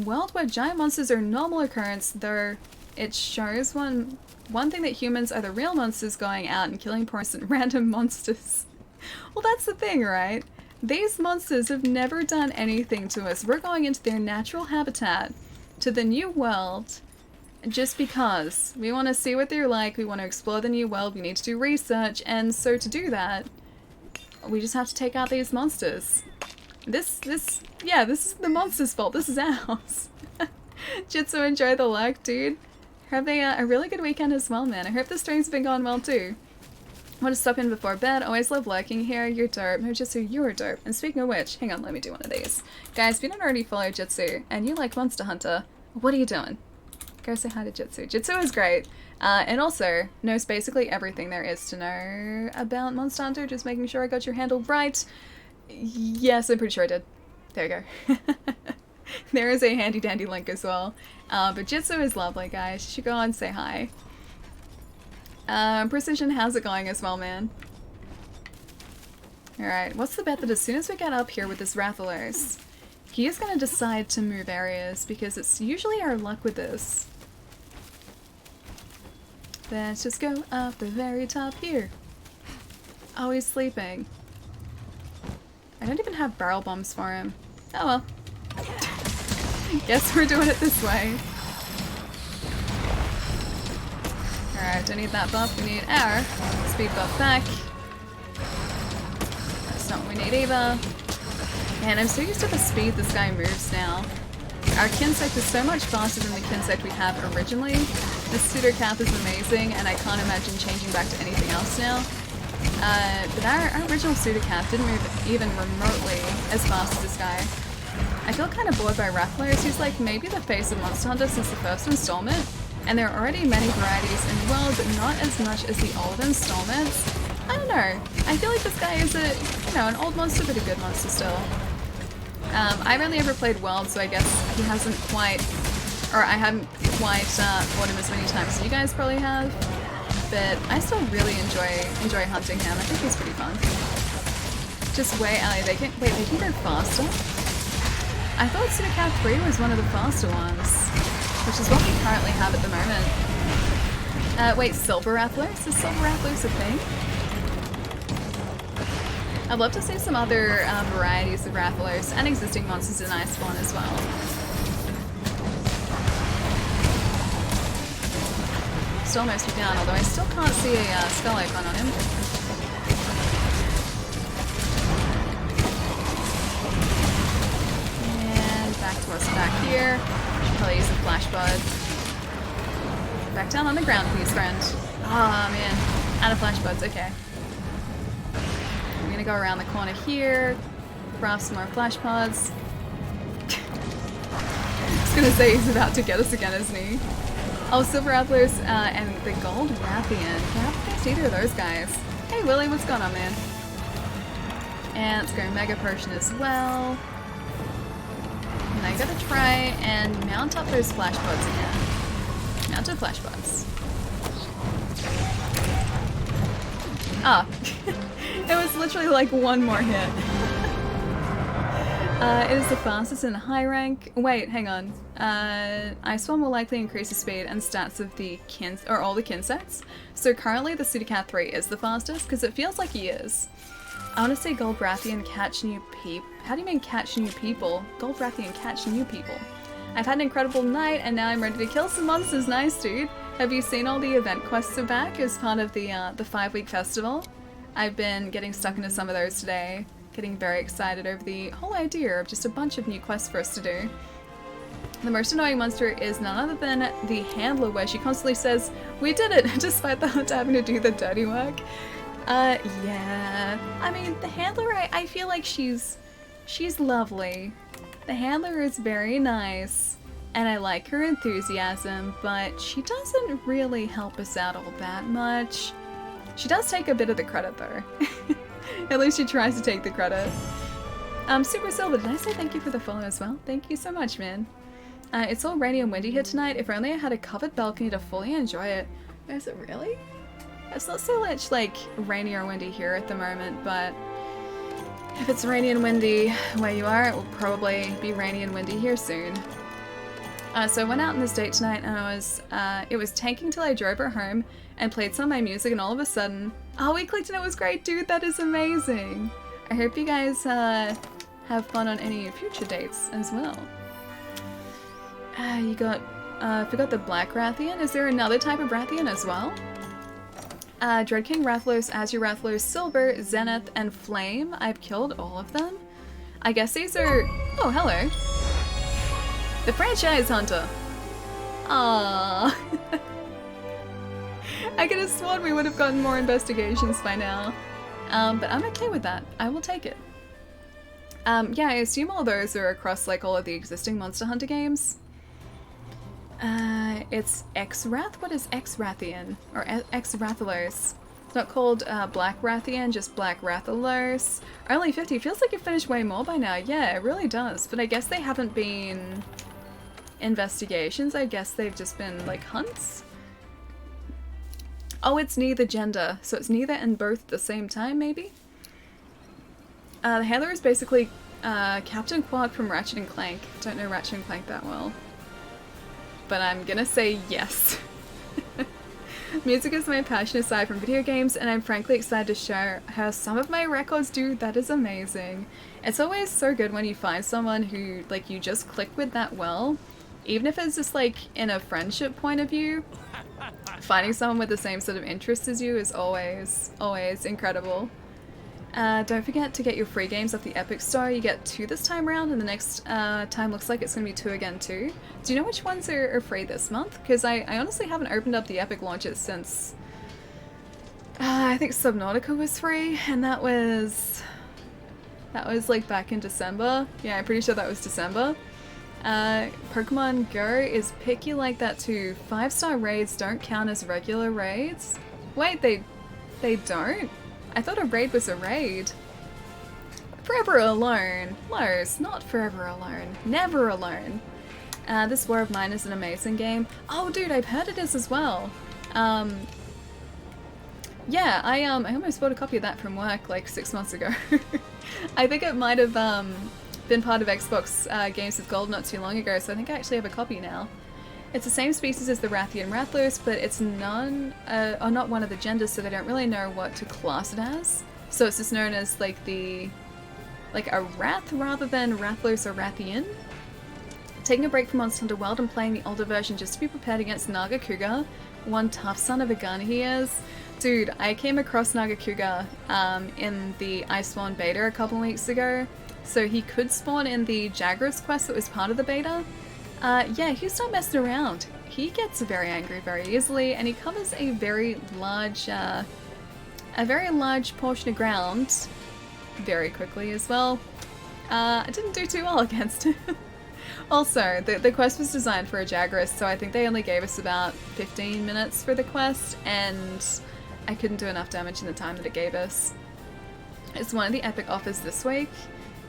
world where giant monsters are a normal occurrence, though it shows one thing that humans are the real monsters going out and killing poor random monsters. Well, that's the thing, right? These monsters have never done anything to us. We're going into their natural habitat, to the new world, just because. We want to see what they're like, we want to explore the new world, we need to do research, and so to do that, we just have to take out these monsters. This is the monster's fault. This is ours. Jitsu, enjoy the luck, dude. Have a really good weekend as well, man. I hope the stream's been going well, too. Want to stop in before bed? Always love lurking here. You're dope. No, Jitsu, you're dope. And speaking of which, hang on, let me do one of these. Guys, if you don't already follow Jitsu, and you like Monster Hunter, what are you doing? Go say hi to Jitsu. Jitsu is great. And also knows basically everything there is to know about Monster Hunter, just making sure I got your handle right. Yes, I'm pretty sure I did. There you go. There is a handy dandy link as well. But Jitsu is lovely, guys. You should go and say hi. Precision, how's it going as well, man? Alright, what's the bet that as soon as we get up here with this Rathalos, he is going to decide to move areas, because it's usually our luck with this. Let's just go up the very top here. Oh, he's sleeping. I don't even have barrel bombs for him. Oh well. Guess we're doing it this way. Alright, don't need that buff, we need our speed buff back. That's not what we need either. Man, I'm so used to the speed this guy moves now. Our Kinsect is so much faster than the Kinsect we have originally. The Pseudocath is amazing, and I can't imagine changing back to anything else now. But our original Pseudocath didn't move even remotely as fast as this guy. I feel kind of bored by Rathalos. He's like maybe the face of Monster Hunter since the first installment, and there are already many varieties in the world, but not as much as the old installments. I don't know. I feel like this guy is a, you know, an old monster, but a good monster still. I've only ever played World, so I guess he hasn't quite, or I haven't quite fought him as many times as you guys probably have. But I still really enjoy hunting him. I think he's pretty fun. Just way out. Wait, they can go faster? I thought Pseudocath 3 was one of the faster ones, which is what we currently have at the moment. Wait, Silver Rathalos? Is Silver Rathalos a thing? I'd love to see some other varieties of Rathalos and existing monsters in Iceborne as well. Still mostly down, although I still can't see a skull icon on him. And back to us back here. Should probably use the flash bud. Back down on the ground, please, friend. Ah, man. Out of flash buds, okay. I'm gonna go around the corner here, craft some more flash pods. I was gonna say he's about to get us again, isn't he? Oh, Silver Rathalos and the Gold Rathian. Can't face either of those guys. Hey Willie, what's going on, man? And let's go Mega Potion as well. And I gotta try and mount up those flash pods again. Mount up flash pods. Ah. It was literally like one more hit. It is the fastest in high rank. Wait, hang on. Iceborne will likely increase the speed and stats of the all the Kinsects. So currently the Pseudocath 3 is the fastest, because it feels like he is. I want to say Gold Rathian catch new people. How do you mean catch new people? Gold Rathian catch new people. I've had an incredible night and now I'm ready to kill some monsters. Nice, dude. Have you seen all the event quests are back as part of the 5-week festival? I've been getting stuck into some of those today. Getting very excited over the whole idea of just a bunch of new quests for us to do. The most annoying monster is none other than the Handler, where she constantly says, "We did it," despite the hunt having to do the dirty work. Yeah. I mean, the Handler, I feel like she's lovely. The Handler is very nice, and I like her enthusiasm, but she doesn't really help us out all that much. She does take a bit of the credit, though. At least she tries to take the credit. Super Silver, did I say thank you for the follow as well? Thank you so much, man. It's all rainy and windy here tonight. If only I had a covered balcony to fully enjoy it. Is it really? It's not so much like rainy or windy here at the moment, but if it's rainy and windy where you are, it will probably be rainy and windy here soon. So I went out on this date tonight and it was tanking till I drove her home and played some of my music, and all of a sudden, oh, we clicked and it was great, dude, that is amazing. I hope you guys have fun on any future dates as well. You got, forgot the Black Rathian. Is there another type of Rathian as well? Dread King Rathalos, Azure Rathalos, Silver, Zenith, and Flame. I've killed all of them. I guess these are... Oh, hello. The Franchise Hunter. Aww. I could have sworn we would have gotten more investigations by now. But I'm okay with that. I will take it. Yeah, I assume all those are across like all of the existing Monster Hunter games. It's X-Wrath? What is X-Rathian? Or X-Rathalos? It's not called Black Rathian, just Black Rathalos. Only 50. Feels like you've finished way more by now. Yeah, it really does. But I guess they haven't been investigations. I guess they've just been like hunts. Oh, it's neither gender. So it's neither and both at the same time, maybe? The handler is basically Captain Quark from Ratchet and Clank. Don't know Ratchet and Clank that well. But I'm gonna say yes. Music is my passion aside from video games, and I'm frankly excited to share how some of my records do. That is amazing. It's always so good when you find someone who, like, you just click with that well. Even if it's just, like, in a friendship point of view, finding someone with the same sort of interests as you is always, always incredible. Don't forget to get your free games off the Epic Store. You get 2 this time around, and the next time looks like it's going to be 2 again too. Do you know which ones are free this month? Because I honestly haven't opened up the Epic launches since... I think Subnautica was free, and that was like back in December. Yeah, I'm pretty sure that was December. Pokemon Go is picky like that too. 5-star raids don't count as regular raids. Wait, they don't? I thought a raid was a raid. Forever Alone. Lowe's, not Forever Alone. Never Alone. This War of Mine is an amazing game. Oh dude, I've heard it is as well. Yeah, I almost bought a copy of that from work like 6 months ago. I think it might have been part of Xbox Games with Gold not too long ago, so I think I actually have a copy now. It's the same species as the Rathian Rathalos, but it's not one of the genders, so they don't really know what to class it as. So it's just known as like a Rath rather than Rathalos or Rathian. Taking a break from Monster Hunter World and playing the older version just to be prepared against Nagakuga. One tough son of a gun he is. Dude, I came across Nagakuga in the Iceborne beta a couple weeks ago. So he could spawn in the Jagras quest that was part of the beta. Yeah, he's not messing around. He gets very angry very easily, and he covers a very large portion of ground very quickly as well. I didn't do too well against him. Also, the quest was designed for a Jagras, so I think they only gave us about 15 minutes for the quest, and I couldn't do enough damage in the time that it gave us. It's one of the epic offers this week.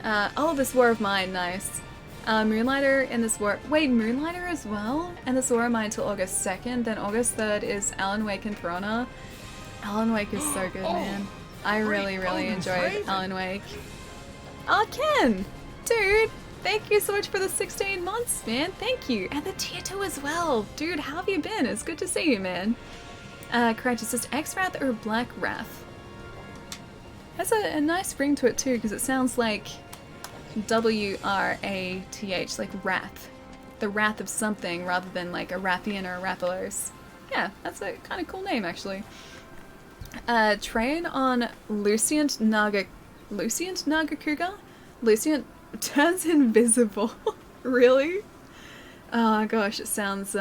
Oh, this War of Mine, nice. Moonlighter in this war. Wait, Moonlighter as well? And this War of Mine till August 2nd. Then August 3rd is Alan Wake and Piranha. Alan Wake is so good, man. I really enjoyed Alan Wake. Oh, Ken! Dude, thank you so much for the 16 months, man. Thank you. And the tier 2 as well. Dude, how have you been? It's good to see you, man. Correct, it's just X-Wrath or Black Wrath. Has a nice ring to it too, because it sounds like W-R-A-T-H, like wrath. The wrath of something rather than like a Rathian or a Rathalos. Yeah, that's a kind of cool name actually. Train on Lucient Nagakuga? Lucient turns invisible. Really? Oh gosh, it sounds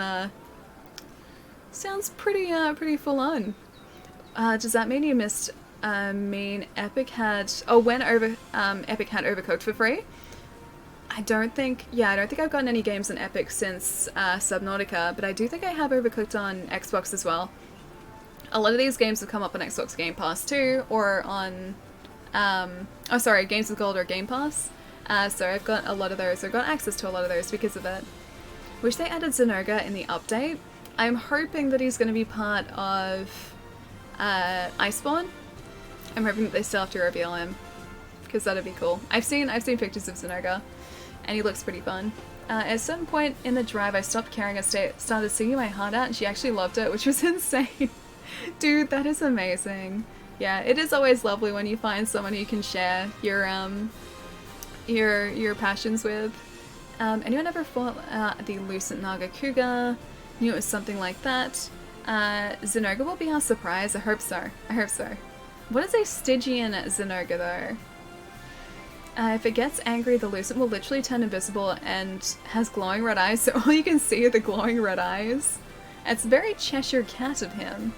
pretty full on. Does that mean you missed mean Epic had... Oh, when Epic had Overcooked for free? I don't think I've gotten any games on Epic since Subnautica, but I do think I have Overcooked on Xbox as well. A lot of these games have come up on Xbox Game Pass too, or on... Games with Gold or Game Pass. So I've got a lot of those, I've got access to a lot of those because of it. Wish they added Zinurga in the update. I'm hoping that he's going to be part of Iceborne. I'm hoping that they still have to reveal him, because that'd be cool. I've seen pictures of Zinurga, and he looks pretty fun. At a certain point in the drive, I stopped caring. I started singing my heart out, and she actually loved it, which was insane. Dude, that is amazing. Yeah, it is always lovely when you find someone you can share your passions with. Anyone ever fought the Lucent Nagakuga? Knew it was something like that. Zinurga will be our surprise. I hope so. What is a Stygian Zinurga though? If it gets angry, the Lucent will literally turn invisible and has glowing red eyes, so all you can see are the glowing red eyes. It's very Cheshire Cat of him.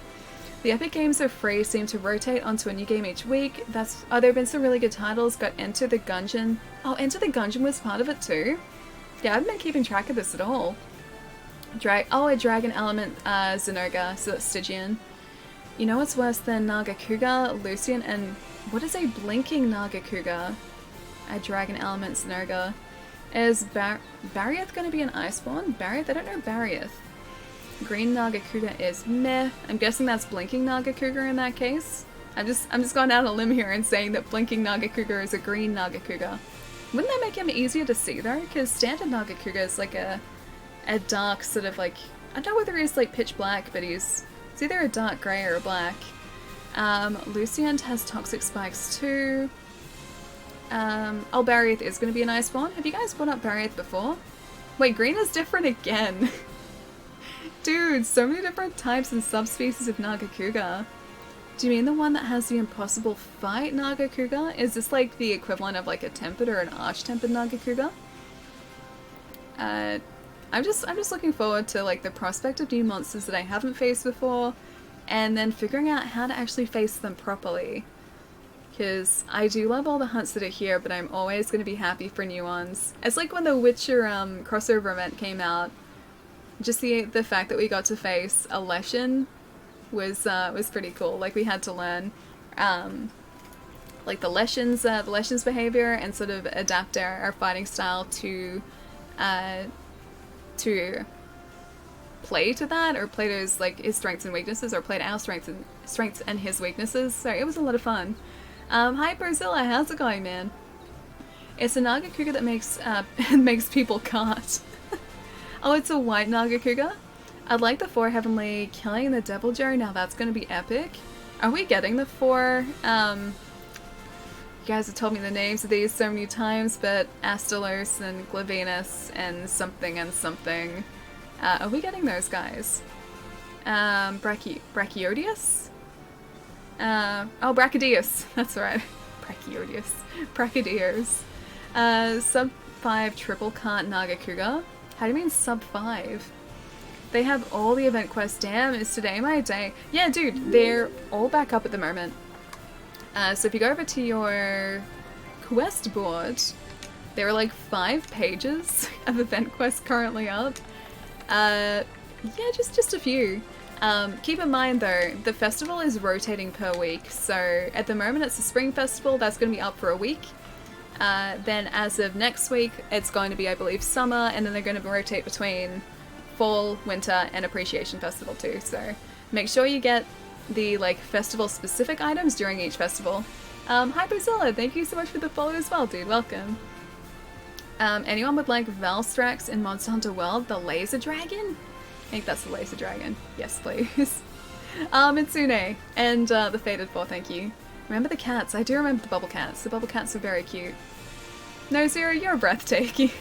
The Epic games are free, seem to rotate onto a new game each week. there have been some really good titles. Got Enter the Gungeon. Oh, Enter the Gungeon was part of it too? Yeah, I haven't been keeping track of this at all. A dragon element Zinurga, so that's Stygian. You know what's worse than Nagakuga, Lucian, and what is a blinking Nagakuga? A dragon element Zinurga. Is Barriath going to be an Iceborne? Barriath? I don't know Barriath. Green Nagakuga is meh. I'm guessing that's blinking Nagakuga in that case. I'm just going out on a limb here and saying that blinking Nagakuga is a green Nagakuga. Wouldn't that make him easier to see though? Because standard Nagakuga is like a dark sort of like, I don't know whether he's like pitch black, but it's either a dark grey or a black. Lucient has toxic spikes too. Barriath is going to be an Iceborne. Have you guys brought up Barriath before? Wait, green is different again. Dude, so many different types and subspecies of Nagakuga. Do you mean the one that has the impossible fight Nagakuga? Is this like the equivalent of like a tempered or an arch-tempered Nagakuga? I'm just looking forward to like the prospect of new monsters that I haven't faced before, and then figuring out how to actually face them properly. Because I do love all the hunts that are here, but I'm always going to be happy for new ones. It's like when the Witcher crossover event came out. Just the fact that we got to face a Leshen was pretty cool. Like we had to learn like the Leshen's behavior and sort of adapt our fighting style to play to that, or play to his like his strengths and weaknesses, or play to our strengths and his weaknesses. So it was a lot of fun. Hi Brazilla, how's it going, man? It's a Nagakuga that makes people cart. Oh, it's a white Nagakuga? I'd like the 4 heavenly killing the Devil Joe. Now that's going to be epic. Are we getting the 4? You guys have told me the names of these so many times, but Astalos and Glavenus and something and something. Are we getting those guys? Brachiodeus? Oh, Brachydius. That's right. Brachiodeus. Brachydios. Sub 5 triple cart Nagakuga. How do you mean sub 5? They have all the event quests. Damn, is today my day? Yeah, dude, they're all back up at the moment. So if you go over to your quest board, there are like 5 pages of event quests currently up. Yeah, just a few. Keep in mind though, the festival is rotating per week. So at the moment it's the spring festival, that's going to be up for a week. Then as of next week, it's going to be, I believe, summer, and then they're going to rotate between fall, winter, and appreciation festival too. So make sure you get the like festival specific items during each festival. Hi Brazilla, thank you so much for the follow as well, dude. Welcome. Anyone would like Valstrax in Monster Hunter World, the laser dragon? I think that's the laser dragon. Yes, please. Mitsune and the Faded 4, thank you. Remember the cats? I do remember the bubble cats. The bubble cats are very cute. No, Zero, you're breathtaking.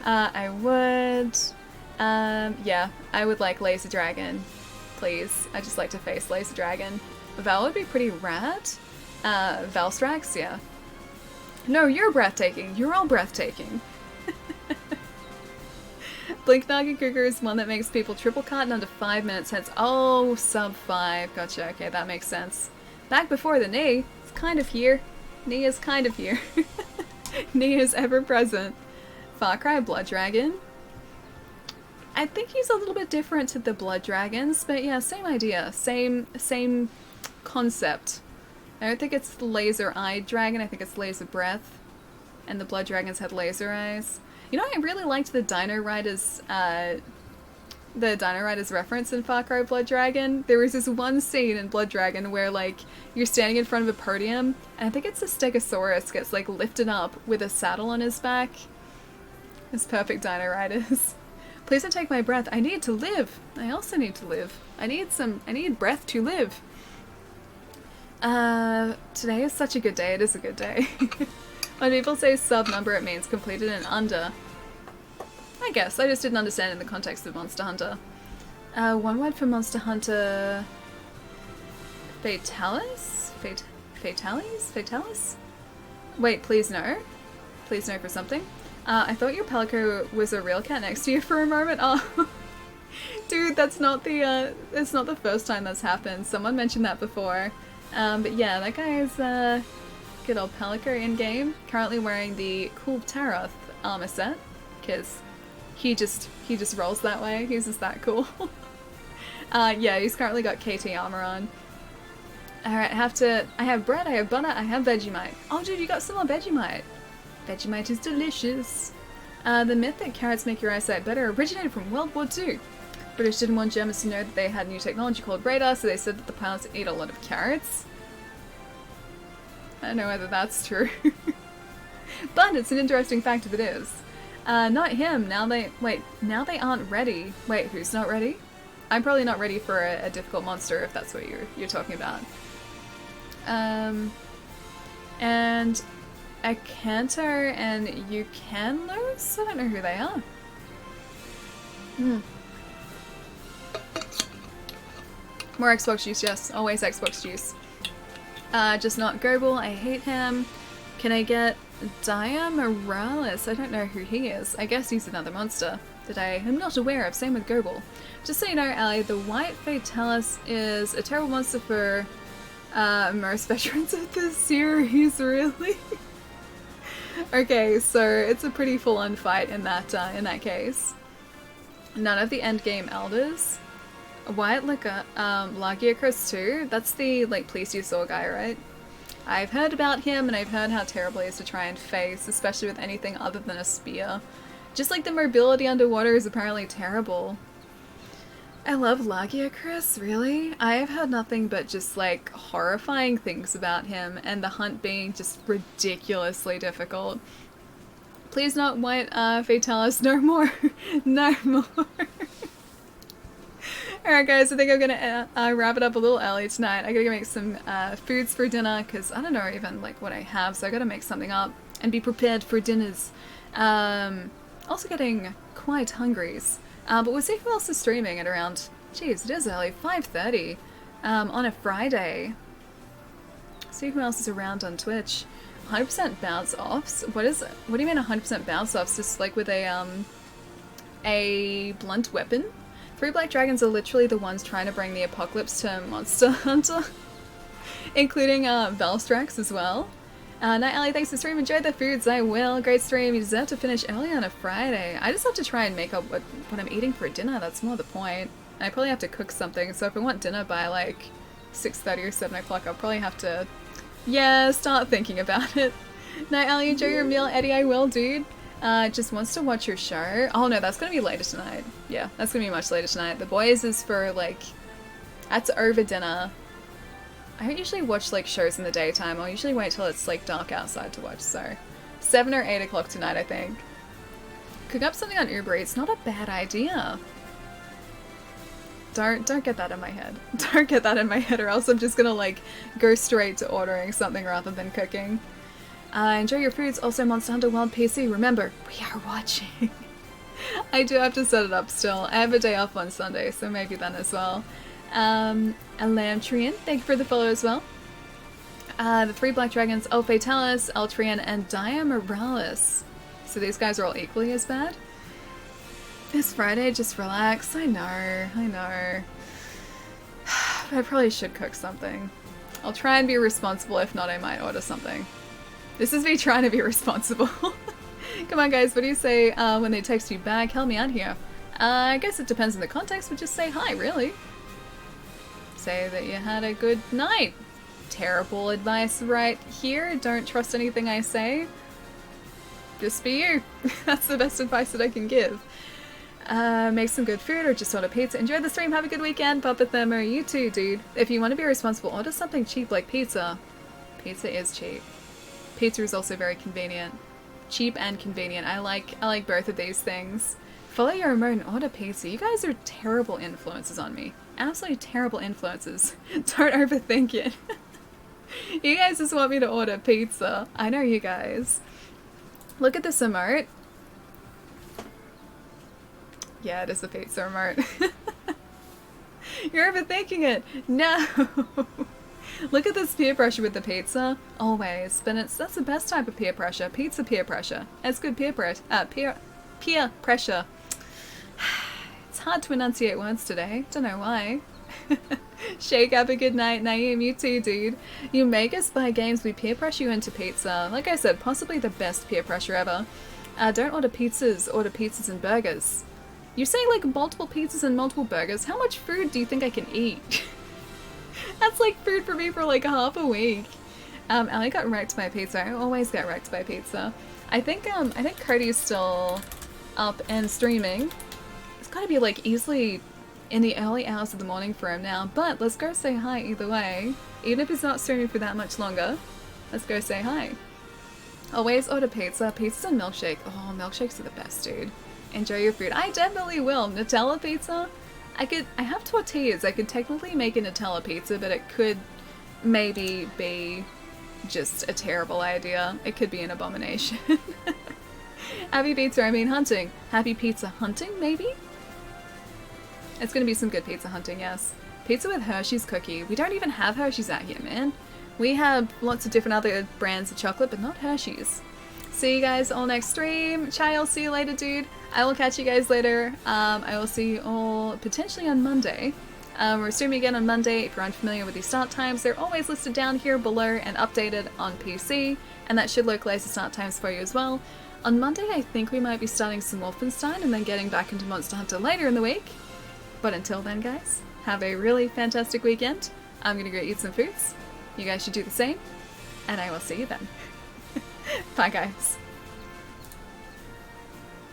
I would... yeah, I would like Laser Dragon. Please. I'd just like to face Laser Dragon. Val would be pretty rad. Valstrax, yeah. No, you're breathtaking. You're all breathtaking. Blink Nagakuga is one that makes people triple cart in under 5 minutes, hence oh, sub 5. Gotcha, okay, that makes sense. Back before the knee, it's kind of here. Knee is kind of here. Knee is ever present. Far Cry Blood Dragon. I think he's a little bit different to the Blood Dragons, but yeah, same idea. Same concept. I don't think it's the laser-eyed dragon, I think it's laser breath. And the Blood Dragons had laser eyes. You know, I really liked the Dino Riders reference in Far Cry Blood Dragon. There was this one scene in Blood Dragon where, like, you're standing in front of a podium, and I think it's a Stegosaurus gets, like, lifted up with a saddle on his back. It's perfect Dino Riders. Please don't take my breath. I need to live. I also need to live. I need breath to live. Today is such a good day. It is a good day. When people say sub number, it means completed in under. I guess. I just didn't understand in the context of Monster Hunter. One word for Monster Hunter... Fatalis? Fatalis? Wait, please no. Please no for something. I thought your Palico was a real cat next to you for a moment. Oh, dude, that's not the first time that's happened. Someone mentioned that before. But yeah, that guy is, good old Palico in-game. Currently wearing the cool Taroth armor set, because he just rolls that way. He's just that cool. Yeah, he's currently got KT armor on. Alright, I have bread, I have butter, I have Vegemite. Oh dude, you got some more Vegemite. Vegemite is delicious. The myth that carrots make your eyesight better originated from World War II. British didn't want Germans to know that they had new technology called radar, so they said that the pilots ate a lot of carrots. I don't know whether that's true. But it's an interesting fact if it is. Not him. Now they aren't ready. Wait, who's not ready? I'm probably not ready for a difficult monster if that's what you're talking about. And Akanto and Yukanlos? I don't know who they are. More Xbox juice, yes. Always Xbox juice. Just not Goble. I hate him. Can I get Dia Morales? I don't know who he is. I guess he's another monster that I am not aware of. Same with Goble. Just so you know, Ali, the White Fatalis is a terrible monster for most veterans of the series, really. Okay, so it's a pretty full-on fight in that case. None of the endgame elders. White Lagiacrus too. That's the like plesiosaur guy, right? I've heard about him and I've heard how terrible he is to try and face, especially with anything other than a spear. Just like the mobility underwater is apparently terrible. I love Lagiacrus, really? I have heard nothing but just like horrifying things about him and the hunt being just ridiculously difficult. Please not White Fatalis, no more. No more. Alright guys, I think I'm gonna wrap it up a little early tonight. I gotta go make some foods for dinner because I don't know even like what I have, so I gotta make something up and be prepared for dinners. Also getting quite hungries. But we'll see who else is streaming at around, geez, it is early, 5:30 on a Friday. See who else is around on Twitch. 100% bounce offs? What is it? What do you mean 100% bounce offs? Just like with a blunt weapon? 3 black dragons are literally the ones trying to bring the apocalypse to Monster Hunter. Including Velstrax as well. Night Alley, thanks for stream. Enjoy the foods. I will. Great stream. You deserve to finish early on a Friday. I just have to try and make up what I'm eating for dinner. That's more the point. I probably have to cook something. So if I want dinner by like 6:30 or 7 o'clock, I'll probably have to, yeah, start thinking about it. Night Alley, enjoy your meal. Eddie, I will, dude. Just wants to watch your show. Oh no, that's gonna be later tonight. Yeah, that's gonna be much later tonight. The boys is for like, that's over dinner. I don't usually watch like shows in the daytime. I'll usually wait till it's like dark outside to watch, so 7 or 8 o'clock tonight, I think. Cook up something on Uber Eats, not a bad idea. Don't get that in my head. Don't get that in my head or else I'm just gonna like go straight to ordering something rather than cooking. Enjoy your foods. Also Monster Hunter World PC. Remember, we are watching. I do have to set it up still. I have a day off on Sunday, so maybe then as well. Elamtrian, thank you for the follow as well. The 3 black dragons, El Fatalis, Eltrian, and Dia Morales. So these guys are all equally as bad? It's Friday, just relax. I know. I probably should cook something. I'll try and be responsible, if not I might order something. This is me trying to be responsible. Come on guys, what do you say when they text you back? Help me out here. I guess it depends on the context, but just say hi, really. Say that you had a good night. Terrible advice right here. Don't trust anything I say. Just be you. That's the best advice that I can give. Make some good food or just order pizza. Enjoy the stream. Have a good weekend. Papa Thermo, you too, dude. If you want to be responsible, order something cheap like pizza. Pizza is cheap. Pizza is also very convenient. Cheap and convenient. I like both of these things. Follow your remote and order pizza. You guys are terrible influences on me. Absolutely terrible influences. Don't overthink it. You guys just want me to order pizza. I know you guys. Look at this emote. Yeah, it is the pizza remote. You're overthinking it. No. Look at this peer pressure with the pizza. Always. But that's the best type of peer pressure. Pizza peer pressure. It's good peer pressure. Peer pressure. It's hard to enunciate words today. Don't know why. Shake, have a good night. Naeem, you too, dude. You make us buy games, we peer pressure you into pizza. Like I said, possibly the best peer pressure ever. Don't order pizzas, order pizzas and burgers. You say like multiple pizzas and multiple burgers. How much food do you think I can eat? That's like food for me for like half a week. Ali got wrecked by pizza. I always get wrecked by pizza. I think Cody's still up and streaming. It's gotta be like easily in the early hours of the morning for him now, but let's go say hi either way. Even if he's not streaming for that much longer, let's go say hi. Always order pizza. Pizza and milkshake. Oh, milkshakes are the best, dude. Enjoy your food. I definitely will. Nutella pizza? I have tortillas. I could technically make a Nutella pizza, but it could maybe be just a terrible idea. It could be an abomination. Happy pizza, I mean hunting. Happy pizza hunting, maybe? It's gonna be some good pizza hunting, yes. Pizza with Hershey's cookie. We don't even have Hershey's out here, man. We have lots of different other brands of chocolate, but not Hershey's. See you guys all next stream. Chai, I'll see you later, dude. I will catch you guys later. I will see you all potentially on Monday. We're streaming again on Monday. If you're unfamiliar with these start times, they're always listed down here below and updated on PC, and that should localize the start times for you as well. On Monday, I think we might be starting some Wolfenstein and then getting back into Monster Hunter later in the week. But until then, guys, have a really fantastic weekend. I'm gonna go eat some foods. You guys should do the same, and I will see you then. Bye, guys.